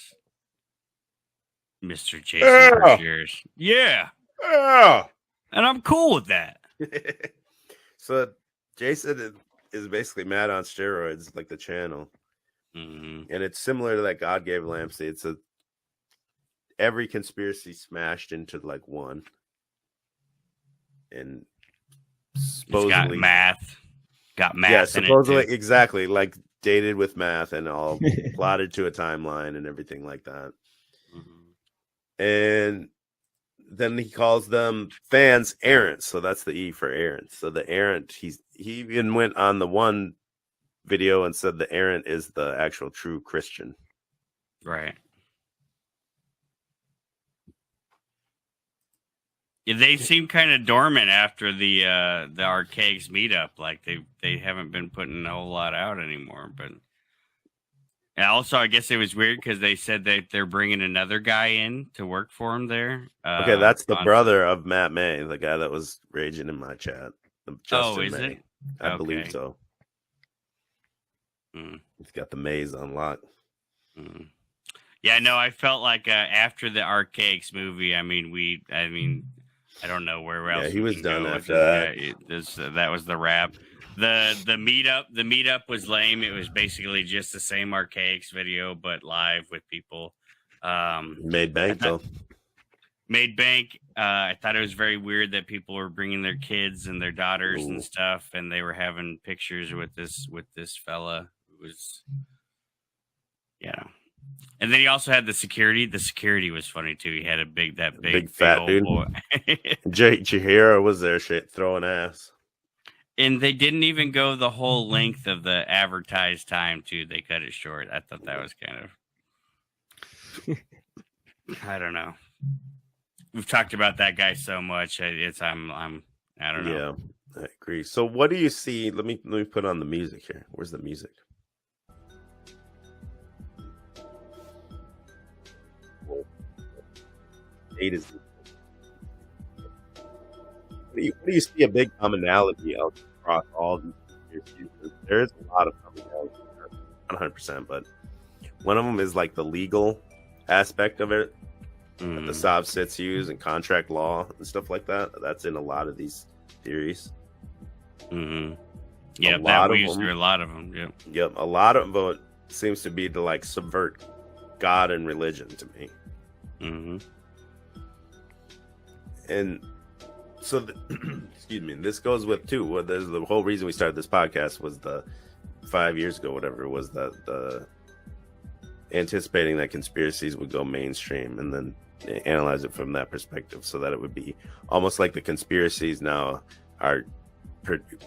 Mr. Jason Breshears. Yeah. And I'm cool with that. So Jason is basically Matt on steroids, like the channel. Mm-hmm. And it's similar to that God gave Lampsey. It's every conspiracy smashed into like one. And supposedly got math. Yeah, in supposedly it too. exactly, like dated with math and all plotted to a timeline and everything like that. Mm-hmm. And then he calls them fans errant. So that's the E for errant. So the errant, he even went on the one video and said the errant is the actual true Christian. Right. Yeah, they seem kind of dormant after the Archaics meetup. Like they haven't been putting a whole lot out anymore. But and also, I guess it was weird because they said that they're bringing another guy in to work for him there. Okay, that's the brother of Matt May, the guy that was raging in my chat. Justin is May. it? I believe so. Mm. He's got the maze unlocked. Mm. Yeah, no, I felt like after the Archaics movie, I don't know where else. Yeah, he was done after that. That was the wrap. The meetup was lame. It was basically just the same Archaics video, but live with people. Made bank though. Made bank. I thought it was very weird that people were bringing their kids and their daughters and stuff, and they were having pictures with this fella. It was, And then he also had the security. The security was funny too. He had a big fat old dude. boy. Chihiro was there, throwing ass. And they didn't even go the whole length of the advertised time too. They cut it short. I thought that was kind of, I don't know. We've talked about that guy so much. I don't know. Yeah, I agree. So what do you see? Let me put on the music here. Where's the music? What do you see a big commonality across all these conspiracies? There is a lot of commonality, not 100%, but one of them is like the legal aspect of it, that the Sovsits use and contract law and stuff like that. That's in a lot of these theories. Mm-hmm. Yeah, that weaves through a lot of them. Yep. Yep. A lot of them seems to be to like subvert God and religion to me. Mm-hmm. And so, excuse me, this goes with too. Well, there's the whole reason we started this podcast was 5 years ago, whatever it was, the anticipating that conspiracies would go mainstream and then analyze it from that perspective, so that it would be almost like the conspiracies now are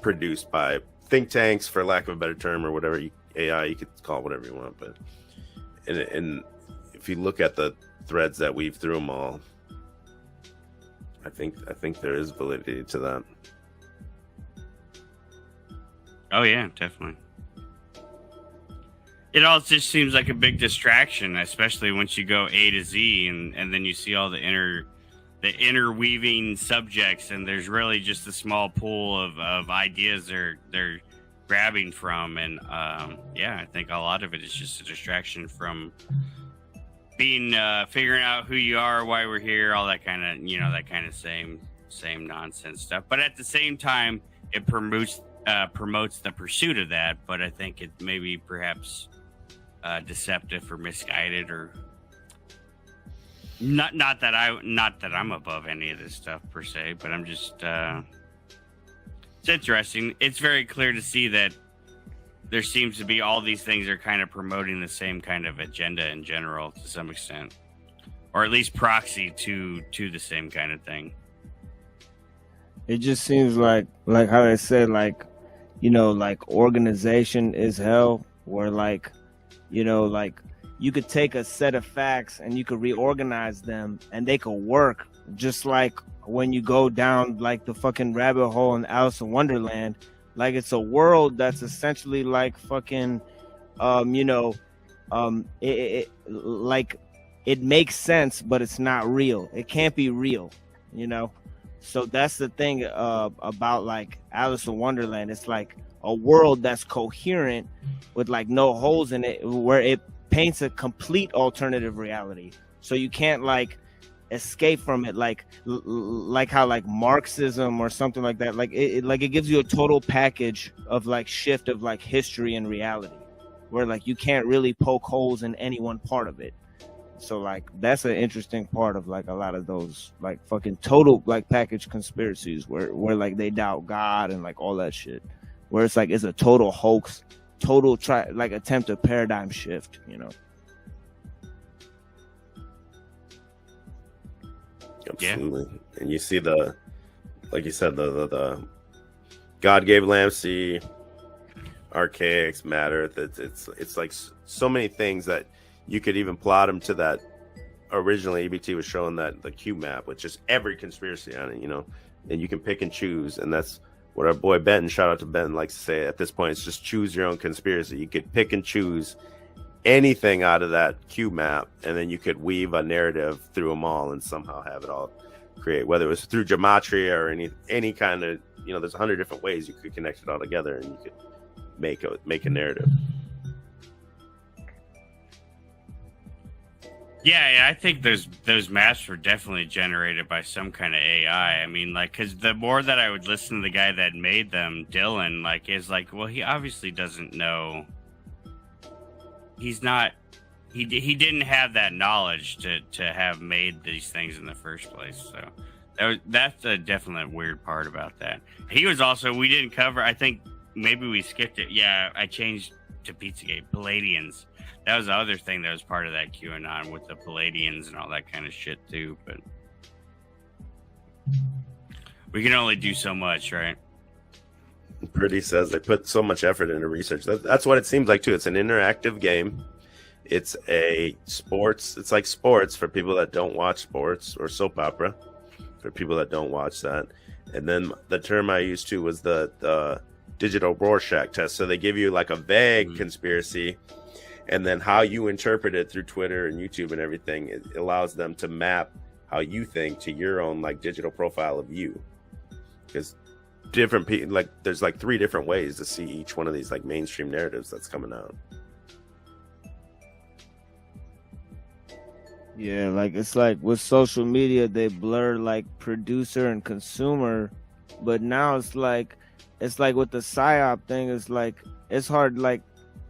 produced by think tanks, for lack of a better term, or whatever AI, you could call it whatever you want. But and if you look at the threads that weave through them all, I think there is validity to that. Oh yeah, definitely. It all just seems like a big distraction, especially once you go A to Z, and then you see all the interweaving subjects, and there's really just a small pool of ideas they're grabbing from, and yeah, I think a lot of it is just a distraction from being figuring out who you are, why we're here, all that kind of same nonsense stuff. But at the same time, it promotes the pursuit of that. But I think it maybe perhaps deceptive or misguided, or not that I'm above any of this stuff per se, but I'm just it's interesting. It's very clear to see that there seems to be all these things are kind of promoting the same kind of agenda in general to some extent, or at least proxy to the same kind of thing. It just seems like how they say, like, you know, like organization is hell, where like, you know, like you could take a set of facts and you could reorganize them and they could work, just like when you go down like the fucking rabbit hole in Alice in Wonderland. Like, it's a world that's essentially like fucking, it makes sense, but it's not real. It can't be real, you know? So that's the thing about like Alice in Wonderland. It's like a world that's coherent with like no holes in it, where it paints a complete alternative reality. So you can't like escape from it, like how like Marxism or something like that. Like it gives you a total package of like shift of like history and reality, where like you can't really poke holes in any one part of it. So like that's an interesting part of like a lot of those like fucking total like package conspiracies where like they doubt God and like all that shit, where it's like it's a total hoax, total attempt a paradigm shift, you know. Absolutely. Yeah. And you see like you said, the God gave Lamsey, archaics, matter. That it's like so many things that you could even plot them to that. Originally, EBT was showing that the Q map with just every conspiracy on it, you know, and you can pick and choose. And that's what our boy Benton, shout out to Benton, likes to say. At this point, it's just choose your own conspiracy. You could pick and choose anything out of that Q map, and then you could weave a narrative through them all and somehow have it all create, whether it was through gematria or any kind of, you know, there's 100 different ways you could connect it all together and you could make a narrative. Yeah, I think those maps were definitely generated by some kind of AI. I mean, like, because the more that I would listen to the guy that made them, Dylan, like, is like, well, he obviously doesn't know. He's not. He didn't have that knowledge to have made these things in the first place. So that's definitely a weird part about that. He was also, we didn't cover. I think maybe we skipped it. Yeah, I changed to Pizzagate. Palladians. That was the other thing that was part of that QAnon with the Palladians and all that kind of shit too. But we can only do so much, right? Pretty says they put so much effort into research. That's what it seems like too. It's an interactive game. It's a sports. It's like sports for people that don't watch sports, or soap opera for people that don't watch that. And then the term I used to was the digital Rorschach test. So they give you like a vague conspiracy, and then how you interpret it through Twitter and YouTube and everything, it allows them to map how you think to your own like digital profile of you. Because different people, like there's like 3 different ways to see each one of these like mainstream narratives that's coming out. Yeah, like it's like with social media, they blur like producer and consumer, but now it's like with the psyop thing, it's like it's hard, like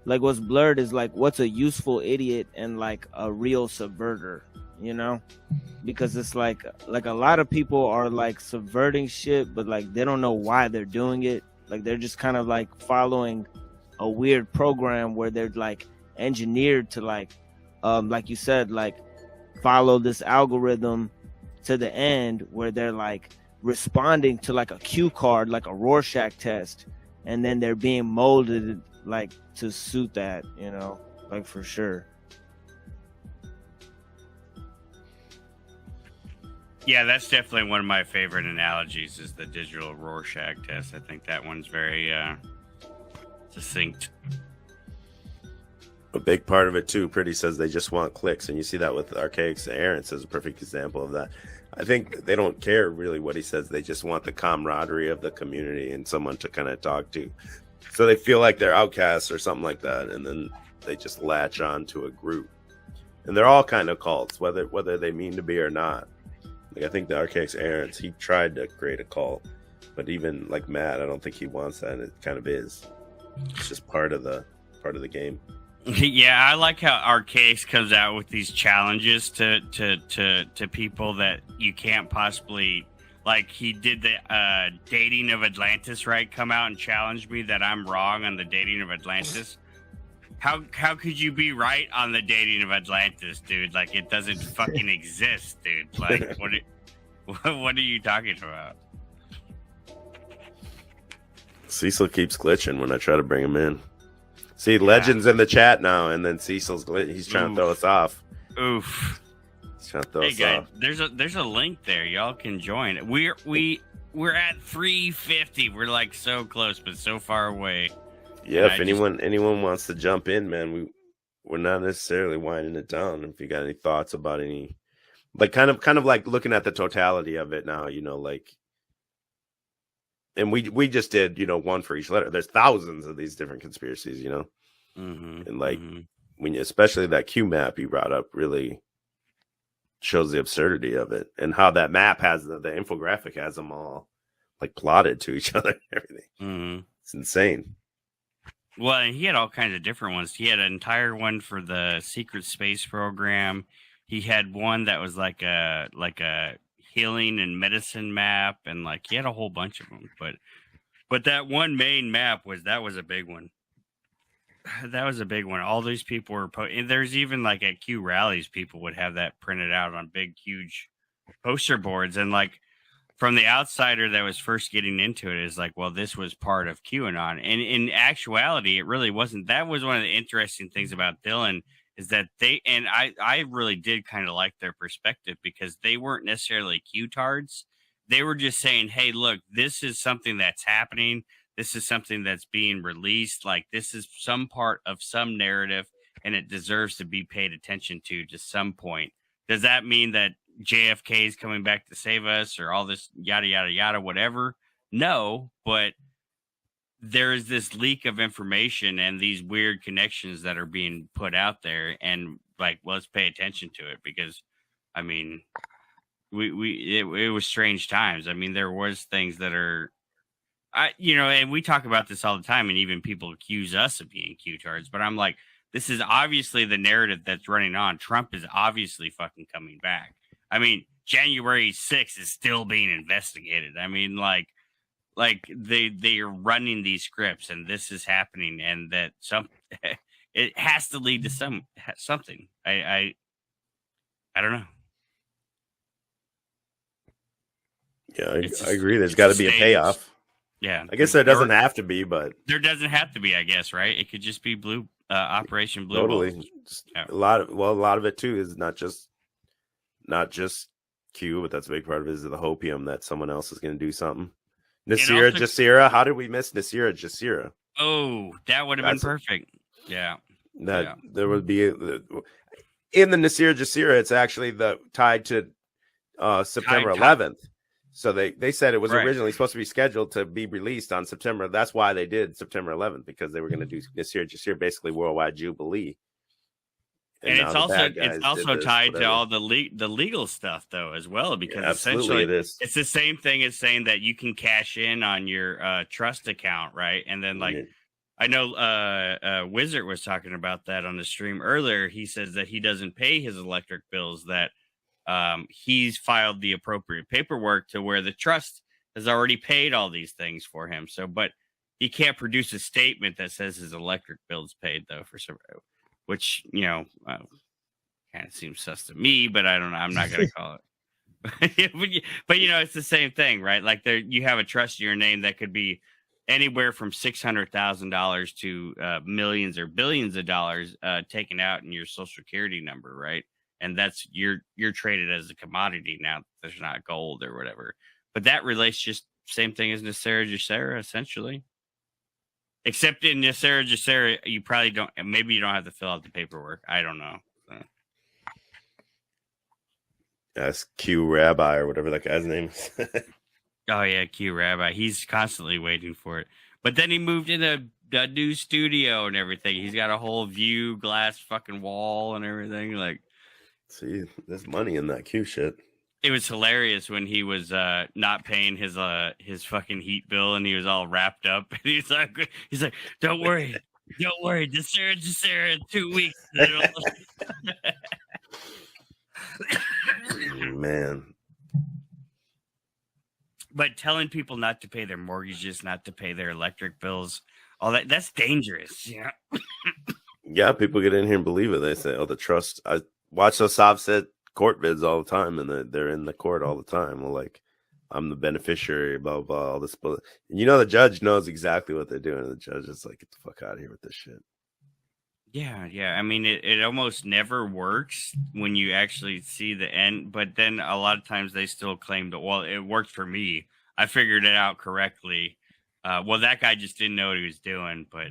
what's blurred is like what's a useful idiot and like a real subverter, you know? Because it's like a lot of people are like subverting shit, but like they don't know why they're doing it. Like they're just kind of like following a weird program where they're like engineered to like you said, like follow this algorithm to the end, where they're like responding to like a cue card, like a Rorschach test, and then they're being molded like to suit that, you know, like for sure. Yeah, that's definitely one of my favorite analogies is the digital Rorschach test. I think that one's very succinct. A big part of it too, Pretty says they just want clicks, and you see that with Archaic Errants as a perfect example of that. I think they don't care really what he says. They just want the camaraderie of the community and someone to kind of talk to. So they feel like they're outcasts or something like that, and then they just latch on to a group. And they're all kind of cults, whether they mean to be or not. Like I think the Archaic Errants, he tried to create a cult, but even like Matt, I don't think he wants that, and it kind of is. It's just part of the game. Yeah, I like how Archaic comes out with these challenges to people that you can't possibly, like he did the dating of Atlantis, right? Come out and challenge me that I'm wrong on the dating of Atlantis. How could you be right on the dating of Atlantis, dude? Like it doesn't fucking exist, dude. Like what are you talking about? Cecil keeps glitching when I try to bring him in. See, Legend's in the chat now, and then Cecil's he's trying to throw us off. Oof. He's trying to throw us guys, off. there's a link there. Y'all can join. We're at 350. We're like so close, but so far away. Yeah, if anyone wants to jump in, man, we're not necessarily winding it down. If you got any thoughts about any, like kind of like looking at the totality of it now, you know, like. And we just did, you know, one for each letter. There's thousands of these different conspiracies, you know, and like when especially that Q map you brought up really shows the absurdity of it and how that map has the infographic has them all like plotted to each other and everything. It's insane. Well, and he had all kinds of different ones. He had an entire one for the secret space program. He had one that was like a healing and medicine map, and like he had a whole bunch of them, but that one main map was a big one. That was a big one. All these people were and there's even like at Q rallies people would have that printed out on big huge poster boards, and like from the outsider that was first getting into it is like, well, this was part of QAnon, and in actuality it really wasn't. That was one of the interesting things about Dylan is that I really did kind of like their perspective because they weren't necessarily Q-tards. They were just saying, hey, look, this is something that's happening. This is something that's being released. Like this is some part of some narrative and it deserves to be paid attention to some point. Does that mean that JFK is coming back to save us or all this yada, yada, yada, whatever? No, but there is this leak of information and these weird connections that are being put out there, and like, let's pay attention to it because, I mean, it was strange times. I mean, there was things that are, and we talk about this all the time, and even people accuse us of being Q-tards, but I'm like, this is obviously the narrative that's running on. Trump is obviously fucking coming back. I mean, January 6th is still being investigated. I mean, like they are running these scripts and this is happening and that it has to lead to something. I don't know. Yeah, I agree. There's got to be a payoff. Yeah. I guess there doesn't have to be, but there doesn't have to be, I guess, right? It could just be Operation Blue. Totally. Yeah. A lot of it too is not just Q, but that's a big part of it is the hopium that someone else is going to do something. Nasira Jassira. How did we miss Nasira Jassira? Oh, that would have been perfect. Yeah. There would be in the Nasira Jassira. It's actually tied to September 11th. So they said it was originally supposed to be scheduled to be released on September. That's why they did September 11th because they were going to do Nasira Jassira, basically Worldwide Jubilee. And it's also tied to all the legal stuff though as well, because essentially it's the same thing as saying that you can cash in on your trust account, right? And then I know Wizard was talking about that on the stream earlier. He says that he doesn't pay his electric bills, that he's filed the appropriate paperwork to where the trust has already paid all these things for him. So, but he can't produce a statement that says his electric bill's paid though for some. Which, kind of seems sus to me, but I don't know. I'm not going to call it. But you know, it's the same thing, right? Like there, you have a trust in your name that could be anywhere from $600,000 to millions or billions of dollars taken out in your social security number, right? And that's you're traded as a commodity now. There's not gold or whatever, but that relates just same thing as Nasera Jacera, essentially. Except in Nasera Jacera, you probably don't. Maybe you don't have to fill out the paperwork. I don't know. So. That's Q Rabbi or whatever that guy's name is. Oh yeah, Q Rabbi. He's constantly waiting for it. But then he moved into a new studio and everything. He's got a whole view glass fucking wall and everything. Like, see, there's money in that Q shit. It was hilarious when he was not paying his fucking heat bill and he was all wrapped up. And he's like, don't worry, just in 2 weeks. Man. But telling people not to pay their mortgages, not to pay their electric bills, all that's dangerous. Yeah. Yeah, people get in here and believe it. They say, oh, the trust. I watch those offset court bids all the time, and they're in the court all the time. Well, like, I'm the beneficiary, blah, blah, all this. And you know, the judge knows exactly what they're doing. The judge is like, get the fuck out of here with this shit. Yeah. I mean, it almost never works when you actually see the end. But then a lot of times they still claim that, well, it worked for me. I figured it out correctly. Well, that guy just didn't know what he was doing. But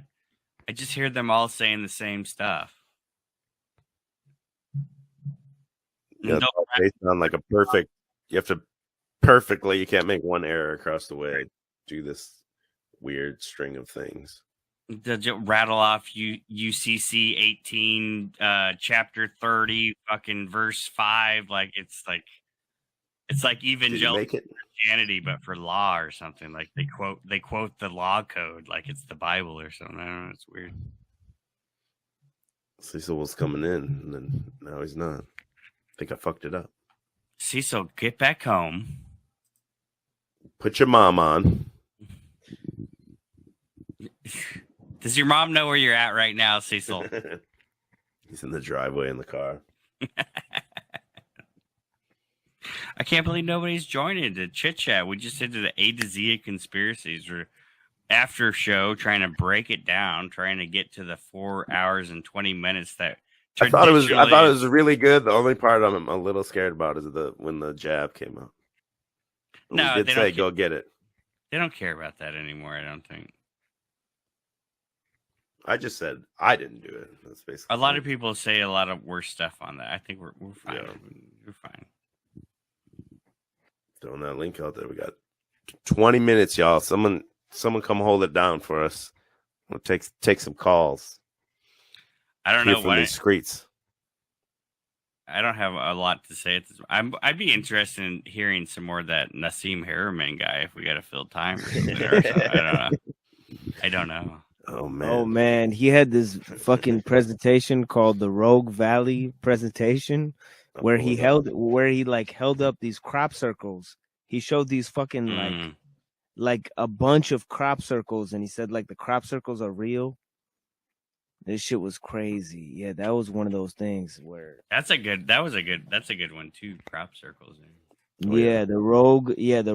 I just hear them all saying the same stuff. Yeah, it's all based on like a perfect. You have to perfectly. You can't make one error across the way. Do this weird string of things. To rattle off UCC 18, chapter 30, fucking verse 5. Like it's like evangelical Christianity, but for law or something. Like they quote the law code like it's the Bible or something. I don't know. It's weird. Cecil was coming in, and then now he's not. I think I fucked it up. Cecil, get back home. Put your mom on. Does your mom know where you're at right now, Cecil? He's in the driveway in the car. I can't believe nobody's joining the chit chat. We just did the A to Z of conspiracies or after show, trying to break it down, trying to get to the 4 hours and 20 minutes that I thought it was really good. The only part I'm a little scared about is when the jab came out. No, we did say go get it. They don't care about that anymore, I don't think. I just said I didn't do it. That's basically a lot of people say a lot of worse stuff on that. I think we're fine. Yeah. We're fine. Throwing that link out there. We got 20 minutes, y'all. Someone come hold it down for us. We'll take some calls. I don't know what these streets. I don't have a lot to say at this. I'd be interested in hearing some more of that Nasim Haramein guy if we got to fill time. I don't know. Oh man, he had this fucking presentation called the Rogue Valley presentation, where he held up these crop circles. He showed these fucking like a bunch of crop circles, and he said like the crop circles are real. This shit was crazy. Yeah, that was one of those things where that's a good one too. Crop circles. The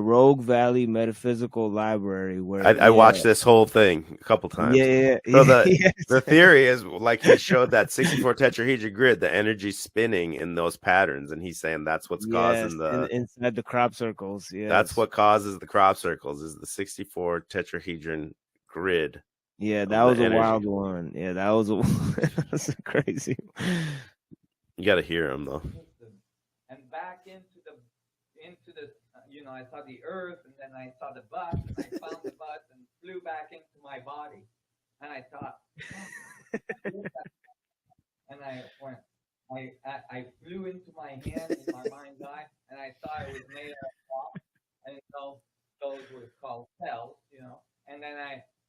Rogue Valley Metaphysical Library. Where I watched this whole thing a couple times. So the theory is like he showed that 64 tetrahedral grid, the energy spinning in those patterns, and he's saying that's what's causing inside the crop circles. Yeah, that's what causes the crop circles is the 64 tetrahedron grid. Yeah, that was a wild one. Yeah, that was that's crazy. You got to hear him though. And back into the I saw the earth, and then I saw the bus, and I found the bus and flew back into my body, and I thought, and I flew into my hand in my mind's eye, and I saw it was made of rock, and those were called cells, and then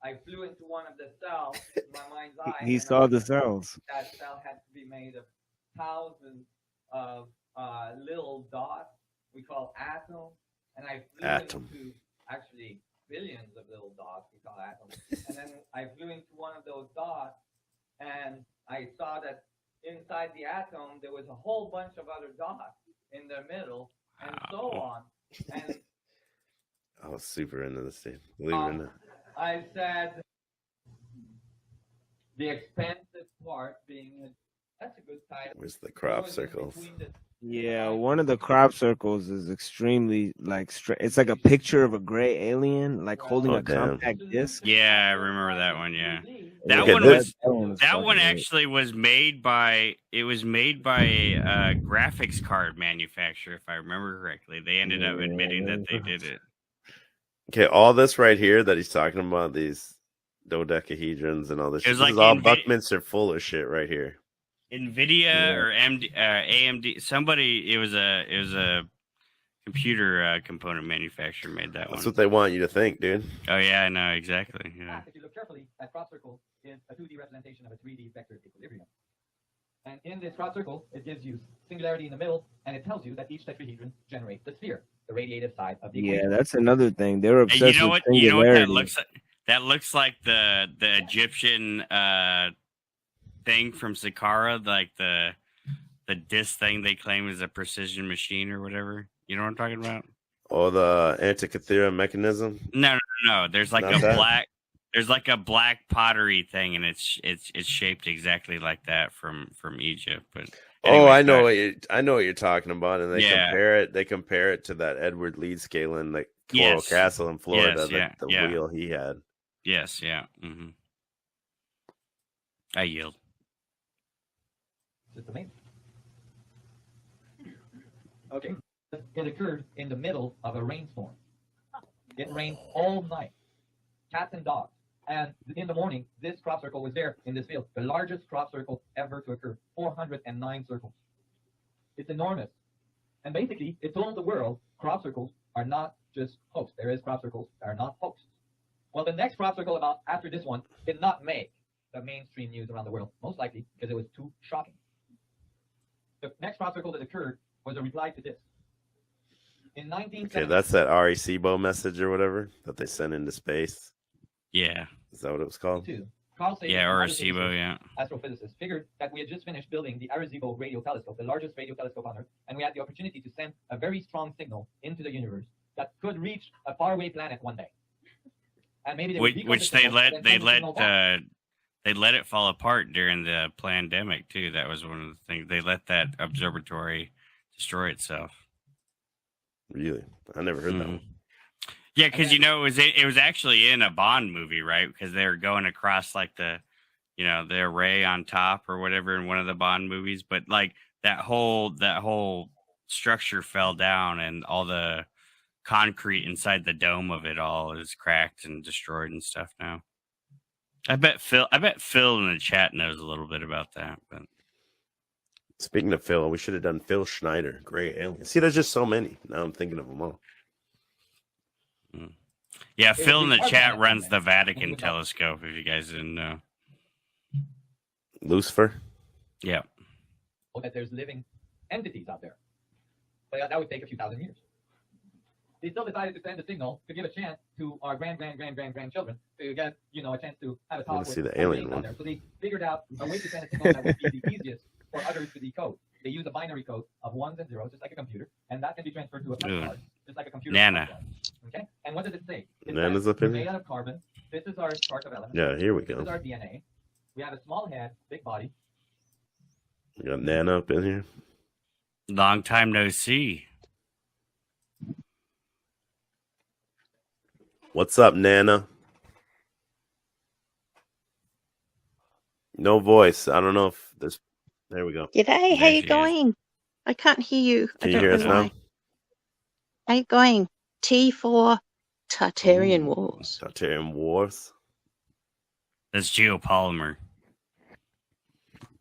I flew into one of the cells in my mind's eye. He saw the cells. That cell had to be made of thousands of little dots we call atoms, and I flew into actually billions of little dots we call atoms. And then I flew into one of those dots, and I saw that inside the atom there was a whole bunch of other dots in the middle, and so on. And I was super into this, dude. Believe it or not. I said the expensive part being that's a good title. Where's the crop circles? Yeah, one of the crop circles is extremely it's like a picture of a gray alien like holding a compact disc. Yeah, I remember that one. Yeah, that Okay, one this- was that one actually was made by a graphics card manufacturer, if I remember correctly. They ended up admitting that they did it. Okay, all this right here that he's talking about, these dodecahedrons and all this, It was this like is all Nvidia- Buckminster Fuller shit right here. Nvidia or AMD, somebody. It was a computer component manufacturer made that That's one. what they want you to think, dude. Oh yeah, I know exactly. Yeah. If you look carefully, that crop circle is a 2D representation of a 3D vector equilibrium. And in this crop circle, it gives you singularity in the middle, and it tells you that each tetrahedron generates the sphere, the radiative side of the equation. Yeah, that's another thing. They're And obsessed you know with what? You know what that singularity. looks like? That looks like the Egyptian thing from Saqqara, like the disc thing they claim is a precision machine or whatever. You know what I'm talking about? Or the Antikythera mechanism. No. There's like Not a that? black. There's like a black pottery thing, and it's shaped exactly like that from Egypt. But Oh, anyways, I know what you're talking about, and they Yeah. compare it to that Edward Leeds scale in the Coral Yes. Castle in Florida, Yes, the yeah. wheel he had. Yes, yeah. Mm-hmm. I yield. It's amazing. Okay. It occurred in the middle of a rainstorm. It rained all night. Cats and dogs. And in the morning, this crop circle was there in this field. The largest crop circle ever to occur. 409 circles. It's enormous. And basically, it told the world crop circles are not just hoax. There is crop circles that are not hoax. Well, the next crop circle after this one did not make the mainstream news around the world, most likely because it was too shocking. The next crop circle that occurred was a reply to this. In 1970, Okay, that's that Arecibo message or whatever that they sent into space. Yeah. Is that what it was called? Carl Sagan, Yeah, another Arecibo, physicist, yeah. astrophysicist, figured that we had just finished building the Arecibo radio telescope, the largest radio telescope on Earth, and we had the opportunity to send a very strong signal into the universe that could reach a faraway planet one day. And maybe they would decode Which the they signal and then send the signal back. they let it fall apart during the pandemic too. That was one of the things. They let that observatory destroy itself. Really? I never heard that one. Yeah, because it was actually in a Bond movie, right? Because they were going across like the array on top or whatever in one of the Bond movies. But like that whole structure fell down, and all the concrete inside the dome of it all is cracked and destroyed and stuff now. I bet Phil in the chat knows a little bit about that. But Speaking of Phil, we should have done Phil Schneider, Gray Alien. See, there's just so many. Now I'm thinking of them all. yeah, Phil in the chat runs the Vatican telescope. If you guys didn't know. Lucifer. Yeah. That there's living entities out there. But that would take a few thousand years. They still decided to send a signal to give a chance to our grandchildren to get, a chance to have a talk want to see with the alien out one. there. So they figured out a way to send a signal that would be the easiest for others to decode. They use a binary code of ones and zeros, just like a computer, and that can be transferred to a punch card, just like a computer. Nana. punch card. Okay? And what does it say? It Nana's says, up in we're here? made out of carbon. This is our spark of elements. Yeah, here we This go. is our DNA. We have a small head, big body. We got Nana up in here. Long time no see. What's up, Nana? No voice. I don't know if this. There we go. G'day, how you going? I can't hear you. Can I you don't hear know us why. now? How you going? T for Tartarian Wars. Tartarian Wars. That's geopolymer.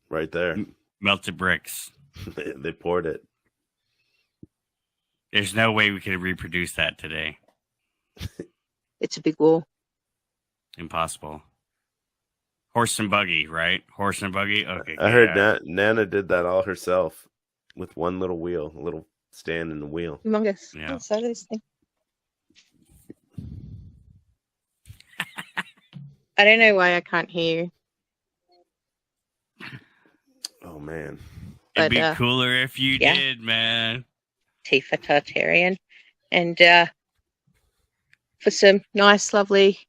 Right there. Melted bricks. They poured it. There's no way we could reproduce that today. It's a big war. Impossible. Horse and buggy, right? Horse and buggy? Okay. I heard Nana did that all herself with one little wheel, a little stand in the wheel. Humongous. Yeah. So listening. I don't know why I can't hear you. Oh, man. It'd But, be cooler if you yeah. did, man. T for Tartarian. And for some nice, lovely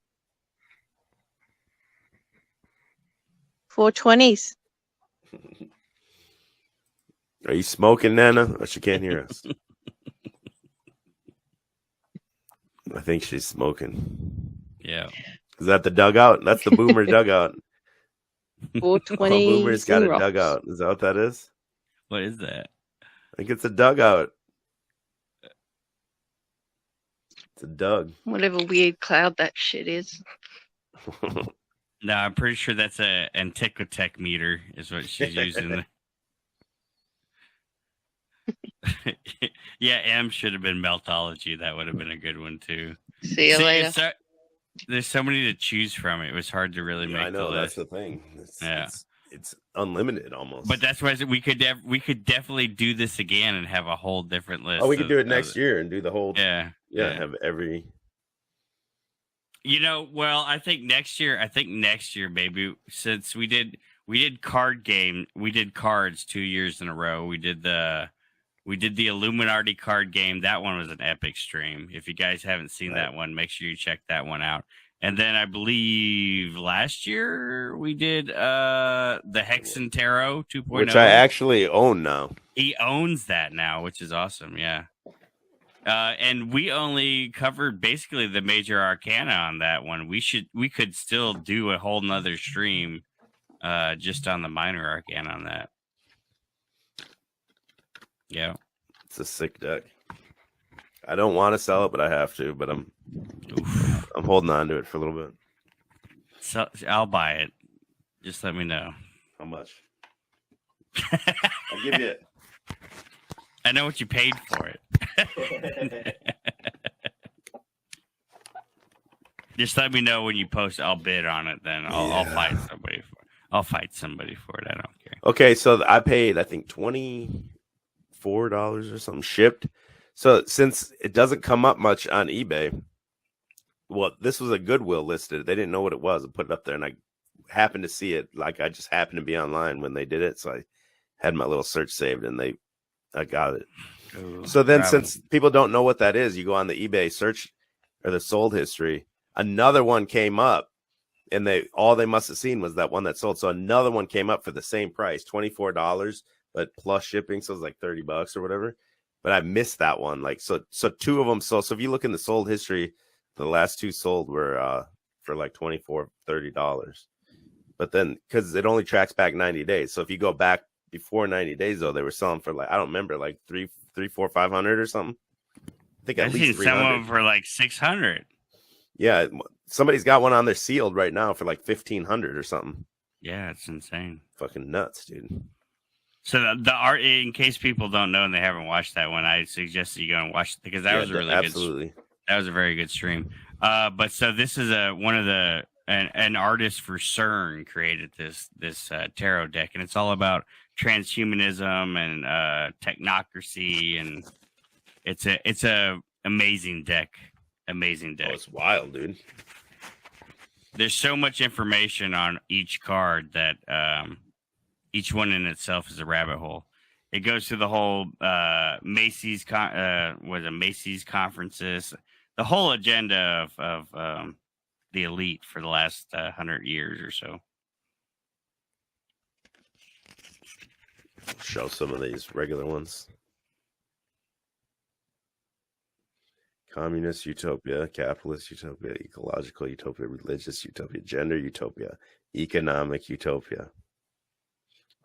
420s. Are you smoking, Nana? Or she can't hear us? I think she's smoking. Yeah. Is that the dugout? That's the boomer dugout. 420. Boomer's got a dugout. Is that what that is? What is that? I think it's a dugout. It's a dug. Whatever weird cloud that shit is. No, I'm pretty sure that's a Antiquitech meter is what she's using. Yeah, M should have been Meltology. That would have been a good one too. See you later. There's so many to choose from. It was hard to really make. I know, the that's list. the thing. Yeah, it's unlimited almost. But that's why we could definitely do this again and have a whole different list. Oh, we could do it next year and do the whole. Yeah. Have every. You know, well, I think next year, maybe, since we did card game, we did cards 2 years in a row. We did the Illuminati card game. That one was an epic stream. If you guys haven't seen that one, make sure you check that one out. And then I believe last year we did the Hexen Tarot 2.0, which I actually own now. He owns that now, which is awesome. Yeah. And we only covered basically the major arcana on that one. We could still do a whole nother stream just on the minor arcana on that. Yeah. It's a sick deck. I don't want to sell it, but I have to, but I'm holding on to it for a little bit. So I'll buy it. Just let me know. How much? I'll give you it. I know what you paid for it. Just let me know when you post. I'll bid on it. Then I'll fight somebody for it. I'll fight somebody for it. I don't care. Okay, so I paid, I think, $24 or something shipped. So since it doesn't come up much on eBay, well, this was a Goodwill listed. They didn't know what it was. I put it up there, and I happened to see it. Like, I just happened to be online when they did it, so I had my little search saved, and I got it. Ooh, so then, since people don't know what that is, you go on the eBay search or the sold history. Another one came up, and they must have seen was that one that sold. So another one came up for the same price, $24, but plus shipping, so it was like $30 or whatever. But I missed that one. Like, so two of them sold. So if you look in the sold history, the last two sold were for like $24, $30. But then, because it only tracks back 90 days, so if you go back before 90 days, though, they were selling for like, I don't remember, like $300, $400, $500 or something. I think at least $300. Some of them for like $600. Yeah, somebody's got one on there sealed right now for like $1,500 or something. Yeah, it's insane. Fucking nuts, dude. So the art, in case people don't know and they haven't watched that one, I suggest that you go and watch it because that was a really good. That was a very good stream. But so this is an artist for CERN created this tarot deck, and it's all about transhumanism and technocracy, and it's a amazing deck. Amazing deck. Oh, it's wild, dude. There's so much information on each card that each one in itself is a rabbit hole. It goes through the whole Macy's conferences, the whole agenda of the elite for the last 100 years or so. Show some of these regular ones. Communist utopia, capitalist utopia, ecological utopia, religious utopia, gender utopia, economic utopia,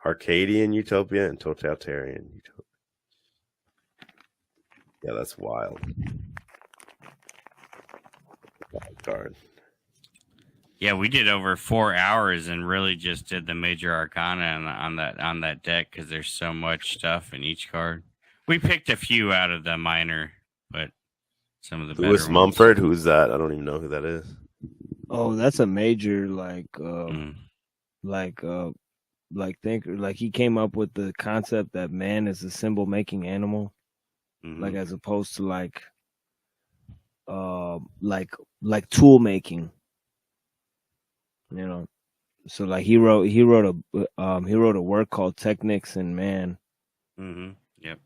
Arcadian utopia, and totalitarian utopia. Yeah, that's wild. Wild card. Yeah, we did over 4 hours and really just did the major arcana on that deck because there's so much stuff in each card. We picked a few out of the minor, but some of the better Lewis ones. Mumford, who's that? I don't even know who that is. Oh, that's a major thinker. Like, he came up with the concept that man is a symbol making animal, like as opposed to like tool making. You know, so like he wrote a work called Technics in Man. Yep.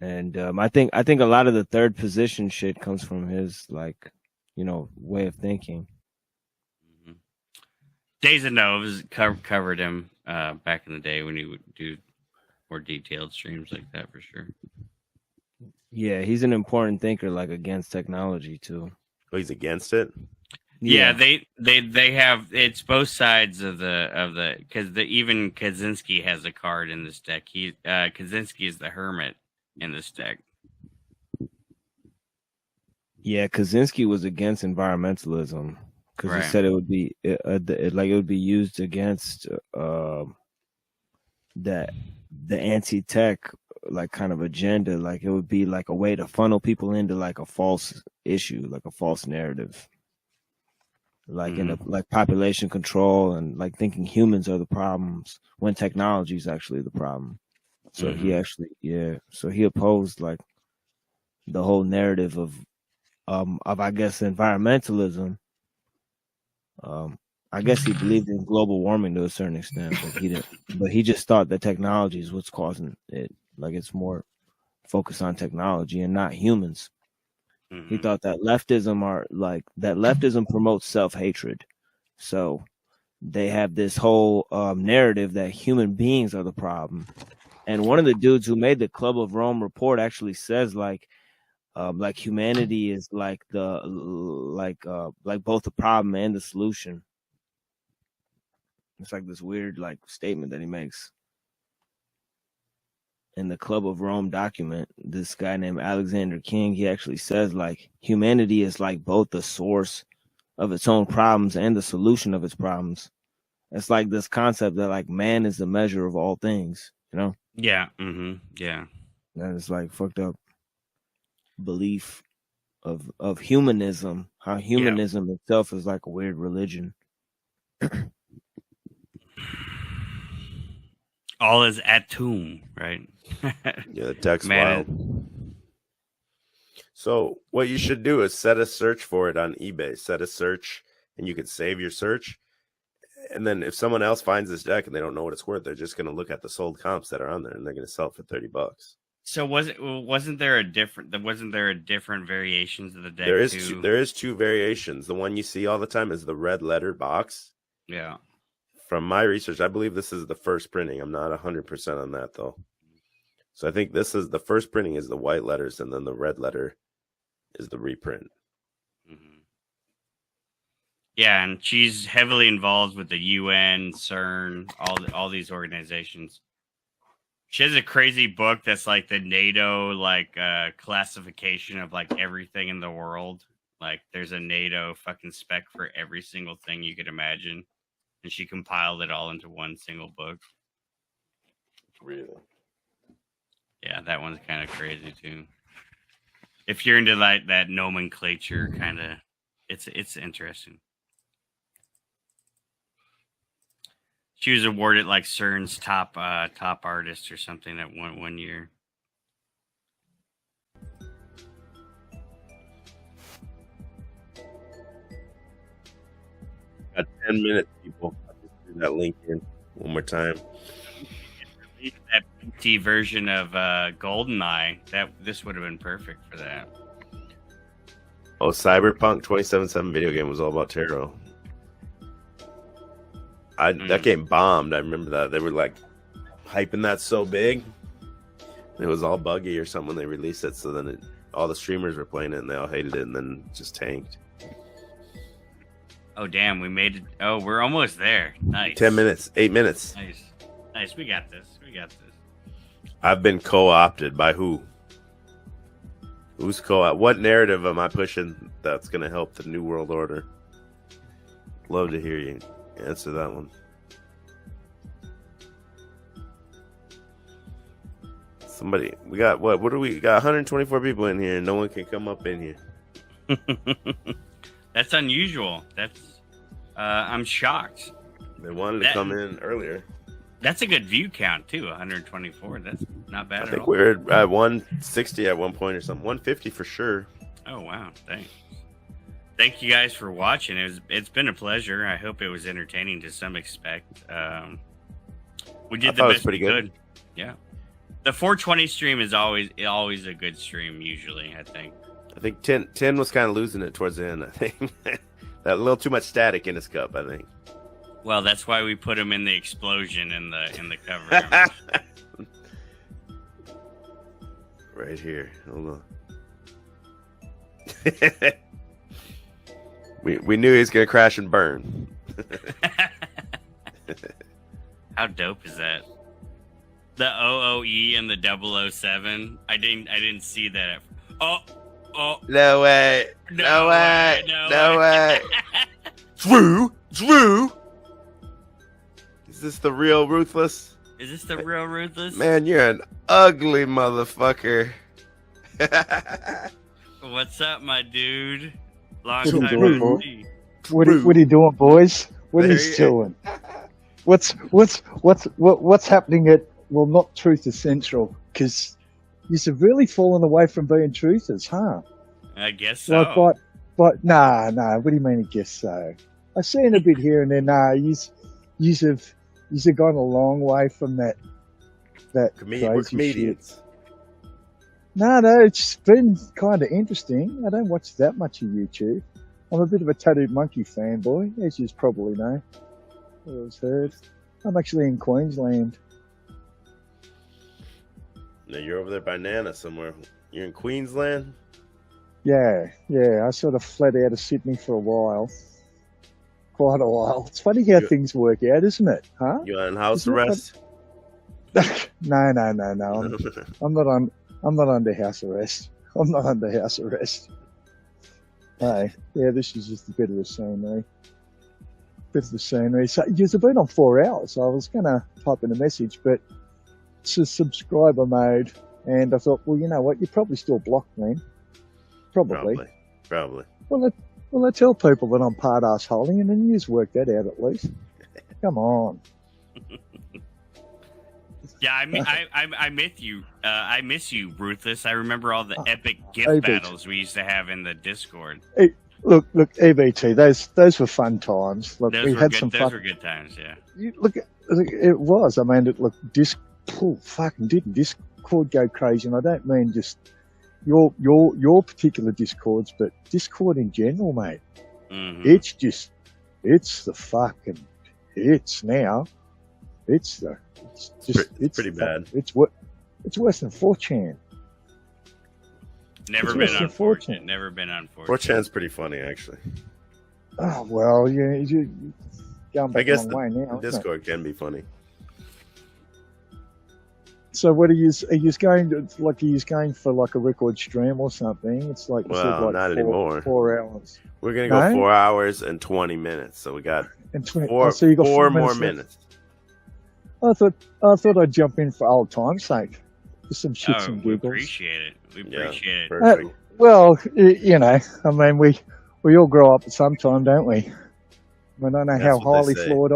And I think a lot of the third position shit comes from his like, you know, way of thinking. Days of Noves covered him back in the day when he would do more detailed streams like that for sure. Yeah, he's an important thinker, like against technology too. Oh, he's against it. Yeah, they have, it's both sides of the because even Kaczynski has a card in this deck. Kaczynski is the hermit in this deck. Yeah, Kaczynski was against environmentalism because he said it would be it would be used against the anti-tech like kind of agenda. Like it would be like a way to funnel people into like a false issue, like a false narrative. Like in like population control and like thinking humans are the problems when technology is actually the problem. So he actually, so he opposed like the whole narrative of I guess environmentalism. I guess he believed in global warming to a certain extent, but he just thought that technology is what's causing it. Like it's more focused on technology and not humans. He thought that leftism promotes self-hatred. So they have this whole narrative that human beings are the problem. And one of the dudes who made the Club of Rome report actually says like humanity is like both the problem and the solution. It's like this weird like statement that he makes. In the Club of Rome document, this guy named Alexander King, he actually says like humanity is like both the source of its own problems and the solution of its problems. It's like this concept that like man is the measure of all things, you know? Yeah. Yeah. And it's like fucked up belief of humanism, how humanism itself is like a weird religion. All is atum, right? Yeah, the text wild. So what you should do is set a search for it on eBay. Set a search, and you can save your search. And then if someone else finds this deck and they don't know what it's worth, they're just going to look at the sold comps that are on there, and they're going to sell it for $30. So wasn't there a different variations of the deck? There is two variations. The one you see all the time is the red letter box. Yeah. From my research, I believe this is the first printing. I'm not 100% on that though. So I think this is the first printing is the white letters, and then the red letter is the reprint. Yeah, and she's heavily involved with the UN, CERN, all these organizations. She has a crazy book that's like the NATO classification of like everything in the world. Like there's a NATO fucking spec for every single thing you could imagine. And she compiled it all into one single book. Really? Yeah, that one's kind of crazy too. If you're into like that nomenclature kind of, it's interesting. She was awarded like CERN's top artist or something that one year. Got 10 minutes, people. I'll just do that link in one more time. That PT version of GoldenEye, this would have been perfect for that. Oh, Cyberpunk 2077 video game was all about tarot. That game bombed. I remember that. They were like hyping that so big. It was all buggy or something when they released it. So then all the streamers were playing it and they all hated it, and then it just tanked. Oh, damn. We made it. Oh, we're almost there. Nice. 10 minutes. 8 minutes. Nice. We got this. I've been co-opted by who? Who's co-op? What narrative am I pushing that's going to help the New World Order? Love to hear you answer that one. Somebody, we got what do we got? 124 people in here, and no one can come up in here. That's unusual. I'm shocked. They wanted to come in earlier. That's a good view count too. 124. That's not bad at all. I think we were at 160 at one point or something. 150 for sure. Oh wow! Thanks. Thank you guys for watching. It's been a pleasure. I hope it was entertaining to some extent. We did the best we could. Yeah. The 420 stream is always a good stream. Usually, I think. I think 10 was kind of losing it towards the end. I think that a little too much static in his cup. I think. Well, that's why we put him in the explosion in the cover. Right here. Hold on. we knew he was gonna crash and burn. How dope is that? The OOE and the 007. I didn't see that. Oh. No way. No way. No way. Drew. Is this the real Ruthless? Is this the real Ruthless? Man, you're an ugly motherfucker. What's up, my dude? Long What time are you no doing, see. What are you doing, boys? What There is he is. Chillin? What's happening at not Truth is Central, because you've really fallen away from being truthers, huh? I guess so. But nah. What do you mean? I guess so. I've seen a bit here and there. Nah, you've gone a long way from that We're crazy comedians. shit. No, it's been kind of interesting. I don't watch that much of YouTube. I'm a bit of a Tattooed Monkey fanboy, as you probably know. Always heard. I'm actually in Queensland. No, you're over there by Nana somewhere. You're in Queensland? Yeah. I sort of fled out of Sydney for a while. Quite a while. It's funny how things work out, isn't it? Huh? You on house Isn't it arrest? No. I'm not under house arrest. I'm not under house arrest. Hey, yeah, this is just a bit of the scenery. So you've been on 4 hours. So I was going to type in a message, but it's a subscriber mode. And I thought, well, you know what? You probably still blocked me. Probably. Well, I tell people that I'm part ass holding, and then you've worked that out at least. Come on. Yeah, I miss you. I miss you, Ruthless. I remember all the epic gift battles we used to have in the Discord. Hey, look, EBT. Those were fun times. Look, Those we were had good. some Those fun. were good times. Yeah. Look, it was. I mean, didn't Discord go crazy? And I don't mean just your particular Discords, but Discord in general, mate. Mm-hmm. It's the fucking hits now. It's pretty bad. It's worse than 4chan. Never It's been worse than unfortunate. Never been unfortunate. 4chan's pretty funny, actually. Oh well, you going back I guess a long way now. the isn't it? Discord can be funny. So what are you going for like a record stream or something? It's like you said, Well, like not anymore. 4 hours. We're gonna go 4 hours and 20 minutes. So we got And 20 four you got 4 more left. minutes. I thought I'd jump in for old time's sake, for some shits and We giggles. appreciate it. We appreciate it. Perfect. Well, I mean, we all grow up at some time, don't we? I mean, I know That's how what highly they say. flawed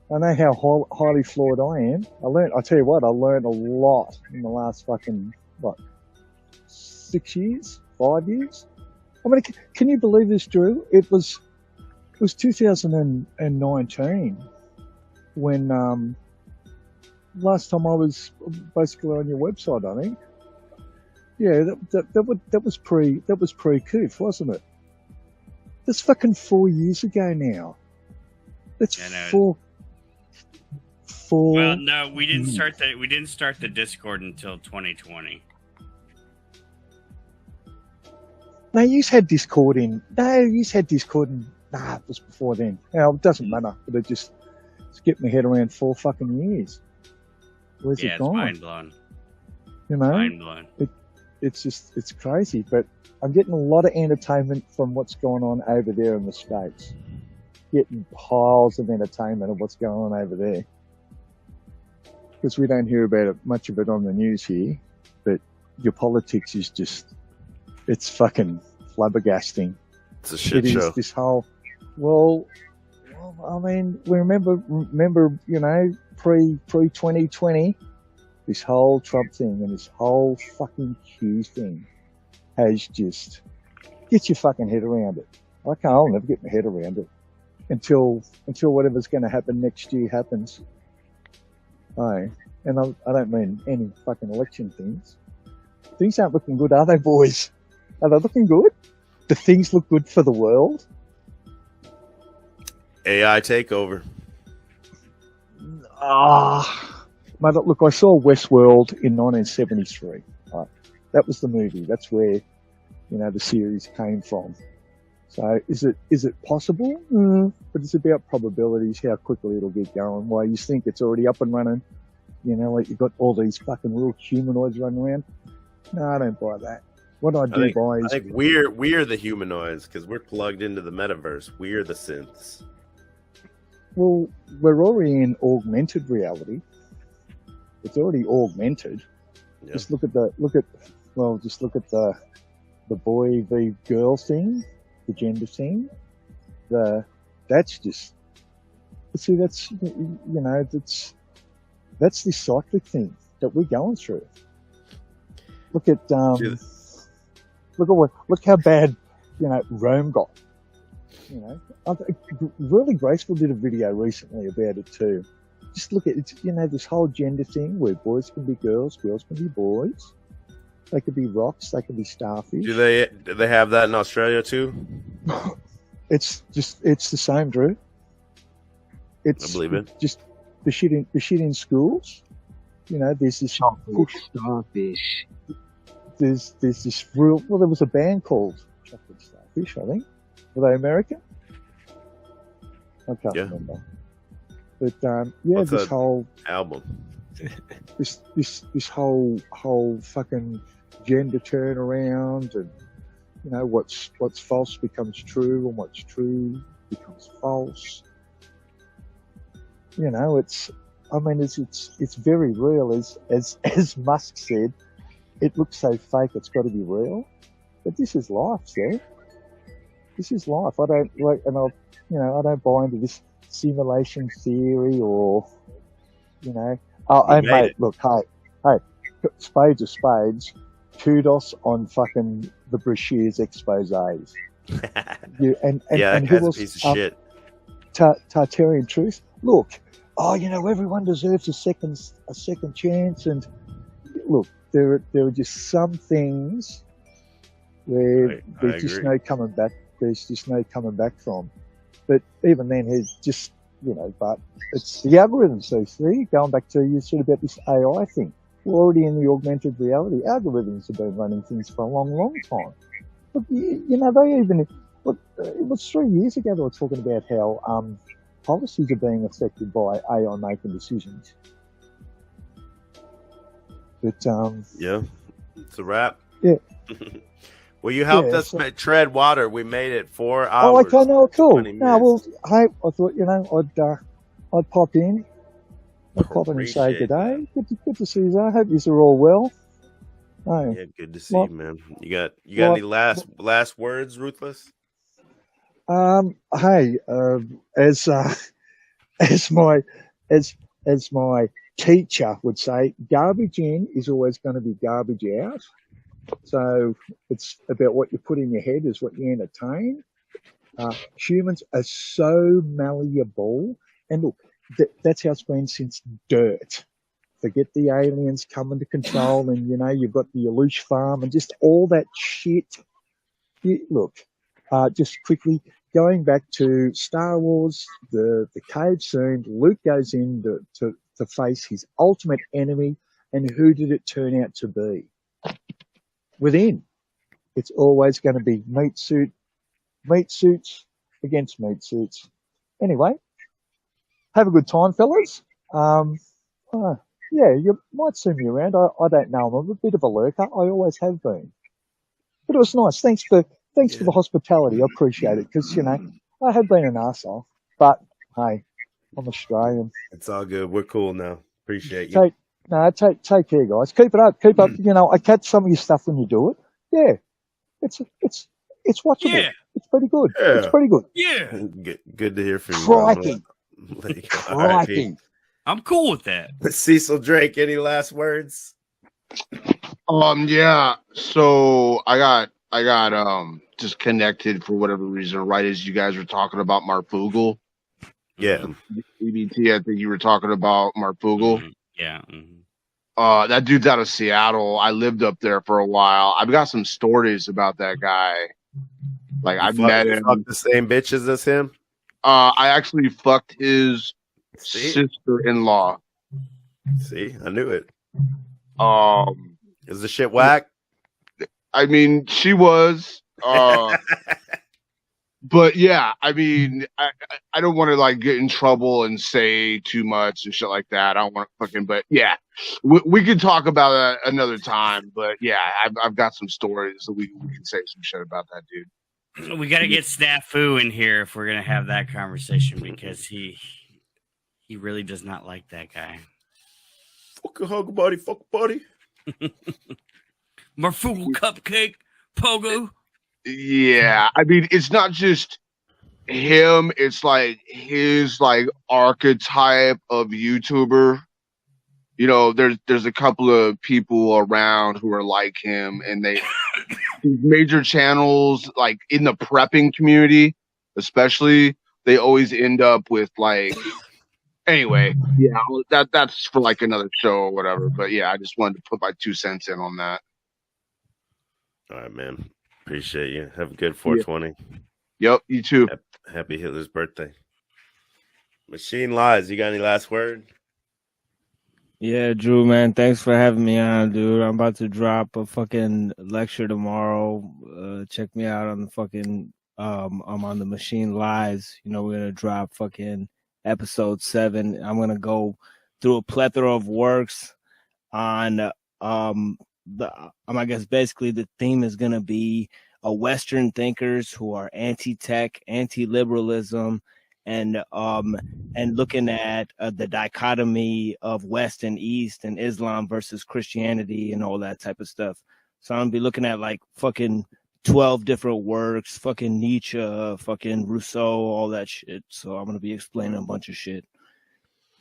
I know how highly flawed I am. I tell you what, I learned a lot in the last fucking 6 years, 5 years. I mean, can you believe this, Drew? It was 2019 when last time I was basically on your website, I think. Yeah, that was pre-Coof, wasn't it? That's fucking 4 years ago now. That's four. Well, no, we didn't start the Discord until 2020. No, you had Discord in. Nah, it was before then. It doesn't matter. But it just skipped my head around 4 fucking years. Where's Yeah, it it's gone? mind blown. You know, Mind blown. it's crazy. But I'm getting a lot of entertainment from what's going on over there in the States. Getting piles of entertainment of what's going on over there. Because we don't hear about much of it on the news here. But your politics is it's fucking flabbergasting. It's a shit show. This whole, well, I mean, we remember, you know, pre 2020, this whole Trump thing and this whole fucking Q thing has just get your fucking head around it. I'll never get my head around it until whatever's going to happen next year happens. Aye. and I don't mean any fucking election things. Things aren't looking good, are they, boys? Are they looking good? Do things look good for the world? AI takeover. Mate, look, I saw Westworld in 1973. Right? That was the movie. That's where, the series came from. So is it possible? But it's about probabilities, how quickly it'll get going. Why you think it's already up and running? Like you've got all these fucking real humanoids running around. No, I don't buy that. What I buy is... I think we're the humanoids because we're plugged into the metaverse. We're the synths. Well, we're already in augmented reality. It's already augmented. Yep. Just look at the boy v girl thing, the gender thing. That's this cyclic thing that we're going through. Look how bad Rome got. Really Graceful did a video recently about it too. Just look at it, this whole gender thing where boys can be girls, girls can be boys. They could be rocks, they could be starfish. Do they have that in Australia too? It's the same, Drew. I believe it. Just the shit in schools. There's this push. Starfish. There's this real. Well, there was a band called Chocolate Starfish, I think. Were they American? I can't remember. But What's this whole album. This whole fucking gender turnaround, and what's false becomes true, and what's true becomes false. It's very real. As Musk said, it looks so fake it's got to be real. But this is life, sir. This is life. I don't buy into this simulation theory or, mate, look, hey, spades are spades. Kudos on fucking the Brashears exposés. That guy's a piece of shit. Tartarian Truth. Look, everyone deserves a second chance, and look, there are just some things where there's just no coming back. There's just no coming back from. But even then, it's just but it's the algorithms. So see, going back to you said about this AI thing, we're already in the augmented reality. Algorithms have been running things for a long, long time. But they even it was 3 years ago they were talking about how policies are being affected by AI making decisions. But it's a wrap. Yeah. Well, you helped us tread water. We made it 4 hours. Oh, okay, no, cool. No, well, hey, I thought I'd pop in. I'd pop in and say good day. Good to see you. I hope you're all well. Hey. Yeah, good to see you, man. You got any last words, Ruthless? Hey, as my teacher would say, garbage in is always going to be garbage out. So it's about what you put in your head is what you entertain. Humans are so malleable, and look, that's how it's been since dirt. Forget the aliens coming to control, and you've got the Alush farm and just all that shit. Just quickly going back to Star Wars, the cave scene. Luke goes in to face his ultimate enemy, and who did it turn out to be? Within, it's always going to be meat suits against meat suits. Anyway, have a good time, fellas. You might see me around. I don't know. I'm a bit of a lurker. I always have been. But it was nice. Thanks for the hospitality. I appreciate it because I have been an arsehole. But hey, I'm Australian. It's all good. We're cool now. Appreciate you. Take care, guys. Keep it up. I catch some of your stuff when you do it. Yeah, it's watchable. Yeah. It's pretty good. Yeah. It's pretty good. Yeah. Good to hear from you. Crikey. I'm cool with that. Cecil Drake, any last words? Yeah. So I got disconnected for whatever reason, right as you guys were talking about Marfugal. Yeah. EBT, I think you were talking about Marfugal. Yeah. Mm-hmm. That dude's out of Seattle. I lived up there for a while. I've got some stories about that guy. Like I met him. Fuck the same bitches as him. I actually fucked his sister-in-law. See, I knew it. Is the shit whack? I mean, she was. But yeah, I mean, I don't want to like get in trouble and say too much and shit like that. I don't want to fucking. But yeah, we could talk about that another time. But yeah, I've got some stories so we can say some shit about that dude. We got to get Snafu in here if we're gonna have that conversation because he really does not like that guy. Fuck a hug buddy, fuck buddy. Marfugal cupcake, pogo. Yeah, I mean, it's not just him. It's like his like archetype of YouTuber. You know, there's a couple of people around who are like him, and these major channels, like in the prepping community, especially, they always end up with like. Anyway, yeah, that's for like another show or whatever. But yeah, I just wanted to put my 2 cents in on that. All right, man. Appreciate you. Have a good 420. Yep, you too. Happy Hitler's birthday. Machine Lies, you got any last word? Yeah, Drew, man, thanks for having me on, dude. I'm about to drop a fucking lecture tomorrow. Check me out on the fucking I'm on the Machine Lies. You know, we're gonna drop fucking episode 7. I'm gonna go through a plethora of works on I guess basically the theme is gonna be Western thinkers who are anti-tech, anti-liberalism, and looking at the dichotomy of West and East and Islam versus Christianity and all that type of stuff. So I'm gonna be looking at like fucking 12 different works, fucking Nietzsche, fucking Rousseau, all that shit. So I'm gonna be explaining a bunch of shit.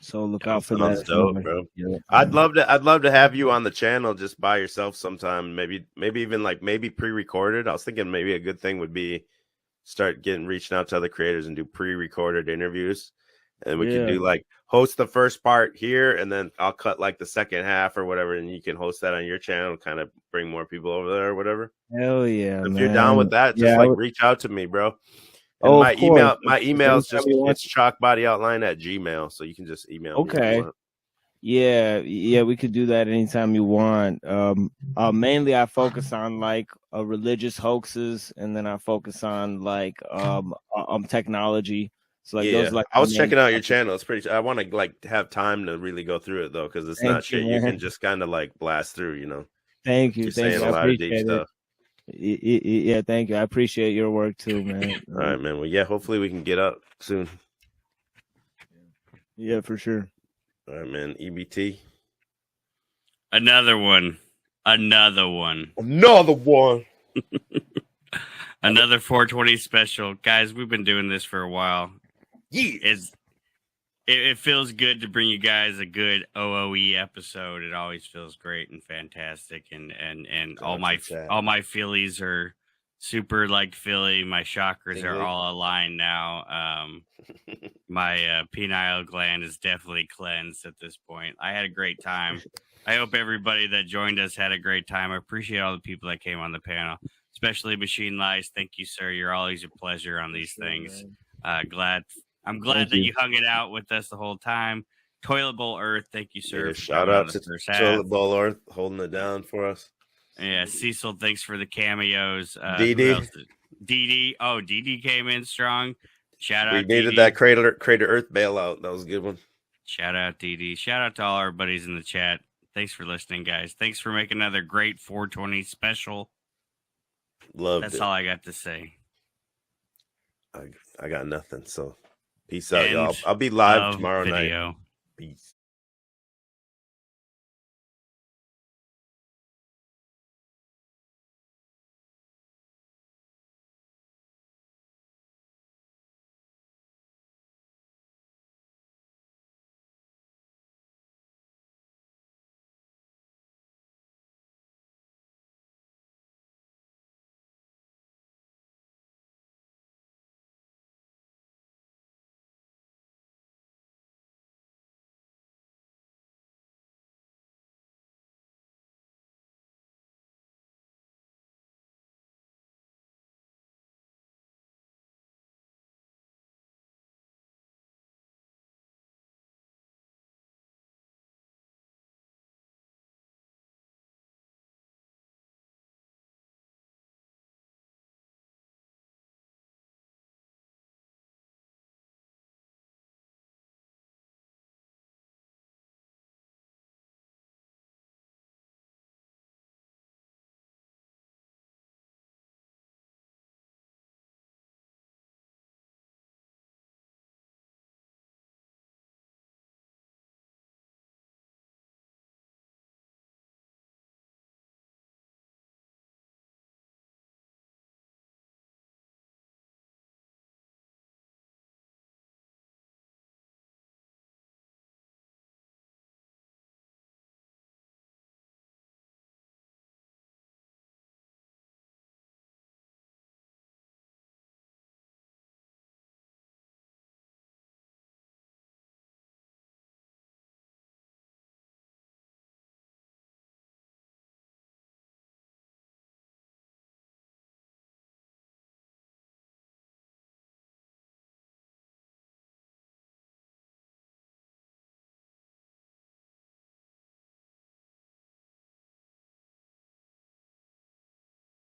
So look out for that. Dope, bro. Yeah. I'd love to have you on the channel just by yourself sometime. Maybe even like pre-recorded. I was thinking maybe a good thing would be start reaching out to other creators and do pre-recorded interviews. And we could do like host the first part here, and then I'll cut like the second half or whatever, and you can host that on your channel, kind of bring more people over there or whatever. Hell yeah. If you're down with that, just reach out to me, bro. And my email is just it's chalkbodyoutline@gmail, so you can just email me. Okay. Yeah, we could do that anytime you want. Mainly I focus on like religious hoaxes, and then I focus on like technology. So like those like I was checking out your channel. It's pretty. I want to like have time to really go through it though, because it's not shit you can just kind of like blast through. You know. Thank you. You're saying a lot of deep stuff. Yeah, thank you. I appreciate your work too, man. All right, man. Well, yeah, hopefully we can get up soon. Yeah, for sure. All right, man. EBT. Another one. Another 420 special. Guys, we've been doing this for a while. Yeah. It feels good to bring you guys a good OOE episode. It always feels great and fantastic, and all my feelies are super like Philly. My chakras are all aligned now. My pineal gland is definitely cleansed at this point. I had a great time. I hope everybody that joined us had a great time. I appreciate all the people that came on the panel, especially Machine Lies. Thank you, sir. You're always a pleasure on these things. I'm glad that you hung it out with us the whole time. Toilet Bowl Earth, thank you, sir. Yeah, shout out to Toilet Bowl Earth holding it down for us. Yeah, Cecil, thanks for the cameos. DD. Oh, DD came in strong. Shout out. We needed that Crater Earth bailout. That was a good one. Shout out, DD. Shout out to all our buddies in the chat. Thanks for listening, guys. Thanks for making another great 420 special. That's all I got to say. I got nothing. So peace out, y'all. I'll be live tomorrow night. Peace.